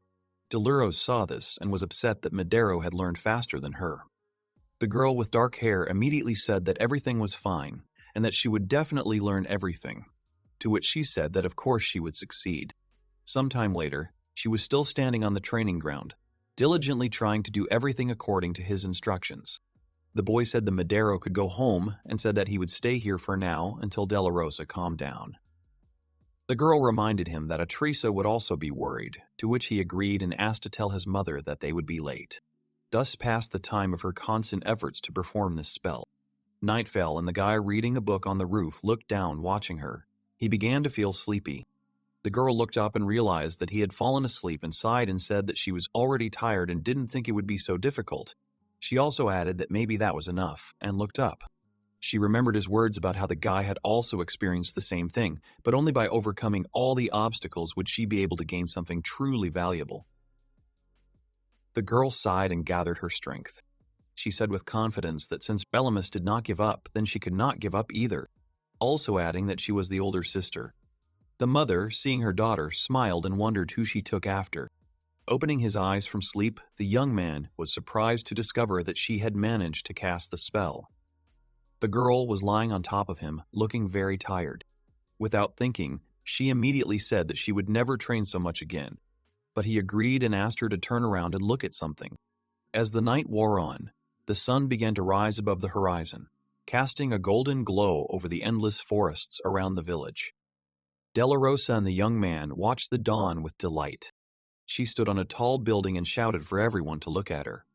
Dolores saw this and was upset that Madero had learned faster than her. The girl with dark hair immediately said that everything was fine, and that she would definitely learn everything, to which she said that of course she would succeed. Sometime later, she was still standing on the training ground, diligently trying to do everything according to his instructions. The boy said the Madero could go home and said that he would stay here for now until Della Rosa calmed down. The girl reminded him that Teresa would also be worried, to which he agreed and asked to tell his mother that they would be late. Thus passed the time of her constant efforts to perform this spell. Night fell and the guy reading a book on the roof looked down, watching her. He began to feel sleepy. The girl looked up and realized that he had fallen asleep and sighed and said that she was already tired and didn't think it would be so difficult. She also added that maybe that was enough, and looked up. She remembered his words about how the guy had also experienced the same thing, but only by overcoming all the obstacles would she be able to gain something truly valuable. The girl sighed and gathered her strength. She said with confidence that since Bellamus did not give up, then she could not give up either, also adding that she was the older sister. The mother, seeing her daughter, smiled and wondered who she took after. Opening his eyes from sleep, the young man was surprised to discover that she had managed to cast the spell. The girl was lying on top of him, looking very tired. Without thinking, she immediately said that she would never train so much again, but he agreed and asked her to turn around and look at something. As the night wore on, the sun began to rise above the horizon, casting a golden glow over the endless forests around the village. Della Rosa and the young man watched the dawn with delight. She stood on a tall building and shouted for everyone to look at her.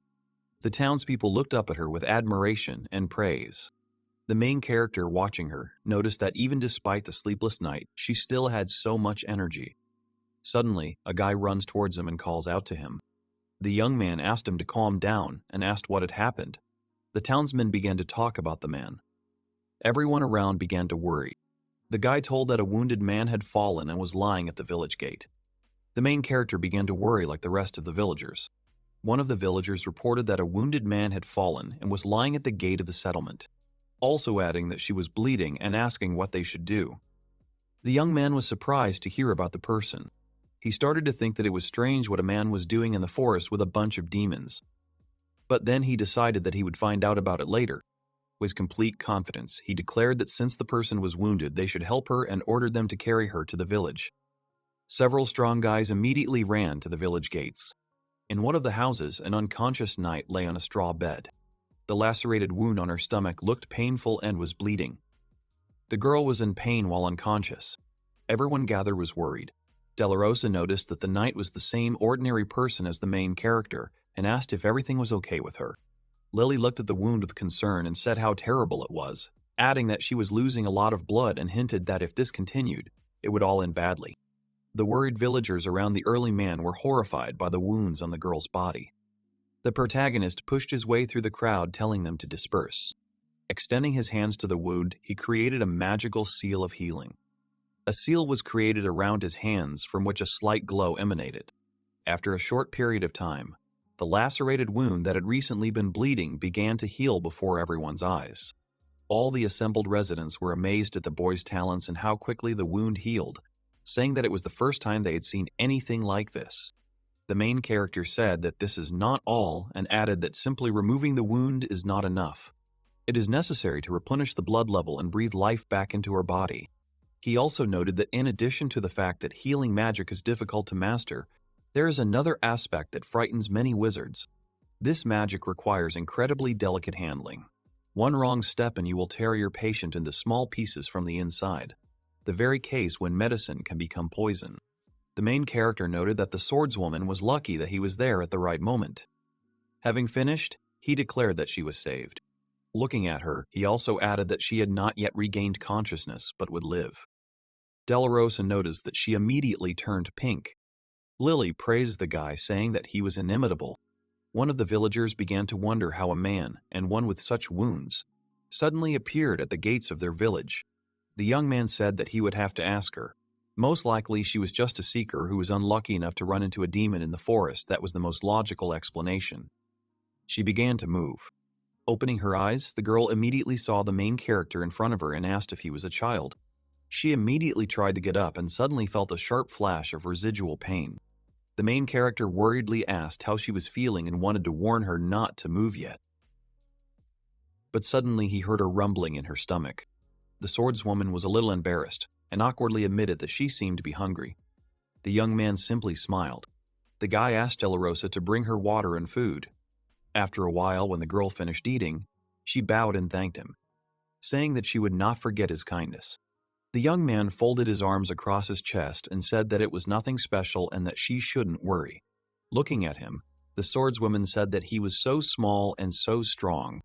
The townspeople looked up at her with admiration and praise. The main character watching her noticed that even despite the sleepless night, she still had so much energy. Suddenly, a guy runs towards him and calls out to him. The young man asked him to calm down and asked what had happened. The townsmen began to talk about the man. Everyone around began to worry. The guy told that a wounded man had fallen and was lying at the village gate. The main character began to worry like the rest of the villagers. One of the villagers reported that a wounded man had fallen and was lying at the gate of the settlement, also adding that she was bleeding and asking what they should do. The young man was surprised to hear about the person. He started to think that it was strange what a man was doing in the forest with a bunch of demons. But then he decided that he would find out about it later. With complete confidence, he declared that since the person was wounded, they should help her and ordered them to carry her to the village. Several strong guys immediately ran to the village gates. In one of the houses, an unconscious knight lay on a straw bed. The lacerated wound on her stomach looked painful and was bleeding. The girl was in pain while unconscious. Everyone gathered was worried. Della Rosa noticed that the knight was the same ordinary person as the main character and asked if everything was okay with her. Lily looked at the wound with concern and said how terrible it was, adding that she was losing a lot of blood and hinted that if this continued, it would all end badly. The worried villagers around the early man were horrified by the wounds on the girl's body. The protagonist pushed his way through the crowd, telling them to disperse. Extending his hands to the wound, he created a magical seal of healing. A seal was created around his hands from which a slight glow emanated. After a short period of time, the lacerated wound that had recently been bleeding began to heal before everyone's eyes. all the assembled residents were amazed at the boy's talents and how quickly the wound healed, saying that it was the first time they had seen anything like this. The main character said that this is not all and added that simply removing the wound is not enough. It is necessary to replenish the blood level and breathe life back into her body. He also noted that in addition to the fact that healing magic is difficult to master, there is another aspect that frightens many wizards. This magic requires incredibly delicate handling. One wrong step and you will tear your patient into small pieces from the inside, the very case when medicine can become poison. The main character noted that the swordswoman was lucky that he was there at the right moment. Having finished, he declared that she was saved. Looking at her, he also added that she had not yet regained consciousness but would live. Delarosa noticed that she immediately turned pink. Lily praised the guy, saying that he was inimitable. One of the villagers began to wonder how a man, and one with such wounds, suddenly appeared at the gates of their village. The young man said that he would have to ask her. Most likely she was just a seeker who was unlucky enough to run into a demon in the forest. That was the most logical explanation. She began to move. Opening her eyes, the girl immediately saw the main character in front of her and asked if he was a child. She immediately tried to get up and suddenly felt a sharp flash of residual pain. The main character worriedly asked how she was feeling and wanted to warn her not to move yet. But suddenly he heard a rumbling in her stomach. The swordswoman was a little embarrassed and awkwardly admitted that she seemed to be hungry. The young man simply smiled. The guy asked Delarosa to bring her water and food. After a while, when the girl finished eating, she bowed and thanked him, saying that she would not forget his kindness. The young man folded his arms across his chest and said that it was nothing special and that she shouldn't worry. Looking at him, the swordswoman said that he was so small and so strong.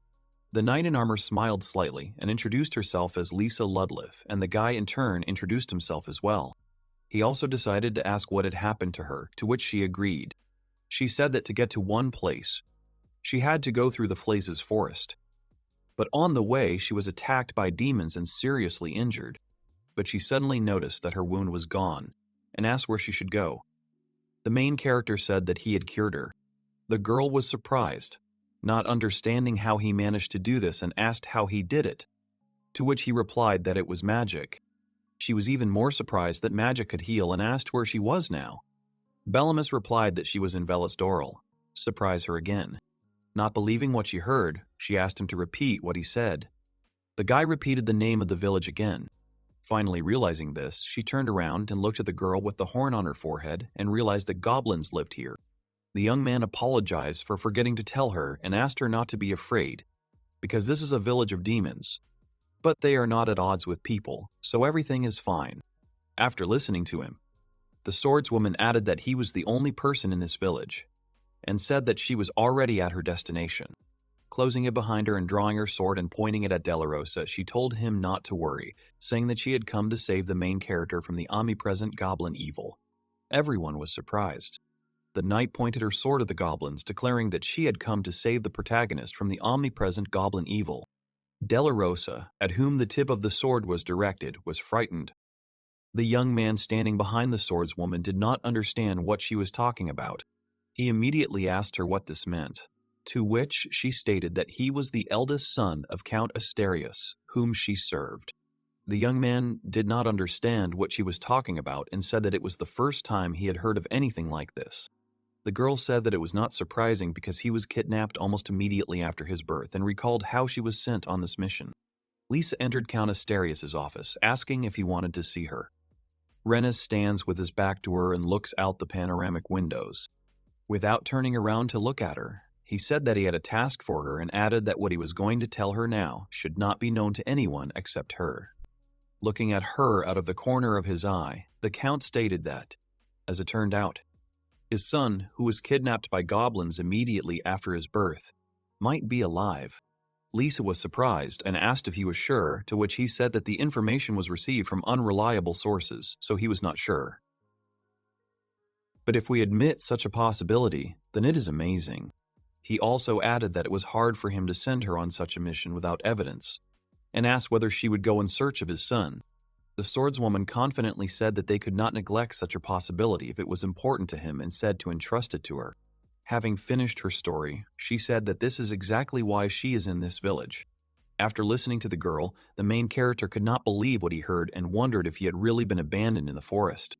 The knight in armor smiled slightly and introduced herself as Lisa Ludliff, and the guy in turn introduced himself as well. He also decided to ask what had happened to her, to which she agreed. She said that to get to one place, she had to go through the Flazes forest. But on the way, she was attacked by demons and seriously injured. But she suddenly noticed that her wound was gone and asked where she should go. The main character said that he had cured her. The girl was surprised, not understanding how he managed to do this, and asked how he did it, to which he replied that it was magic. She was even more surprised that magic could heal and asked where she was now. Bellamus replied that she was in Velasdoral. Surprise her again. Not believing what she heard, she asked him to repeat what he said. The guy repeated the name of the village again. Finally realizing this, she turned around and looked at the girl with the horn on her forehead and realized that goblins lived here. The young man apologized for forgetting to tell her and asked her not to be afraid, because this is a village of demons. But they are not at odds with people, so everything is fine. After listening to him, the swordswoman added that he was the only person in this village, and said that she was already at her destination. Closing it behind her and drawing her sword and pointing it at Delarosa, she told him not to worry, saying that she had come to save the main character from the omnipresent goblin evil. Everyone was surprised. The knight pointed her sword at the goblins, declaring that she had come to save the protagonist from the omnipresent goblin evil. Delarosa, at whom the tip of the sword was directed, was frightened. The young man standing behind the swordswoman did not understand what she was talking about. He immediately asked her what this meant, to which she stated that he was the eldest son of Count Asterius, whom she served. The young man did not understand what she was talking about and said that it was the first time he had heard of anything like this. The girl said that it was not surprising because he was kidnapped almost immediately after his birth and recalled how she was sent on this mission. Lisa entered Count Asterius' office, asking if he wanted to see her. Rennes stands with his back to her and looks out the panoramic windows. Without turning around to look at her, he said that he had a task for her and added that what he was going to tell her now should not be known to anyone except her. Looking at her out of the corner of his eye, the Count stated that, as it turned out, his son, who was kidnapped by goblins immediately after his birth, might be alive. Lisa was surprised and asked if he was sure, to which he said that the information was received from unreliable sources, so he was not sure. But if we admit such a possibility, then it is amazing. He also added that it was hard for him to send her on such a mission without evidence, and asked whether she would go in search of his son. The swordswoman confidently said that they could not neglect such a possibility if it was important to him and said to entrust it to her. Having finished her story, she said that this is exactly why she is in this village. After listening to the girl, the main character could not believe what he heard and wondered if he had really been abandoned in the forest.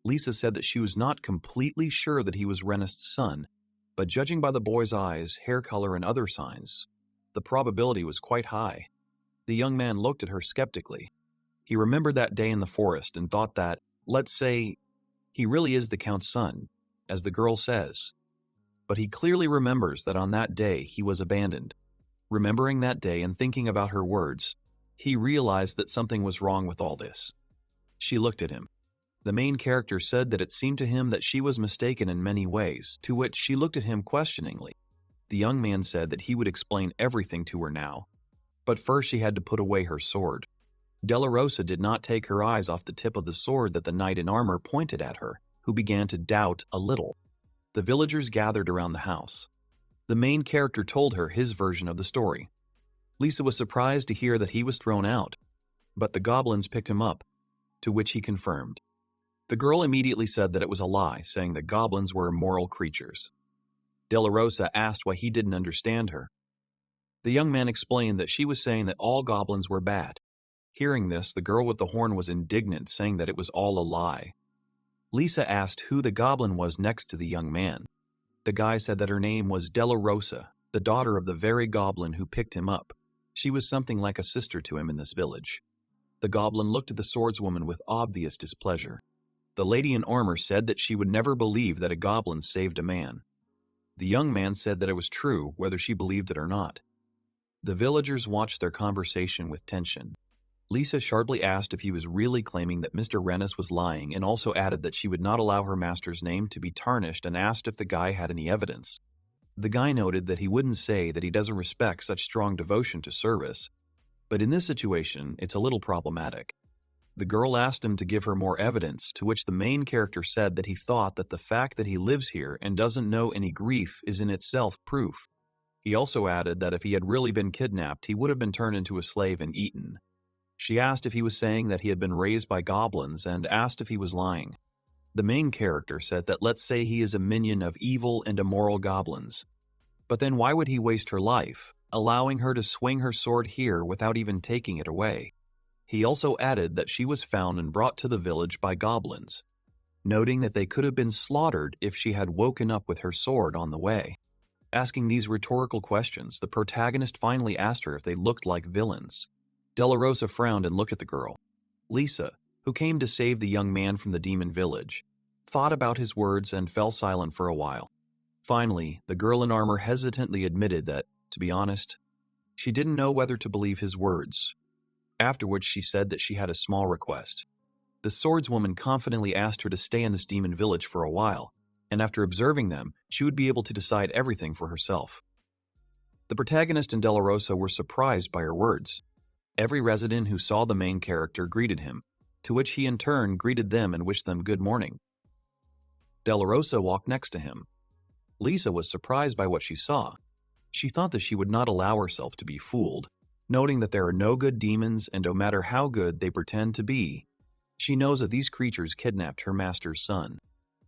Lisa said that she was not completely sure that he was Renest's son, but judging by the boy's eyes, hair color, and other signs, the probability was quite high. The young man looked at her skeptically. He remembered that day in the forest and thought that, let's say, he really is the Count's son, as the girl says. But he clearly remembers that on that day he was abandoned. Remembering that day and thinking about her words, he realized that something was wrong with all this. She looked at him. The main character said that it seemed to him that she was mistaken in many ways, to which she looked at him questioningly. The young man said that he would explain everything to her now, but first she had to put away her sword. Della Rosa did not take her eyes off the tip of the sword that the knight in armor pointed at her, who began to doubt a little. The villagers gathered around the house. The main character told her his version of the story. Lisa was surprised to hear that he was thrown out, but the goblins picked him up, to which he confirmed. The girl immediately said that it was a lie, saying that goblins were immoral creatures. Della Rosa asked why he didn't understand her. The young man explained that she was saying that all goblins were bad. Hearing this, the girl with the horn was indignant, saying that it was all a lie. Lisa asked who the goblin was next to the young man. The guy said that her name was Della Rosa, the daughter of the very goblin who picked him up. She was something like a sister to him in this village. The goblin looked at the swordswoman with obvious displeasure. The lady in armor said that she would never believe that a goblin saved a man. The young man said that it was true, whether she believed it or not. The villagers watched their conversation with tension. Lisa sharply asked if he was really claiming that Mr. Rennes was lying, and also added that she would not allow her master's name to be tarnished, and asked if the guy had any evidence. The guy noted that he wouldn't say that he doesn't respect such strong devotion to service, but in this situation, it's a little problematic. The girl asked him to give her more evidence, to which the main character said that he thought that the fact that he lives here and doesn't know any grief is in itself proof. He also added that if he had really been kidnapped, he would have been turned into a slave and eaten. She asked if he was saying that he had been raised by goblins and asked if he was lying. The main character said that let's say he is a minion of evil and immoral goblins. But then why would he waste her life, allowing her to swing her sword here without even taking it away? He also added that she was found and brought to the village by goblins, noting that they could have been slaughtered if she had woken up with her sword on the way. Asking these rhetorical questions, the protagonist finally asked her if they looked like villains. Della Rosa frowned and looked at the girl. Lisa, who came to save the young man from the demon village, thought about his words and fell silent for a while. Finally, the girl in armor hesitantly admitted that, to be honest, she didn't know whether to believe his words. Afterwards, she said that she had a small request. The swordswoman confidently asked her to stay in this demon village for a while, and after observing them, she would be able to decide everything for herself. The protagonist and Della Rosa were surprised by her words. Every resident who saw the main character greeted him, to which he in turn greeted them and wished them good morning. Della Rosa walked next to him. Lisa was surprised by what she saw. She thought that she would not allow herself to be fooled, noting that there are no good demons and no matter how good they pretend to be, she knows that these creatures kidnapped her master's son.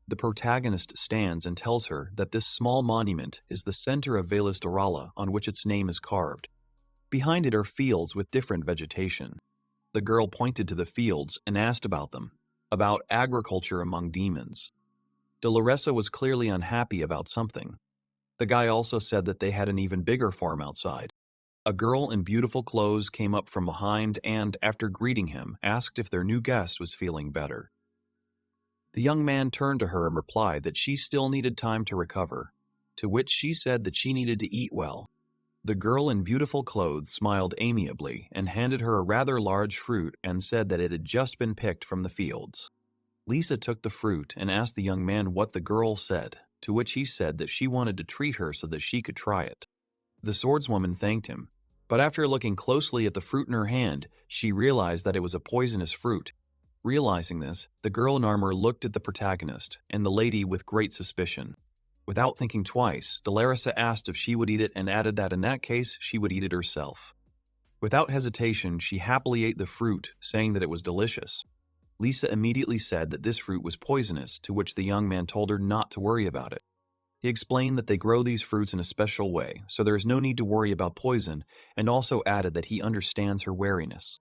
The protagonist stands and tells her that this small monument is the center of Velas Dorala on which its name is carved. Behind it are fields with different vegetation. The girl pointed to the fields and asked about them, about agriculture among demons. Doloresa was clearly unhappy about something. The guy also said that they had an even bigger farm outside. A girl in beautiful clothes came up from behind and, after greeting him, asked if their new guest was feeling better. The young man turned to her and replied that she still needed time to recover, to which she said that she needed to eat well. The girl in beautiful clothes smiled amiably and handed her a rather large fruit and said that it had just been picked from the fields. Lisa took the fruit and asked the young man what the girl said, to which he said that she wanted to treat her so that she could try it. The swordswoman thanked him, but after looking closely at the fruit in her hand, she realized that it was a poisonous fruit. Realizing this, the girl in armor looked at the protagonist and the lady with great suspicion. Without thinking twice, Doloresa asked if she would eat it and added that in that case, she would eat it herself. Without hesitation, she happily ate the fruit, saying that it was delicious. Lisa immediately said that this fruit was poisonous, to which the young man told her not to worry about it. He explained that they grow these fruits in a special way, so there is no need to worry about poison, and also added that he understands her wariness.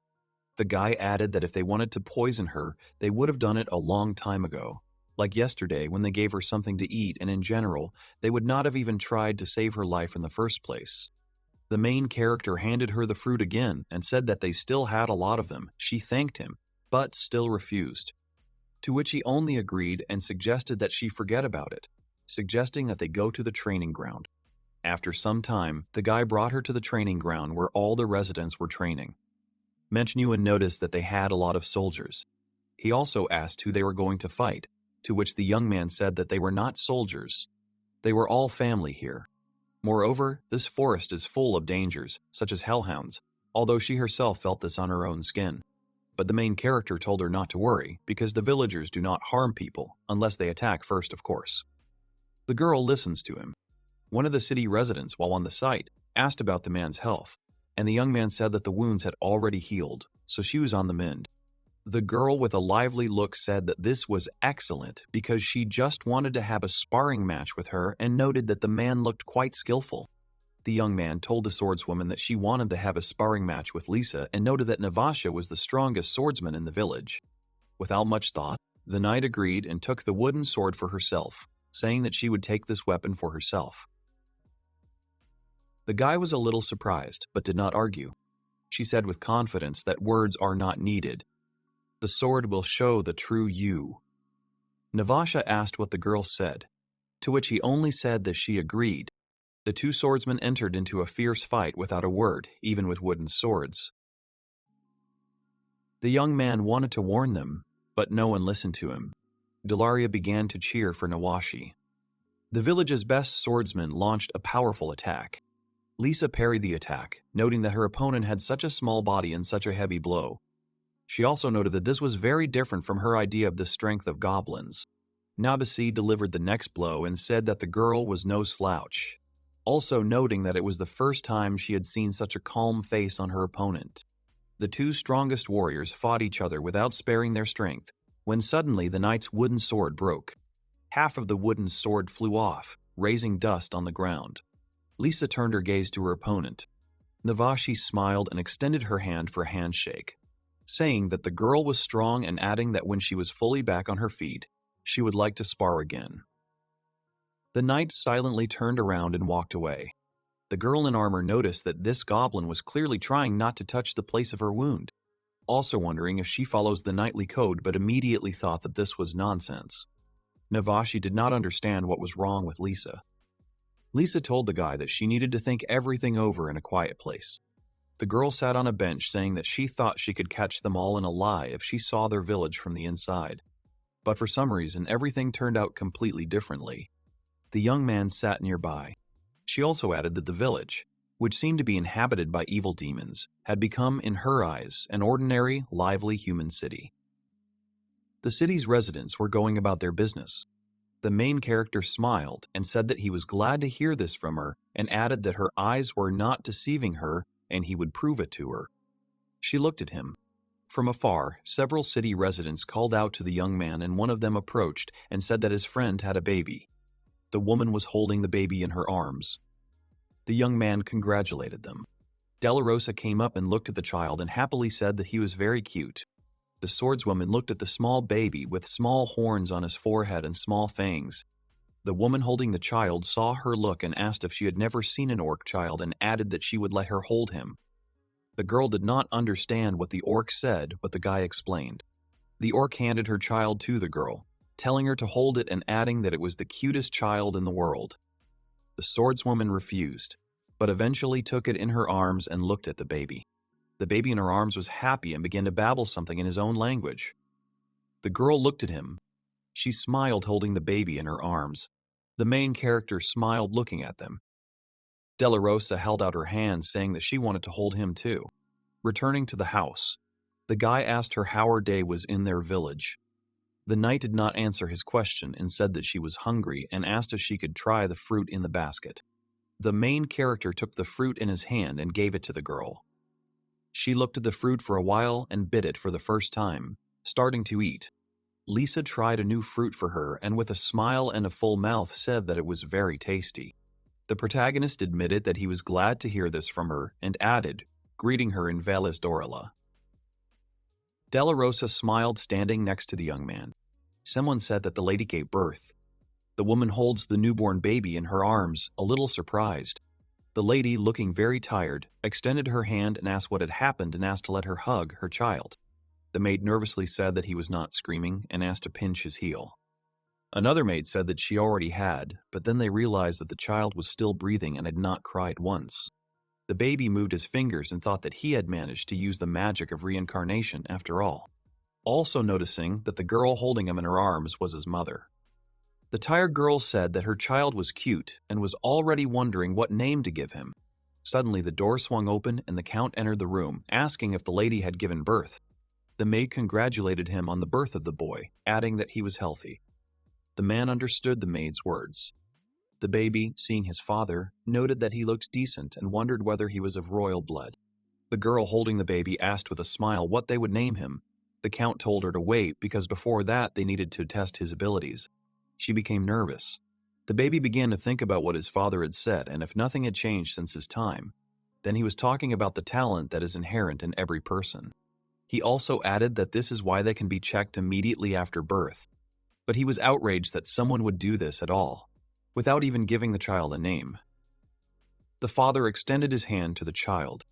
The guy added that if they wanted to poison her, they would have done it a long time ago. Like yesterday when they gave her something to eat, and in general, they would not have even tried to save her life in the first place. The main character handed her the fruit again and said that they still had a lot of them. She thanked him, but still refused. To which he only agreed and suggested that she forget about it, suggesting that they go to the training ground. After some time, the guy brought her to the training ground where all the residents were training. Manhua noticed that they had a lot of soldiers. He also asked who they were going to fight, to which the young man said that they were not soldiers. They were all family here. Moreover, this forest is full of dangers, such as hellhounds, although she herself felt this on her own skin. But the main character told her not to worry, because the villagers do not harm people, unless they attack first, of course. The girl listens to him. One of the city residents, while on the site, asked about the man's health, and the young man said that the wounds had already healed, so she was on the mend. The girl with a lively look said that this was excellent because she just wanted to have a sparring match with her and noted that the man looked quite skillful. The young man told the swordswoman that she wanted to have a sparring match with Lisa and noted that Navasha was the strongest swordsman in the village. Without much thought, the knight agreed and took the wooden sword for herself, saying that she would take this weapon for herself. The guy was a little surprised, but did not argue. She said with confidence that words are not needed. The sword will show the true you. Navasha asked what the girl said, to which he only said that she agreed. The two swordsmen entered into a fierce fight without a word, even with wooden swords. The young man wanted to warn them, but no one listened to him. Delaria began to cheer for Nawashi. The village's best swordsman launched a powerful attack. Lisa parried the attack, noting that her opponent had such a small body and such a heavy blow. She also noted that this was very different from her idea of the strength of goblins. Nabasi delivered the next blow and said that the girl was no slouch, also noting that it was the first time she had seen such a calm face on her opponent. The two strongest warriors fought each other without sparing their strength, when suddenly the knight's wooden sword broke. Half of the wooden sword flew off, raising dust on the ground. Lisa turned her gaze to her opponent. Navashi smiled and extended her hand for a handshake, saying that the girl was strong and adding that when she was fully back on her feet, she would like to spar again. The knight silently turned around and walked away. The girl in armor noticed that this goblin was clearly trying not to touch the place of her wound, also wondering if she follows the knightly code, but immediately thought that this was nonsense. Navashi did not understand what was wrong with Lisa. Lisa told the guy that she needed to think everything over in a quiet place. The girl sat on a bench saying that she thought she could catch them all in a lie if she saw their village from the inside. But for some reason, everything turned out completely differently. The young man sat nearby. She also added that the village, which seemed to be inhabited by evil demons, had become, in her eyes, an ordinary, lively human city. The city's residents were going about their business. The main character smiled and said that he was glad to hear this from her and added that her eyes were not deceiving her and he would prove it to her. She looked at him. From afar, several city residents called out to the young man and one of them approached and said that his friend had a baby. The woman was holding the baby in her arms. The young man congratulated them. Della Rosa came up and looked at the child and happily said that he was very cute. The swordswoman looked at the small baby with small horns on his forehead and small fangs. The woman holding the child saw her look and asked if she had never seen an orc child and added that she would let her hold him. The girl did not understand what the orc said, but the guy explained. The orc handed her child to the girl, telling her to hold it and adding that it was the cutest child in the world. The swordswoman refused, but eventually took it in her arms and looked at the baby. The baby in her arms was happy and began to babble something in his own language. The girl looked at him. She smiled holding the baby in her arms. The main character smiled looking at them. Della Rosa held out her hand saying that she wanted to hold him too. Returning to the house, the guy asked her how her day was in their village. The knight did not answer his question and said that she was hungry and asked if she could try the fruit in the basket. The main character took the fruit in his hand and gave it to the girl. She looked at the fruit for a while and bit it for the first time, starting to eat. Lisa tried a new fruit for her and with a smile and a full mouth said that it was very tasty. The protagonist admitted that he was glad to hear this from her and added, greeting her in Velis Dorila. Della Rosa smiled standing next to the young man. Someone said that the lady gave birth. The woman holds the newborn baby in her arms, a little surprised. The lady, looking very tired, extended her hand and asked what had happened and asked to let her hug her child. The maid nervously said that he was not screaming and asked to pinch his heel. Another maid said that she already had, but then they realized that the child was still breathing and had not cried once. The baby moved his fingers and thought that he had managed to use the magic of reincarnation after all. Also noticing that the girl holding him in her arms was his mother. The tired girl said that her child was cute and was already wondering what name to give him. Suddenly the door swung open and the count entered the room, asking if the lady had given birth. The maid congratulated him on the birth of the boy, adding that he was healthy. The man understood the maid's words. The baby, seeing his father, noted that he looked decent and wondered whether he was of royal blood. The girl holding the baby asked with a smile what they would name him. The count told her to wait because before that they needed to test his abilities. She became nervous. The baby began to think about what his father had said and if nothing had changed since his time. Then he was talking about the talent that is inherent in every person. He also added that this is why they can be checked immediately after birth. But he was outraged that someone would do this at all, without even giving the child a name. The father extended his hand to the child.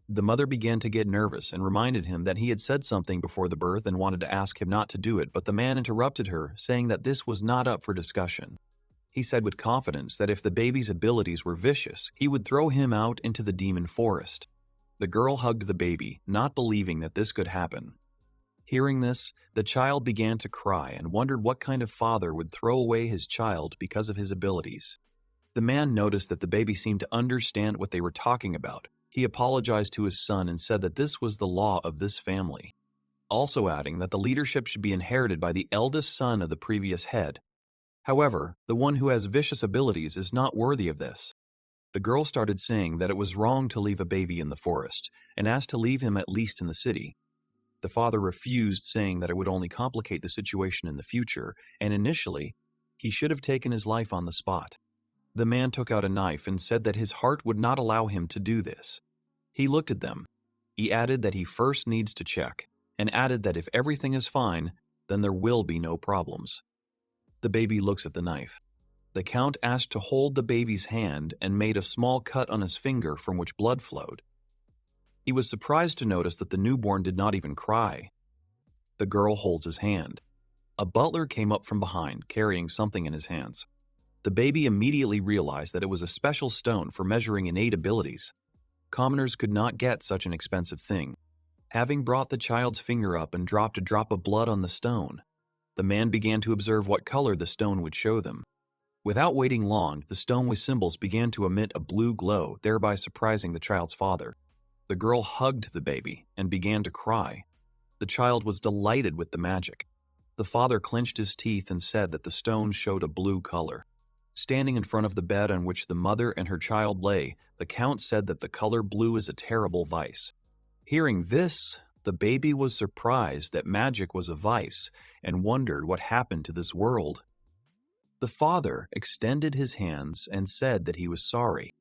The mother began to get nervous and reminded him that he had said something before the birth and wanted to ask him not to do it, but the man interrupted her, saying that this was not up for discussion. He said with confidence that if the baby's abilities were vicious, he would throw him out into the demon forest. The girl hugged the baby, not believing that this could happen. Hearing this, the child began to cry and wondered what kind of father would throw away his child because of his abilities. The man noticed that the baby seemed to understand what they were talking about. He apologized to his son and said that this was the law of this family, also adding that the leadership should be inherited by the eldest son of the previous head. However, the one who has vicious abilities is not worthy of this. The girl started saying that it was wrong to leave a baby in the forest and asked to leave him at least in the city. The father refused, saying that it would only complicate the situation in the future, and initially, he should have taken his life on the spot. The man took out a knife and said that his heart would not allow him to do this. He looked at them. He added that he first needs to check, and added that if everything is fine, then there will be no problems. The baby looks at the knife. The count asked to hold the baby's hand and made a small cut on his finger from which blood flowed. He was surprised to notice that the newborn did not even cry. The girl holds his hand. A butler came up from behind, carrying something in his hands. The baby immediately realized that it was a special stone for measuring innate abilities. Commoners could not get such an expensive thing. Having brought the child's finger up and dropped a drop of blood on the stone, the man began to observe what color the stone would show them. Without waiting long, the stone with symbols began to emit a blue glow, thereby surprising the child's father. The girl hugged the baby and began to cry. The child was delighted with the magic. The father clenched his teeth and said that the stone showed a blue color. Standing in front of the bed on which the mother and her child lay, the count said that the color blue is a terrible vice. Hearing this, the baby was surprised that magic was a vice and wondered what happened to this world. The father extended his hands and said that he was sorry.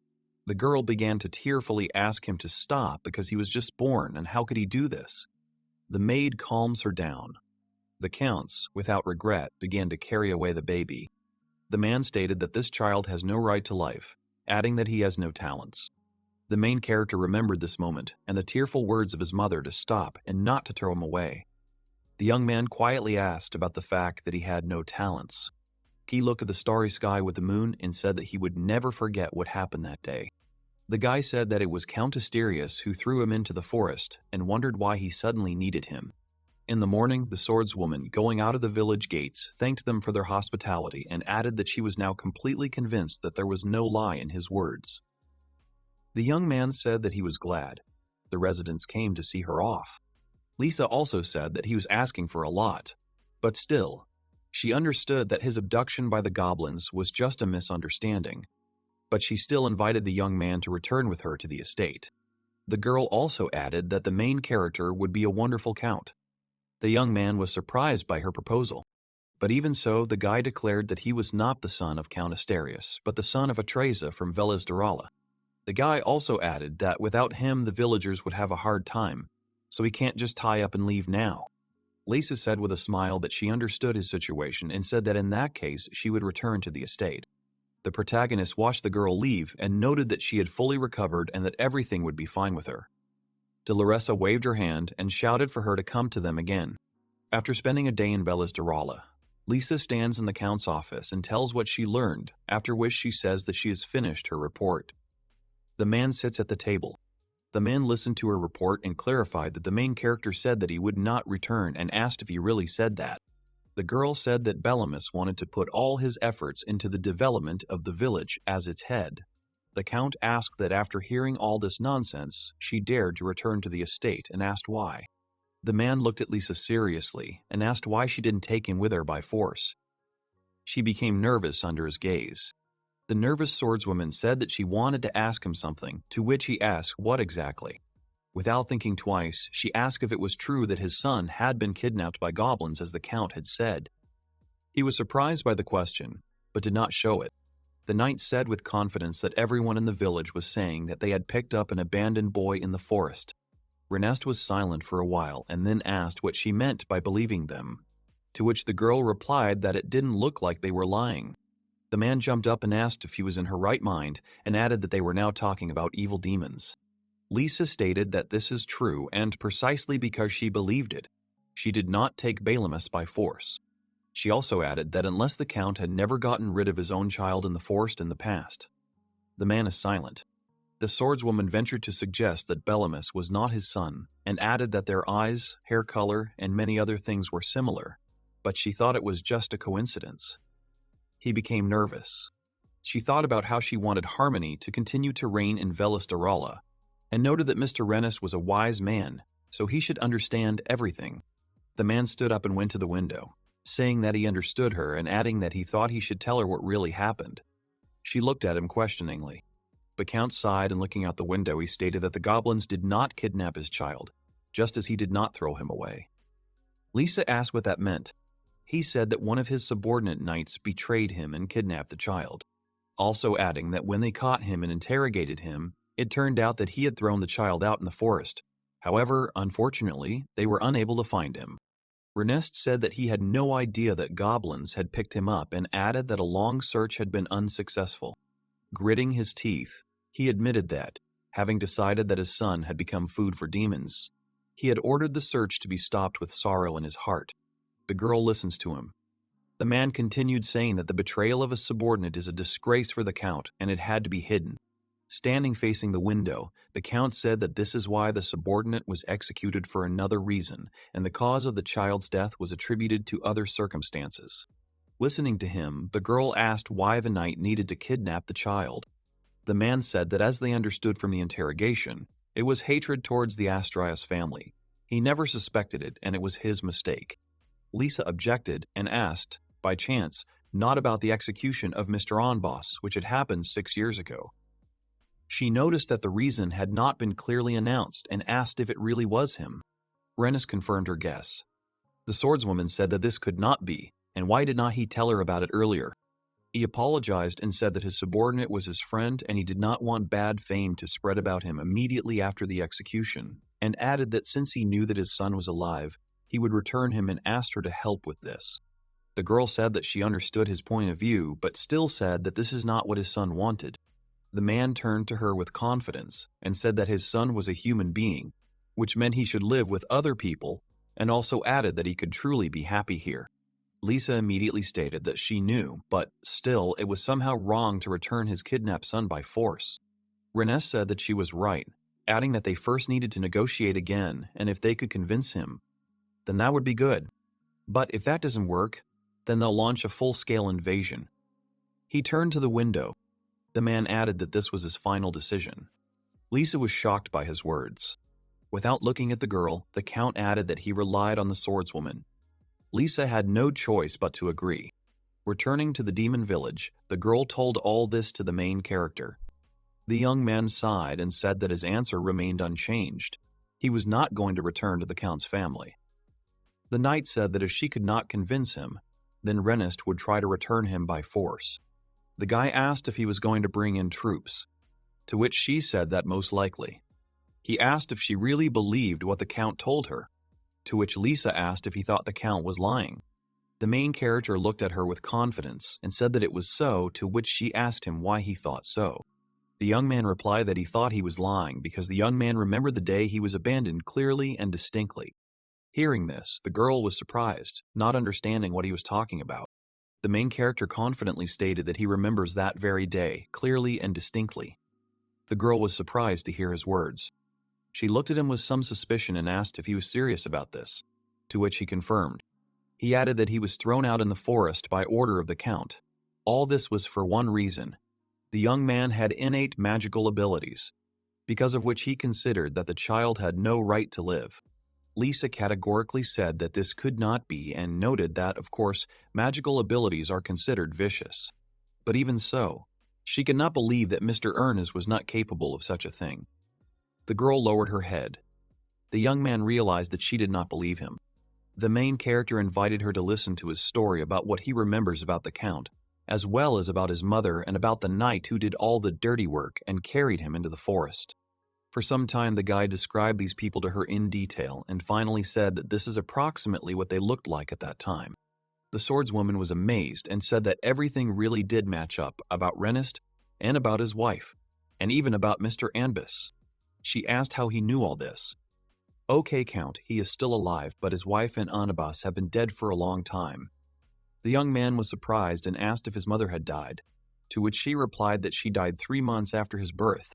The girl began to tearfully ask him to stop because he was just born and how could he do this? The maid calms her down. The counts, without regret, began to carry away the baby. The man stated that this child has no right to life, adding that he has no talents. The main character remembered this moment and the tearful words of his mother to stop and not to throw him away. The young man quietly asked about the fact that he had no talents. He looked at the starry sky with the moon and said that he would never forget what happened that day. The guy said that it was Count Asterius who threw him into the forest and wondered why he suddenly needed him. In the morning, the swordswoman, going out of the village gates, thanked them for their hospitality and added that she was now completely convinced that there was no lie in his words. The young man said that he was glad. The residents came to see her off. Lisa also said that he was asking for a lot, but still, she understood that his abduction by the goblins was just a misunderstanding, but she still invited the young man to return with her to the estate. The girl also added that the main character would be a wonderful count. The young man was surprised by her proposal. But even so, the guy declared that he was not the son of Count Asterius, but the son of Atreza from Velisdarala. The guy also added that without him the villagers would have a hard time, so he can't just tie up and leave now. Lisa said with a smile that she understood his situation and said that in that case she would return to the estate. The protagonist watched the girl leave and noted that she had fully recovered and that everything would be fine with her. Doloresa waved her hand and shouted for her to come to them again. After spending a day in Velisdarala, Lisa stands in the Count's office and tells what she learned, after which she says that she has finished her report. The man sits at the table. The man listened to her report and clarified that the main character said that he would not return and asked if he really said that. The girl said that Bellemus wanted to put all his efforts into the development of the village as its head. The Count asked that after hearing all this nonsense, she dared to return to the estate and asked why. The man looked at Lisa seriously and asked why she didn't take him with her by force. She became nervous under his gaze. The nervous swordswoman said that she wanted to ask him something, to which he asked what exactly. Without thinking twice, she asked if it was true that his son had been kidnapped by goblins as the Count had said. He was surprised by the question, but did not show it. The knight said with confidence that everyone in the village was saying that they had picked up an abandoned boy in the forest. Renest was silent for a while and then asked what she meant by believing them, to which the girl replied that it didn't look like they were lying. The man jumped up and asked if he was in her right mind and added that they were now talking about evil demons. Lisa stated that this is true and precisely because she believed it. She did not take Bellemus by force. She also added that unless the Count had never gotten rid of his own child in the forest in the past. The man is silent. The swordswoman ventured to suggest that Bellemus was not his son and added that their eyes, hair color, and many other things were similar, but she thought it was just a coincidence. He became nervous. She thought about how she wanted harmony to continue to reign in Velisdarala, and noted that Mr. Rennes was a wise man, so he should understand everything. The man stood up and went to the window, saying that he understood her and adding that he thought he should tell her what really happened. She looked at him questioningly. The Count sighed and looking out the window, he stated that the goblins did not kidnap his child, just as he did not throw him away. Lisa asked what that meant. He said that one of his subordinate knights betrayed him and kidnapped the child, also adding that when they caught him and interrogated him, it turned out that he had thrown the child out in the forest. However, unfortunately, they were unable to find him. Renest said that he had no idea that goblins had picked him up and added that a long search had been unsuccessful. Gritting his teeth, he admitted that, having decided that his son had become food for demons, he had ordered the search to be stopped with sorrow in his heart. The girl listens to him. The man continued saying that the betrayal of his subordinate is a disgrace for the Count and it had to be hidden. Standing facing the window, the Count said that this is why the subordinate was executed for another reason, and the cause of the child's death was attributed to other circumstances. Listening to him, the girl asked why the knight needed to kidnap the child. The man said that as they understood from the interrogation, it was hatred towards the Astrias family. He never suspected it, and it was his mistake. Lisa objected and asked, by chance, not about the execution of Mr. Onboss, which had happened 6 years ago. She noticed that the reason had not been clearly announced and asked if it really was him. Rennes confirmed her guess. The swordswoman said that this could not be, and why did not he tell her about it earlier? He apologized and said that his subordinate was his friend and he did not want bad fame to spread about him immediately after the execution, and added that since he knew that his son was alive, he would return him and asked her to help with this. The girl said that she understood his point of view, but still said that this is not what his son wanted. The man turned to her with confidence and said that his son was a human being, which meant he should live with other people, and also added that he could truly be happy here. Lisa immediately stated that she knew, but still it was somehow wrong to return his kidnapped son by force. Rennes said that she was right, adding that they first needed to negotiate again, and if they could convince him, then that would be good. But if that doesn't work, then they'll launch a full-scale invasion. He turned to the window. The man added that this was his final decision. Lisa was shocked by his words. Without looking at the girl, the Count added that he relied on the swordswoman. Lisa had no choice but to agree. Returning to the demon village, the girl told all this to the main character. The young man sighed and said that his answer remained unchanged. He was not going to return to the Count's family. The knight said that if she could not convince him, then Renest would try to return him by force. The guy asked if he was going to bring in troops, to which she said that most likely. He asked if she really believed what the Count told her, to which Lisa asked if he thought the Count was lying. The main character looked at her with confidence and said that it was so, to which she asked him why he thought so. The young man replied that he thought he was lying because the young man remembered the day he was abandoned clearly and distinctly. Hearing this, the girl was surprised, not understanding what he was talking about. The main character confidently stated that he remembers that very day, clearly and distinctly. The girl was surprised to hear his words. She looked at him with some suspicion and asked if he was serious about this, to which he confirmed. He added that he was thrown out in the forest by order of the Count. All this was for one reason. The young man had innate magical abilities, because of which he considered that the child had no right to live. Lisa categorically said that this could not be and noted that, of course, magical abilities are considered vicious. But even so, she could not believe that Mr. Ernest was not capable of such a thing. The girl lowered her head. The young man realized that she did not believe him. The main character invited her to listen to his story about what he remembers about the Count, as well as about his mother and about the knight who did all the dirty work and carried him into the forest. For some time, the guide described these people to her in detail and finally said that this is approximately what they looked like at that time. The swordswoman was amazed and said that everything really did match up about Renest and about his wife, and even about Mr. Anbis. She asked how he knew all this. Okay, Count, he is still alive, but his wife and Anbas have been dead for a long time. The young man was surprised and asked if his mother had died, to which she replied that she died 3 months after his birth.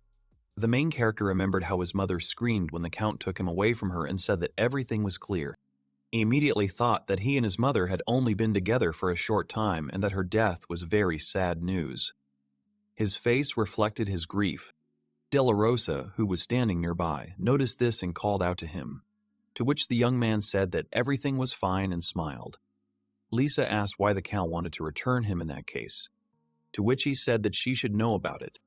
The main character remembered how his mother screamed when the Count took him away from her and said that everything was clear. He immediately thought that he and his mother had only been together for a short time and that her death was very sad news. His face reflected his grief. Della Rosa, who was standing nearby, noticed this and called out to him, to which the young man said that everything was fine and smiled. Lisa asked why the Count wanted to return him in that case, to which he said that she should know about it.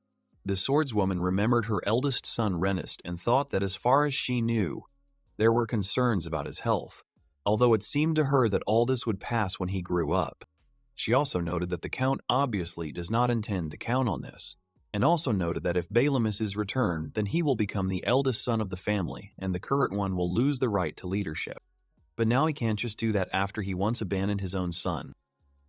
The swordswoman remembered her eldest son Renest and thought that as far as she knew, there were concerns about his health, although it seemed to her that all this would pass when he grew up. She also noted that the Count obviously does not intend to count on this, and also noted that if Balamis is returned, then he will become the eldest son of the family, and the current one will lose the right to leadership. But now he can't just do that after he once abandoned his own son.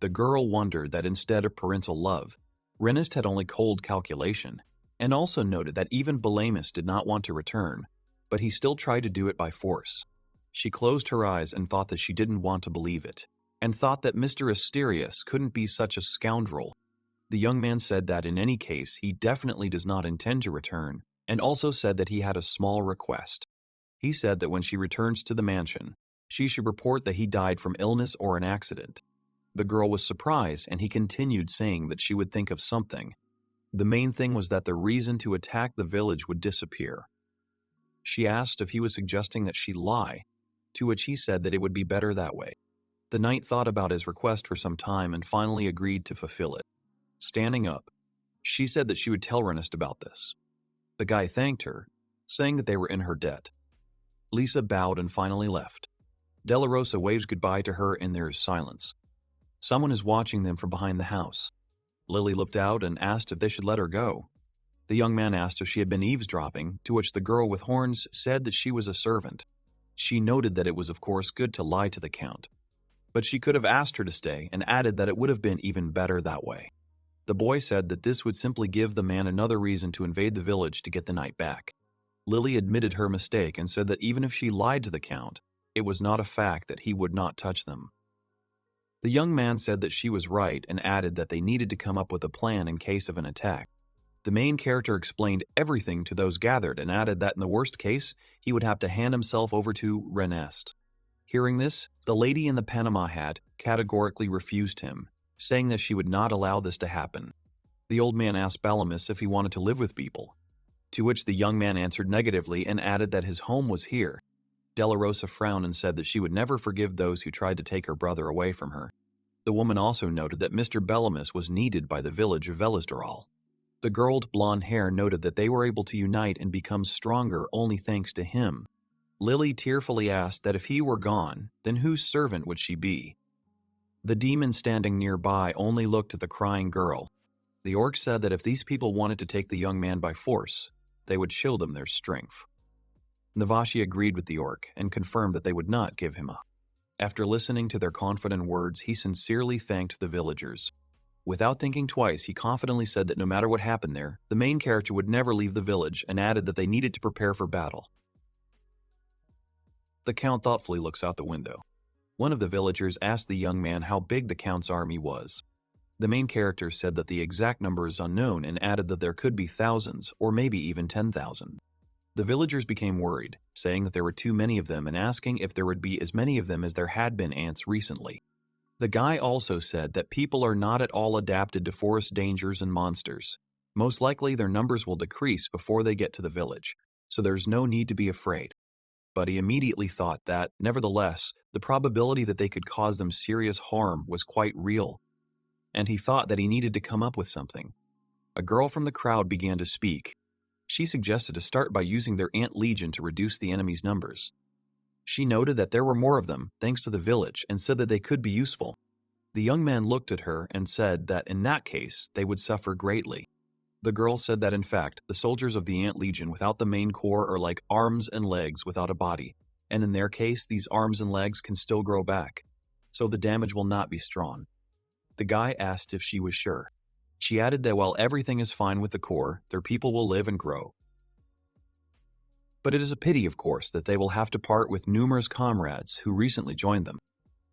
The girl wondered that instead of parental love, Renest had only cold calculation, and also noted that even Balamis did not want to return, but he still tried to do it by force. She closed her eyes and thought that she didn't want to believe it, and thought that Mr. Asterius couldn't be such a scoundrel. The young man said that in any case, he definitely does not intend to return, and also said that he had a small request. He said that when she returns to the mansion, she should report that he died from illness or an accident. The girl was surprised, and he continued saying that she would think of something. The main thing was that the reason to attack the village would disappear. She asked if he was suggesting that she lie, to which he said that it would be better that way. The knight thought about his request for some time and finally agreed to fulfill it. Standing up, she said that she would tell Renest about this. The guy thanked her, saying that they were in her debt. Lisa bowed and finally left. Della Rosa waved goodbye to her and there is silence. Someone is watching them from behind the house. Lily looked out and asked if they should let her go. The young man asked if she had been eavesdropping, to which the girl with horns said that she was a servant. She noted that it was of course good to lie to the Count, but she could have asked her to stay and added that it would have been even better that way. The boy said that this would simply give the man another reason to invade the village to get the knight back. Lily admitted her mistake and said that even if she lied to the Count, it was not a fact that he would not touch them. The young man said that she was right and added that they needed to come up with a plan in case of an attack. The main character explained everything to those gathered and added that in the worst case, he would have to hand himself over to Renest. Hearing this, the lady in the Panama hat categorically refused him, saying that she would not allow this to happen. The old man asked Balamis if he wanted to live with people, to which the young man answered negatively and added that his home was here. Della Rosa frowned and said that she would never forgive those who tried to take her brother away from her. The woman also noted that Mr. Balamis was needed by the village of Velisdoral. The girl with blonde hair noted that they were able to unite and become stronger only thanks to him. Lily tearfully asked that if he were gone, then whose servant would she be? The demon standing nearby only looked at the crying girl. The orc said that if these people wanted to take the young man by force, they would show them their strength. Navashi agreed with the orc and confirmed that they would not give him up. After listening to their confident words, he sincerely thanked the villagers. Without thinking twice, he confidently said that no matter what happened there, the main character would never leave the village and added that they needed to prepare for battle. The Count thoughtfully looks out the window. One of the villagers asked the young man how big the Count's army was. The main character said that the exact number is unknown and added that there could be thousands or maybe even 10,000. The villagers became worried, saying that there were too many of them and asking if there would be as many of them as there had been ants recently. The guy also said that people are not at all adapted to forest dangers and monsters. Most likely their numbers will decrease before they get to the village, so there's no need to be afraid. But he immediately thought that, nevertheless, the probability that they could cause them serious harm was quite real, and he thought that he needed to come up with something. A girl from the crowd began to speak. She suggested to start by using their ant legion to reduce the enemy's numbers. She noted that there were more of them, thanks to the village, and said that they could be useful. The young man looked at her and said that in that case, they would suffer greatly. The girl said that in fact, the soldiers of the ant legion without the main core are like arms and legs without a body, and in their case, these arms and legs can still grow back, so the damage will not be strong. The guy asked if she was sure. She added that while everything is fine with the core, their people will live and grow. But it is a pity, of course, that they will have to part with numerous comrades who recently joined them.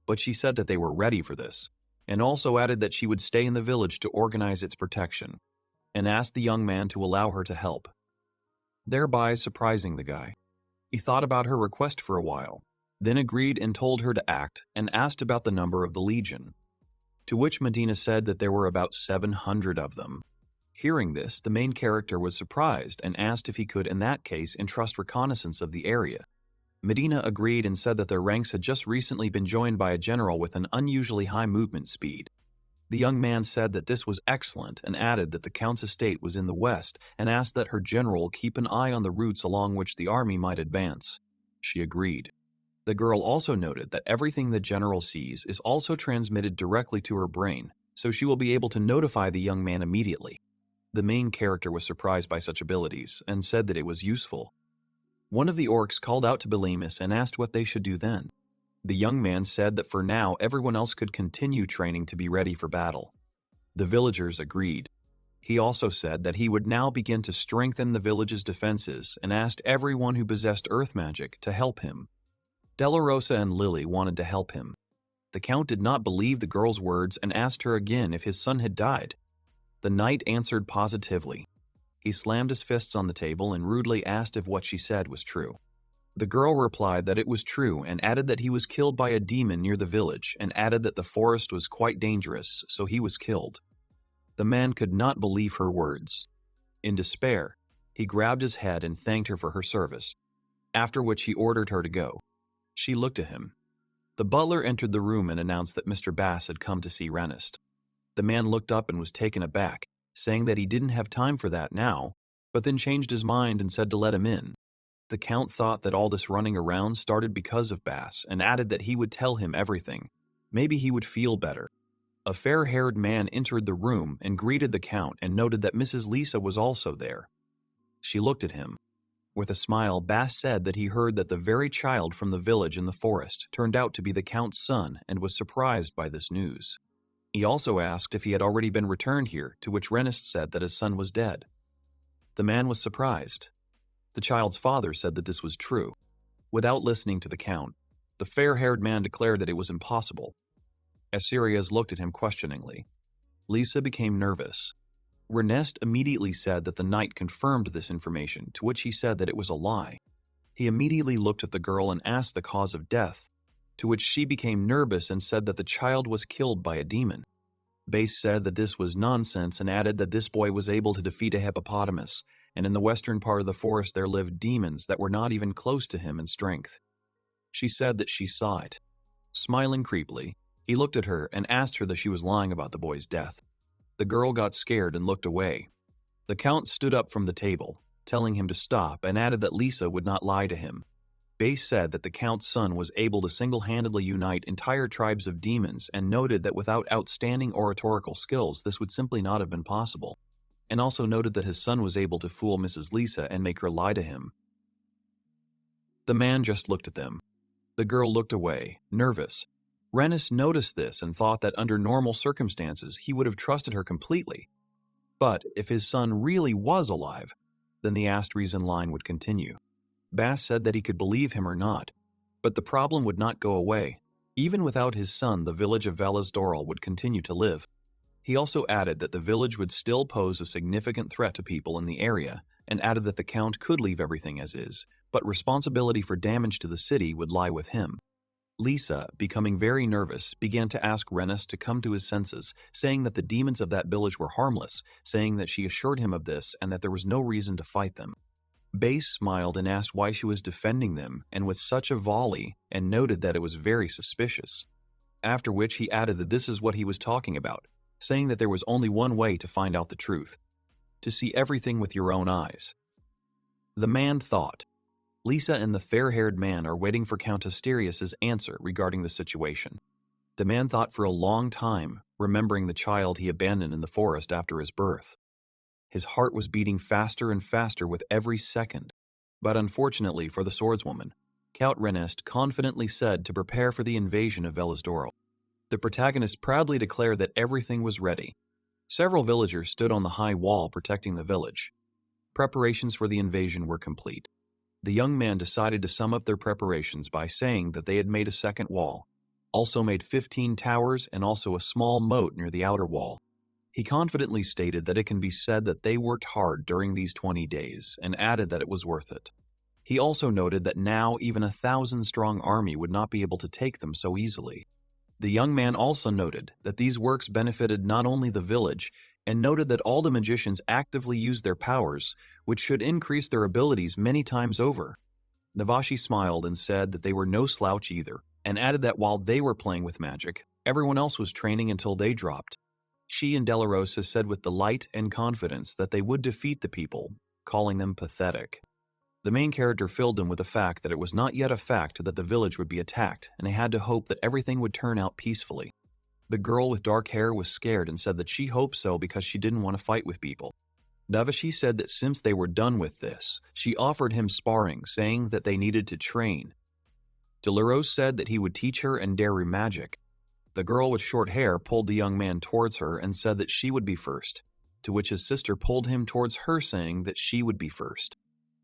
But she said that they were ready for this, and also added that she would stay in the village to organize its protection, and asked the young man to allow her to help, thereby surprising the guy. He thought about her request for a while, then agreed and told her to act and asked about the number of the legion, to which Medina said that there were about 700 of them. Hearing this, the main character was surprised and asked if he could, in that case, entrust reconnaissance of the area. Medina agreed and said that their ranks had just recently been joined by a general with an unusually high movement speed. The young man said that this was excellent and added that the Count's estate was in the west and asked that her general keep an eye on the routes along which the army might advance. She agreed. The girl also noted that everything the general sees is also transmitted directly to her brain, so she will be able to notify the young man immediately. The main character was surprised by such abilities and said that it was useful. One of the orcs called out to Belemus and asked what they should do then. The young man said that for now everyone else could continue training to be ready for battle. The villagers agreed. He also said that he would now begin to strengthen the village's defenses and asked everyone who possessed earth magic to help him. Della Rosa and Lily wanted to help him. The Count did not believe the girl's words and asked her again if his son had died. The knight answered positively. He slammed his fists on the table and rudely asked if what she said was true. The girl replied that it was true and added that he was killed by a demon near the village and added that the forest was quite dangerous, so he was killed. The man could not believe her words. In despair, he grabbed his head and thanked her for her service, after which he ordered her to go. She looked at him. The butler entered the room and announced that Mr. Bass had come to see Renest. The man looked up and was taken aback, saying that he didn't have time for that now, but then changed his mind and said to let him in. The Count thought that all this running around started because of Bass and added that he would tell him everything. Maybe he would feel better. A fair-haired man entered the room and greeted the Count and noted that Mrs. Lisa was also there. She looked at him. With a smile, Bass said that he heard that the very child from the village in the forest turned out to be the Count's son and was surprised by this news. He also asked if he had already been returned here, to which Renest said that his son was dead. The man was surprised. The child's father said that this was true. Without listening to the Count, the fair-haired man declared that it was impossible. Assyrias looked at him questioningly. Lisa became nervous. Renest immediately said that the knight confirmed this information, to which he said that it was a lie. He immediately looked at the girl and asked the cause of death, to which she became nervous and said that the child was killed by a demon. Bass said that this was nonsense and added that this boy was able to defeat a hippopotamus, and in the western part of the forest there lived demons that were not even close to him in strength. She said that she saw it. Smiling creepily, he looked at her and asked her that she was lying about the boy's death. The girl got scared and looked away. The Count stood up from the table, telling him to stop, and added that Lisa would not lie to him. Base said that the Count's son was able to single-handedly unite entire tribes of demons and noted that without outstanding oratorical skills, this would simply not have been possible, and also noted that his son was able to fool Mrs. Lisa and make her lie to him. The man just looked at them. The girl looked away, nervous. Rennis noticed this and thought that under normal circumstances he would have trusted her completely. But if his son really was alive, then the asked reason line would continue. Bass said that he could believe him or not, but the problem would not go away. Even without his son, the village of Velasdoral would continue to live. He also added that the village would still pose a significant threat to people in the area, and added that the Count could leave everything as is, but responsibility for damage to the city would lie with him. Lisa, becoming very nervous, began to ask Rennis to come to his senses, saying that the demons of that village were harmless, saying that she assured him of this and that there was no reason to fight them. Base smiled and asked why she was defending them, and with such a volley, and noted that it was very suspicious. After which he added that this is what he was talking about, saying that there was only one way to find out the truth: to see everything with your own eyes. The man thought. Lisa and the fair-haired man are waiting for Count Asterius's answer regarding the situation. The man thought for a long time, remembering the child he abandoned in the forest after his birth. His heart was beating faster and faster with every second. But unfortunately for the swordswoman, Count Renest confidently said to prepare for the invasion of Velasdoral. The protagonist proudly declared that everything was ready. Several villagers stood on the high wall protecting the village. Preparations for the invasion were complete. The young man decided to sum up their preparations by saying that they had made a second wall, also made 15 towers and also a small moat near the outer wall. He confidently stated that it can be said that they worked hard during these 20 days and added that it was worth it. He also noted that now even a 1,000-strong army would not be able to take them so easily. The young man also noted that these works benefited not only the village, and noted that all the magicians actively used their powers, which should increase their abilities many times over. Navashi smiled and said that they were no slouch either, and added that while they were playing with magic, everyone else was training until they dropped. She and Delarosa said with delight and confidence that they would defeat the people, calling them pathetic. The main character filled him with the fact that it was not yet a fact that the village would be attacked, and he had to hope that everything would turn out peacefully. The girl with dark hair was scared and said that she hoped so because she didn't want to fight with people. Navashi said that since they were done with this, she offered him sparring, saying that they needed to train. Delaros said that he would teach her Enderu magic. The girl with short hair pulled the young man towards her and said that she would be first, to which his sister pulled him towards her saying that she would be first.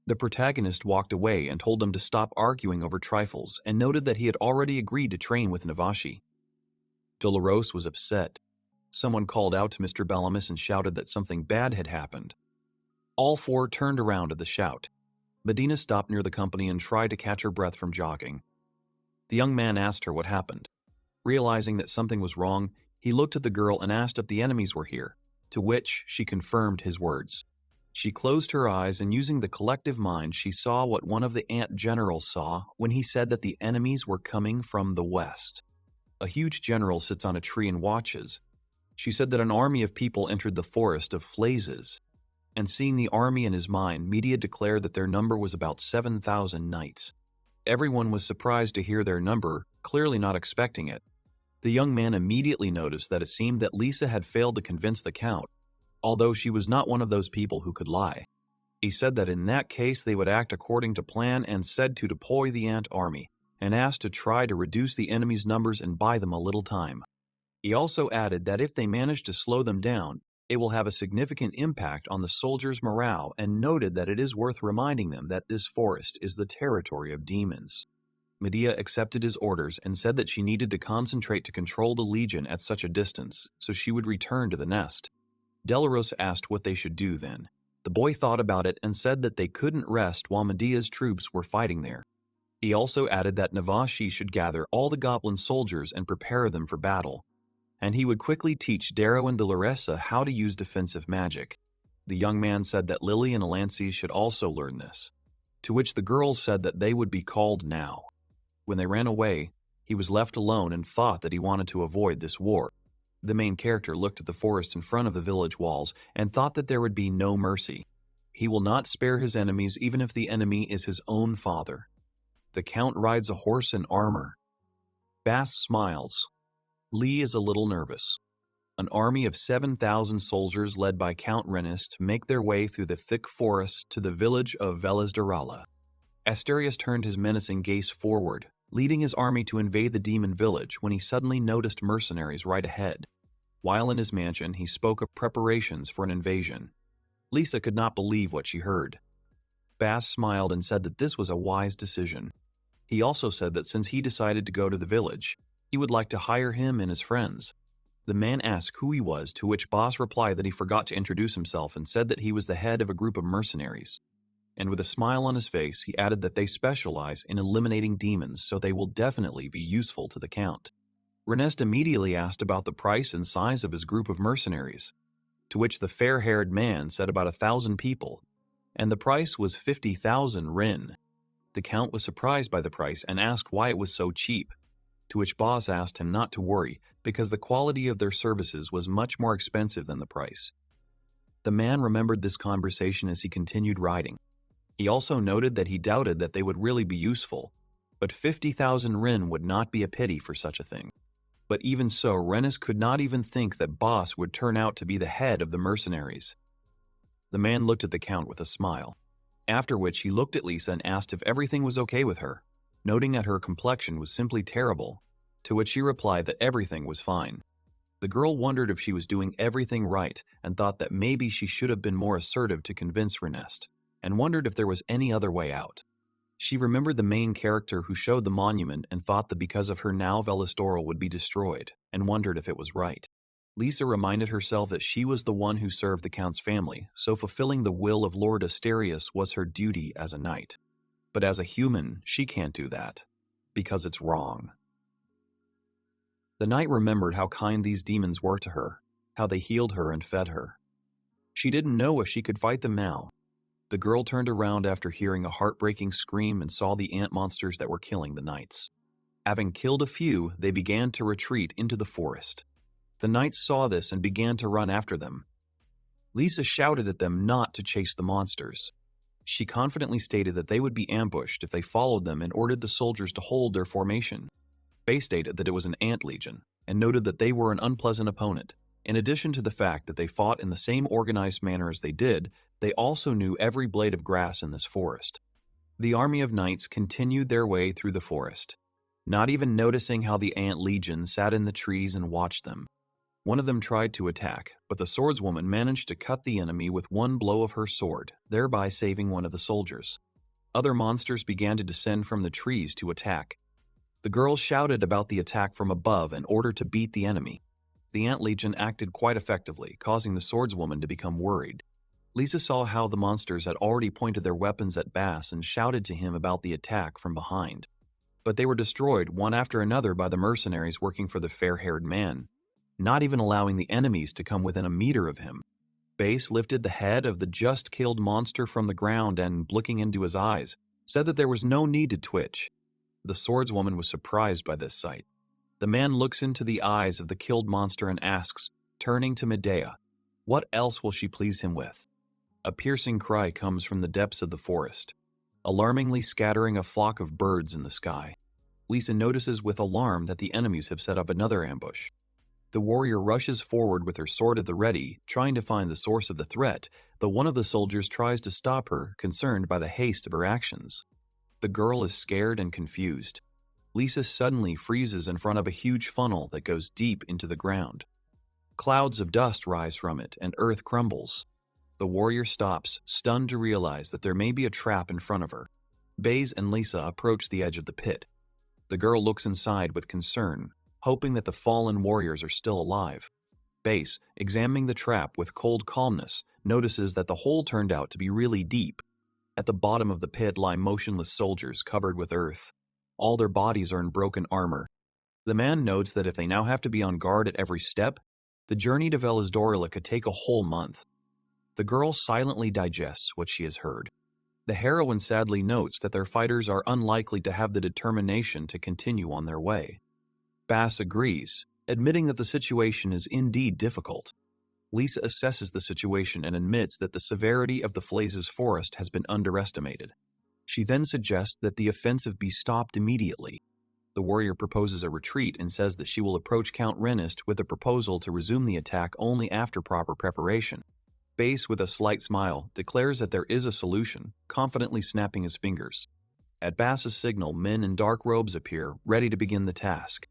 The protagonist walked away and told them to stop arguing over trifles and noted that he had already agreed to train with Navashi. Delaros was upset. Someone called out to Mr. Bellamus and shouted that something bad had happened. All four turned around at the shout. Medina stopped near the company and tried to catch her breath from jogging. The young man asked her what happened. Realizing that something was wrong, he looked at the girl and asked if the enemies were here, to which she confirmed his words. She closed her eyes and using the collective mind, she saw what one of the ant generals saw when he said that the enemies were coming from the west. A huge general sits on a tree and watches. She said that an army of people entered the forest of Flazes, and seeing the army in his mind, Media declared that their number was about 7,000 knights. Everyone was surprised to hear their number, clearly not expecting it. The young man immediately noticed that it seemed that Lisa had failed to convince the Count, although she was not one of those people who could lie. He said that in that case they would act according to plan and said to deploy the ant army, and asked to try to reduce the enemy's numbers and buy them a little time. He also added that if they manage to slow them down, it will have a significant impact on the soldiers' morale, and noted that it is worth reminding them that this forest is the territory of demons. Medea accepted his orders and said that she needed to concentrate to control the legion at such a distance, so she would return to the nest. Delaros asked what they should do then. The boy thought about it and said that they couldn't rest while Medea's troops were fighting there. He also added that Navashi should gather all the goblin soldiers and prepare them for battle, and he would quickly teach Darrow and Doloresa how to use defensive magic. The young man said that Lily and Alances should also learn this, to which the girls said that they would be called now. When they ran away, he was left alone and thought that he wanted to avoid this war. The main character looked at the forest in front of the village walls and thought that there would be no mercy. He will not spare his enemies even if the enemy is his own father. The Count rides a horse in armor. Bass smiles. Lee is a little nervous. An army of 7,000 soldiers led by Count Renist make their way through the thick forest to the village of Velasderala. Asterius turned his menacing gaze forward, leading his army to invade the demon village when he suddenly noticed mercenaries right ahead. While in his mansion, he spoke of preparations for an invasion. Lisa could not believe what she heard. Bass smiled and said that this was a wise decision. He also said that since he decided to go to the village, he would like to hire him and his friends. The man asked who he was, to which Boss replied that he forgot to introduce himself and said that he was the head of a group of mercenaries. And with a smile on his face, he added that they specialize in eliminating demons, so they will definitely be useful to the Count. Renest immediately asked about the price and size of his group of mercenaries, to which the fair-haired man said about 1,000 people, and the price was 50,000 rin. The Count was surprised by the price and asked why it was so cheap, to which Boss asked him not to worry because the quality of their services was much more expensive than the price. The man remembered this conversation as he continued riding. He also noted that he doubted that they would really be useful, but 50,000 rin would not be a pity for such a thing. But even so, Rennis could not even think that Boss would turn out to be the head of the mercenaries. The man looked at the Count with a smile, after which he looked at Lisa and asked if everything was okay with her, noting that her complexion was simply terrible, to which she replied that everything was fine. The girl wondered if she was doing everything right and thought that maybe she should have been more assertive to convince Renest, and wondered if there was any other way out. She remembered the main character who showed the monument and thought that because of her now Velasdoral would be destroyed, and wondered if it was right. Lisa reminded herself that she was the one who served the Count's family, so fulfilling the will of Lord Asterius was her duty as a knight. But as a human, she can't do that, because it's wrong. The knight remembered how kind these demons were to her, how they healed her and fed her. She didn't know if she could fight them now. The girl turned around after hearing a heartbreaking scream and saw the ant monsters that were killing the knights. Having killed a few, they began to retreat into the forest. The knights saw this and began to run after them. Lisa shouted at them not to chase the monsters. She confidently stated that they would be ambushed if they followed them and ordered the soldiers to hold their formation. Faye stated that it was an ant legion, and noted that they were an unpleasant opponent. In addition to the fact that they fought in the same organized manner as they did, they also knew every blade of grass in this forest. The army of knights continued their way through the forest, not even noticing how the ant legion sat in the trees and watched them. One of them tried to attack, but the swordswoman managed to cut the enemy with one blow of her sword, thereby saving one of the soldiers. Other monsters began to descend from the trees to attack. The girl shouted about the attack from above in order to beat the enemy. The ant legion acted quite effectively, causing the swordswoman to become worried. Lisa saw how the monsters had already pointed their weapons at Bass and shouted to him about the attack from behind. But they were destroyed one after another by the mercenaries working for the fair-haired man, not even allowing the enemies to come within a meter of him. Bass lifted the head of the just-killed monster from the ground and, looking into his eyes, said that there was no need to twitch. The swordswoman was surprised by this sight. The man looks into the eyes of the killed monster and asks, turning to Medea, what else will she please him with? A piercing cry comes from the depths of the forest, alarmingly scattering a flock of birds in the sky. Lisa notices with alarm that the enemies have set up another ambush. The warrior rushes forward with her sword at the ready, trying to find the source of the threat, but one of the soldiers tries to stop her, concerned by the haste of her actions. The girl is scared and confused. Lisa suddenly freezes in front of a huge funnel that goes deep into the ground. Clouds of dust rise from it, and earth crumbles. The warrior stops, stunned to realize that there may be a trap in front of her. Baze and Lisa approach the edge of the pit. The girl looks inside with concern, hoping that the fallen warriors are still alive. Baze, examining the trap with cold calmness, notices that the hole turned out to be really deep. At the bottom of the pit lie motionless soldiers covered with earth. All their bodies are in broken armor. The man notes that if they now have to be on guard at every step, the journey to Velasdorila could take a whole month. The girl silently digests what she has heard. The heroine sadly notes that their fighters are unlikely to have the determination to continue on their way. Bass agrees, admitting that the situation is indeed difficult. Lisa assesses the situation and admits that the severity of the Flazes forest has been underestimated. She then suggests that the offensive be stopped immediately. The warrior proposes a retreat and says that she will approach Count Renist with a proposal to resume the attack only after proper preparation. Base, with a slight smile, declares that there is a solution, confidently snapping his fingers. At Bass's signal, men in dark robes appear, ready to begin the task.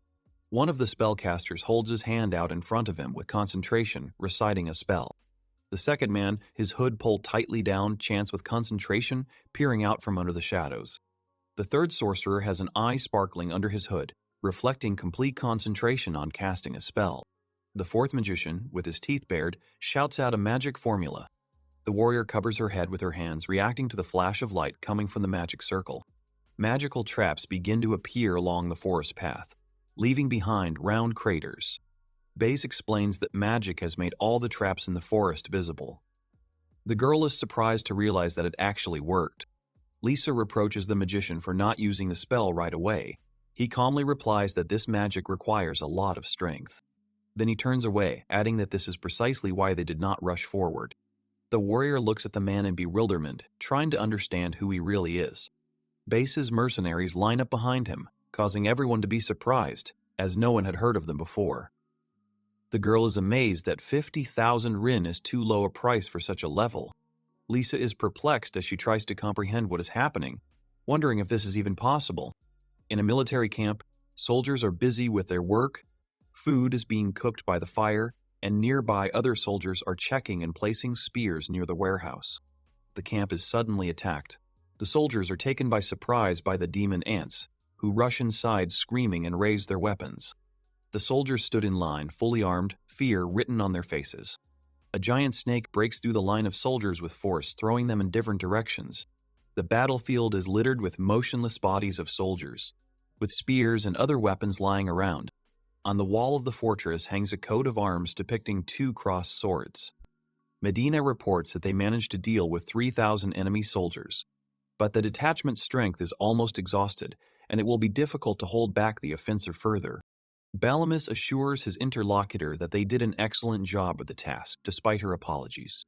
One of the spellcasters holds his hand out in front of him with concentration, reciting a spell. The second man, his hood pulled tightly down, chants with concentration, peering out from under the shadows. The third sorcerer has an eye sparkling under his hood, reflecting complete concentration on casting a spell. The fourth magician, with his teeth bared, shouts out a magic formula. The warrior covers her head with her hands, reacting to the flash of light coming from the magic circle. Magical traps begin to appear along the forest path, leaving behind round craters. Base explains that magic has made all the traps in the forest visible. The girl is surprised to realize that it actually worked. Lisa reproaches the magician for not using the spell right away. He calmly replies that this magic requires a lot of strength. Then he turns away, adding that this is precisely why they did not rush forward. The warrior looks at the man in bewilderment, trying to understand who he really is. Base's mercenaries line up behind him, causing everyone to be surprised, as no one had heard of them before. The girl is amazed that 50,000 rin is too low a price for such a level. Lisa is perplexed as she tries to comprehend what is happening, wondering if this is even possible. In a military camp, soldiers are busy with their work, food is being cooked by the fire, and nearby other soldiers are checking and placing spears near the warehouse. The camp is suddenly attacked. The soldiers are taken by surprise by the demon ants, who rush inside screaming and raise their weapons. The soldiers stood in line, fully armed, fear written on their faces. A giant snake breaks through the line of soldiers with force, throwing them in different directions. The battlefield is littered with motionless bodies of soldiers, with spears and other weapons lying around. On the wall of the fortress hangs a coat of arms depicting 2 crossed swords. Medina reports that they managed to deal with 3,000 enemy soldiers, but the detachment's strength is almost exhausted, and it will be difficult to hold back the offensive further. Balamus assures his interlocutor that they did an excellent job with the task, despite her apologies.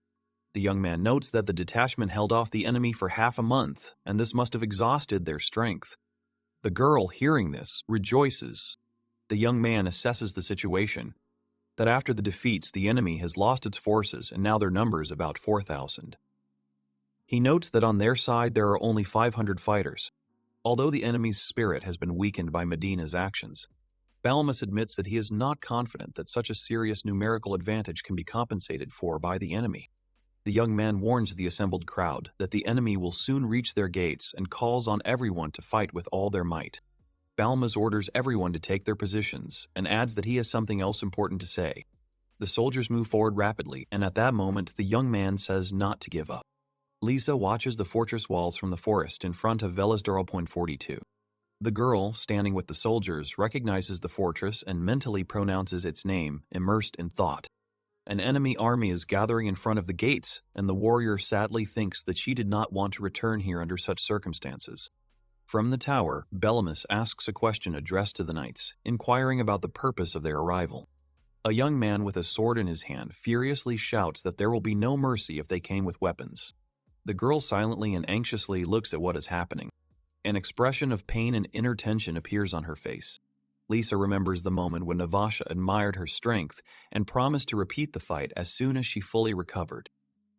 The young man notes that the detachment held off the enemy for half a month, and this must have exhausted their strength. The girl, hearing this, rejoices. The young man assesses the situation, that after the defeats, the enemy has lost its forces, and now their number is about 4,000. He notes that on their side there are only 500 fighters. Although the enemy's spirit has been weakened by Medina's actions, Balamus admits that he is not confident that such a serious numerical advantage can be compensated for by the enemy. The young man warns the assembled crowd that the enemy will soon reach their gates and calls on everyone to fight with all their might. Balamus orders everyone to take their positions and adds that he has something else important to say. The soldiers move forward rapidly, and at that moment the young man says not to give up. Lisa watches the fortress walls from the forest in front of Velasdorl Point 42. The girl, standing with the soldiers, recognizes the fortress and mentally pronounces its name, immersed in thought. An enemy army is gathering in front of the gates, and the warrior sadly thinks that she did not want to return here under such circumstances. From the tower, Balamus asks a question addressed to the knights, inquiring about the purpose of their arrival. A young man with a sword in his hand furiously shouts that there will be no mercy if they came with weapons. The girl silently and anxiously looks at what is happening. An expression of pain and inner tension appears on her face. Lisa remembers the moment when Navasha admired her strength and promised to repeat the fight as soon as she fully recovered.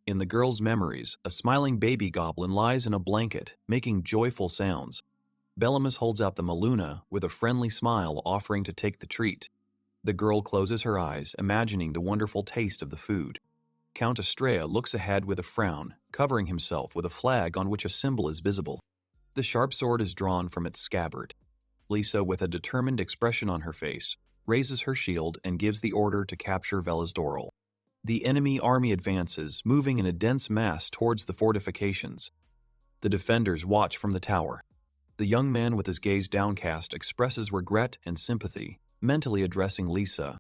In the girl's memories, a smiling baby goblin lies in a blanket, making joyful sounds. Balamus holds out the Maluna with a friendly smile, offering to take the treat. The girl closes her eyes, imagining the wonderful taste of the food. Count Estrella looks ahead with a frown, covering himself with a flag on which a symbol is visible. The sharp sword is drawn from its scabbard. Lisa, with a determined expression on her face, raises her shield and gives the order to capture Velasdorl. The enemy army advances, moving in a dense mass towards the fortifications. The defenders watch from the tower. The young man with his gaze downcast expresses regret and sympathy, mentally addressing Lisa.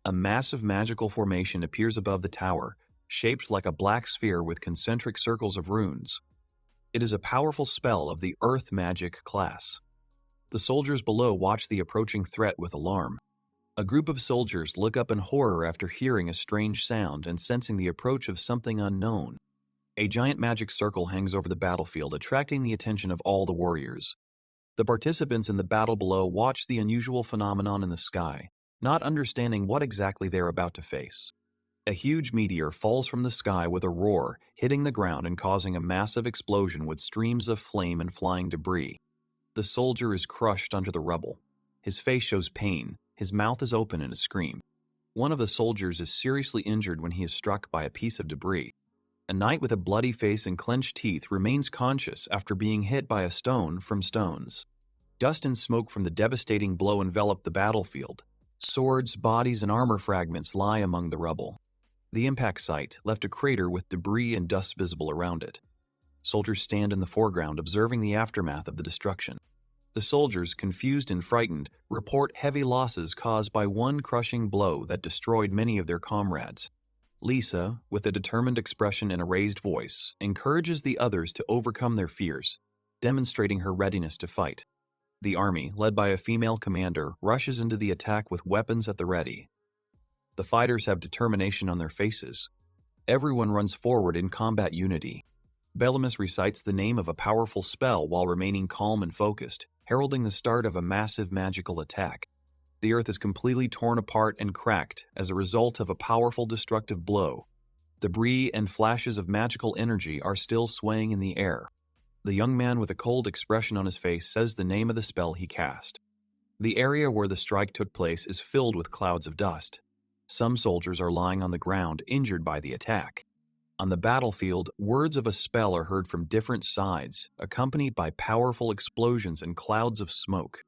A massive magical formation appears above the tower, shaped like a black sphere with concentric circles of runes. It is a powerful spell of the earth magic class. The soldiers below watch the approaching threat with alarm. A group of soldiers look up in horror after hearing a strange sound and sensing the approach of something unknown. A giant magic circle hangs over the battlefield, attracting the attention of all the warriors. The participants in the battle below watch the unusual phenomenon in the sky, not understanding what exactly they're about to face. A huge meteor falls from the sky with a roar, hitting the ground and causing a massive explosion with streams of flame and flying debris. The soldier is crushed under the rubble. His face shows pain, his mouth is open in a scream. One of the soldiers is seriously injured when he is struck by a piece of debris. A knight with a bloody face and clenched teeth remains conscious after being hit by a stone from stones. Dust and smoke from the devastating blow envelop the battlefield. Swords, bodies, and armor fragments lie among the rubble. The impact site left a crater with debris and dust visible around it. Soldiers stand in the foreground observing the aftermath of the destruction. The soldiers, confused and frightened, report heavy losses caused by one crushing blow that destroyed many of their comrades. Lisa, with a determined expression and a raised voice, encourages the others to overcome their fears, demonstrating her readiness to fight. The army, led by a female commander, rushes into the attack with weapons at the ready. The fighters have determination on their faces. Everyone runs forward in combat unity. Bellamus recites the name of a powerful spell while remaining calm and focused, heralding the start of a massive magical attack. The earth is completely torn apart and cracked as a result of a powerful destructive blow. Debris and flashes of magical energy are still swaying in the air. The young man with a cold expression on his face says the name of the spell he cast. The area where the strike took place is filled with clouds of dust. Some soldiers are lying on the ground, injured by the attack. On the battlefield, words of a spell are heard from different sides, accompanied by powerful explosions and clouds of smoke.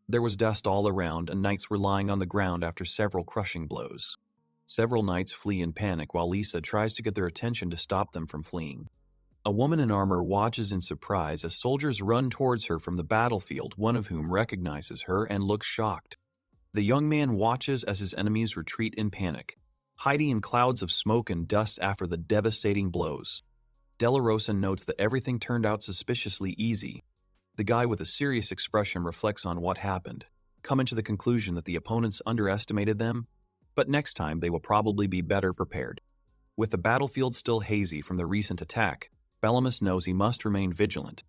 There was dust all around, and knights were lying on the ground after several crushing blows. Several knights flee in panic while Lisa tries to get their attention to stop them from fleeing. A woman in armor watches in surprise as soldiers run towards her from the battlefield, one of whom recognizes her and looks shocked. The young man watches as his enemies retreat in panic, hiding in clouds of smoke and dust after the devastating blows. Della Rosa notes that everything turned out suspiciously easy. The guy with a serious expression reflects on what happened, coming to the conclusion that the opponents underestimated them, but next time they will probably be better prepared. With the battlefield still hazy from the recent attack, Bellamus knows he must remain vigilant.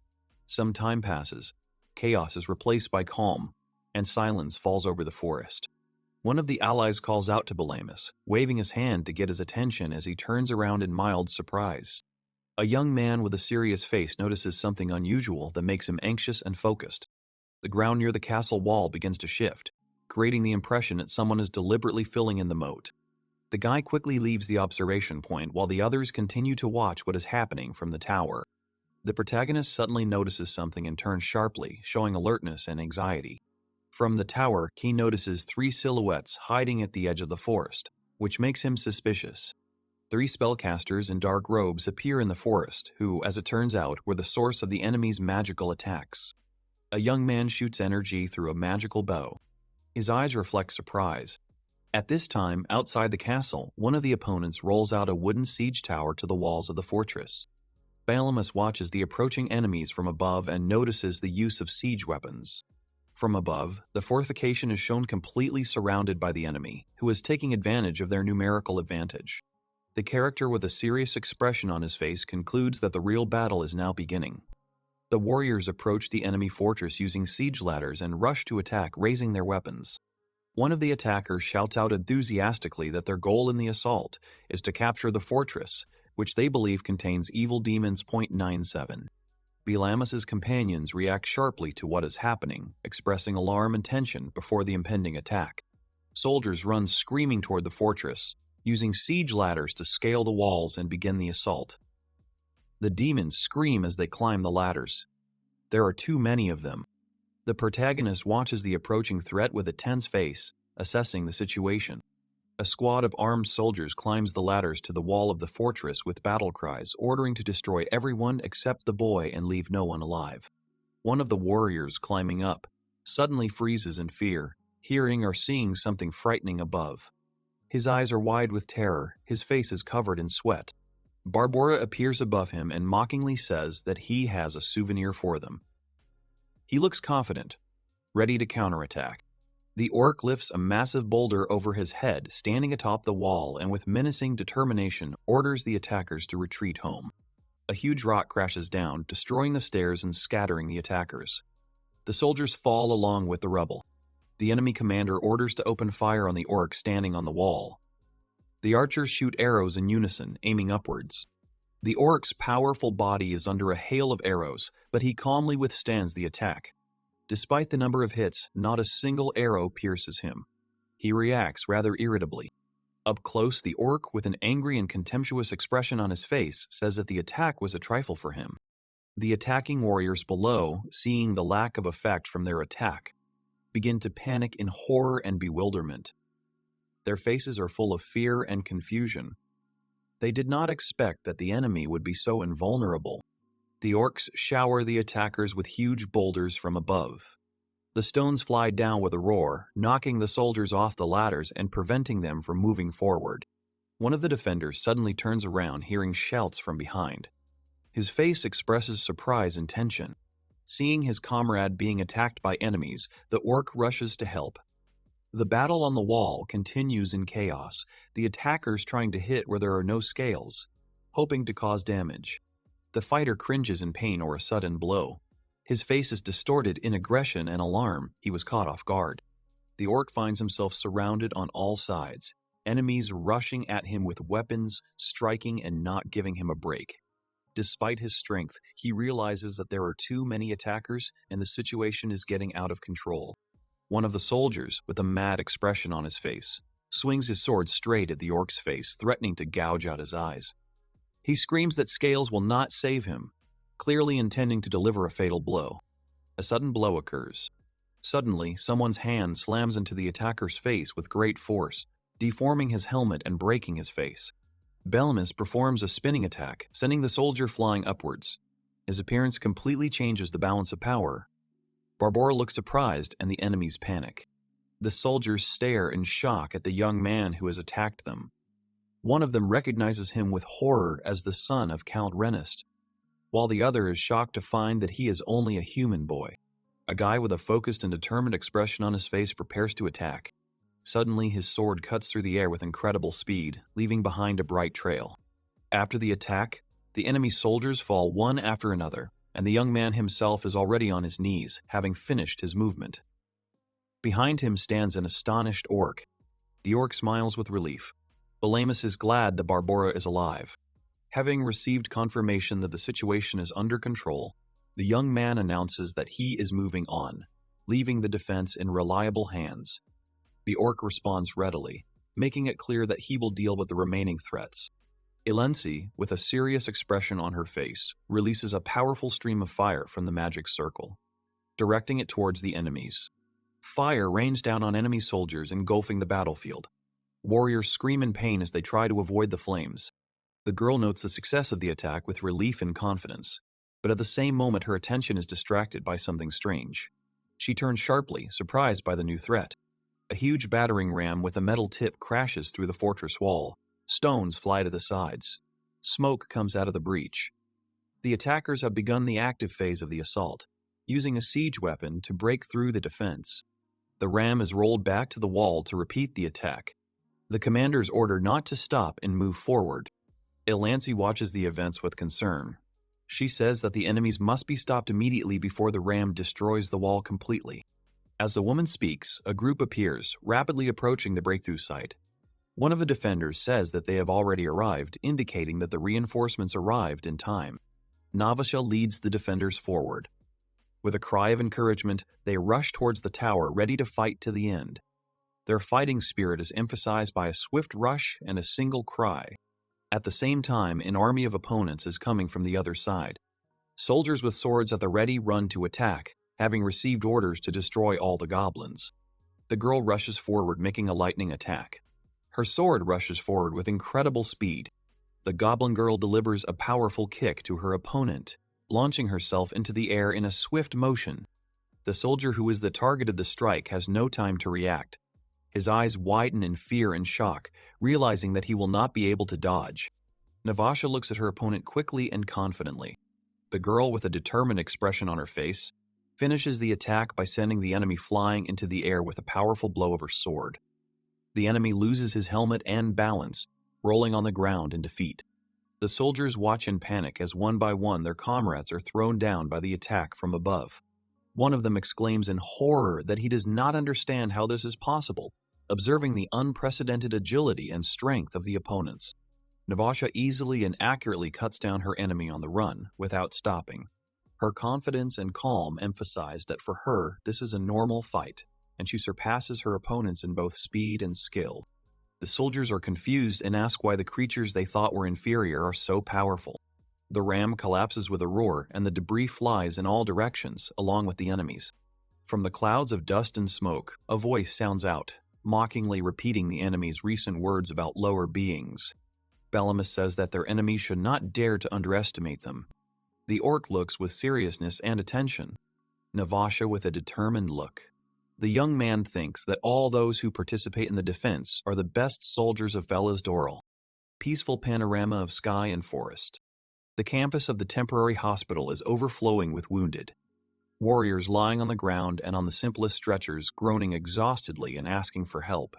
Some time passes. Chaos is replaced by calm, and silence falls over the forest. One of the allies calls out to Bellamus, waving his hand to get his attention as he turns around in mild surprise. A young man with a serious face notices something unusual that makes him anxious and focused. The ground near the castle wall begins to shift, creating the impression that someone is deliberately filling in the moat. The guy quickly leaves the observation point while the others continue to watch what is happening from the tower. The protagonist suddenly notices something and turns sharply, showing alertness and anxiety. From the tower, he notices 3 silhouettes hiding at the edge of the forest, which makes him suspicious. 3 spellcasters in dark robes appear in the forest, who, as it turns out, were the source of the enemy's magical attacks. A young man shoots energy through a magical bow. His eyes reflect surprise. At this time, outside the castle, one of the opponents rolls out a wooden siege tower to the walls of the fortress. Bellamus watches the approaching enemies from above and notices the use of siege weapons. From above, the fortification is shown completely surrounded by the enemy, who is taking advantage of their numerical advantage. The character with a serious expression on his face concludes that the real battle is now beginning. The warriors approach the enemy fortress using siege ladders and rush to attack, raising their weapons. One of the attackers shouts out enthusiastically that their goal in the assault is to capture the fortress, which they believe contains evil demons .97. Bellamus's companions react sharply to what is happening, expressing alarm and tension before the impending attack. Soldiers run screaming toward the fortress, using siege ladders to scale the walls and begin the assault. The demons scream as they climb the ladders. There are too many of them. The protagonist watches the approaching threat with a tense face, assessing the situation. A squad of armed soldiers climbs the ladders to the wall of the fortress with battle cries, ordering to destroy everyone except the boy and leave no one alive. One of the warriors climbing up suddenly freezes in fear, hearing or seeing something frightening above. His eyes are wide with terror, his face is covered in sweat. Barbora appears above him and mockingly says that he has a souvenir for them. He looks confident, ready to counterattack. The orc lifts a massive boulder over his head, standing atop the wall, and with menacing determination orders the attackers to retreat home. A huge rock crashes down, destroying the stairs and scattering the attackers. The soldiers fall along with the rubble. The enemy commander orders to open fire on the orc standing on the wall. The archers shoot arrows in unison, aiming upwards. The orc's powerful body is under a hail of arrows, but he calmly withstands the attack. Despite the number of hits, not a single arrow pierces him. He reacts rather irritably. Up close, the orc, with an angry and contemptuous expression on his face, says that the attack was a trifle for him. The attacking warriors below, seeing the lack of effect from their attack, begin to panic in horror and bewilderment. Their faces are full of fear and confusion. They did not expect that the enemy would be so invulnerable. The orcs shower the attackers with huge boulders from above. The stones fly down with a roar, knocking the soldiers off the ladders and preventing them from moving forward. One of the defenders suddenly turns around, hearing shouts from behind. His face expresses surprise and tension. Seeing his comrade being attacked by enemies, the orc rushes to help. The battle on the wall continues in chaos, the attackers trying to hit where there are no scales, hoping to cause damage. The fighter cringes in pain or a sudden blow. His face is distorted in aggression and alarm. He was caught off guard. The orc finds himself surrounded on all sides, enemies rushing at him with weapons, striking and not giving him a break. Despite his strength, he realizes that there are too many attackers and the situation is getting out of control. One of the soldiers, with a mad expression on his face, swings his sword straight at the orc's face, threatening to gouge out his eyes. He screams that scales will not save him, clearly intending to deliver a fatal blow. A sudden blow occurs. Suddenly, someone's hand slams into the attacker's face with great force, deforming his helmet and breaking his face. Belmis performs a spinning attack, sending the soldier flying upwards. His appearance completely changes the balance of power. Barbora looks surprised and the enemies panic. The soldiers stare in shock at the young man who has attacked them. One of them recognizes him with horror as the son of Count Renist, while the other is shocked to find that he is only a human boy. A guy with a focused and determined expression on his face prepares to attack. Suddenly, his sword cuts through the air with incredible speed, leaving behind a bright trail. After the attack, the enemy soldiers fall one after another, and the young man himself is already on his knees, having finished his movement. Behind him stands an astonished orc. The orc smiles with relief. Belmis is glad that Barbora is alive. Having received confirmation that the situation is under control, the young man announces that he is moving on, leaving the defense in reliable hands. The orc responds readily, making it clear that he will deal with the remaining threats. Ilensi, with a serious expression on her face, releases a powerful stream of fire from the magic circle, directing it towards the enemies. Fire rains down on enemy soldiers, engulfing the battlefield. Warriors scream in pain as they try to avoid the flames. The girl notes the success of the attack with relief and confidence, but at the same moment her attention is distracted by something strange. She turns sharply, surprised by the new threat. A huge battering ram with a metal tip crashes through the fortress wall. Stones fly to the sides. Smoke comes out of the breach. The attackers have begun the active phase of the assault, using a siege weapon to break through the defense. The ram is rolled back to the wall to repeat the attack. The commander's order not to stop and move forward. Ilansi watches the events with concern. She says that the enemies must be stopped immediately before the ram destroys the wall completely. As the woman speaks, a group appears, rapidly approaching the breakthrough site. One of the defenders says that they have already arrived, indicating that the reinforcements arrived in time. Navasha leads the defenders forward. With a cry of encouragement, they rush towards the tower, ready to fight to the end. Their fighting spirit is emphasized by a swift rush and a single cry. At the same time, an army of opponents is coming from the other side. Soldiers with swords at the ready run to attack, having received orders to destroy all the goblins. The girl rushes forward, making a lightning attack. Her sword rushes forward with incredible speed. The goblin girl delivers a powerful kick to her opponent, launching herself into the air in a swift motion. The soldier who is the target of the strike has no time to react. His eyes widen in fear and shock, realizing that he will not be able to dodge. Navasha looks at her opponent quickly and confidently. The girl, with a determined expression on her face, finishes the attack by sending the enemy flying into the air with a powerful blow of her sword. The enemy loses his helmet and balance, rolling on the ground in defeat. The soldiers watch in panic as one by one their comrades are thrown down by the attack from above. One of them exclaims in horror that he does not understand how this is possible, observing the unprecedented agility and strength of the opponents. Navasha easily and accurately cuts down her enemy on the run without stopping. Her confidence and calm emphasize that for her, this is a normal fight, and she surpasses her opponents in both speed and skill. The soldiers are confused and ask why the creatures they thought were inferior are so powerful. The ram collapses with a roar, and the debris flies in all directions, along with the enemies. From the clouds of dust and smoke, a voice sounds out, mockingly repeating the enemy's recent words about lower beings. Bellamus says that their enemies should not dare to underestimate them. The orc looks with seriousness and attention, Navasha with a determined look. The young man thinks that all those who participate in the defense are the best soldiers of Velas Doral. Peaceful panorama of sky and forest. The campus of the temporary hospital is overflowing with wounded. Warriors lying on the ground and on the simplest stretchers, groaning exhaustedly and asking for help.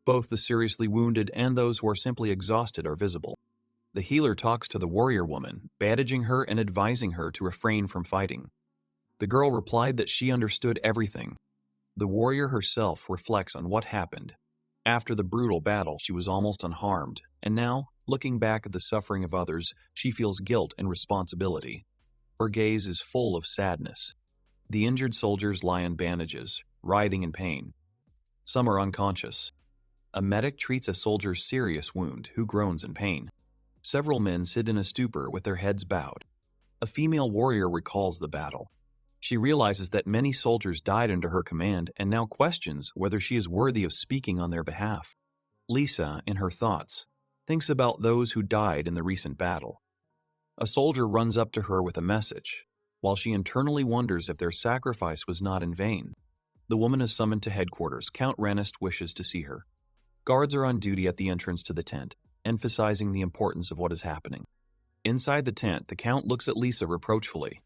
Both the seriously wounded and those who are simply exhausted are visible. The healer talks to the warrior woman, bandaging her and advising her to refrain from fighting. The girl replied that she understood everything. The warrior herself reflects on what happened. After the brutal battle, she was almost unharmed, and now, looking back at the suffering of others, she feels guilt and responsibility. Her gaze is full of sadness. The injured soldiers lie in bandages, writhing in pain. Some are unconscious. A medic treats a soldier's serious wound, who groans in pain. Several men sit in a stupor with their heads bowed. A female warrior recalls the battle. She realizes that many soldiers died under her command and now questions whether she is worthy of speaking on their behalf. Lisa, in her thoughts, thinks about those who died in the recent battle. A soldier runs up to her with a message, while she internally wonders if their sacrifice was not in vain. The woman is summoned to headquarters. Count Rennest wishes to see her. Guards are on duty at the entrance to the tent, emphasizing the importance of what is happening. Inside the tent, the Count looks at Lisa reproachfully.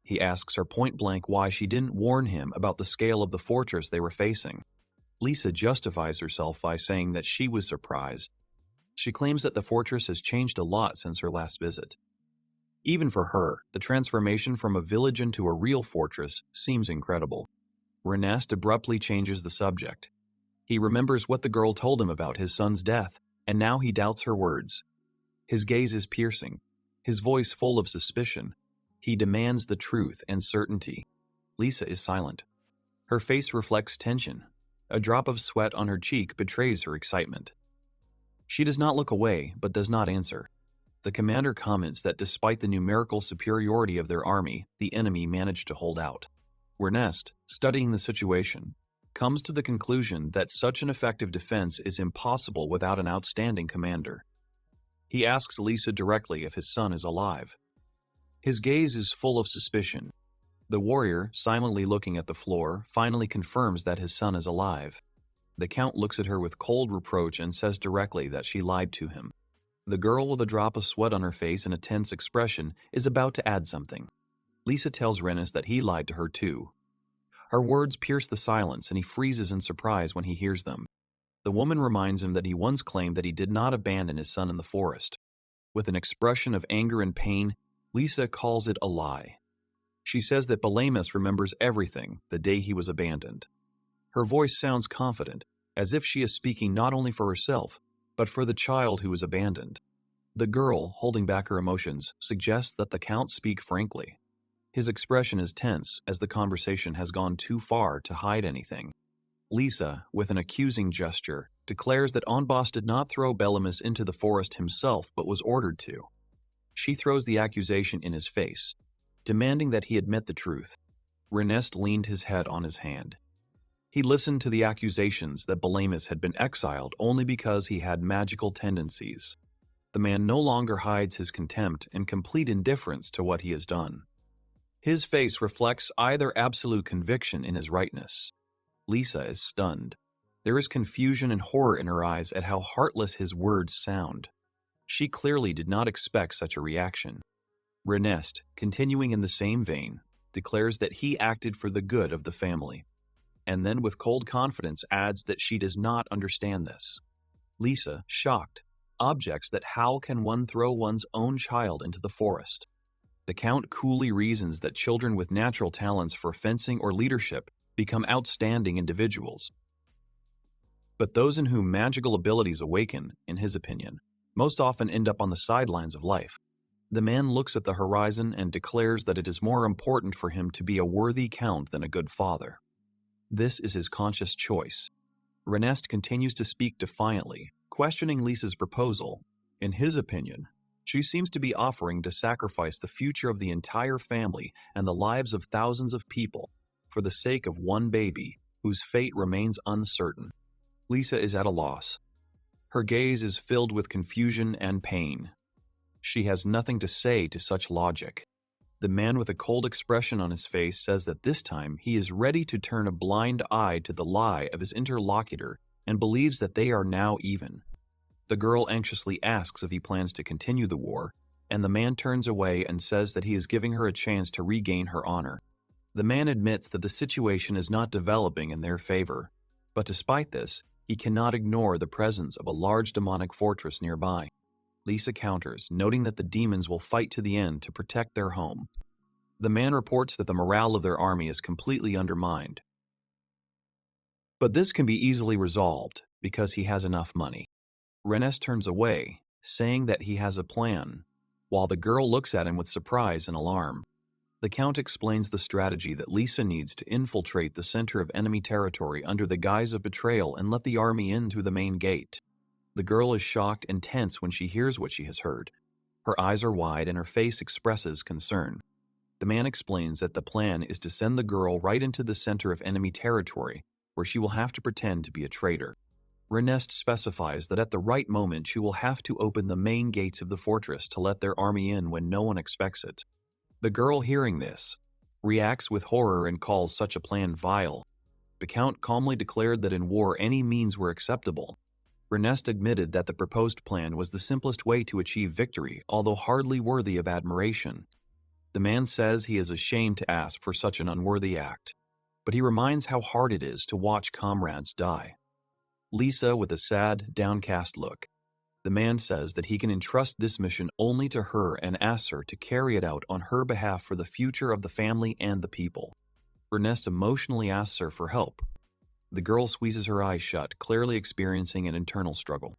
He asks her point-blank why she didn't warn him about the scale of the fortress they were facing. Lisa justifies herself by saying that she was surprised. She claims that the fortress has changed a lot since her last visit. Even for her, the transformation from a village into a real fortress seems incredible. Rennest abruptly changes the subject. He remembers what the girl told him about his son's death, and now he doubts her words. His gaze is piercing, his voice full of suspicion. He demands the truth and certainty. Lisa is silent. Her face reflects tension. A drop of sweat on her cheek betrays her excitement. She does not look away, but does not answer. The commander comments that despite the numerical superiority of their army, the enemy managed to hold out. Rennest, studying the situation, comes to the conclusion that such an effective defense is impossible without an outstanding commander. He asks Lisa directly if his son is alive. His gaze is full of suspicion. The warrior, silently looking at the floor, finally confirms that his son is alive. The Count looks at her with cold reproach and says directly that she lied to him. The girl, with a drop of sweat on her face and a tense expression, is about to add something. Lisa tells Rennest that he lied to her too. Her words pierce the silence, and he freezes in surprise when he hears them. The woman reminds him that he once claimed that he did not abandon his son in the forest. With an expression of anger and pain, Lisa calls it a lie. She says that Bellamus remembers everything the day he was abandoned. Her voice sounds confident, as if she is speaking not only for herself, but for the child who was abandoned. The girl, holding back her emotions, suggests that the Count speak frankly. His expression is tense, as the conversation has gone too far to hide anything. Lisa, with an accusing gesture, declares that Onbos did not throw Bellamus into the forest himself, but was ordered to. She throws the accusation in his face, demanding that he admit the truth. Rennest leaned his head on his hand. He listened to the accusations that Bellamus had been exiled only because he had magical tendencies. The man no longer hides his contempt and complete indifference to what he has done. His face reflects either absolute conviction in his rightness. Lisa is stunned. There is confusion and horror in her eyes at how heartless his words sound. She clearly did not expect such a reaction. Rennest, continuing in the same vein, declares that he acted for the good of the family, and then with cold confidence adds that she does not understand this. Lisa, shocked, objects that how can one throw one's own child into the forest? The Count coolly reasons that children with natural talents for fencing or leadership become outstanding individuals. But those in whom magical abilities awaken, in his opinion, most often end up on the sidelines of life. The man looks at the horizon and declares that it is more important for him to be a worthy count than a good father. This is his conscious choice. Renest continues to speak defiantly, questioning Lisa's proposal. In his opinion, she seems to be offering to sacrifice the future of the entire family and the lives of thousands of people for the sake of one baby whose fate remains uncertain. Lisa is at a loss. Her gaze is filled with confusion and pain. She has nothing to say to such logic. The man with a cold expression on his face says that this time he is ready to turn a blind eye to the lie of his interlocutor and believes that they are now even. The girl anxiously asks if he plans to continue the war, and the man turns away and says that he is giving her a chance to regain her honor. The man admits that the situation is not developing in their favor, but despite this, he cannot ignore the presence of a large demonic fortress nearby. Lisa counters, noting that the demons will fight to the end to protect their home. The man reports that the morale of their army is completely undermined. But this can be easily resolved because he has enough money. Renest turns away, saying that he has a plan, while the girl looks at him with surprise and alarm. The Count explains the strategy that Lisa needs to infiltrate the center of enemy territory under the guise of betrayal and let the army in through the main gate. The girl is shocked and tense when she hears what she has heard. Her eyes are wide and her face expresses concern. The man explains that the plan is to send the girl right into the center of enemy territory, where she will have to pretend to be a traitor. Renest specifies that at the right moment she will have to open the main gates of the fortress to let their army in when no one expects it. The girl, hearing this, reacts with horror and calls such a plan vile. The Count calmly declared that in war any means were acceptable. Renest admitted that the proposed plan was the simplest way to achieve victory, although hardly worthy of admiration. The man says he is ashamed to ask for such an unworthy act, but he reminds how hard it is to watch comrades die. Lisa with a sad, downcast look. The man says that he can entrust this mission only to her and asks her to carry it out on her behalf for the future of the family and the people. Renest emotionally asks her for help. The girl squeezes her eyes shut, clearly experiencing an internal struggle.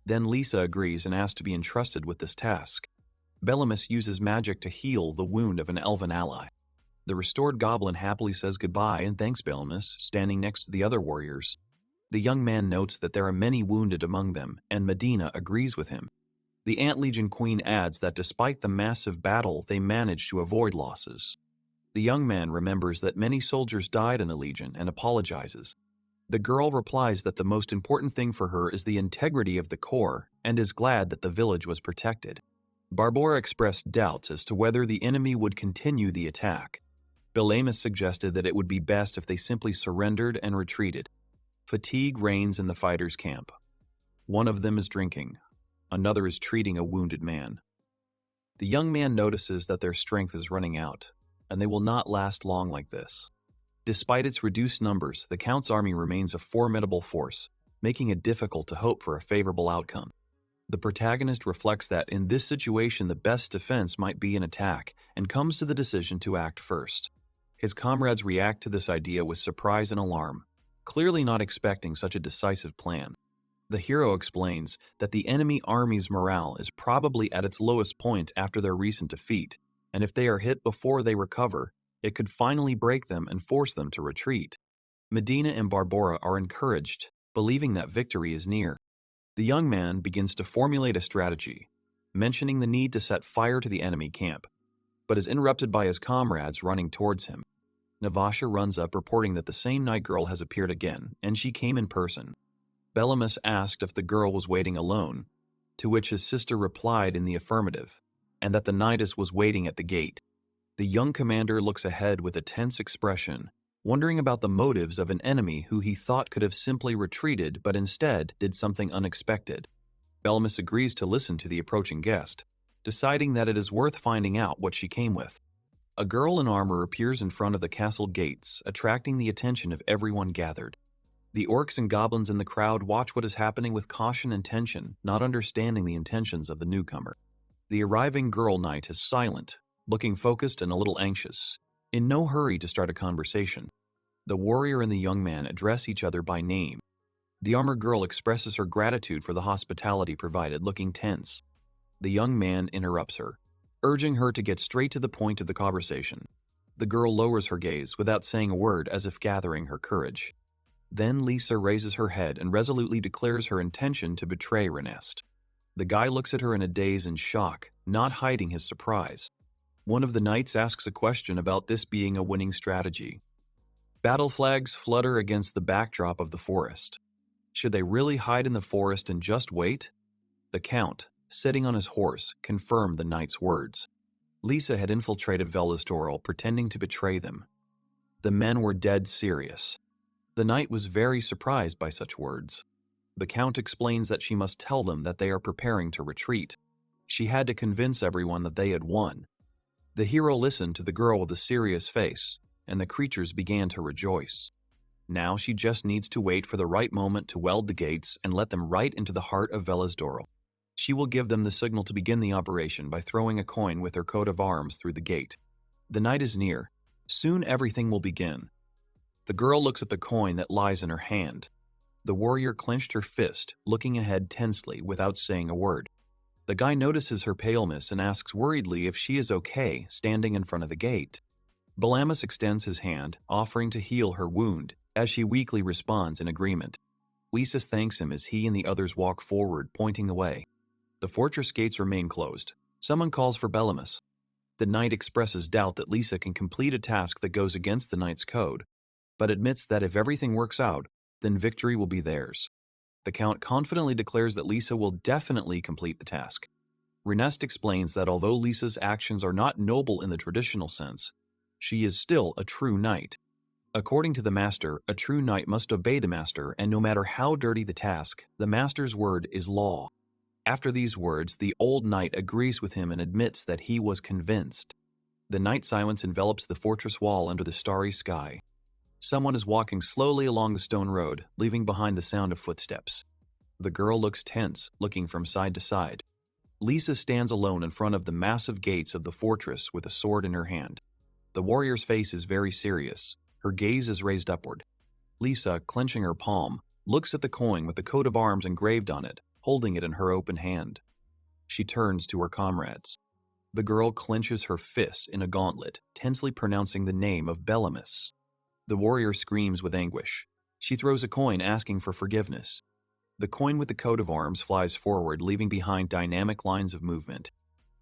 Then Lisa agrees and asks to be entrusted with this task. Bellemus uses magic to heal the wound of an elven ally. The restored goblin happily says goodbye and thanks Bellemus, standing next to the other warriors. The young man notes that there are many wounded among them, and Medina agrees with him. The Ant Legion Queen adds that despite the massive battle, they managed to avoid losses. The young man remembers that many soldiers died in a legion and apologizes. The girl replies that the most important thing for her is the integrity of the core and is glad that the village was protected. Barbora expressed doubts as to whether the enemy would continue the attack. Bellemus suggested that it would be best if they simply surrendered and retreated. Fatigue reigns in the fighters' camp. One of them is drinking. Another is treating a wounded man. The young man notices that their strength is running out, and they will not last long like this. Despite its reduced numbers, the Count's army remains a formidable force, making it difficult to hope for a favorable outcome. The protagonist reflects that in this situation the best defense might be an attack, and comes to the decision to act first. His comrades react to this idea with surprise and alarm, clearly not expecting such a decisive plan. The hero explains that the enemy army's morale is probably at its lowest point after their recent defeat, and if they are hit before they recover, it could finally break them and force them to retreat. Medina and Barbora are encouraged, believing that victory is near. The young man begins to formulate a strategy, mentioning the need to set fire to the enemy camp, but is interrupted by his comrades running towards him. Navasha runs up reporting that the same night girl has appeared again, and she came in person. Bellemus asked if the girl was waiting alone, to which his sister replied in the affirmative, and that the knightess was waiting at the gate. The young commander looks ahead with a tense expression, wondering about the motives of an enemy who he thought could have simply retreated but instead did something unexpected. Bellemus agrees to listen to the approaching guest, deciding that it is worth finding out what she came with. A girl in armor appears in front of the castle gates, attracting the attention of everyone gathered. The orcs and goblins in the crowd watch what is happening with caution and tension, not understanding the intentions of the newcomer. The arriving girl knight is silent, looking focused and a little anxious, in no hurry to start a conversation. The warrior and the young man address each other by name. The armored girl expresses her gratitude for the hospitality provided, looking tense. The young man interrupts her, urging her to get straight to the point of the conversation. The girl lowers her gaze without saying a word, as if gathering her courage. Then Lisa raises her head and resolutely declares her intention to betray Renest. The guy looks at her in a daze and shock, not hiding his surprise. One of the knights asks a question about this being a winning strategy. Battle flags flutter against the backdrop of the forest. Should they really hide in the forest and just wait? The count, sitting on his horse, confirmed the knight's words. Lisa had infiltrated Velasdorel, pretending to betray them. The men were dead serious. The knight was very surprised by such words. The count explains that she must tell them that they are preparing to retreat. She had to convince everyone that they had won. The hero listened to the girl with a serious face, and the creatures began to rejoice. Now she just needs to wait for the right moment to weld the gates and let them right into the heart of Velasdorel. She will give them the signal to begin the operation by throwing a coin with her coat of arms through the gate. The night is near. Soon everything will begin. The girl looks at the coin that lies in her hand. The warrior clenched her fist, looking ahead tensely without saying a word. The guy notices her paleness and asks worriedly if she is okay standing in front of the gate. Balamus extends his hand, offering to heal her wound, as she weakly responds in agreement. Weesus thanks him as he and the others walk forward, pointing the way. The fortress gates remain closed. Someone calls for Belamus. The knight expresses doubt that Lisa can complete a task that goes against the knight's code, but admits that if everything works out, then victory will be theirs. The count confidently declares that Lisa will definitely complete the task. Renest explains that although Lisa's actions are not noble in the traditional sense, she is still a true knight. According to the master, a true knight must obey the master, and no matter how dirty the task, the master's word is law. After these words, the old knight agrees with him and admits that he was convinced. The night silence envelops the fortress wall under the starry sky. Someone is walking slowly along the stone road, leaving behind the sound of footsteps. The girl looks tense, looking from side to side. Lisa stands alone in front of the massive gates of the fortress with a sword in her hand. The warrior's face is very serious. Her gaze is raised upward. Lisa, clenching her palm, looks at the coin with the coat of arms engraved on it, holding it in her open hand. She turns to her comrades. The girl clenches her fists in a gauntlet, tensely pronouncing the name of Belamus. The warrior screams with anguish. She throws a coin asking for forgiveness. The coin with the coat of arms flies forward, leaving behind dynamic lines of movement.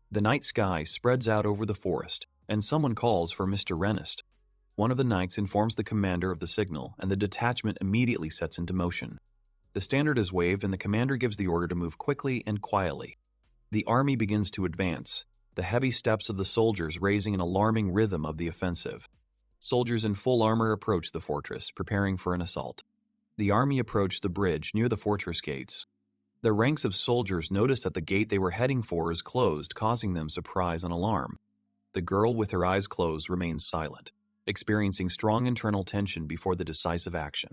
The night sky spreads out over the forest, and someone calls for Mr. Renest. One of the knights informs the commander of the signal, and the detachment immediately sets into motion. The standard is waved, and the commander gives the order to move quickly and quietly. The army begins to advance, the heavy steps of the soldiers raising an alarming rhythm of the offensive. Soldiers in full armor approach the fortress, preparing for an assault. The army approached the bridge near the fortress gates. The ranks of soldiers notice that the gate they were heading for is closed, causing them surprise and alarm. The girl with her eyes closed remains silent, experiencing strong internal tension before the decisive action.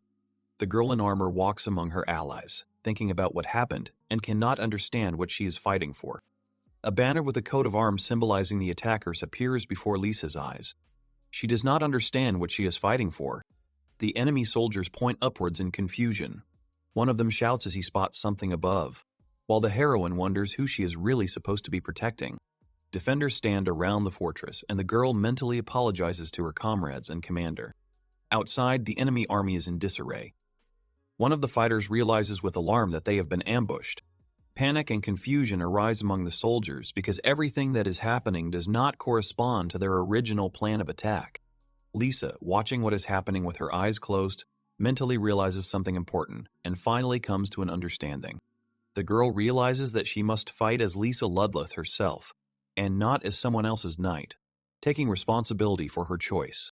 The girl in armor walks among her allies, thinking about what happened and cannot understand what she is fighting for. A banner with a coat of arms symbolizing the attackers appears before Lisa's eyes. She does not understand what she is fighting for. The enemy soldiers point upwards in confusion. One of them shouts as he spots something above, while the heroine wonders who she is really supposed to be protecting. Defenders stand around the fortress, and the girl mentally apologizes to her comrades and commander. Outside, the enemy army is in disarray. One of the fighters realizes with alarm that they have been ambushed. Panic and confusion arise among the soldiers because everything that is happening does not correspond to their original plan of attack. Lisa, watching what is happening with her eyes closed, mentally realizes something important and finally comes to an understanding. The girl realizes that she must fight as Lisa Ludloth herself, and not as someone else's knight, taking responsibility for her choice.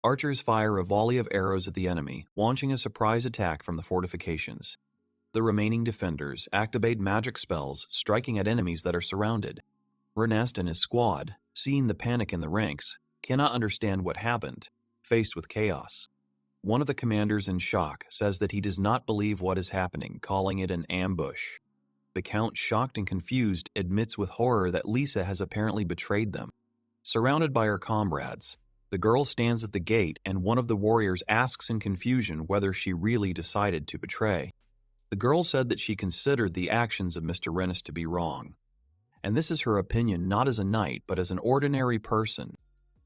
Archers fire a volley of arrows at the enemy, launching a surprise attack from the fortifications. The remaining defenders activate magic spells, striking at enemies that are surrounded. Renest and his squad, seeing the panic in the ranks, cannot understand what happened, faced with chaos. One of the commanders, in shock, says that he does not believe what is happening, calling it an ambush. The Count, shocked and confused, admits with horror that Lisa has apparently betrayed them. Surrounded by her comrades, the girl stands at the gate and one of the warriors asks in confusion whether she really decided to betray. The girl said that she considered the actions of Mr. Rennis to be wrong. And this is her opinion not as a knight but as an ordinary person.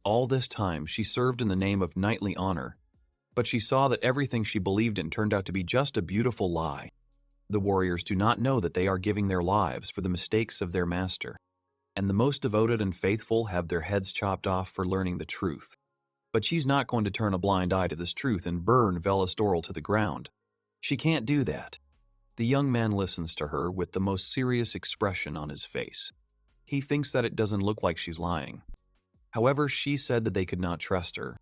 All this time she served in the name of knightly honor, but she saw that everything she believed in turned out to be just a beautiful lie. The warriors do not know that they are giving their lives for the mistakes of their master, and the most devoted and faithful have their heads chopped off for learning the truth. But she's not going to turn a blind eye to this truth and burn Velastoril to the ground. She can't do that. The young man listens to her with the most serious expression on his face. He thinks that it doesn't look like she's lying. However, she said that they could not trust her.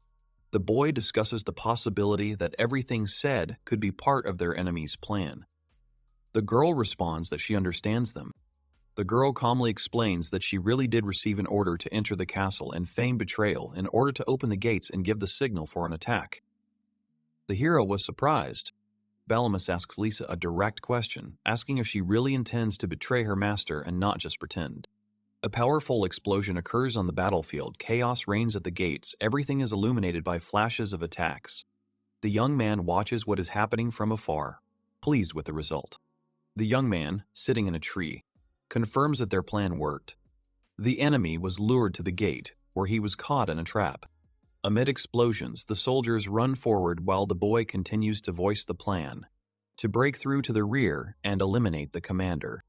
The boy discusses the possibility that everything said could be part of their enemy's plan. The girl responds that she understands them. The girl calmly explains that she really did receive an order to enter the castle and feign betrayal in order to open the gates and give the signal for an attack. The hero was surprised. Balamus asks Lisa a direct question, asking if she really intends to betray her master and not just pretend. A powerful explosion occurs on the battlefield, chaos reigns at the gates, everything is illuminated by flashes of attacks. The young man watches what is happening from afar, pleased with the result. The young man, sitting in a tree, confirms that their plan worked. The enemy was lured to the gate, where he was caught in a trap. Amid explosions, the soldiers run forward while the boy continues to voice the plan, to break through to the rear and eliminate the commander.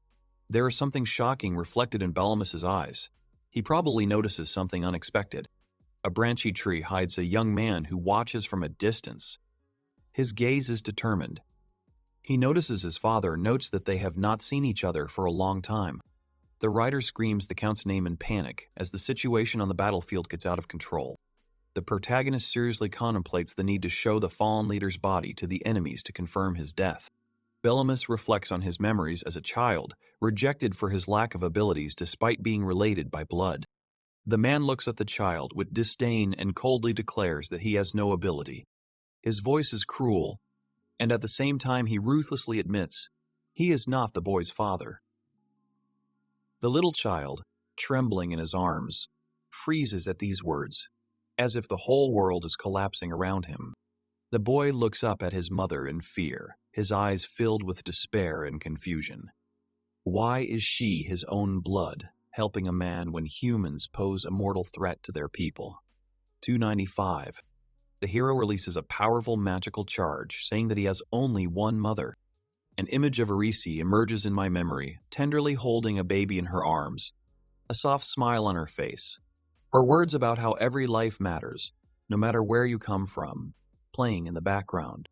There is something shocking reflected in Balamus's eyes. He probably notices something unexpected. A branchy tree hides a young man who watches from a distance. His gaze is determined. He notices his father, notes that they have not seen each other for a long time. The writer screams the Count's name in panic as the situation on the battlefield gets out of control. The protagonist seriously contemplates the need to show the fallen leader's body to the enemies to confirm his death. Balamus reflects on his memories as a child, rejected for his lack of abilities despite being related by blood. The man looks at the child with disdain and coldly declares that he has no ability. His voice is cruel, and at the same time he ruthlessly admits he is not the boy's father. The little child, trembling in his arms, freezes at these words, as if the whole world is collapsing around him. The boy looks up at his mother in fear, his eyes filled with despair and confusion. Why is she, his own blood, helping a man when humans pose a mortal threat to their people? 295. The hero releases a powerful magical charge, saying that he has only one mother. An image of Arisi emerges in my memory, tenderly holding a baby in her arms, a soft smile on her face. Her words about how every life matters, no matter where you come from, playing in the background.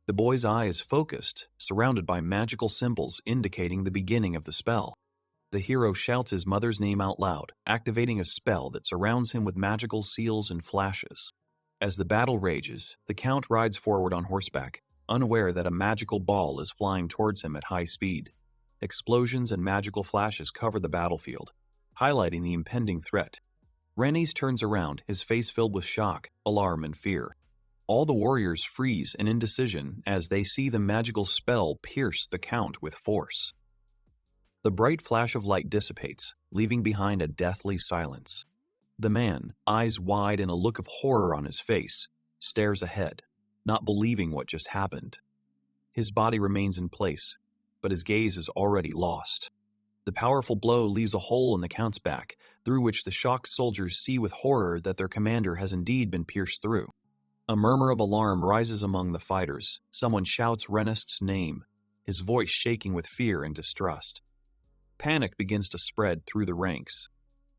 The boy's eye is focused, surrounded by magical symbols indicating the beginning of the spell. The hero shouts his mother's name out loud, activating a spell that surrounds him with magical seals and flashes. As the battle rages, the Count rides forward on horseback, unaware that a magical ball is flying towards him at high speed. Explosions and magical flashes cover the battlefield, highlighting the impending threat. Rennes turns around, his face filled with shock, alarm, and fear. All the warriors freeze in indecision as they see the magical spell pierce the Count with force. The bright flash of light dissipates, leaving behind a deathly silence. The man, eyes wide and a look of horror on his face, stares ahead, not believing what just happened. His body remains in place, but his gaze is already lost. The powerful blow leaves a hole in the Count's back, through which the shocked soldiers see with horror that their commander has indeed been pierced through. A murmur of alarm rises among the fighters. Someone shouts Renest's name, his voice shaking with fear and distrust. Panic begins to spread through the ranks.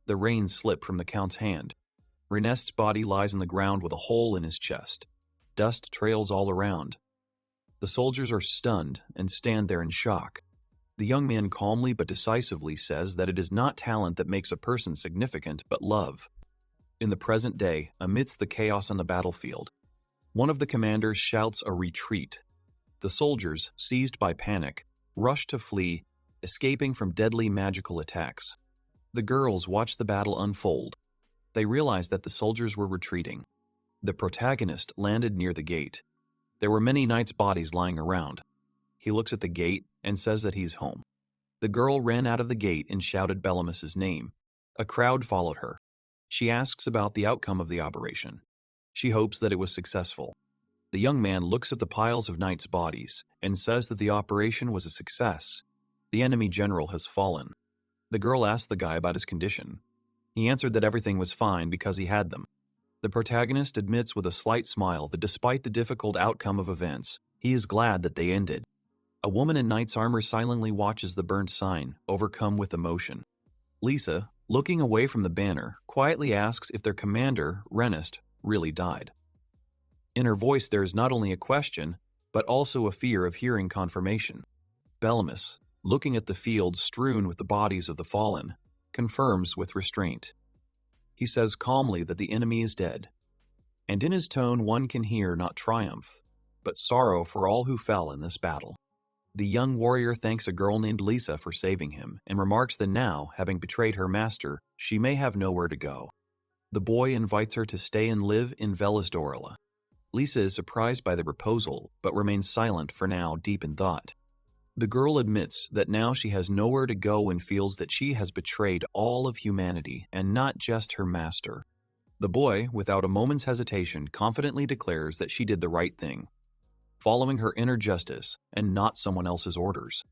The reins slip from the Count's hand. Renest's body lies on the ground with a hole in his chest. Dust trails all around. The soldiers are stunned and stand there in shock. The young man calmly but decisively says that it is not talent that makes a person significant, but love. In the present day, amidst the chaos on the battlefield, one of the commanders shouts a retreat. The soldiers, seized by panic, rush to flee, escaping from deadly magical attacks. The girls watch the battle unfold. They realize that the soldiers were retreating. The protagonist landed near the gate. There were many knights' bodies lying around. He looks at the gate and says that he's home. The girl ran out of the gate and shouted Bellamy's name. A crowd followed her. She asks about the outcome of the operation. She hopes that it was successful. The young man looks at the piles of knights' bodies and says that the operation was a success. The enemy general has fallen. The girl asked the guy about his condition. He answered that everything was fine because he had them. The protagonist admits with a slight smile that despite the difficult outcome of events, he is glad that they ended. A woman in knight's armor silently watches the burnt sign, overcome with emotion. Lisa, looking away from the banner, quietly asks if their commander, Renest, really died. In her voice there is not only a question, but also a fear of hearing confirmation. Bellamus, looking at the field strewn with the bodies of the fallen, confirms with restraint. He says calmly that the enemy is dead, and in his tone one can hear not triumph, but sorrow for all who fell in this battle. The young warrior thanks a girl named Lisa for saving him and remarks that now, having betrayed her master, she may have nowhere to go. The boy invites her to stay and live in Velasdorla. Lisa is surprised by the proposal, but remains silent for now, deep in thought. The girl admits that now she has nowhere to go and feels that she has betrayed all of humanity and not just her master. The boy, without a moment's hesitation, confidently declares that she did the right thing, following her inner justice and not someone else's orders.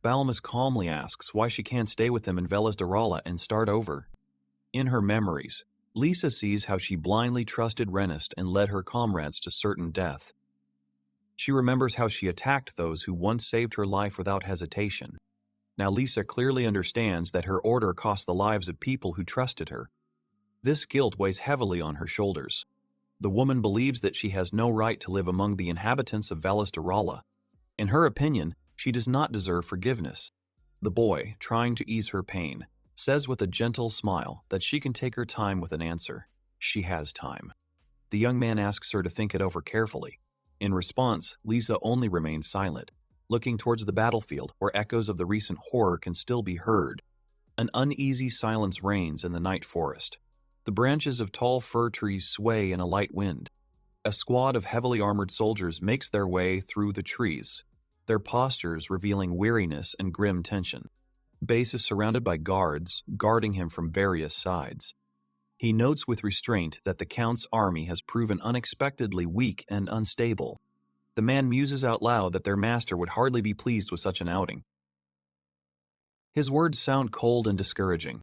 Bellamus calmly asks why she can't stay with him in Velasdorla and start over. In her memories, Lisa sees how she blindly trusted Renest and led her comrades to certain death. She remembers how she attacked those who once saved her life without hesitation. Now Lisa clearly understands that her order cost the lives of people who trusted her. This guilt weighs heavily on her shoulders. The woman believes that she has no right to live among the inhabitants of Velasdorla. In her opinion, she does not deserve forgiveness. The boy, trying to ease her pain, says with a gentle smile that she can take her time with an answer. She has time. The young man asks her to think it over carefully. In response, Lisa only remains silent, looking towards the battlefield where echoes of the recent horror can still be heard. An uneasy silence reigns in the night forest. The branches of tall fir trees sway in a light wind. A squad of heavily armored soldiers makes their way through the trees, their postures revealing weariness and grim tension. Base is surrounded by guards, guarding him from various sides. He notes with restraint that the Count's army has proven unexpectedly weak and unstable. The man muses out loud that their master would hardly be pleased with such an outing. His words sound cold and discouraging.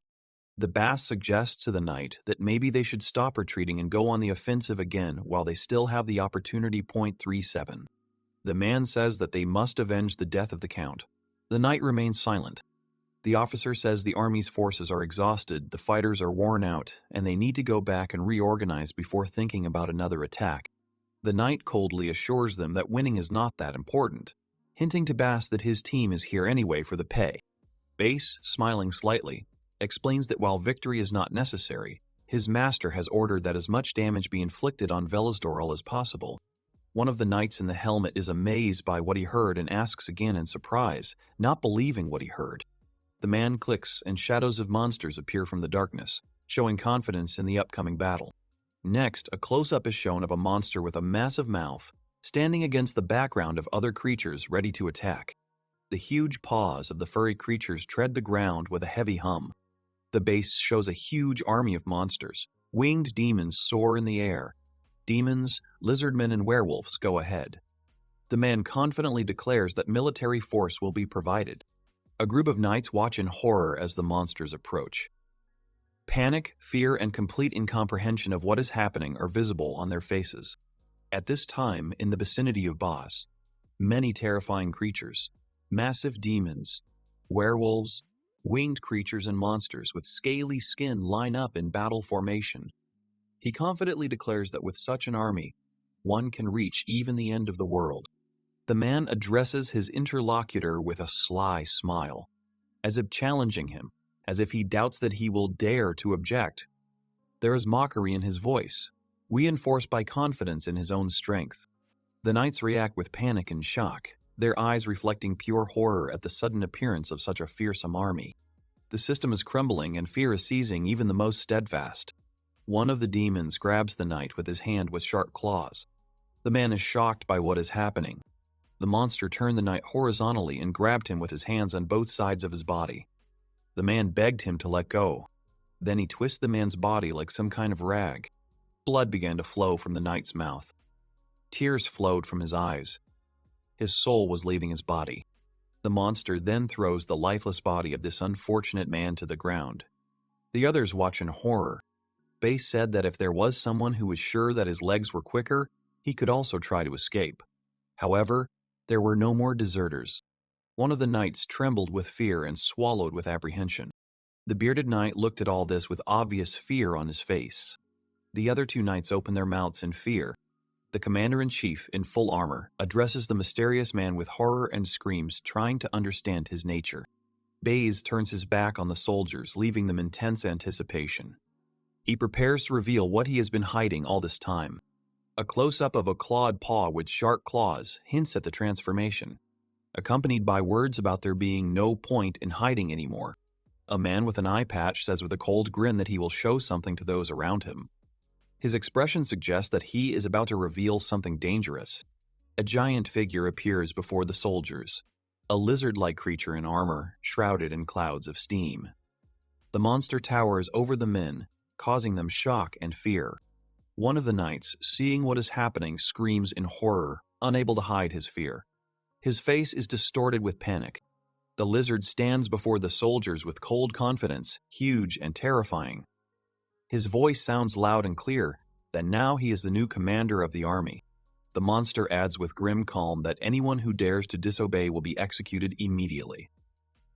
The bass suggests to the knight that maybe they should stop retreating and go on the offensive again while they still have the opportunity. 37. The man says that they must avenge the death of the Count. The knight remains silent. The officer says the army's forces are exhausted, the fighters are worn out, and they need to go back and reorganize before thinking about another attack. The knight coldly assures them that winning is not that important, hinting to Bass that his team is here anyway for the pay. Base, smiling slightly, explains that while victory is not necessary, his master has ordered that as much damage be inflicted on Velasdorl as possible. One of the knights in the helmet is amazed by what he heard and asks again in surprise, not believing what he heard. The man clicks and shadows of monsters appear from the darkness, showing confidence in the upcoming battle. Next, a close-up is shown of a monster with a massive mouth, standing against the background of other creatures ready to attack. The huge paws of the furry creatures tread the ground with a heavy hum. The base shows a huge army of monsters. Winged demons soar in the air. Demons, lizardmen, and werewolves go ahead. The man confidently declares that military force will be provided. A group of knights watch in horror as the monsters approach. Panic, fear, and complete incomprehension of what is happening are visible on their faces. At this time, in the vicinity of Boss, many terrifying creatures, massive demons, werewolves, winged creatures, and monsters with scaly skin line up in battle formation. He confidently declares that with such an army, one can reach even the end of the world. The man addresses his interlocutor with a sly smile, as if challenging him, as if he doubts that he will dare to object. There is mockery in his voice, reinforced by confidence in his own strength. The knights react with panic and shock, their eyes reflecting pure horror at the sudden appearance of such a fearsome army. The system is crumbling and fear is seizing even the most steadfast. One of the demons grabs the knight with his hand with sharp claws. The man is shocked by what is happening. The monster turned the knight horizontally and grabbed him with his hands on both sides of his body. The man begged him to let go. Then he twisted the man's body like some kind of rag. Blood began to flow from the knight's mouth. Tears flowed from his eyes. His soul was leaving his body. The monster then throws the lifeless body of this unfortunate man to the ground. The others watch in horror. Bay said that if there was someone who was sure that his legs were quicker, he could also try to escape. However, there were no more deserters. One of the knights trembled with fear and swallowed with apprehension. The bearded knight looked at all this with obvious fear on his face. The other two knights opened their mouths in fear. The commander-in-chief, in full armor, addresses the mysterious man with horror and screams, trying to understand his nature. Baze turns his back on the soldiers, leaving them in tense anticipation. He prepares to reveal what he has been hiding all this time. A close-up of a clawed paw with sharp claws hints at the transformation, accompanied by words about there being no point in hiding anymore. A man with an eye patch says with a cold grin that he will show something to those around him. His expression suggests that he is about to reveal something dangerous. A giant figure appears before the soldiers, a lizard-like creature in armor, shrouded in clouds of steam. The monster towers over the men, causing them shock and fear. One of the knights, seeing what is happening, screams in horror, unable to hide his fear. His face is distorted with panic. The lizard stands before the soldiers with cold confidence, huge and terrifying. His voice sounds loud and clear, that now he is the new commander of the army. The monster adds with grim calm that anyone who dares to disobey will be executed immediately.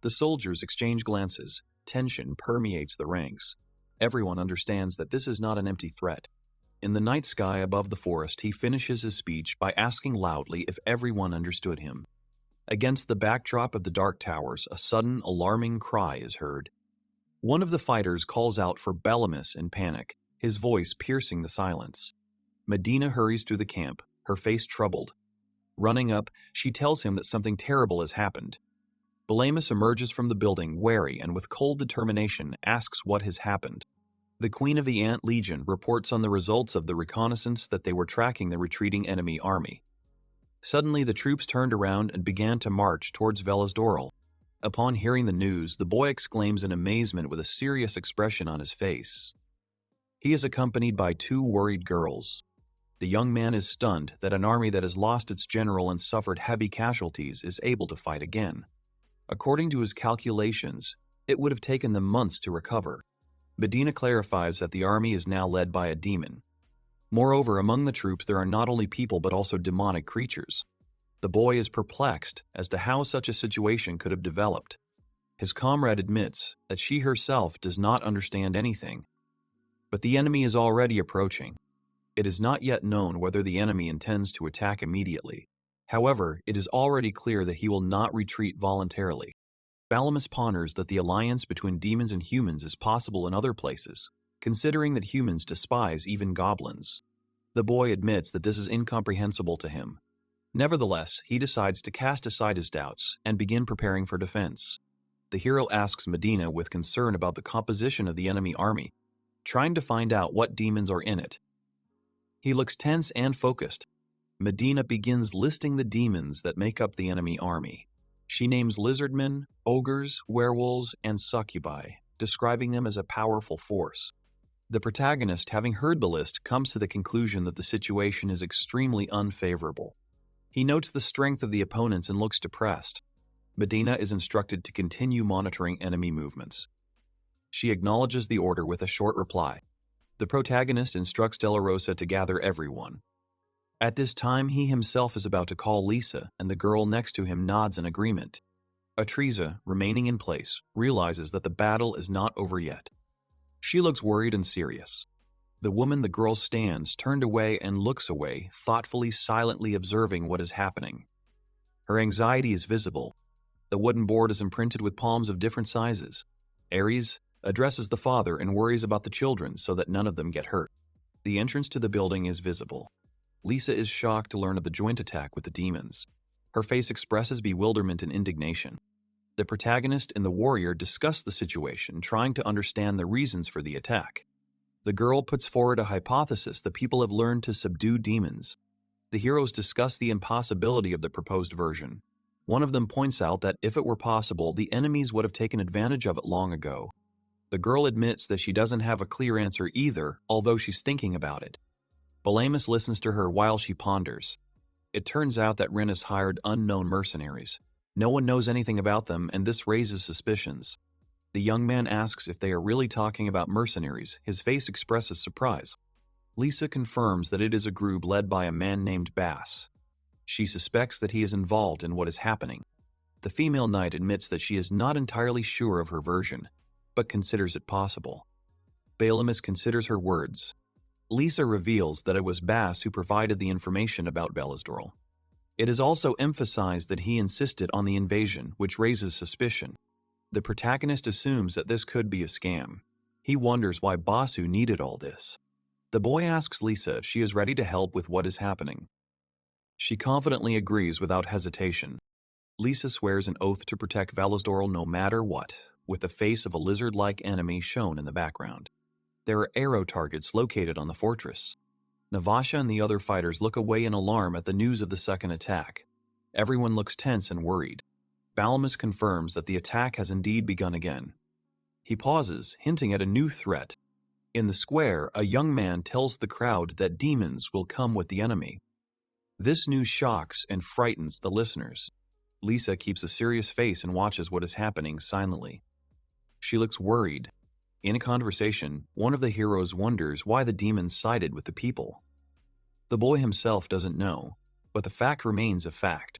The soldiers exchange glances. Tension permeates the ranks. Everyone understands that this is not an empty threat. In the night sky above the forest, he finishes his speech by asking loudly if everyone understood him. Against the backdrop of the dark towers, a sudden, alarming cry is heard. One of the fighters calls out for Bellamus in panic, his voice piercing the silence. Medina hurries through the camp, her face troubled. Running up, she tells him that something terrible has happened. Bellamus emerges from the building, wary and with cold determination, asks what has happened. The Queen of the Ant Legion reports on the results of the reconnaissance that they were tracking the retreating enemy army. Suddenly, the troops turned around and began to march towards Velasdoral. Upon hearing the news, the boy exclaims in amazement with a serious expression on his face. He is accompanied by two worried girls. The young man is stunned that an army that has lost its general and suffered heavy casualties is able to fight again. According to his calculations, it would have taken them months to recover. Medina clarifies that the army is now led by a demon. Moreover, among the troops there are not only people but also demonic creatures. The boy is perplexed as to how such a situation could have developed. His comrade admits that she herself does not understand anything. But the enemy is already approaching. It is not yet known whether the enemy intends to attack immediately. However, it is already clear that he will not retreat voluntarily. Bellamus ponders that the alliance between demons and humans is possible in other places, considering that humans despise even goblins. The boy admits that this is incomprehensible to him. Nevertheless, he decides to cast aside his doubts and begin preparing for defense. The hero asks Medina with concern about the composition of the enemy army, trying to find out what demons are in it. He looks tense and focused. Medina begins listing the demons that make up the enemy army. She names lizardmen, ogres, werewolves, and succubi, describing them as a powerful force. The protagonist, having heard the list, comes to the conclusion that the situation is extremely unfavorable. He notes the strength of the opponents and looks depressed. Medina is instructed to continue monitoring enemy movements. She acknowledges the order with a short reply. The protagonist instructs Della Rosa to gather everyone. At this time, he himself is about to call Lisa, and the girl next to him nods in agreement. Atriza, remaining in place, realizes that the battle is not over yet. She looks worried and serious. The woman the girl stands turned away and looks away, thoughtfully, silently observing what is happening. Her anxiety is visible. The wooden board is imprinted with palms of different sizes. Ares addresses the father and worries about the children so that none of them get hurt. The entrance to the building is visible. Lisa is shocked to learn of the joint attack with the demons. Her face expresses bewilderment and indignation. The protagonist and the warrior discuss the situation, trying to understand the reasons for the attack. The girl puts forward a hypothesis that people have learned to subdue demons. The heroes discuss the impossibility of the proposed version. One of them points out that if it were possible, the enemies would have taken advantage of it long ago. The girl admits that she doesn't have a clear answer either, although she's thinking about it. Balamus listens to her while she ponders. It turns out that Rin has hired unknown mercenaries. No one knows anything about them, and this raises suspicions. The young man asks if they are really talking about mercenaries. His face expresses surprise. Lisa confirms that it is a group led by a man named Bass. She suspects that he is involved in what is happening. The female knight admits that she is not entirely sure of her version, but considers it possible. Balamus considers her words. Lisa reveals that it was Bass who provided the information about Belisdorl. It is also emphasized that he insisted on the invasion, which raises suspicion. The protagonist assumes that this could be a scam. He wonders why Basu needed all this. The boy asks Lisa if she is ready to help with what is happening. She confidently agrees without hesitation. Lisa swears an oath to protect Belisdorl no matter what, with the face of a lizard-like enemy shown in the background. There are arrow targets located on the fortress. Navasha and the other fighters look away in alarm at the news of the second attack. Everyone looks tense and worried. Balamus confirms that the attack has indeed begun again. He pauses, hinting at a new threat. In the square, a young man tells the crowd that demons will come with the enemy. This news shocks and frightens the listeners. Lisa keeps a serious face and watches what is happening silently. She looks worried. In a conversation, one of the heroes wonders why the demons sided with the people. The boy himself doesn't know, but the fact remains a fact.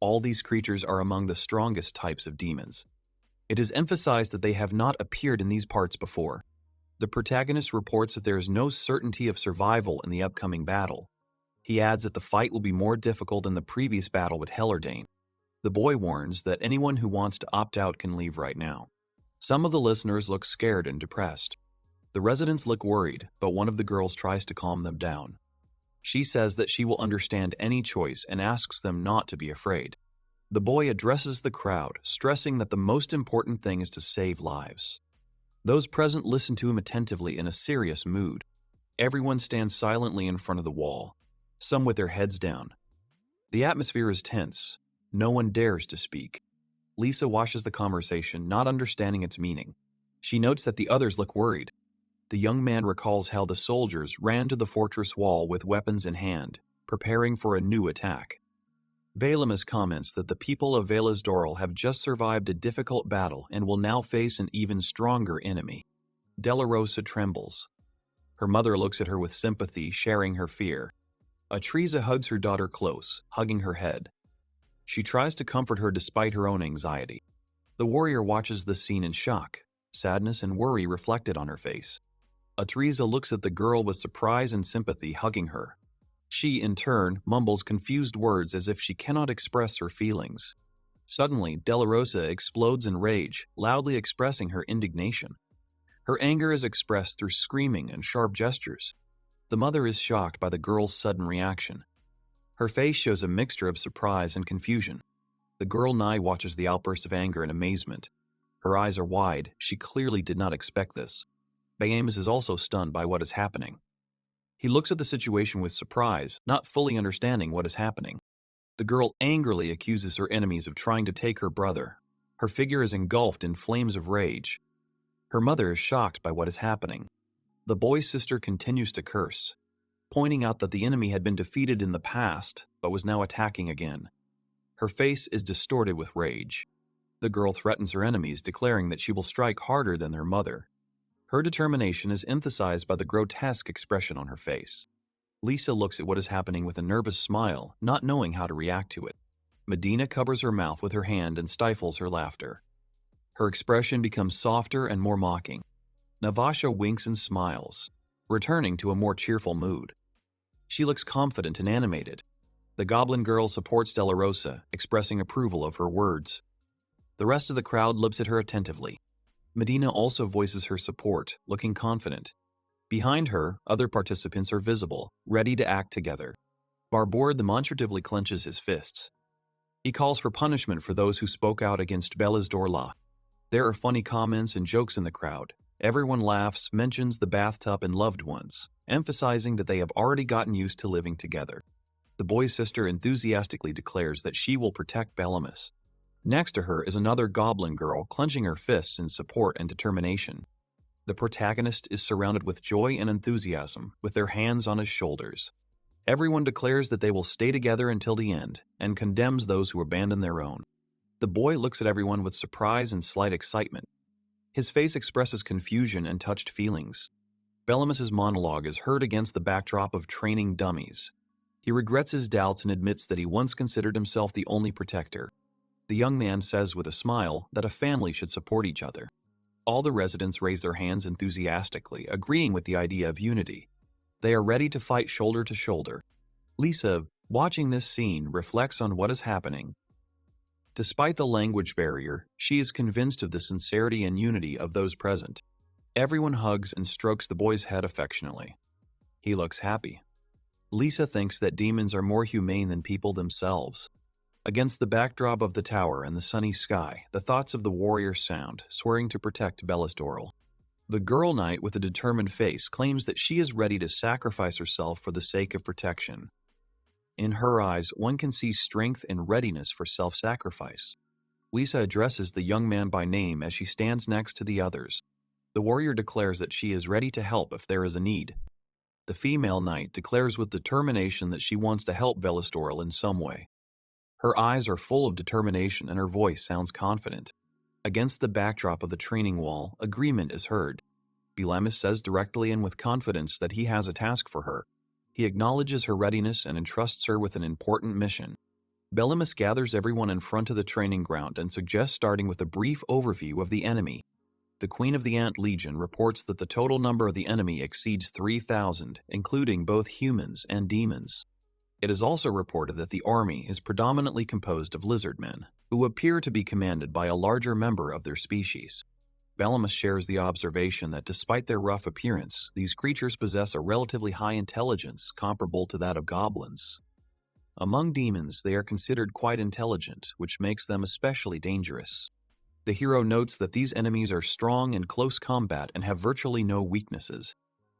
All these creatures are among the strongest types of demons. It is emphasized that they have not appeared in these parts before. The protagonist reports that there is no certainty of survival in the upcoming battle. He adds that the fight will be more difficult than the previous battle with Hellardane. The boy warns that anyone who wants to opt out can leave right now. Some of the listeners look scared and depressed. The residents look worried, but one of the girls tries to calm them down. She says that she will understand any choice and asks them not to be afraid. The boy addresses the crowd, stressing that the most important thing is to save lives. Those present listen to him attentively in a serious mood. Everyone stands silently in front of the wall, some with their heads down. The atmosphere is tense. No one dares to speak. Lisa watches the conversation, not understanding its meaning. She notes that the others look worried. The young man recalls how the soldiers ran to the fortress wall with weapons in hand, preparing for a new attack. Balamus comments that the people of Belisdorl have just survived a difficult battle and will now face an even stronger enemy. Della Rosa trembles. Her mother looks at her with sympathy, sharing her fear. Atriza hugs her daughter close, hugging her head. She tries to comfort her despite her own anxiety. The warrior watches the scene in shock, sadness and worry reflected on her face. Atriza looks at the girl with surprise and sympathy, hugging her. She, in turn, mumbles confused words as if she cannot express her feelings. Suddenly, Della Rosa explodes in rage, loudly expressing her indignation. Her anger is expressed through screaming and sharp gestures. The mother is shocked by the girl's sudden reaction. Her face shows a mixture of surprise and confusion. The girl nigh watches the outburst of anger and amazement. Her eyes are wide. She clearly did not expect this. Balamus is also stunned by what is happening. He looks at the situation with surprise, not fully understanding what is happening. The girl angrily accuses her enemies of trying to take her brother. Her figure is engulfed in flames of rage. Her mother is shocked by what is happening. The boy's sister continues to curse, pointing out that the enemy had been defeated in the past, but was now attacking again. Her face is distorted with rage. The girl threatens her enemies, declaring that she will strike harder than their mother. Her determination is emphasized by the grotesque expression on her face. Lisa looks at what is happening with a nervous smile, not knowing how to react to it. Medina covers her mouth with her hand and stifles her laughter. Her expression becomes softer and more mocking. Navasha winks and smiles, returning to a more cheerful mood. She looks confident and animated. The goblin girl supports Della Rosa, expressing approval of her words. The rest of the crowd looks at her attentively. Medina also voices her support, looking confident. Behind her, other participants are visible, ready to act together. Barbour demonstratively clenches his fists. He calls for punishment for those who spoke out against Belisdorla. There are funny comments and jokes in the crowd. Everyone laughs, mentions the bathtub and loved ones, emphasizing that they have already gotten used to living together. The boy's sister enthusiastically declares that she will protect Bellemus. Next to her is another goblin girl clenching her fists in support and determination. The protagonist is surrounded with joy and enthusiasm, with their hands on his shoulders. Everyone declares that they will stay together until the end, and condemns those who abandon their own. The boy looks at everyone with surprise and slight excitement. His face expresses confusion and touched feelings. Bellemus's monologue is heard against the backdrop of training dummies. He regrets his doubts and admits that he once considered himself the only protector. The young man says with a smile that a family should support each other. All the residents raise their hands enthusiastically, agreeing with the idea of unity. They are ready to fight shoulder to shoulder. Lisa, watching this scene, reflects on what is happening. Despite the language barrier, she is convinced of the sincerity and unity of those present. Everyone hugs and strokes the boy's head affectionately. He looks happy. Lisa thinks that demons are more humane than people themselves. Against the backdrop of the tower and the sunny sky, the thoughts of the warrior sound, swearing to protect Bellisdoral. The girl knight with a determined face claims that she is ready to sacrifice herself for the sake of protection. In her eyes, one can see strength and readiness for self-sacrifice. Lisa addresses the young man by name as she stands next to the others. The warrior declares that she is ready to help if there is a need. The female knight declares with determination that she wants to help Bellisdoral in some way. Her eyes are full of determination and her voice sounds confident. Against the backdrop of the training wall, agreement is heard. Bellemus says directly and with confidence that he has a task for her. He acknowledges her readiness and entrusts her with an important mission. Bellemus gathers everyone in front of the training ground and suggests starting with a brief overview of the enemy. The Queen of the Ant Legion reports that the total number of the enemy exceeds 3,000, including both humans and demons. It is also reported that the army is predominantly composed of lizard men, who appear to be commanded by a larger member of their species. Bellemus shares the observation that despite their rough appearance, these creatures possess a relatively high intelligence comparable to that of goblins. Among demons, they are considered quite intelligent, which makes them especially dangerous. The hero notes that these enemies are strong in close combat and have virtually no weaknesses.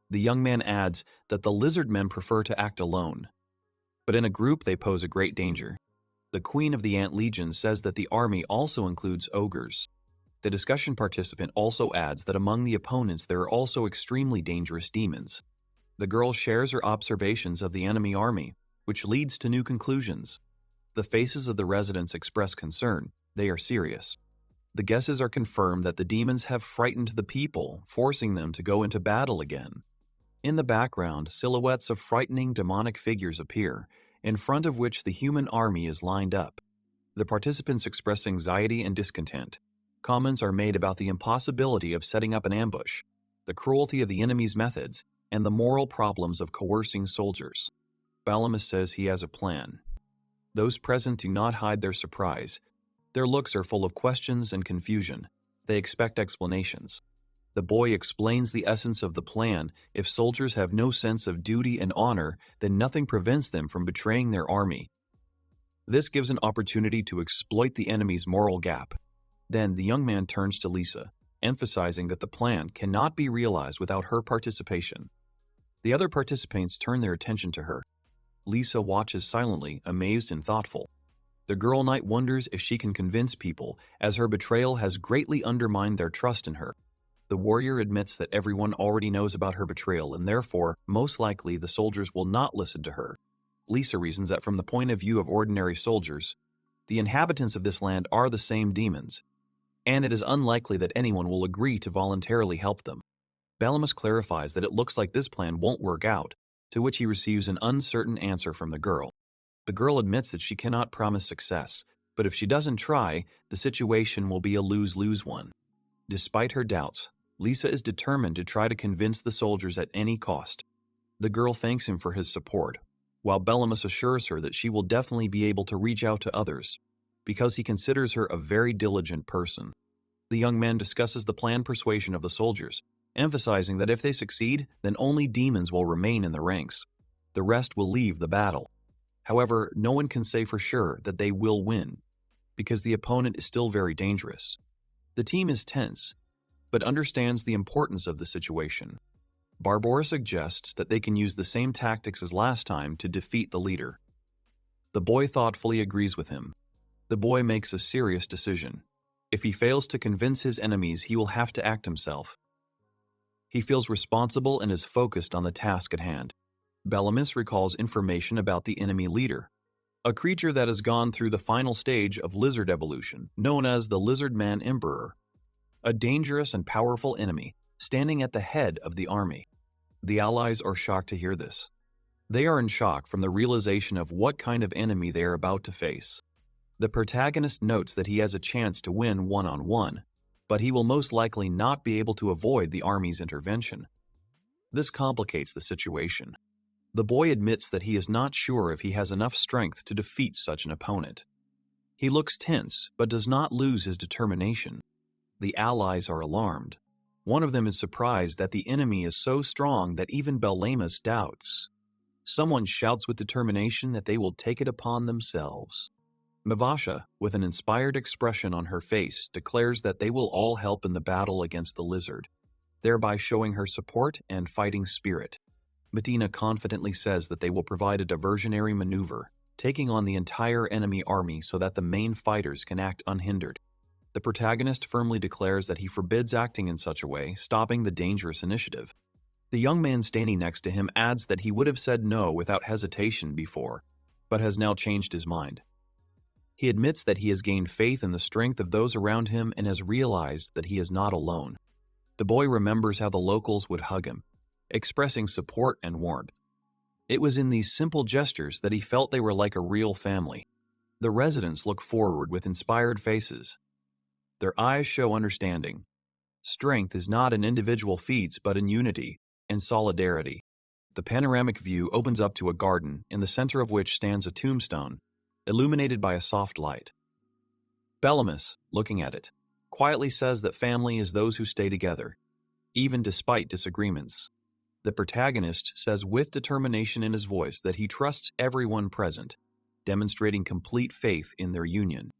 The young man adds that the lizard men prefer to act alone, but in a group they pose a great danger. The Queen of the Ant Legion says that the army also includes ogres. The discussion participant also adds that among the opponents there are also extremely dangerous demons. The girl shares her observations of the enemy army, which leads to new conclusions. The faces of the residents express concern. They are serious. The guesses are confirmed that the demons have frightened the people, forcing them to go into battle again. In the background, silhouettes of frightening demonic figures appear, in front of which the human army is lined up. The participants express anxiety and discontent. Comments are made about the impossibility of setting up an ambush, the cruelty of the enemy's methods, and the moral problems of coercing soldiers. Bellemus says he has a plan. Those present do not hide their surprise. Their looks are full of questions and confusion. They expect explanations. The boy explains the essence of the plan. If soldiers have no sense of duty and honor, then nothing prevents them from betraying their army. This gives an opportunity to exploit the enemy's moral gap. Then the young man turns to Lisa, emphasizing that the plan cannot be realized without her participation. The other participants turn their attention to her. Lisa watches silently, amazed and thoughtful. The girl knight wonders if she can convince people, as her betrayal has greatly undermined their trust in her. The warrior admits that everyone already knows about her betrayal, and therefore, most likely, the soldiers will not listen to her. Lisa reasons that from the point of view of ordinary soldiers, the inhabitants of this land are the same demons, and it is unlikely that anyone will agree to voluntarily help them. Bellemus clarifies that it looks like this plan won't work out, to which he receives an uncertain answer from the girl. The girl admits that she cannot promise success, but if she doesn't try, the situation will be a lose-lose one. Despite her doubts, Lisa is determined to try to convince the soldiers at any cost. The girl thanks him for his support, while Bellemus assures her that she will definitely be able to reach out to others, because he considers her a very diligent person. The young man discusses the planned persuasion of the soldiers, emphasizing that if they succeed, then only demons will remain in the ranks. The rest will leave the battle. However, no one can say for sure that they will win, because the opponent is still very dangerous. The team is tense, but understands the importance of the situation. Barbora suggests that they can use the same tactics as last time to defeat the leader. The boy thoughtfully agrees with him. The boy makes a serious decision. If he fails to convince his enemies, he will have to act himself. He feels responsible and is focused on the task at hand. Bellemus recalls information about the enemy leader, a creature that has gone through the final stage of lizard evolution, known as the Lizard Man Emperor, a dangerous and powerful enemy standing at the head of the army. The allies are shocked to hear this. They are in shock from the realization of what kind of enemy they are about to face. The protagonist notes that he has a chance to win one-on-one, but he will most likely not be able to avoid the army's intervention. This complicates the situation. The boy admits that he is not sure if he has enough strength to defeat such an opponent. He looks tense, but does not lose his determination. The allies are alarmed. One of them is surprised that the enemy is so strong that even Bellemus doubts. Someone shouts with determination that they will take it upon themselves. Mavasha, with an inspired expression on her face, declares that they will all help in the battle against the lizard, thereby showing her support and fighting spirit. Medina confidently says that they will provide a diversionary maneuver, taking on the entire enemy army so that the main fighters can act unhindered. The protagonist firmly declares that he forbids acting in such a way, stopping the dangerous initiative. The young man standing next to him adds that he would have said no without hesitation before, but has now changed his mind. He admits that he has gained faith in the strength of those around him and has realized that he is not alone. The boy remembers how the locals would hug him, expressing support and warmth. It was in these simple gestures that he felt they were like a real family. The residents look forward with inspired faces. Their eyes show understanding. Strength is not in individual feats but in unity and solidarity. The panoramic view opens up to a garden, in the center of which stands a tombstone, illuminated by a soft light. Bellemus, looking at it, quietly says that family is those who stay together, even despite disagreements. The protagonist says with determination in his voice that he trusts everyone present, demonstrating complete faith in their union.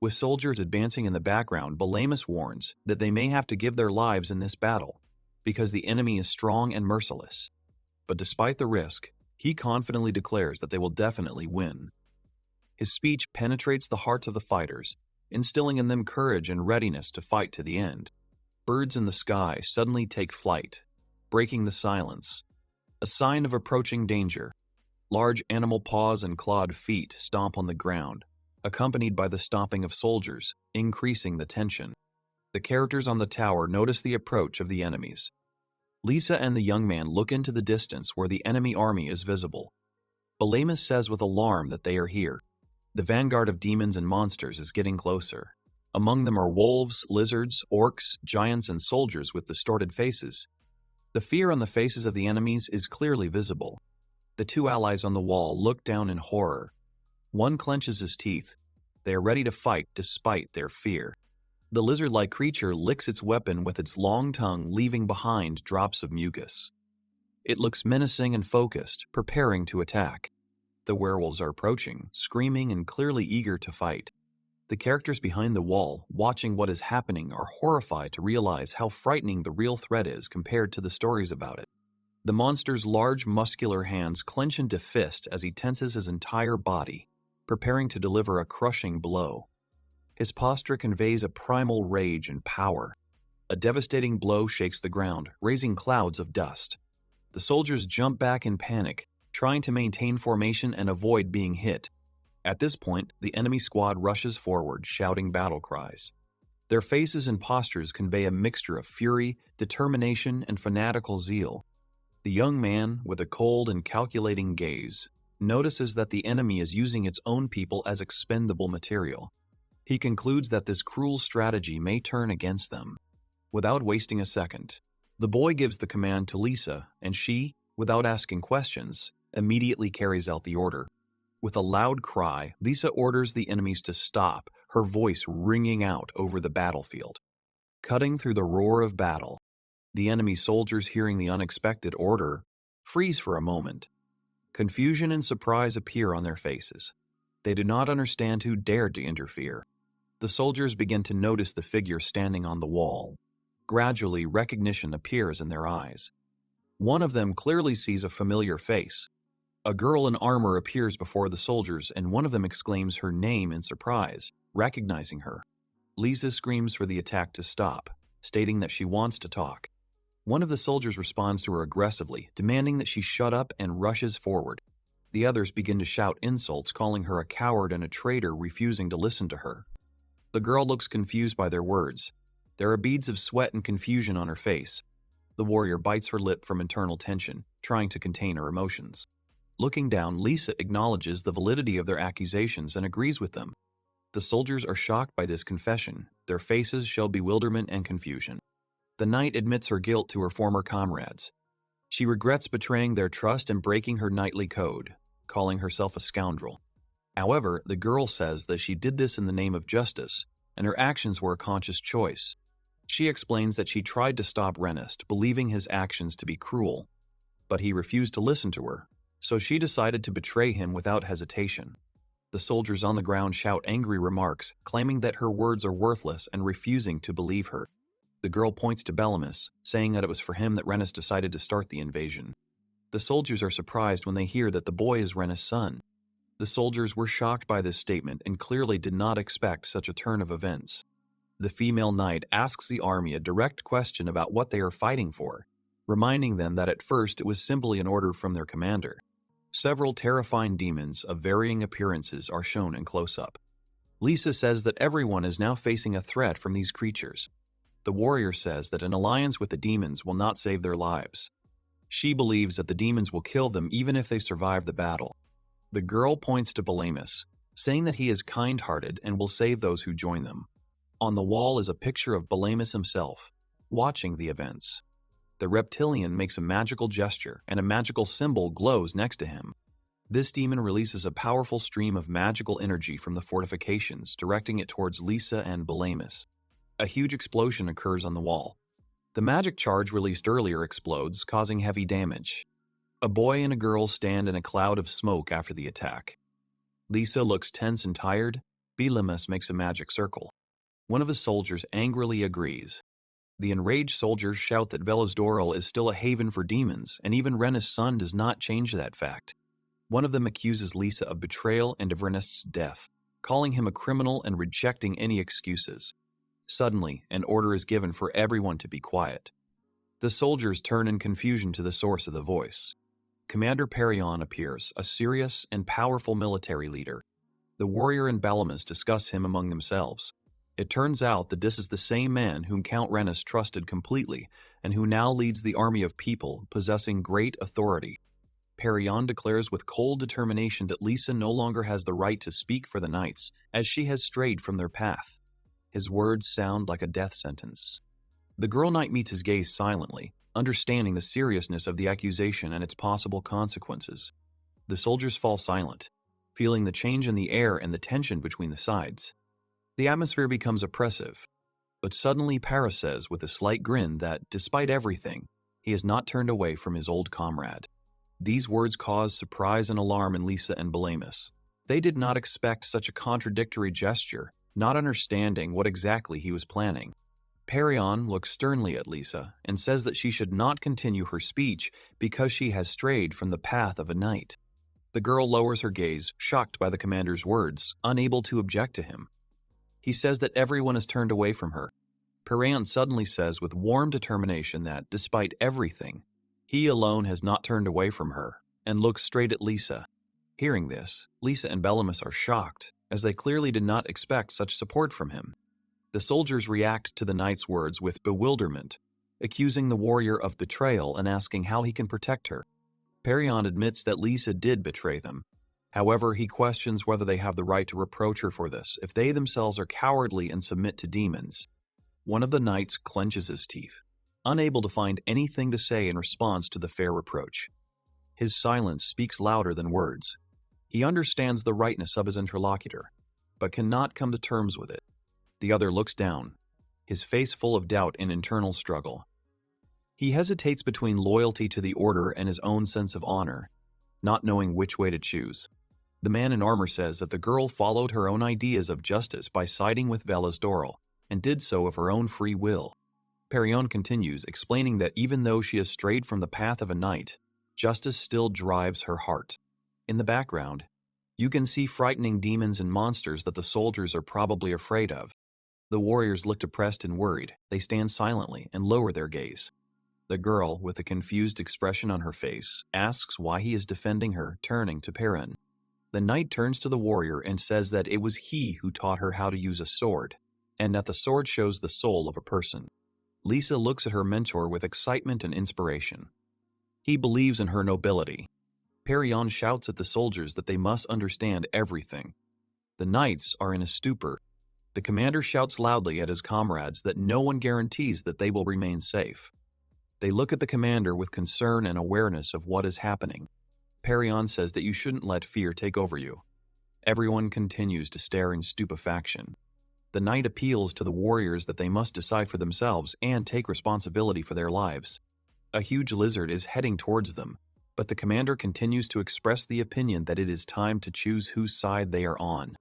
With soldiers advancing in the background, Bellemus warns that they may have to give their lives in this battle, because the enemy is strong and merciless. But despite the risk, he confidently declares that they will definitely win. His speech penetrates the hearts of the fighters, instilling in them courage and readiness to fight to the end. Birds in the sky suddenly take flight, breaking the silence, a sign of approaching danger. Large animal paws and clawed feet stomp on the ground, accompanied by the stomping of soldiers, increasing the tension. The characters on the tower notice the approach of the enemies. Lisa and the young man look into the distance where the enemy army is visible. Bellemus says with alarm that they are here. The vanguard of demons and monsters is getting closer. Among them are wolves, lizards, orcs, giants, and soldiers with distorted faces. The fear on the faces of the enemies is clearly visible. The two allies on the wall look down in horror. One clenches his teeth. They are ready to fight despite their fear. The lizard-like creature licks its weapon with its long tongue, leaving behind drops of mucus. It looks menacing and focused, preparing to attack. The werewolves are approaching, screaming and clearly eager to fight. The characters behind the wall, watching what is happening, are horrified to realize how frightening the real threat is compared to the stories about it. The monster's large, muscular hands clench into fist as he tenses his entire body, preparing to deliver a crushing blow. His posture conveys a primal rage and power. A devastating blow shakes the ground, raising clouds of dust. The soldiers jump back in panic, trying to maintain formation and avoid being hit. At this point, the enemy squad rushes forward, shouting battle cries. Their faces and postures convey a mixture of fury, determination, and fanatical zeal. The young man, with a cold and calculating gaze, notices that the enemy is using its own people as expendable material. He concludes that this cruel strategy may turn against them. Without wasting a second, the boy gives the command to Lisa, and she, without asking questions, immediately carries out the order. With a loud cry, Lisa orders the enemies to stop, her voice ringing out over the battlefield. Cutting through the roar of battle, the enemy soldiers, hearing the unexpected order, freeze for a moment. Confusion and surprise appear on their faces. They do not understand who dared to interfere. The soldiers begin to notice the figure standing on the wall. Gradually, recognition appears in their eyes. One of them clearly sees a familiar face. A girl in armor appears before the soldiers, and one of them exclaims her name in surprise, recognizing her. Lisa screams for the attack to stop, stating that she wants to talk. One of the soldiers responds to her aggressively, demanding that she shut up, and rushes forward. The others begin to shout insults, calling her a coward and a traitor, refusing to listen to her. The girl looks confused by their words. There are beads of sweat and confusion on her face. The warrior bites her lip from internal tension, trying to contain her emotions. Looking down, Lisa acknowledges the validity of their accusations and agrees with them. The soldiers are shocked by this confession. Their faces show bewilderment and confusion. The knight admits her guilt to her former comrades. She regrets betraying their trust and breaking her knightly code, calling herself a scoundrel. However, the girl says that she did this in the name of justice, and her actions were a conscious choice. She explains that she tried to stop Renest, believing his actions to be cruel, but he refused to listen to her, so she decided to betray him without hesitation. The soldiers on the ground shout angry remarks, claiming that her words are worthless and refusing to believe her. The girl points to Bellemus, saying that it was for him that Renest decided to start the invasion. The soldiers are surprised when they hear that the boy is Renest's son. The soldiers were shocked by this statement and clearly did not expect such a turn of events. The female knight asks the army a direct question about what they are fighting for, reminding them that at first it was simply an order from their commander. Several terrifying demons of varying appearances are shown in close-up. Lisa says that everyone is now facing a threat from these creatures. The warrior says that an alliance with the demons will not save their lives. She believes that the demons will kill them even if they survive the battle. The girl points to Bellemus, saying that he is kind-hearted and will save those who join them. On the wall is a picture of Bellemus himself, watching the events. The reptilian makes a magical gesture, and a magical symbol glows next to him. This demon releases a powerful stream of magical energy from the fortifications, directing it towards Lisa and Bellemus. A huge explosion occurs on the wall. The magic charge released earlier explodes, causing heavy damage. A boy and a girl stand in a cloud of smoke after the attack. Lisa looks tense and tired. Bellemus makes a magic circle. One of the soldiers angrily agrees. The enraged soldiers shout that Velasdorel is still a haven for demons, and even Renest's son does not change that fact. One of them accuses Lisa of betrayal and of Renest's death, calling him a criminal and rejecting any excuses. Suddenly, an order is given for everyone to be quiet. The soldiers turn in confusion to the source of the voice. Commander Perion appears, a serious and powerful military leader. The warrior and Bellemus discuss him among themselves. It turns out that this is the same man whom Count Renest trusted completely and who now leads the army of people possessing great authority. Perion declares with cold determination that Lisa no longer has the right to speak for the knights, as she has strayed from their path. His words sound like a death sentence. The girl knight meets his gaze silently, understanding the seriousness of the accusation and its possible consequences. The soldiers fall silent, feeling the change in the air and the tension between the sides. The atmosphere becomes oppressive, but suddenly Paris says with a slight grin that, despite everything, he has not turned away from his old comrade. These words cause surprise and alarm in Lisa and Bellemus. They did not expect such a contradictory gesture, not understanding what exactly he was planning. Perion looks sternly at Lisa and says that she should not continue her speech because she has strayed from the path of a knight. The girl lowers her gaze, shocked by the commander's words, unable to object to him. He says that everyone has turned away from her. Perion suddenly says with warm determination that, despite everything, he alone has not turned away from her, and looks straight at Lisa. Hearing this, Lisa and Bellemus are shocked, as they clearly did not expect such support from him. The soldiers react to the knight's words with bewilderment, accusing the warrior of betrayal and asking how he can protect her. Perion admits that Lisa did betray them. However, he questions whether they have the right to reproach her for this if they themselves are cowardly and submit to demons. One of the knights clenches his teeth, unable to find anything to say in response to the fair reproach. His silence speaks louder than words. He understands the rightness of his interlocutor, but cannot come to terms with it. The other looks down, his face full of doubt and internal struggle. He hesitates between loyalty to the order and his own sense of honor, not knowing which way to choose. The man in armor says that the girl followed her own ideas of justice by siding with Velasdorel, and did so of her own free will. Perion continues, explaining that even though she has strayed from the path of a knight, justice still drives her heart. In the background, you can see frightening demons and monsters that the soldiers are probably afraid of. The warriors look depressed and worried. They stand silently and lower their gaze. The girl, with a confused expression on her face, asks why he is defending her, turning to Perrin. The knight turns to the warrior and says that it was he who taught her how to use a sword, and that the sword shows the soul of a person. Lisa looks at her mentor with excitement and inspiration. He believes in her nobility. Perion shouts at the soldiers that they must understand everything. The knights are in a stupor. The commander shouts loudly at his comrades that no one guarantees that they will remain safe. They look at the commander with concern and awareness of what is happening. Perion says that you shouldn't let fear take over you. Everyone continues to stare in stupefaction. The knight appeals to the warriors that they must decide for themselves and take responsibility for their lives. A huge lizard is heading towards them, but the commander continues to express the opinion that it is time to choose whose side they are on.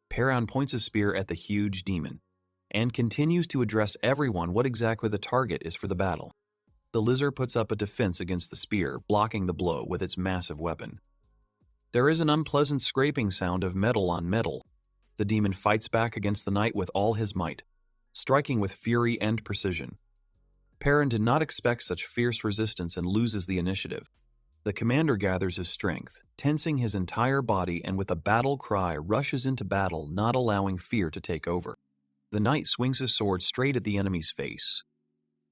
Perion points a spear at the huge demon and continues to address everyone what exactly the target is for the battle. The lizard puts up a defense against the spear, blocking the blow with its massive weapon. There is an unpleasant scraping sound of metal on metal. The demon fights back against the knight with all his might, striking with fury and precision. Perrin did not expect such fierce resistance and loses the initiative. The commander gathers his strength, tensing his entire body, and with a battle cry rushes into battle, not allowing fear to take over. The knight swings his sword straight at the enemy's face.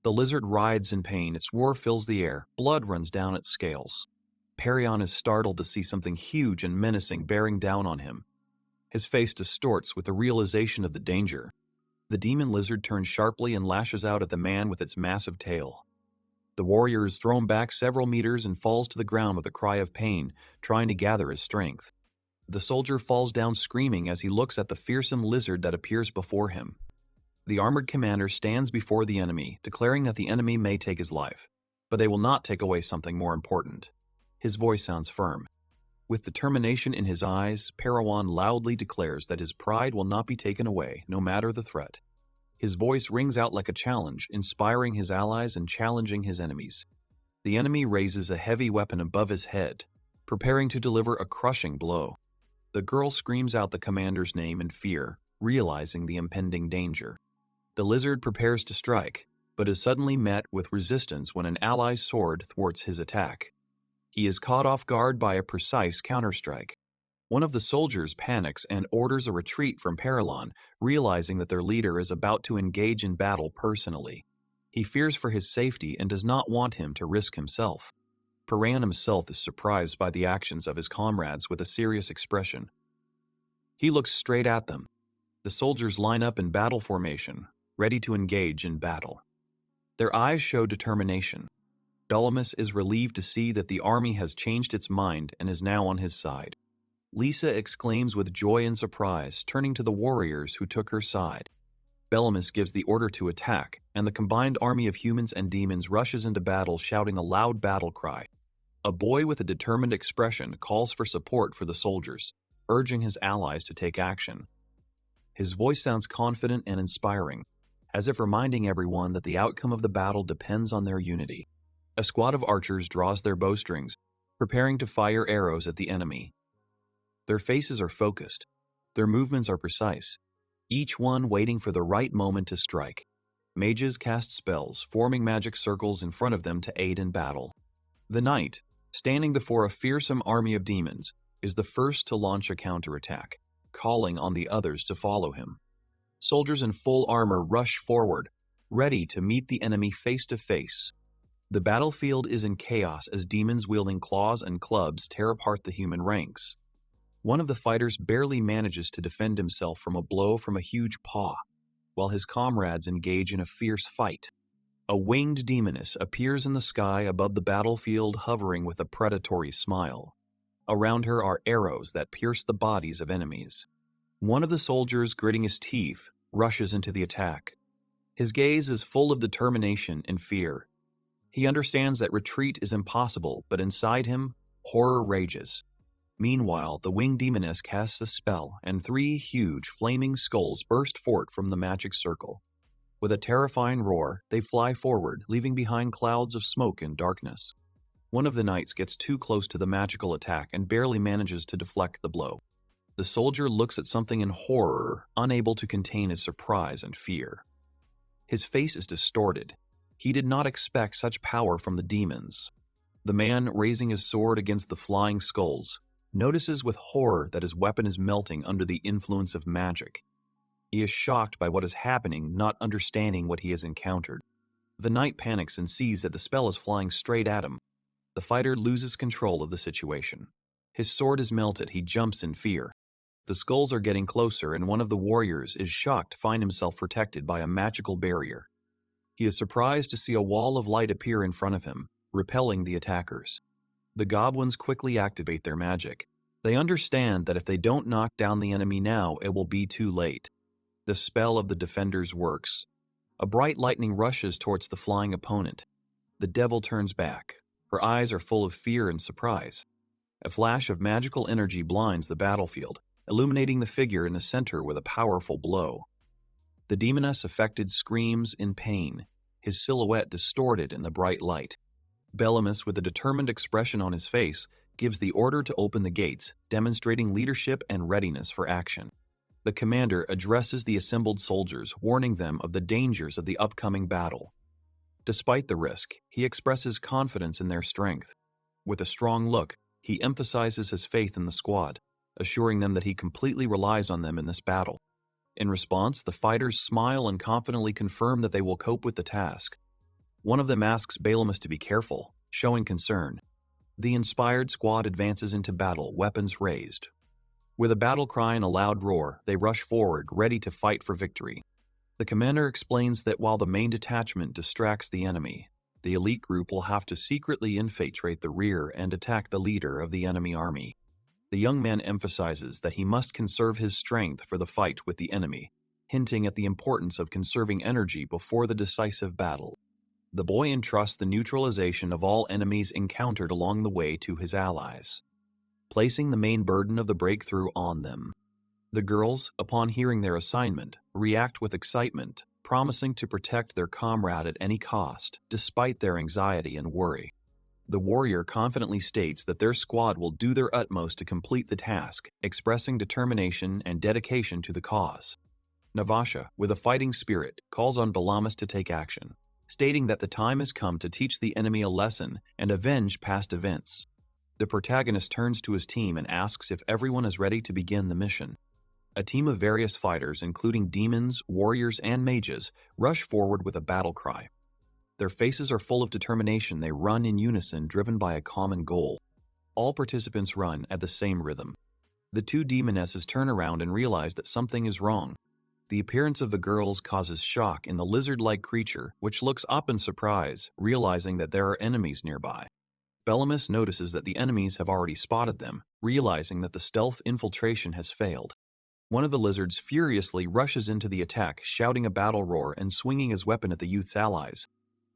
The lizard writhes in pain, its roar fills the air, blood runs down its scales. Perion is startled to see something huge and menacing bearing down on him. His face distorts with the realization of the danger. The demon lizard turns sharply and lashes out at the man with its massive tail. The warrior is thrown back several meters and falls to the ground with a cry of pain, trying to gather his strength. The soldier falls down screaming as he looks at the fearsome lizard that appears before him. The armored commander stands before the enemy, declaring that the enemy may take his life, but they will not take away something more important. His voice sounds firm. With determination in his eyes, Perion loudly declares that his pride will not be taken away, no matter the threat. His voice rings out like a challenge, inspiring his allies and challenging his enemies. The enemy raises a heavy weapon above his head, preparing to deliver a crushing blow. The girl screams out the commander's name in fear, realizing the impending danger. The lizard prepares to strike, but is suddenly met with resistance when an ally's sword thwarts his attack. He is caught off guard by a precise counterstrike. One of the soldiers panics and orders a retreat from Perion, realizing that their leader is about to engage in battle personally. He fears for his safety and does not want him to risk himself. Perion himself is surprised by the actions of his comrades with a serious expression. He looks straight at them. The soldiers line up in battle formation, ready to engage in battle. Their eyes show determination. Dolomus is relieved to see that the army has changed its mind and is now on his side. Lisa exclaims with joy and surprise, turning to the warriors who took her side. Bellomus gives the order to attack, and the combined army of humans and demons rushes into battle shouting a loud battle cry. A boy with a determined expression calls for support for the soldiers, urging his allies to take action. His voice sounds confident and inspiring, as if reminding everyone that the outcome of the battle depends on their unity. A squad of archers draws their bowstrings, preparing to fire arrows at the enemy. Their faces are focused. Their movements are precise, each one waiting for the right moment to strike. Mages cast spells, forming magic circles in front of them to aid in battle. The knight, standing before a fearsome army of demons, is the first to launch a counterattack, calling on the others to follow him. Soldiers in full armor rush forward, ready to meet the enemy face to face. The battlefield is in chaos as demons wielding claws and clubs tear apart the human ranks. One of the fighters barely manages to defend himself from a blow from a huge paw, while his comrades engage in a fierce fight. A winged demoness appears in the sky above the battlefield, hovering with a predatory smile. Around her are arrows that pierce the bodies of enemies. One of the soldiers, gritting his teeth, rushes into the attack. His gaze is full of determination and fear. He understands that retreat is impossible, but inside him, horror rages. Meanwhile, the winged demoness casts a spell, and 3 huge, flaming skulls burst forth from the magic circle. With a terrifying roar, they fly forward, leaving behind clouds of smoke and darkness. One of the knights gets too close to the magical attack and barely manages to deflect the blow. The soldier looks at something in horror, unable to contain his surprise and fear. His face is distorted. He did not expect such power from the demons. The man, raising his sword against the flying skulls, notices with horror that his weapon is melting under the influence of magic. He is shocked by what is happening, not understanding what he has encountered. The knight panics and sees that the spell is flying straight at him. The fighter loses control of the situation. His sword is melted. He jumps in fear. The skulls are getting closer, and one of the warriors is shocked to find himself protected by a magical barrier. He is surprised to see a wall of light appear in front of him, repelling the attackers. The goblins quickly activate their magic. They understand that if they don't knock down the enemy now, it will be too late. The spell of the defenders works. A bright lightning rushes towards the flying opponent. The devil turns back. Her eyes are full of fear and surprise. A flash of magical energy blinds the battlefield, illuminating the figure in the center with a powerful blow. The demoness affected screams in pain, his silhouette distorted in the bright light. Bellemus, with a determined expression on his face, gives the order to open the gates, demonstrating leadership and readiness for action. The commander addresses the assembled soldiers, warning them of the dangers of the upcoming battle. Despite the risk, he expresses confidence in their strength. With a strong look, he emphasizes his faith in the squad, assuring them that he completely relies on them in this battle. In response, the fighters smile and confidently confirm that they will cope with the task. One of them asks Bellemus to be careful, showing concern. The inspired squad advances into battle, weapons raised. With a battle cry and a loud roar, they rush forward, ready to fight for victory. The commander explains that while the main detachment distracts the enemy, the elite group will have to secretly infiltrate the rear and attack the leader of the enemy army. The young man emphasizes that he must conserve his strength for the fight with the enemy, hinting at the importance of conserving energy before the decisive battle. The boy entrusts the neutralization of all enemies encountered along the way to his allies, placing the main burden of the breakthrough on them. The girls, upon hearing their assignment, react with excitement, promising to protect their comrade at any cost, despite their anxiety and worry. The warrior confidently states that their squad will do their utmost to complete the task, expressing determination and dedication to the cause. Navasha, with a fighting spirit, calls on Bellemus to take action, stating that the time has come to teach the enemy a lesson and avenge past events. The protagonist turns to his team and asks if everyone is ready to begin the mission. A team of various fighters, including demons, warriors, and mages, rush forward with a battle cry. Their faces are full of determination. They run in unison, driven by a common goal. All participants run at the same rhythm. The two demonesses turn around and realize that something is wrong. The appearance of the girls causes shock in the lizard-like creature, which looks up in surprise, realizing that there are enemies nearby. Bellemus notices that the enemies have already spotted them, realizing that the stealth infiltration has failed. One of the lizards furiously rushes into the attack, shouting a battle roar and swinging his weapon at the youth's allies.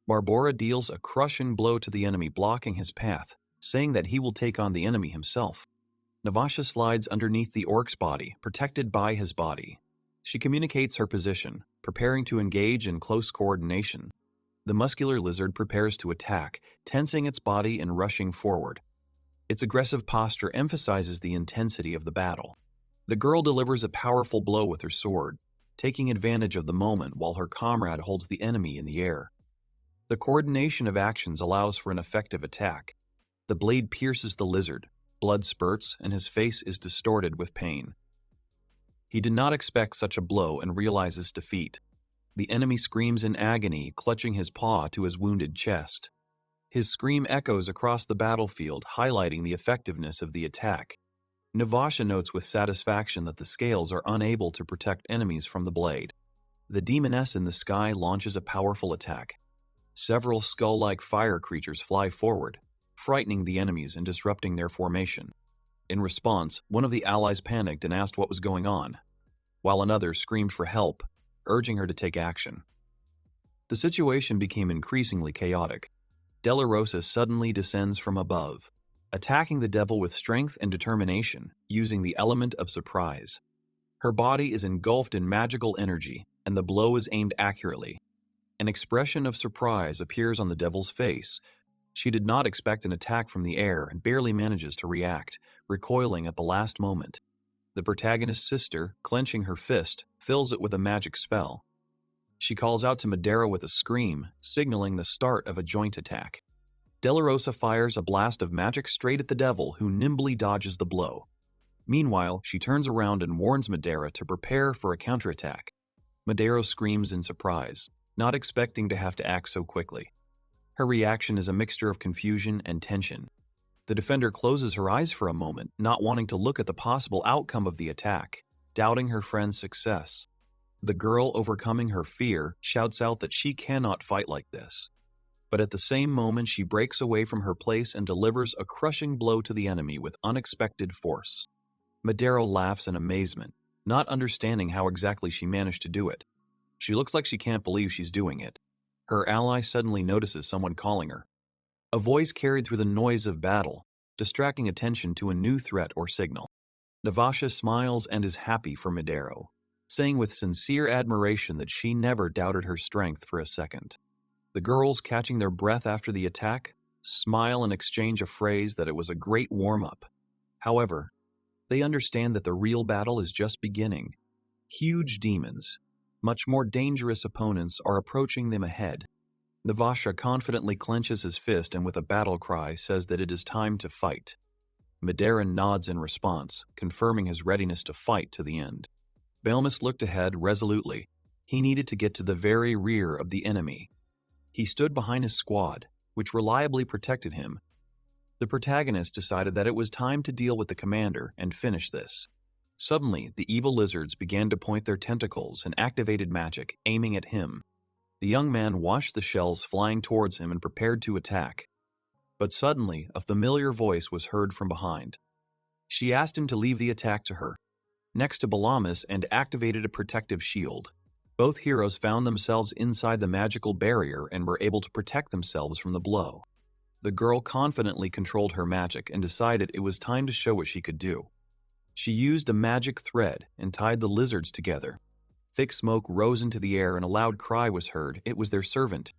Barbora deals a crushing blow to the enemy, blocking his path, saying that he will take on the enemy himself. Navasha slides underneath the orc's body, protected by his body. She communicates her position, preparing to engage in close coordination. The muscular lizard prepares to attack, tensing its body and rushing forward. Its aggressive posture emphasizes the intensity of the battle. The girl delivers a powerful blow with her sword, taking advantage of the moment while her comrade holds the enemy in the air. The coordination of actions allows for an effective attack. The blade pierces the lizard, blood spurts, and his face is distorted with pain. He did not expect such a blow and realizes defeat. The enemy screams in agony, clutching his paw to his wounded chest. His scream echoes across the battlefield, highlighting the effectiveness of the attack. Navasha notes with satisfaction that the scales are unable to protect enemies from the blade. The demoness in the sky launches a powerful attack. Several skull-like fire creatures fly forward, frightening the enemies and disrupting their formation. In response, one of the allies panicked and asked what was going on, while another screamed for help, urging her to take action. The situation became increasingly chaotic. Della Rosa suddenly descends from above, attacking the devil with strength and determination, using the element of surprise. Her body is engulfed in magical energy, and the blow is aimed accurately. An expression of surprise appears on the devil's face, She did not expect an attack from the air and barely manages to react, recoiling at the last moment. The protagonist's sister, clenching her fist, fills it with a magic spell. She calls out to Madara with a scream, signaling the start of a joint attack. Delarosa fires a blast of magic straight at the devil, who nimbly dodges the blow. Meanwhile, she turns around and warns Madara to prepare for a counterattack. Madara screams in surprise, not expecting to have to act so quickly. Her reaction is a mixture of confusion and tension. The defender closes her eyes for a moment, not wanting to look at the possible outcome of the attack, doubting her friend's success. The girl, overcoming her fear, shouts out that she cannot fight like this. But at the same moment, she breaks away from her place and delivers a crushing blow to the enemy with unexpected force. Madara laughs in amazement, not understanding how exactly she managed to do it. She looks like she can't believe she's doing it. Her ally suddenly notices someone calling her. A voice carried through the noise of battle, distracting attention to a new threat or signal. Navasha smiles and is happy for Madara, saying with sincere admiration that she never doubted her strength for a second. The girls, catching their breath after the attack, smile and exchange a phrase that it was a great warm-up. However, they understand that the real battle is just beginning. Huge demons, much more dangerous opponents, are approaching them ahead. Navasha confidently clenches his fist and with a battle cry says that it is time to fight. Madara nods in response, confirming his readiness to fight to the end. Belmus looked ahead resolutely. He needed to get to the very rear of the enemy. He stood behind his squad, which reliably protected him. The protagonist decided that it was time to deal with the commander and finish this. Suddenly, the evil lizards began to point their tentacles and activated magic, aiming at him. The young man watched the shells flying towards him and prepared to attack. But suddenly, a familiar voice was heard from behind. She asked him to leave the attack to her, next to Balamas, and activated a protective shield. Both heroes found themselves inside the magical barrier and were able to protect themselves from the blow. The girl confidently controlled her magic and decided it was time to show what she could do. She used a magic thread and tied the lizards together. Thick smoke rose into the air and a loud cry was heard. It was their servant.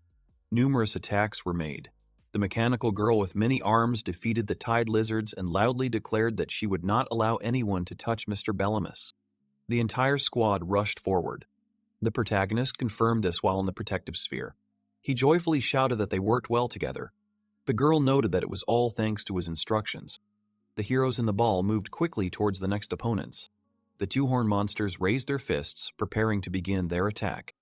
Numerous attacks were made. The mechanical girl with many arms defeated the tied lizards and loudly declared that she would not allow anyone to touch Mr. Bellamus. The entire squad rushed forward. The protagonist confirmed this while in the protective sphere. He joyfully shouted that they worked well together. The girl noted that it was all thanks to his instructions. The heroes in the ball moved quickly towards the next opponents. The two-horned monsters raised their fists, preparing to begin their attack.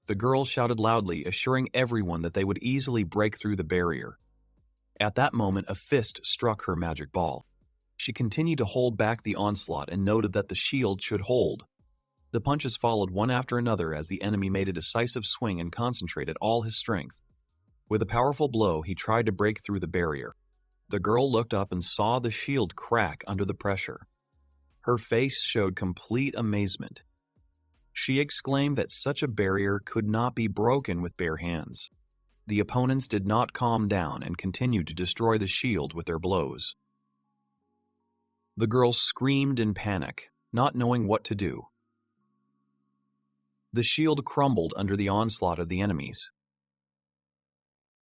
The girl shouted loudly, assuring everyone that they would easily break through the barrier. At that moment, a fist struck her magic ball. She continued to hold back the onslaught and noted that the shield should hold. The punches followed one after another as the enemy made a decisive swing and concentrated all his strength. With a powerful blow, he tried to break through the barrier. The girl looked up and saw the shield crack under the pressure. Her face showed complete amazement. She exclaimed that such a barrier could not be broken with bare hands. The opponents did not calm down and continued to destroy the shield with their blows. The girl screamed in panic, not knowing what to do. The shield crumbled under the onslaught of the enemies.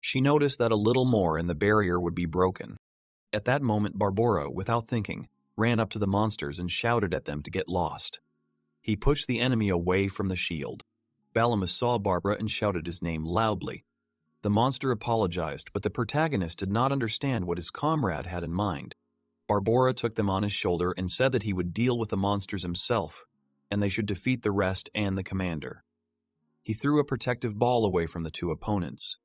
She noticed that a little more and the barrier would be broken. At that moment, Barbora, without thinking, ran up to the monsters and shouted at them to get lost. He pushed the enemy away from the shield. Balamus saw Barbara and shouted his name loudly. The monster apologized, but the protagonist did not understand what his comrade had in mind. Barbora took them on his shoulder and said that he would deal with the monsters himself, and they should defeat the rest and the commander. He threw a protective ball away from the two opponents.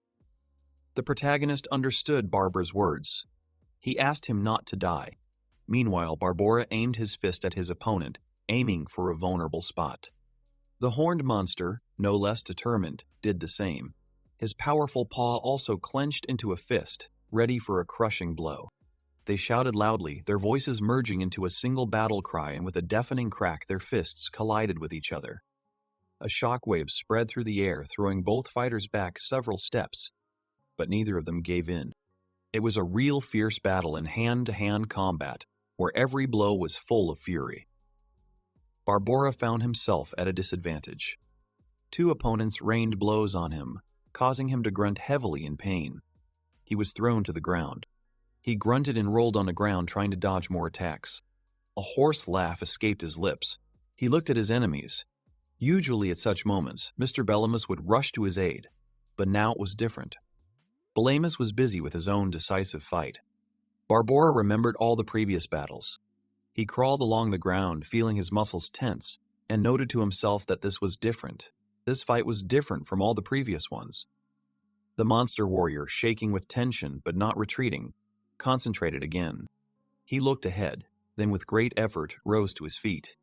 The protagonist understood Barbara's words. He asked him not to die. Meanwhile, Barbora aimed his fist at his opponent, aiming for a vulnerable spot. The horned monster, no less determined, did the same. His powerful paw also clenched into a fist, ready for a crushing blow. They shouted loudly, their voices merging into a single battle cry, and with a deafening crack, their fists collided with each other. A shockwave spread through the air, throwing both fighters back several steps, but neither of them gave in. It was a real fierce battle in hand-to-hand combat, where every blow was full of fury. Barbora found himself at a disadvantage. Two opponents rained blows on him, causing him to grunt heavily in pain. he was thrown to the ground. He grunted and rolled on the ground, trying to dodge more attacks. A hoarse laugh escaped his lips. He looked at his enemies. Usually at such moments, Mr. Bellamus would rush to his aid, but now it was different. Bellamus was busy with his own decisive fight. Barbora remembered all the previous battles. He crawled along the ground, feeling his muscles tense, and noted to himself that this was different. This fight was different from all the previous ones. The monster warrior, shaking with tension but not retreating, concentrated again. He looked ahead, then with great effort rose to his feet.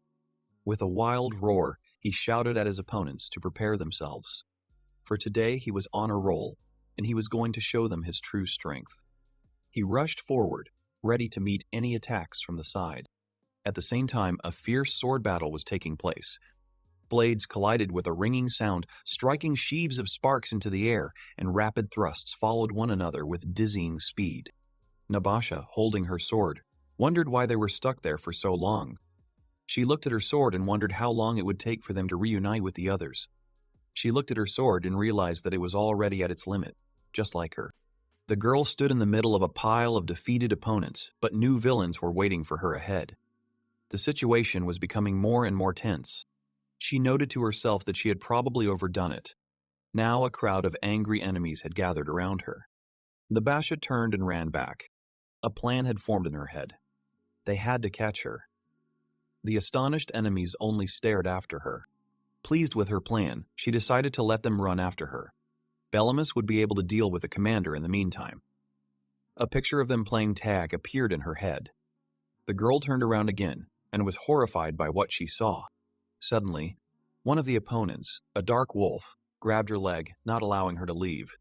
With a wild roar, he shouted at his opponents to prepare themselves. For today he was on a roll, and he was going to show them his true strength. He rushed forward, ready to meet any attacks from the side. At the same time, a fierce sword battle was taking place. Blades collided with a ringing sound, striking sheaves of sparks into the air, and rapid thrusts followed one another with dizzying speed. Nabasha, holding her sword, wondered why they were stuck there for so long. She looked at her sword and wondered how long it would take for them to reunite with the others. She looked at her sword and realized that it was already at its limit, just like her. The girl stood in the middle of a pile of defeated opponents, but new villains were waiting for her ahead. The situation was becoming more and more tense. She noted to herself that she had probably overdone it. Now a crowd of angry enemies had gathered around her. Nabasha turned and ran back. A plan had formed in her head. They had to catch her. The astonished enemies only stared after her. Pleased with her plan, she decided to let them run after her. Bellamus would be able to deal with the commander in the meantime. A picture of them playing tag appeared in her head. The girl turned around again and was horrified by what she saw. Suddenly, one of the opponents, a dark wolf, grabbed her leg, not allowing her to leave.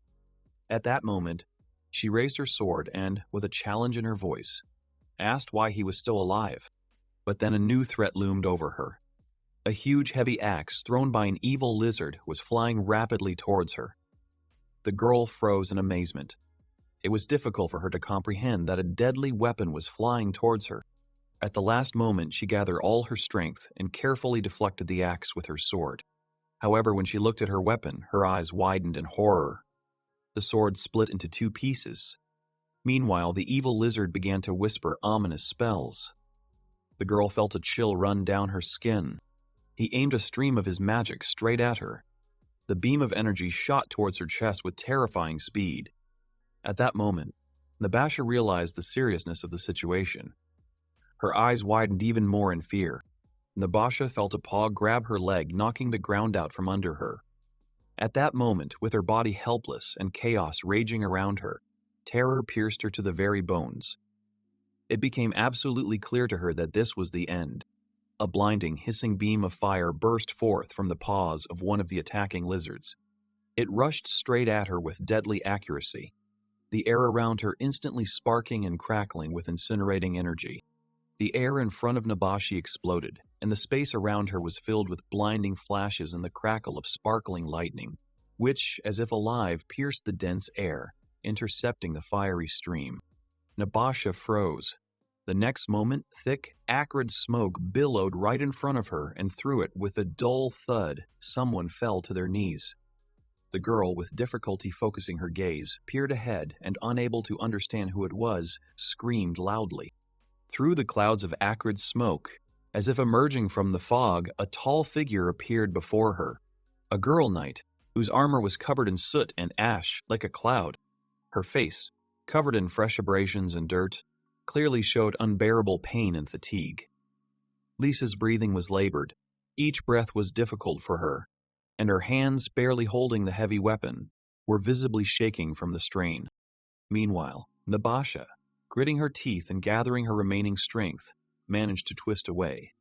At that moment, she raised her sword and, with a challenge in her voice, asked why he was still alive. But then a new threat loomed over her. A huge heavy axe thrown by an evil lizard was flying rapidly towards her. The girl froze in amazement. It was difficult for her to comprehend that a deadly weapon was flying towards her. At the last moment, she gathered all her strength and carefully deflected the axe with her sword. However, when she looked at her weapon, her eyes widened in horror. The sword split into two pieces. Meanwhile, the evil lizard began to whisper ominous spells. The girl felt a chill run down her skin. He aimed a stream of his magic straight at her. The beam of energy shot towards her chest with terrifying speed. At that moment, Nabasha realized the seriousness of the situation. Her eyes widened even more in fear. Nabasha felt a paw grab her leg, knocking the ground out from under her. At that moment, with her body helpless and chaos raging around her, terror pierced her to the very bones. It became absolutely clear to her that this was the end. A blinding, hissing beam of fire burst forth from the paws of one of the attacking lizards. It rushed straight at her with deadly accuracy, the air around her instantly sparking and crackling with incinerating energy. The air in front of Nabashi exploded, and the space around her was filled with blinding flashes and the crackle of sparkling lightning, which, as if alive, pierced the dense air, intercepting the fiery stream. Nabasha froze. The next moment, thick, acrid smoke billowed right in front of her, and through it, with a dull thud, someone fell to their knees. The girl, with difficulty focusing her gaze, peered ahead and, unable to understand who it was, screamed loudly. Through the clouds of acrid smoke, as if emerging from the fog, a tall figure appeared before her. A girl knight, whose armor was covered in soot and ash like a cloud. Her face, covered in fresh abrasions and dirt, clearly showed unbearable pain and fatigue. Lisa's breathing was labored. Each breath was difficult for her, and her hands, barely holding the heavy weapon, were visibly shaking from the strain. Meanwhile, Nabasha, gritting her teeth and gathering her remaining strength, managed to twist away.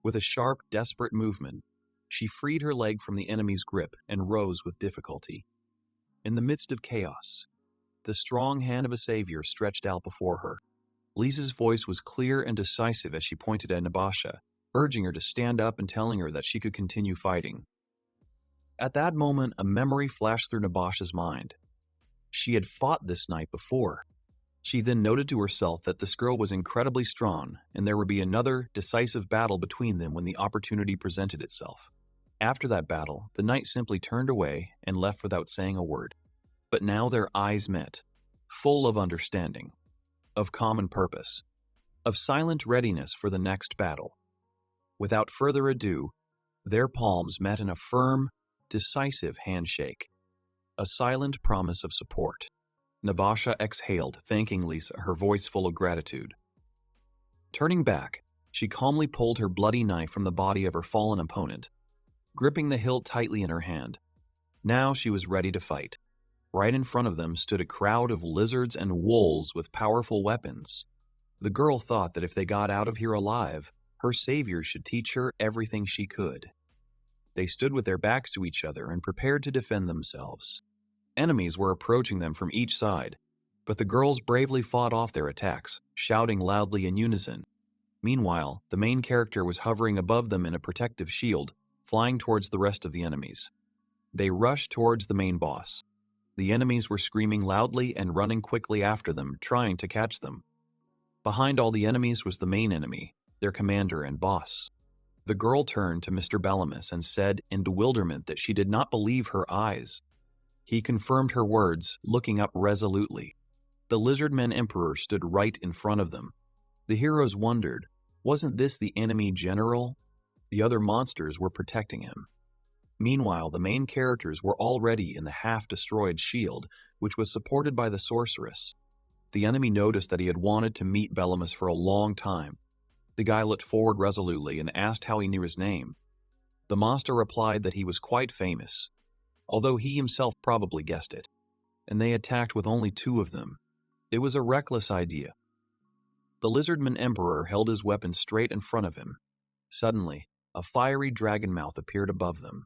With a sharp, desperate movement, she freed her leg from the enemy's grip and rose with difficulty. In the midst of chaos, the strong hand of a savior stretched out before her. Lisa's voice was clear and decisive as she pointed at Nabasha, urging her to stand up and telling her that she could continue fighting. At that moment, a memory flashed through Nabasha's mind. She had fought this night before. She then noted to herself that this girl was incredibly strong, and there would be another decisive battle between them when the opportunity presented itself. After that battle, the knight simply turned away and left without saying a word. But now their eyes met. full of understanding, of common purpose, of silent readiness for the next battle. Without further ado, their palms met in a firm, decisive handshake, a silent promise of support. Nabasha exhaled, thanking Lisa, her voice full of gratitude. Turning back, she calmly pulled her bloody knife from the body of her fallen opponent, gripping the hilt tightly in her hand. Now she was ready to fight. Right in front of them stood a crowd of lizards and wolves with powerful weapons. The girl thought that if they got out of here alive, her savior should teach her everything she could. They stood with their backs to each other and prepared to defend themselves. Enemies were approaching them from each side, but the girls bravely fought off their attacks, shouting loudly in unison. Meanwhile, the main character was hovering above them in a protective shield, flying towards the rest of the enemies. They rushed towards the main boss. The enemies were screaming loudly and running quickly after them, trying to catch them. Behind all the enemies was the main enemy, their commander and boss. The girl turned to Mr. Bellamus and said in bewilderment that she did not believe her eyes. He confirmed her words, looking up resolutely. The Lizardman Emperor stood right in front of them. The heroes wondered, wasn't this the enemy general? The other monsters were protecting him. Meanwhile, the main characters were already in the half-destroyed shield, which was supported by the sorceress. The enemy noticed that he had wanted to meet Bellamus for a long time. The guy looked forward resolutely and asked how he knew his name. The monster replied that he was quite famous, although he himself probably guessed it, and they attacked with only 2 of them. It was a reckless idea. The Lizardman Emperor held his weapon straight in front of him. Suddenly, a fiery dragon mouth appeared above them.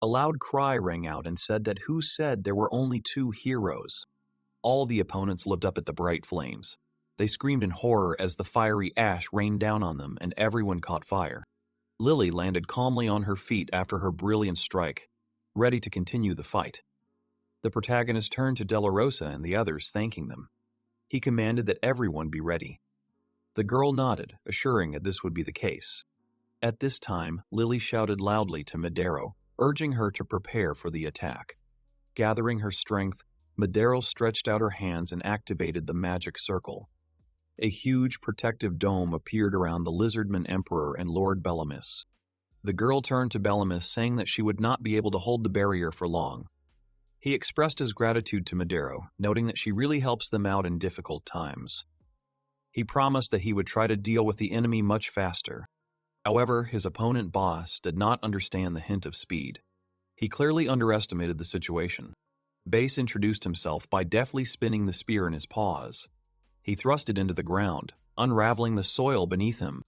A loud cry rang out and said that who said there were only 2 heroes? All the opponents looked up at the bright flames. They screamed in horror as the fiery ash rained down on them and everyone caught fire. Lily landed calmly on her feet after her brilliant strike, ready to continue the fight. The protagonist turned to Della Rosa and the others, thanking them. He commanded that everyone be ready. The girl nodded, assuring that this would be the case. At this time, Lily shouted loudly to Madero, urging her to prepare for the attack. Gathering her strength, Madero stretched out her hands and activated the magic circle. A huge protective dome appeared around the Lizardman Emperor and Lord Bellamus. The girl turned to Bellamus, saying that she would not be able to hold the barrier for long. He expressed his gratitude to Madero, noting that she really helps them out in difficult times. He promised that he would try to deal with the enemy much faster. However, his opponent boss did not understand the hint of speed. He clearly underestimated the situation. Base introduced himself by deftly spinning the spear in his paws. He thrust it into the ground, unraveling the soil beneath him.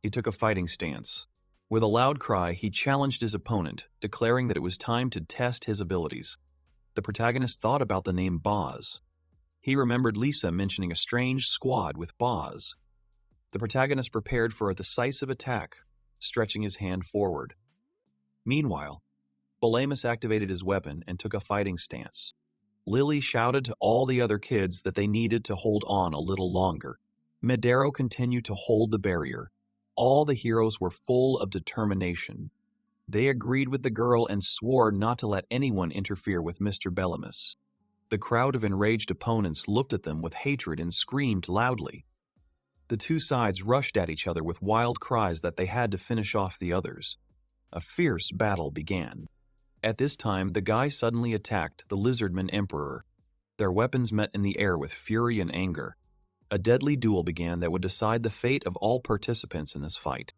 He took a fighting stance. With a loud cry, he challenged his opponent, declaring that it was time to test his abilities. The protagonist thought about the name Boz. He remembered Lisa mentioning a strange squad with Boz. The protagonist prepared for a decisive attack, stretching his hand forward. Meanwhile, Bellamus activated his weapon and took a fighting stance. Lily shouted to all the other kids that they needed to hold on a little longer. Madero continued to hold the barrier. All the heroes were full of determination. They agreed with the girl and swore not to let anyone interfere with Mr. Bellamus. The crowd of enraged opponents looked at them with hatred and screamed loudly. The 2 sides rushed at each other with wild cries that they had to finish off the others. A fierce battle began. At this time, the guy suddenly attacked the Lizardman Emperor. Their weapons met in the air with fury and anger. A deadly duel began that would decide the fate of all participants in this fight.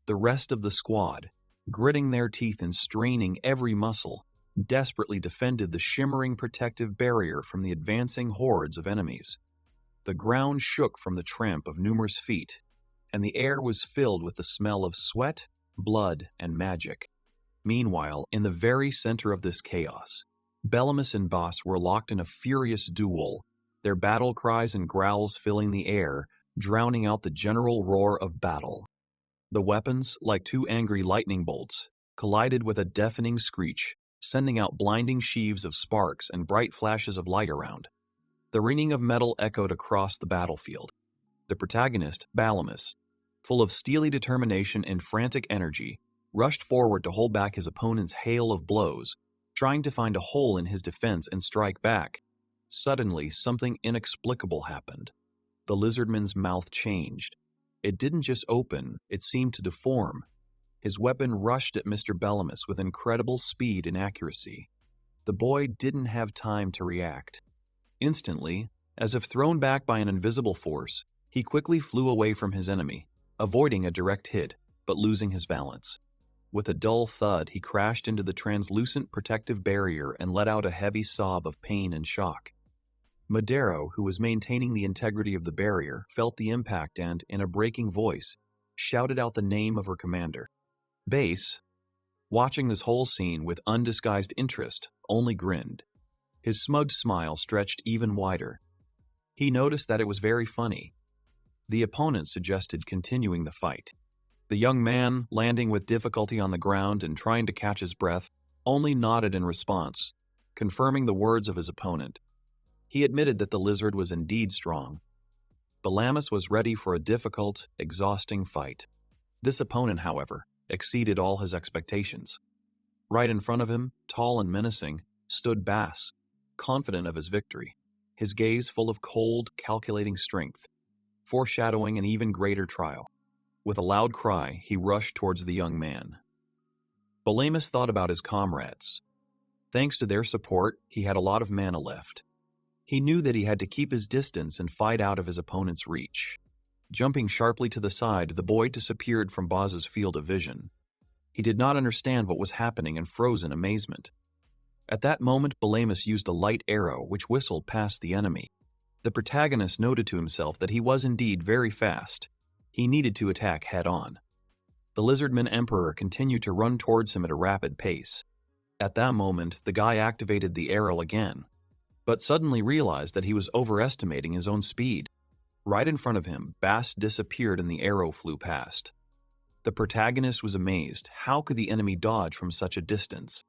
The rest of the squad, gritting their teeth and straining every muscle, desperately defended the shimmering protective barrier from the advancing hordes of enemies. The ground shook from the tramp of numerous feet, and the air was filled with the smell of sweat, blood, and magic. Meanwhile, in the very center of this chaos, Bellamus and Boss were locked in a furious duel, their battle cries and growls filling the air, drowning out the general roar of battle. The weapons, like 2 angry lightning bolts, collided with a deafening screech, sending out blinding sheaves of sparks and bright flashes of light around. The ringing of metal echoed across the battlefield. The protagonist, Bellamus, full of steely determination and frantic energy, rushed forward to hold back his opponent's hail of blows, trying to find a hole in his defense and strike back. Suddenly, something inexplicable happened. The lizardman's mouth changed. It didn't just open, it seemed to deform. His weapon rushed at Mr. Bellamus with incredible speed and accuracy. The boy didn't have time to react. Instantly, as if thrown back by an invisible force, he quickly flew away from his enemy, avoiding a direct hit, but losing his balance. With a dull thud, he crashed into the translucent protective barrier and let out a heavy sob of pain and shock. Madero, who was maintaining the integrity of the barrier, felt the impact and, in a breaking voice, shouted out the name of her commander. Base, watching this whole scene with undisguised interest, only grinned. His smug smile stretched even wider. He noticed that it was very funny. The opponent suggested continuing the fight. The young man, landing with difficulty on the ground and trying to catch his breath, only nodded in response, confirming the words of his opponent. He admitted that the lizard was indeed strong. Bellamus was ready for a difficult, exhausting fight. This opponent, however, exceeded all his expectations. Right in front of him, tall and menacing, stood Bass, confident of his victory, his gaze full of cold, calculating strength, foreshadowing an even greater trial. With a loud cry, he rushed towards the young man. Bellamus thought about his comrades. Thanks to their support, he had a lot of mana left. He knew that he had to keep his distance and fight out of his opponent's reach. Jumping sharply to the side, the boy disappeared from Boz's field of vision. He did not understand what was happening and froze in amazement. At that moment, Bellamus used a light arrow which whistled past the enemy. The protagonist noted to himself that he was indeed very fast. He needed to attack head-on. The Lizardman Emperor continued to run towards him at a rapid pace. At that moment, the guy activated the arrow again, but suddenly realized that he was overestimating his own speed. Right in front of him, Bass disappeared and the arrow flew past. The protagonist was amazed. How could the enemy dodge from such a distance?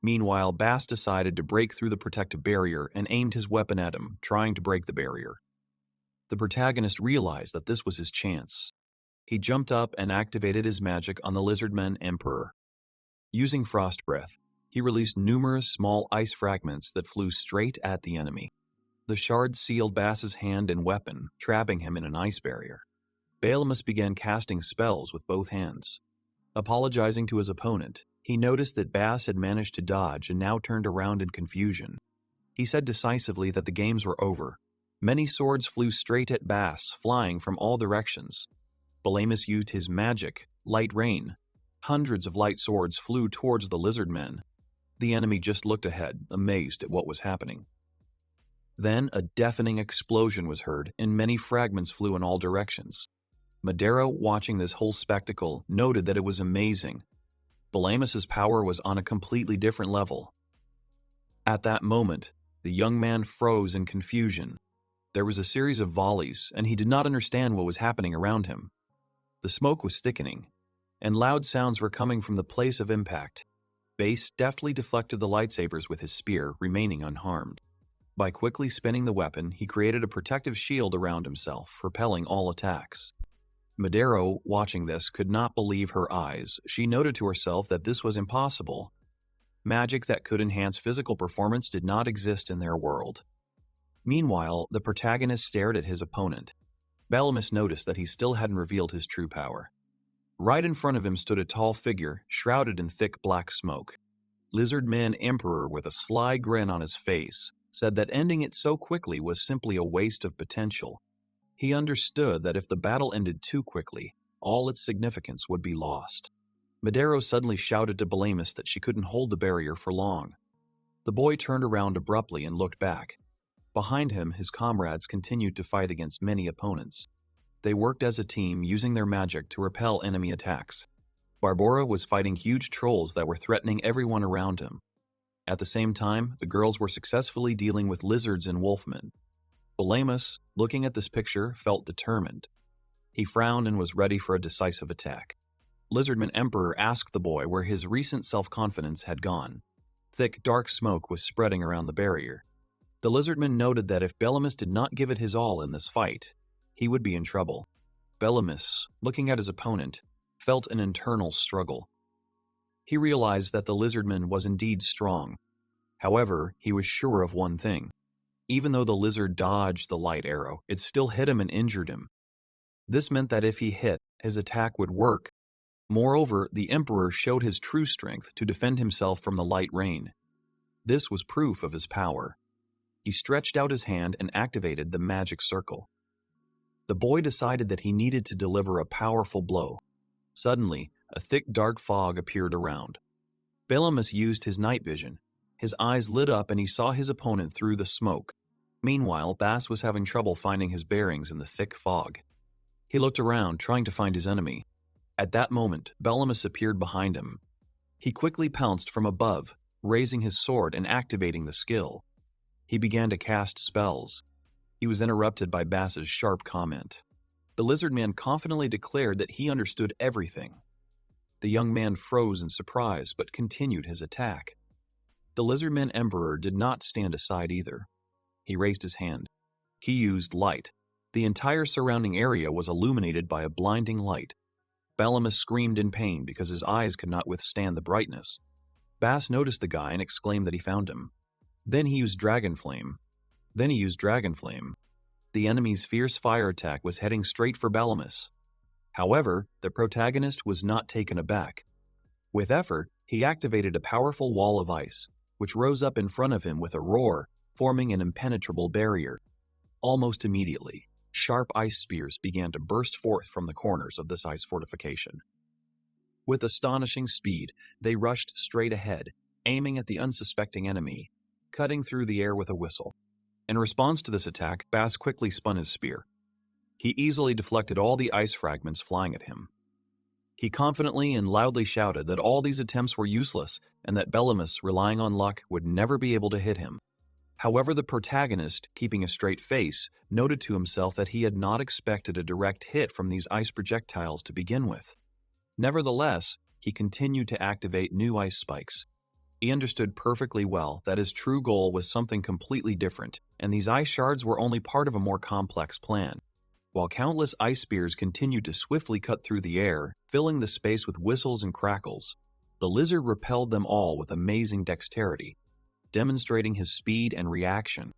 Meanwhile, Bass decided to break through the protective barrier and aimed his weapon at him, trying to break the barrier. The protagonist realized that this was his chance. He jumped up and activated his magic on the Lizardman Emperor. Using Frost Breath, he released numerous small ice fragments that flew straight at the enemy. The shards sealed Bass's hand and weapon, trapping him in an ice barrier. Bellamus began casting spells with both hands. Apologizing to his opponent, he noticed that Bass had managed to dodge and now turned around in confusion. He said decisively that the games were over. Many swords flew straight at Bass, flying from all directions. Bellamus used his magic, Light Rain. Hundreds of light swords flew towards the lizardmen. The enemy just looked ahead, amazed at what was happening. Then a deafening explosion was heard, and many fragments flew in all directions. Madero, watching this whole spectacle, noted that it was amazing. Bellamus's power was on a completely different level. At that moment, the young man froze in confusion. There was a series of volleys, and he did not understand what was happening around him. The smoke was thickening, and loud sounds were coming from the place of impact. Base deftly deflected the lightsabers with his spear, remaining unharmed. By quickly spinning the weapon, he created a protective shield around himself, repelling all attacks. Madero, watching this, could not believe her eyes. She noted to herself that this was impossible. Magic that could enhance physical performance did not exist in their world. Meanwhile, the protagonist stared at his opponent. Bellamus noticed that he still hadn't revealed his true power. Right in front of him stood a tall figure, shrouded in thick black smoke. Lizardman Emperor, with a sly grin on his face, said that ending it so quickly was simply a waste of potential. He understood that if the battle ended too quickly, all its significance would be lost. Madero suddenly shouted to Bellamus that she couldn't hold the barrier for long. The boy turned around abruptly and looked back. Behind him, his comrades continued to fight against many opponents. They worked as a team, using their magic to repel enemy attacks. Barbora was fighting huge trolls that were threatening everyone around him. At the same time, the girls were successfully dealing with lizards and wolfmen. Bellamus, looking at this picture, felt determined. He frowned and was ready for a decisive attack. Lizardman Emperor asked the boy where his recent self-confidence had gone. Thick, dark smoke was spreading around the barrier. The lizardman noted that if Bellamus did not give it his all in this fight, he would be in trouble. Bellamus, looking at his opponent, felt an internal struggle. He realized that the lizardman was indeed strong. However, he was sure of one thing. Even though the lizard dodged the light arrow, it still hit him and injured him. This meant that if he hit, his attack would work. Moreover, the Emperor showed his true strength to defend himself from the light rain. This was proof of his power. He stretched out his hand and activated the magic circle. The boy decided that he needed to deliver a powerful blow. Suddenly, a thick dark fog appeared around. Belamus used his night vision. His eyes lit up and he saw his opponent through the smoke. Meanwhile, Bas was having trouble finding his bearings in the thick fog. He looked around, trying to find his enemy. At that moment, Belamus appeared behind him. He quickly pounced from above, raising his sword and activating the skill. He began to cast spells. He was interrupted by Bas's sharp comment. The lizard man confidently declared that he understood everything. The young man froze in surprise, but continued his attack. The lizardman emperor did not stand aside either. He raised his hand. He used light. The entire surrounding area was illuminated by a blinding light. Belamus screamed in pain because his eyes could not withstand the brightness. Bas noticed the guy and exclaimed that he found him. Then he used Dragon Flame. The enemy's fierce fire attack was heading straight for Belamus. However, the protagonist was not taken aback. With effort, he activated a powerful wall of ice, which rose up in front of him with a roar, forming an impenetrable barrier. Almost immediately, sharp ice spears began to burst forth from the corners of this ice fortification. With astonishing speed, they rushed straight ahead, aiming at the unsuspecting enemy, cutting through the air with a whistle. In response to this attack, Bas quickly spun his spear. He easily deflected all the ice fragments flying at him. He confidently and loudly shouted that all these attempts were useless and that Belamus, relying on luck, would never be able to hit him. However, the protagonist, keeping a straight face, noted to himself that he had not expected a direct hit from these ice projectiles to begin with. Nevertheless, he continued to activate new ice spikes. He understood perfectly well that his true goal was something completely different, and these ice shards were only part of a more complex plan. While countless ice spears continued to swiftly cut through the air, filling the space with whistles and crackles, the lizard repelled them all with amazing dexterity, demonstrating his speed and reaction.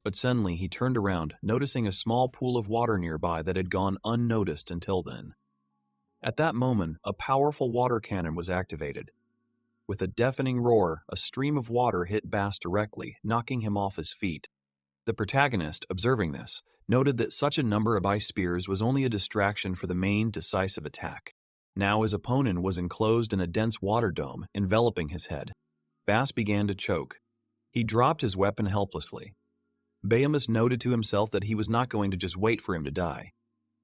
But suddenly he turned around, noticing a small pool of water nearby that had gone unnoticed until then. At that moment, a powerful water cannon was activated. With a deafening roar, a stream of water hit Bas directly, knocking him off his feet. The protagonist, observing this, noted that such a number of ice spears was only a distraction for the main decisive attack. Now his opponent was enclosed in a dense water dome, enveloping his head. Bas began to choke. He dropped his weapon helplessly. Belamus noted to himself that he was not going to just wait for him to die.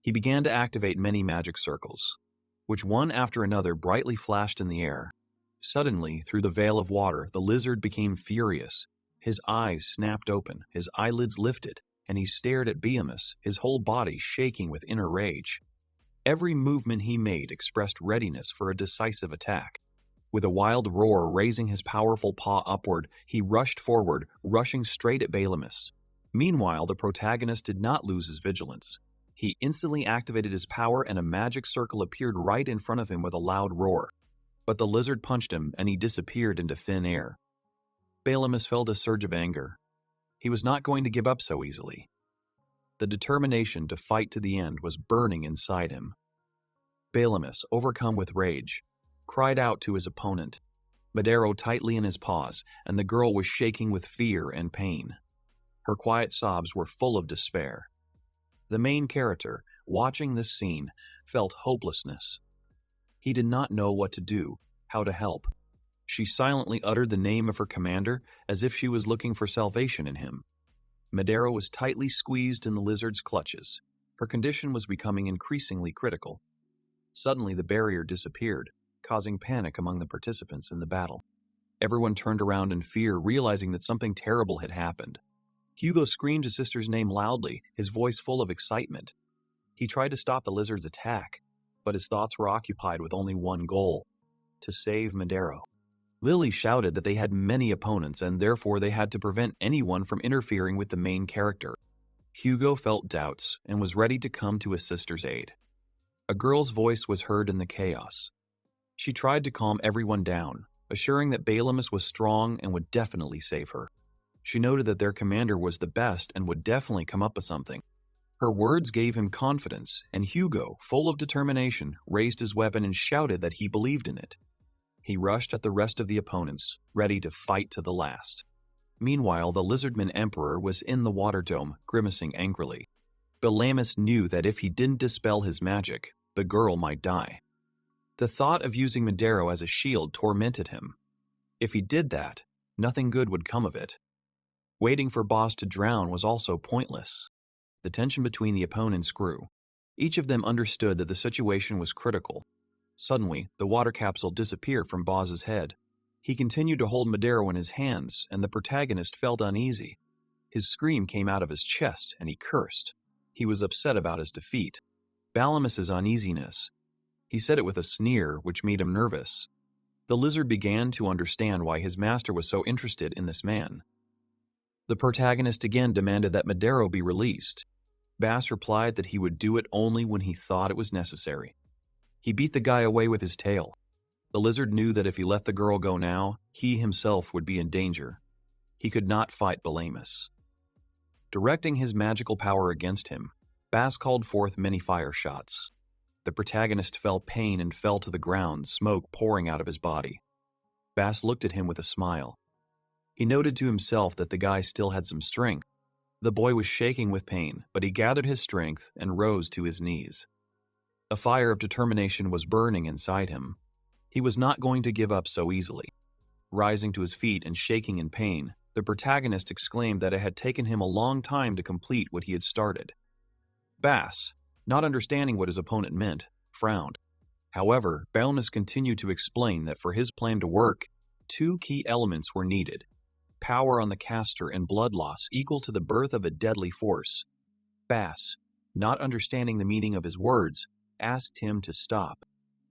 He began to activate many magic circles, which one after another brightly flashed in the air. Suddenly, through the veil of water, the lizard became furious. His eyes snapped open, his eyelids lifted, and he stared at Belamus, his whole body shaking with inner rage. Every movement he made expressed readiness for a decisive attack. With a wild roar raising his powerful paw upward, he rushed forward, rushing straight at Belamus. Meanwhile, the protagonist did not lose his vigilance. He instantly activated his power and a magic circle appeared right in front of him with a loud roar. But the lizard punched him and he disappeared into thin air. Belamus felt a surge of anger. He was not going to give up so easily. The determination to fight to the end was burning inside him. Belamus, overcome with rage, cried out to his opponent, Madero tightly in his paws, and the girl was shaking with fear and pain. Her quiet sobs were full of despair. The main character, watching this scene, felt hopelessness. He did not know what to do, how to help. She silently uttered the name of her commander as if she was looking for salvation in him. Madero was tightly squeezed in the lizard's clutches. Her condition was becoming increasingly critical. Suddenly the barrier disappeared, causing panic among the participants in the battle. Everyone turned around in fear, realizing that something terrible had happened. Hugo screamed his sister's name loudly, his voice full of excitement. He tried to stop the lizard's attack, but his thoughts were occupied with only one goal: to save Madero. Lily shouted that they had many opponents and therefore they had to prevent anyone from interfering with the main character. Hugo felt doubts and was ready to come to his sister's aid. A girl's voice was heard in the chaos. She tried to calm everyone down, assuring that Belamus was strong and would definitely save her. She noted that their commander was the best and would definitely come up with something. Her words gave him confidence, and Hugo, full of determination, raised his weapon and shouted that he believed in it. He rushed at the rest of the opponents, ready to fight to the last. Meanwhile, the Lizardman Emperor was in the water dome, grimacing angrily. Belamus knew that if he didn't dispel his magic, the girl might die. The thought of using Madero as a shield tormented him. If he did that, nothing good would come of it. Waiting for Boss to drown was also pointless. The tension between the opponents grew. Each of them understood that the situation was critical. Suddenly, the water capsule disappeared from Boss's head. He continued to hold Madero in his hands, and the protagonist felt uneasy. His scream came out of his chest, and he cursed. He was upset about his defeat. Balamus's uneasiness. He said it with a sneer, which made him nervous. The lizard began to understand why his master was so interested in this man. The protagonist again demanded that Madero be released. Bass replied that he would do it only when he thought it was necessary. He beat the guy away with his tail. The lizard knew that if he let the girl go now, he himself would be in danger. He could not fight Belamus. Directing his magical power against him, Bass called forth many fire shots. The protagonist felt pain and fell to the ground, smoke pouring out of his body. Bass looked at him with a smile. He noted to himself that the guy still had some strength. The boy was shaking with pain, but he gathered his strength and rose to his knees. A fire of determination was burning inside him. He was not going to give up so easily. Rising to his feet and shaking in pain, the protagonist exclaimed that it had taken him a long time to complete what he had started. Bass, not understanding what his opponent meant, frowned. However, Balamus continued to explain that for his plan to work, two key elements were needed: power on the caster and blood loss equal to the birth of a deadly force. Bass, not understanding the meaning of his words, asked him to stop.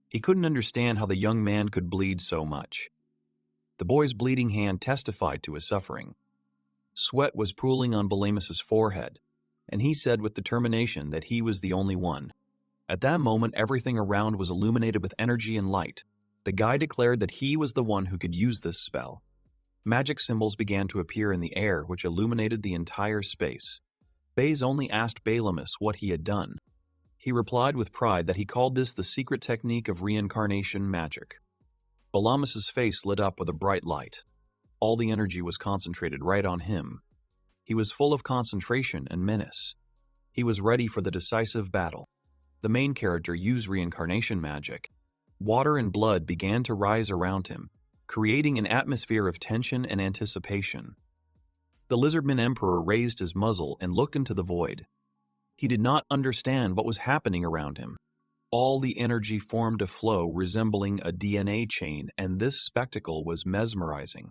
He couldn't understand how the young man could bleed so much. The boy's bleeding hand testified to his suffering. Sweat was pooling on Belamus's forehead, and he said with determination that he was the only one. At that moment, everything around was illuminated with energy and light. The guy declared that he was the one who could use this spell. Magic symbols began to appear in the air, which illuminated the entire space. Baze only asked Belamus what he had done. He replied with pride that he called this the secret technique of reincarnation magic. Belamus's face lit up with a bright light. All the energy was concentrated right on him. He was full of concentration and menace. He was ready for the decisive battle. The main character used reincarnation magic. Water and blood began to rise around him, creating an atmosphere of tension and anticipation. The Lizardman Emperor raised his muzzle and looked into the void. He did not understand what was happening around him. All the energy formed a flow resembling a DNA chain, and this spectacle was mesmerizing.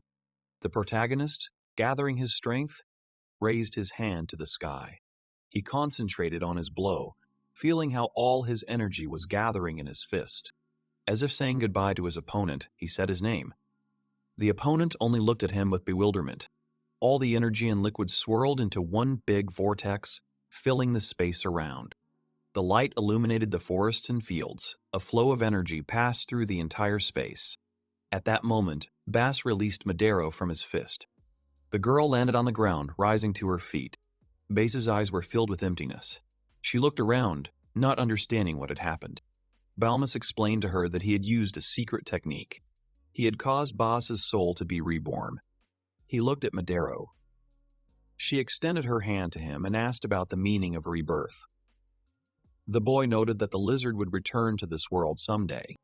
The protagonist, gathering his strength, raised his hand to the sky. He concentrated on his blow, feeling how all his energy was gathering in his fist. As if saying goodbye to his opponent, he said his name. The opponent only looked at him with bewilderment. All the energy and liquid swirled into one big vortex, filling the space around. The light illuminated the forests and fields. A flow of energy passed through the entire space. At that moment, Bass released Madero from his fist. The girl landed on the ground, rising to her feet. Bass's eyes were filled with emptiness. She looked around, not understanding what had happened. Balamus explained to her that he had used a secret technique. He had caused Boss's soul to be reborn. He looked at Madero. She extended her hand to him and asked about the meaning of rebirth. The boy noted that the lizard would return to this world someday.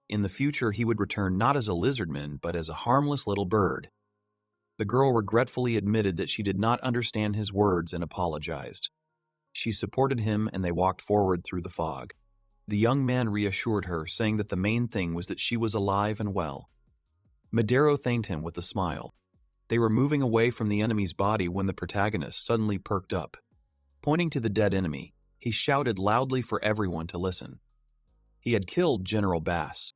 In the future, he would return not as a lizardman, but as a harmless little bird. The girl regretfully admitted that she did not understand his words and apologized. She supported him and they walked forward through the fog. The young man reassured her, saying that the main thing was that she was alive and well. Madero thanked him with a smile. They were moving away from the enemy's body when the protagonist suddenly perked up. Pointing to the dead enemy, he shouted loudly for everyone to listen. He had killed General Bass.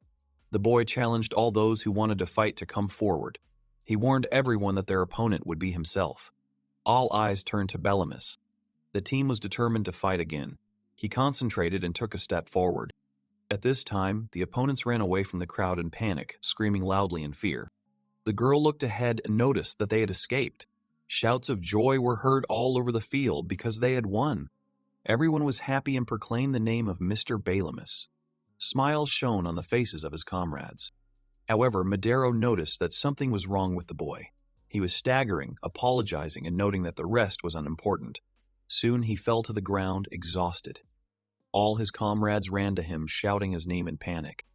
The boy challenged all those who wanted to fight to come forward. He warned everyone that their opponent would be himself. All eyes turned to Belamus. The team was determined to fight again. He concentrated and took a step forward. At this time, the opponents ran away from the crowd in panic, screaming loudly in fear. The girl looked ahead and noticed that they had escaped. Shouts of joy were heard all over the field because they had won. Everyone was happy and proclaimed the name of Mr. Balamus. Smiles shone on the faces of his comrades. However, Madero noticed that something was wrong with the boy. He was staggering, apologizing, and noting that the rest was unimportant. Soon he fell to the ground, exhausted. All his comrades ran to him, shouting his name in panic.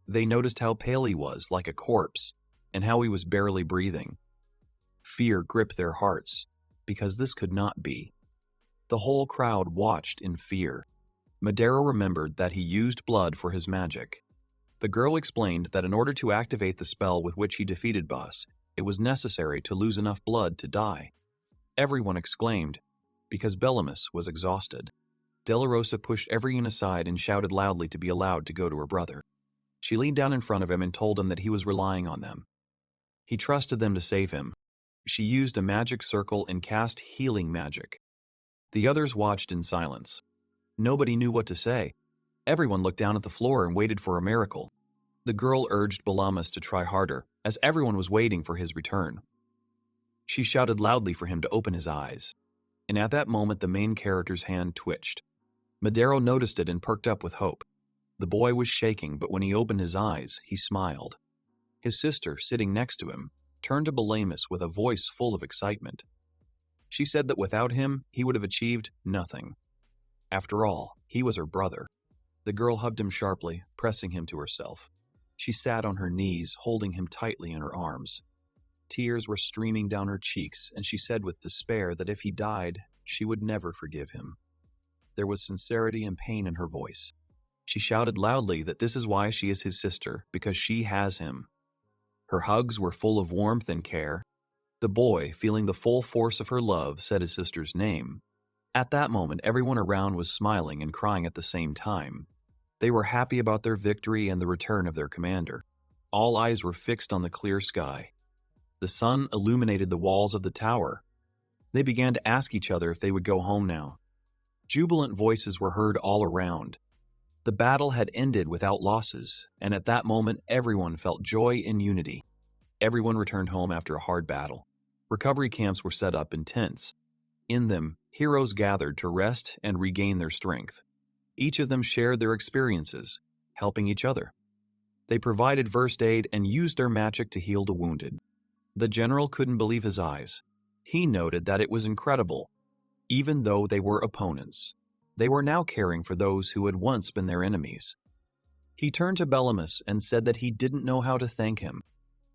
They noticed how pale he was, like a corpse, and how he was barely breathing. Fear gripped their hearts, because this could not be. The whole crowd watched in fear. Madero remembered that he used blood for his magic. The girl explained that in order to activate the spell with which he defeated Bus, it was necessary to lose enough blood to die. Everyone exclaimed, because Belamus was exhausted. De La Rosa pushed everyone aside and shouted loudly to be allowed to go to her brother. She leaned down in front of him and told him that he was relying on them. He trusted them to save him. She used a magic circle and cast healing magic. The others watched in silence. Nobody knew what to say. Everyone looked down at the floor and waited for a miracle. The girl urged Balamus to try harder, as everyone was waiting for his return. She shouted loudly for him to open his eyes. And at that moment, the main character's hand twitched. Madero noticed it and perked up with hope. The boy was shaking, but when he opened his eyes, he smiled. His sister, sitting next to him, turned to Balamus with a voice full of excitement. She said that without him, he would have achieved nothing. After all, he was her brother. The girl hugged him sharply, pressing him to herself. She sat on her knees, holding him tightly in her arms. Tears were streaming down her cheeks, and she said with despair that if he died, she would never forgive him. There was sincerity and pain in her voice. She shouted loudly that this is why she is his sister, because she has him. Her hugs were full of warmth and care. The boy, feeling the full force of her love, said his sister's name. At that moment, everyone around was smiling and crying at the same time. They were happy about their victory and the return of their commander. All eyes were fixed on the clear sky. The sun illuminated the walls of the tower. They began to ask each other if they would go home now. Jubilant voices were heard all around. The battle had ended without losses, and at that moment everyone felt joy and unity. Everyone returned home after a hard battle. Recovery camps were set up in tents. In them, heroes gathered to rest and regain their strength. Each of them shared their experiences, helping each other. They provided first aid and used their magic to heal the wounded. The general couldn't believe his eyes. He noted that it was incredible. Even though they were opponents, they were now caring for those who had once been their enemies. He turned to Belamus and said that he didn't know how to thank him.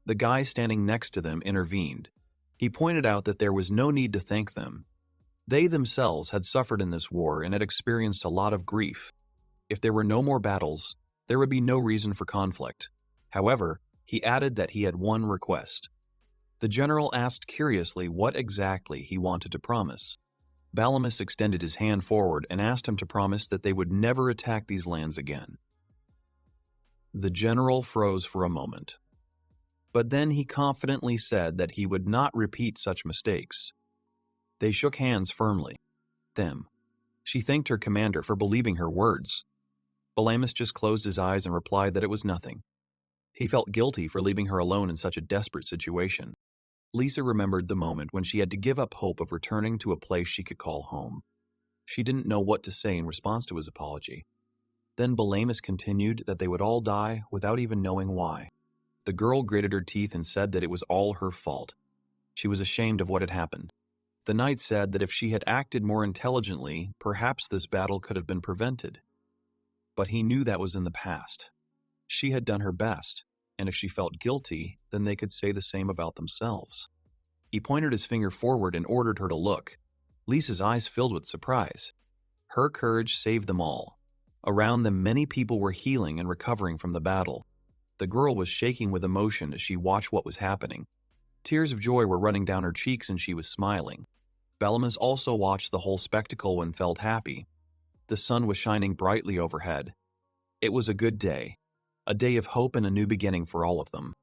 The guy standing next to them intervened. He pointed out that there was no need to thank them. They themselves had suffered in this war and had experienced a lot of grief. If there were no more battles, there would be no reason for conflict. However, he added that he had one request. The general asked curiously what exactly he wanted to promise. Balamus extended his hand forward and asked him to promise that they would never attack these lands again. The general froze for a moment. But then he confidently said that he would not repeat such mistakes. They shook hands firmly. Them. She thanked her commander for believing her words. Balamus just closed his eyes and replied that it was nothing. He felt guilty for leaving her alone in such a desperate situation. Lisa remembered the moment when she had to give up hope of returning to a place she could call home. She didn't know what to say in response to his apology. Then Balamus continued that they would all die without even knowing why. The girl gritted her teeth and said that it was all her fault. She was ashamed of what had happened. The knight said that if she had acted more intelligently, perhaps this battle could have been prevented. But he knew that was in the past. She had done her best, and if she felt guilty, then they could say the same about themselves. He pointed his finger forward and ordered her to look. Lisa's eyes filled with surprise. Her courage saved them all. Around them, many people were healing and recovering from the battle. The girl was shaking with emotion as she watched what was happening. Tears of joy were running down her cheeks and she was smiling. Belamus also watched the whole spectacle and felt happy. The sun was shining brightly overhead. It was a good day. A day of hope and a new beginning for all of them.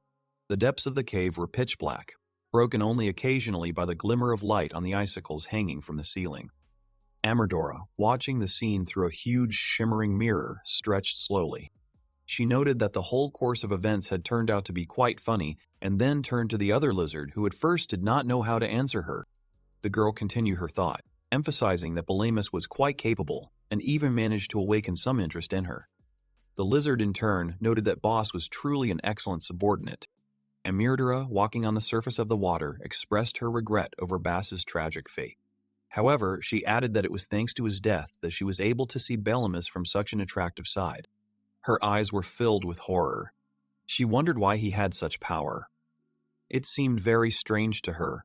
The depths of the cave were pitch black, broken only occasionally by the glimmer of light on the icicles hanging from the ceiling. Amadora, watching the scene through a huge shimmering mirror, stretched slowly. She noted that the whole course of events had turned out to be quite funny, and then turned to the other lizard, who at first did not know how to answer her. The girl continued her thought, emphasizing that Belamus was quite capable and even managed to awaken some interest in her. The lizard, in turn, noted that Boss was truly an excellent subordinate, and Myrdera, walking on the surface of the water, expressed her regret over Bass's tragic fate. However, she added that it was thanks to his death that she was able to see Belamus from such an attractive side. Her eyes were filled with horror. She wondered why he had such power. It seemed very strange to her.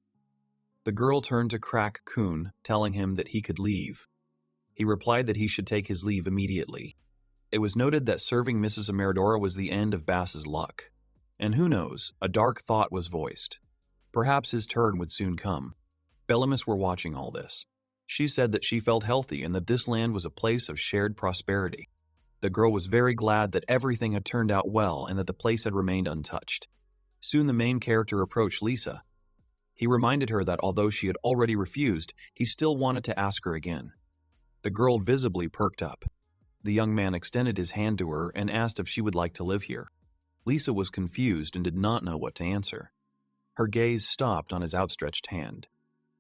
The girl turned to Crack Kun, telling him that he could leave. He replied that he should take his leave immediately. It was noted that serving Mrs. Meridora was the end of Bass's luck. And who knows, a dark thought was voiced. Perhaps his turn would soon come. Belamus were watching all this. She said that she felt healthy and that this land was a place of shared prosperity. The girl was very glad that everything had turned out well and that the place had remained untouched. Soon the main character approached Lisa. He reminded her that although she had already refused, he still wanted to ask her again. The girl visibly perked up. The young man extended his hand to her and asked if she would like to live here. Lisa was confused and did not know what to answer. Her gaze stopped on his outstretched hand.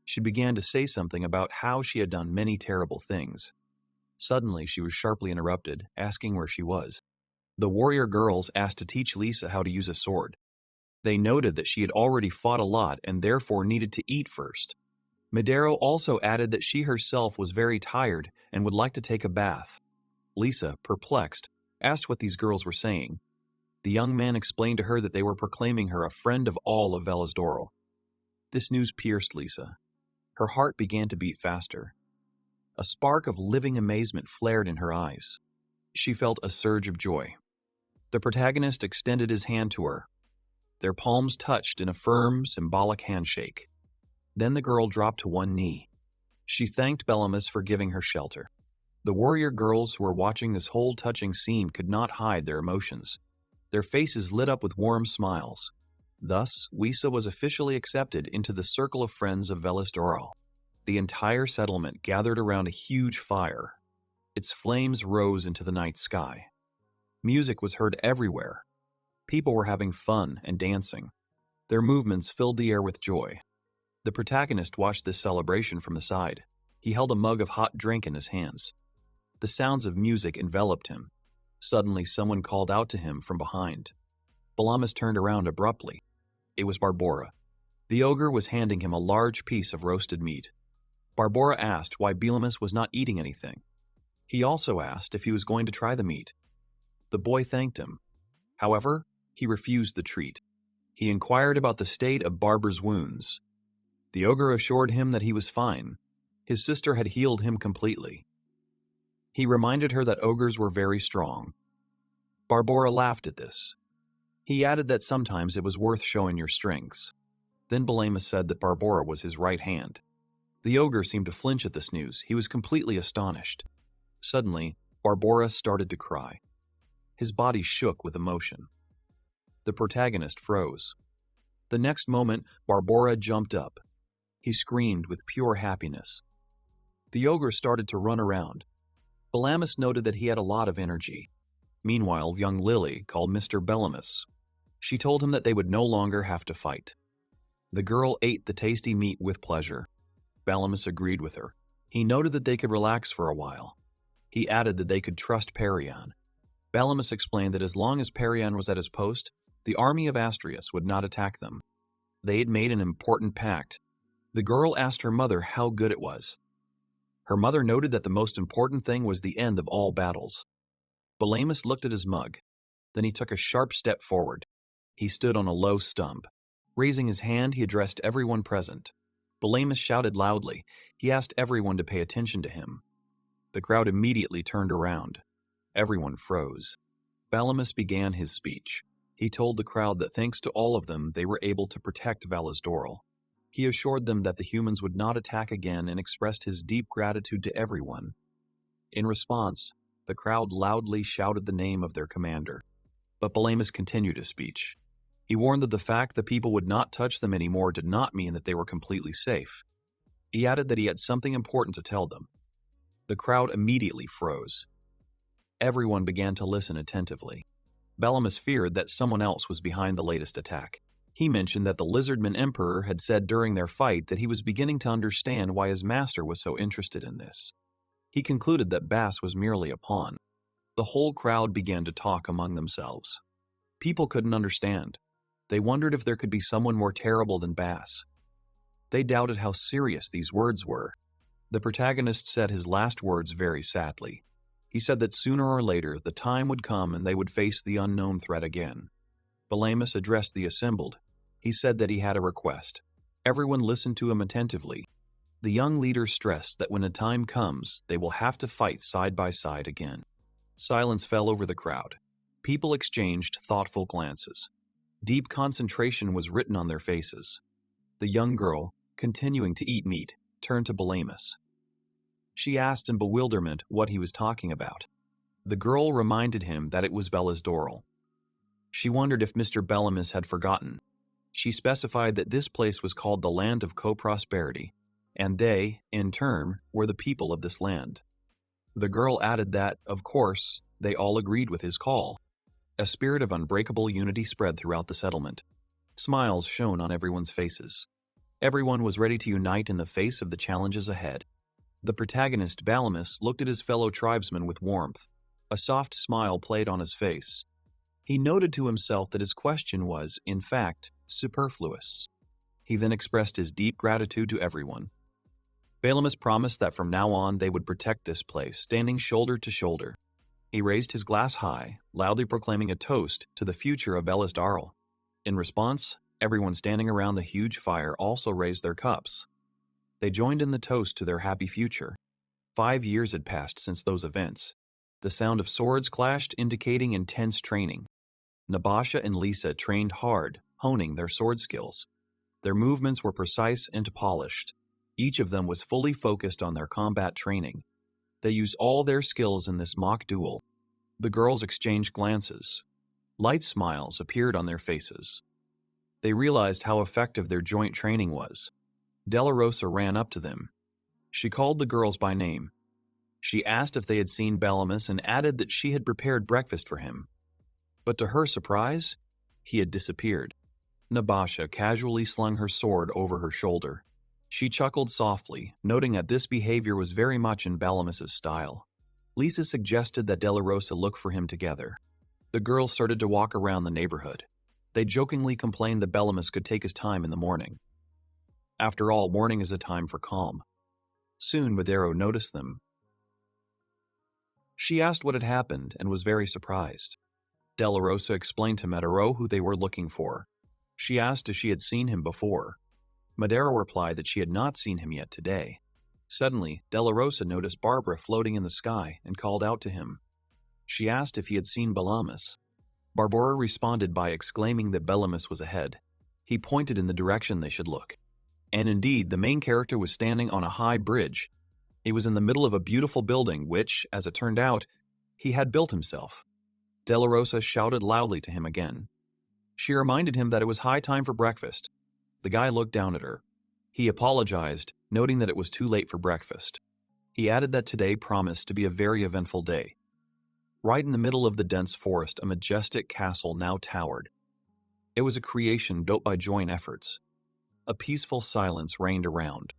She began to say something about how she had done many terrible things. Suddenly, she was sharply interrupted, asking where she was. The warrior girls asked to teach Lisa how to use a sword. They noted that she had already fought a lot and therefore needed to eat first. Madero also added that she herself was very tired and would like to take a bath. Lisa, perplexed, asked what these girls were saying. The young man explained to her that they were proclaiming her a friend of all of Velasdoro. This news pierced Lisa. Her heart began to beat faster. A spark of living amazement flared in her eyes. She felt a surge of joy. The protagonist extended his hand to her. Their palms touched in a firm, symbolic handshake. Then the girl dropped to one knee. She thanked Belamus for giving her shelter. The warrior girls who were watching this whole touching scene could not hide their emotions. Their faces lit up with warm smiles. Thus, Wisa was officially accepted into the circle of friends of Velasdoro. The entire settlement gathered around a huge fire. Its flames rose into the night sky. Music was heard everywhere. People were having fun and dancing. Their movements filled the air with joy. The protagonist watched this celebration from the side. He held a mug of hot drink in his hands. The sounds of music enveloped him. Suddenly, someone called out to him from behind. Belamus turned around abruptly. It was Barbora. The ogre was handing him a large piece of roasted meat. Barbora asked why Belamus was not eating anything. He also asked if he was going to try the meat. The boy thanked him. However, he refused the treat. He inquired about the state of Barbara's wounds. The ogre assured him that he was fine. His sister had healed him completely. He reminded her that ogres were very strong. Barbora laughed at this. He added that sometimes it was worth showing your strengths. Then Belamus said that Barbora was his right hand. The ogre seemed to flinch at this news. He was completely astonished. Suddenly, Barbora started to cry. His body shook with emotion. The protagonist froze. The next moment, Barbora jumped up. He screamed with pure happiness. The ogre started to run around. Belamus noted that he had a lot of energy. Meanwhile, young Lily called Mr. Belamus. She told him that they would no longer have to fight. The girl ate the tasty meat with pleasure. Belamus agreed with her. He noted that they could relax for a while. He added that they could trust Perion. Belamus explained that as long as Perion was at his post, the army of Astrius would not attack them. They had made an important pact. The girl asked her mother how good it was. Her mother noted that the most important thing was the end of all battles. Belamus looked at his mug. Then he took a sharp step forward. He stood on a low stump. Raising his hand, he addressed everyone present. Belamus shouted loudly. He asked everyone to pay attention to him. The crowd immediately turned around. Everyone froze. Belamus began his speech. He told the crowd that thanks to all of them, they were able to protect Velasdoro. He assured them that the humans would not attack again and expressed his deep gratitude to everyone. In response, the crowd loudly shouted the name of their commander. But Belamus continued his speech. He warned that the fact that people would not touch them anymore did not mean that they were completely safe. He added that he had something important to tell them. The crowd immediately froze. Everyone began to listen attentively. Belamus feared that someone else was behind the latest attack. He mentioned that the Lizardman Emperor had said during their fight that he was beginning to understand why his master was so interested in this. He concluded that Bass was merely a pawn. The whole crowd began to talk among themselves. People couldn't understand. They wondered if there could be someone more terrible than Bass. They doubted how serious these words were. The protagonist said his last words very sadly. He said that sooner or later the time would come and they would face the unknown threat again. Balamus addressed the assembled. He said that he had a request. Everyone listened to him attentively. The young leader stressed that when a time comes, they will have to fight side by side again. Silence fell over the crowd. People exchanged thoughtful glances. Deep concentration was written on their faces. The young girl, continuing to eat meat, turned to Balamus. She asked in bewilderment what he was talking about. The girl reminded him that it was Bella's Doral. She wondered if Mr. Bellamus had forgotten. She specified that this place was called the Land of Co-Prosperity, and they, in turn, were the people of this land. The girl added that, of course, they all agreed with his call. A spirit of unbreakable unity spread throughout the settlement. Smiles shone on everyone's faces. Everyone was ready to unite in the face of the challenges ahead. The protagonist, Balamus, looked at his fellow tribesmen with warmth. A soft smile played on his face. He noted to himself that his question was, in fact, superfluous. He then expressed his deep gratitude to everyone. Balamus promised that from now on they would protect this place, standing shoulder to shoulder. He raised his glass high, loudly proclaiming a toast to the future of Bella's Doral. In response, everyone standing around the huge fire also raised their cups. They joined in the toast to their happy future. 5 years had passed since those events. The sound of swords clashed, indicating intense training. Nabasha and Lisa trained hard, honing their sword skills. Their movements were precise and polished. Each of them was fully focused on their combat training. They used all their skills in this mock duel. The girls exchanged glances. Light smiles appeared on their faces. They realized how effective their joint training was. Della Rosa ran up to them. She called the girls by name. She asked if they had seen Balamus and added that she had prepared breakfast for him. But to her surprise, he had disappeared. Nabasha casually slung her sword over her shoulder. She chuckled softly, noting that this behavior was very much in Balamus's style. Lisa suggested that Della Rosa look for him together. The girls started to walk around the neighborhood. They jokingly complained that Balamus could take his time in the morning. After all, morning is a time for calm. Soon Madero noticed them. She asked what had happened and was very surprised. Della Rosa explained to Madero who they were looking for. She asked if she had seen him before. Madero replied that she had not seen him yet today. Suddenly, Della Rosa noticed Barbara floating in the sky and called out to him. She asked if he had seen Balamus. Barbara responded by exclaiming that Balamus was ahead. He pointed in the direction they should look. And indeed, the main character was standing on a high bridge. He was in the middle of a beautiful building which, as it turned out, he had built himself. Della Rosa shouted loudly to him again. She reminded him that it was high time for breakfast. The guy looked down at her. He apologized, noting that it was too late for breakfast. He added that today promised to be a very eventful day. Right in the middle of the dense forest, a majestic castle now towered. It was a creation built by joint efforts. A peaceful silence reigned around.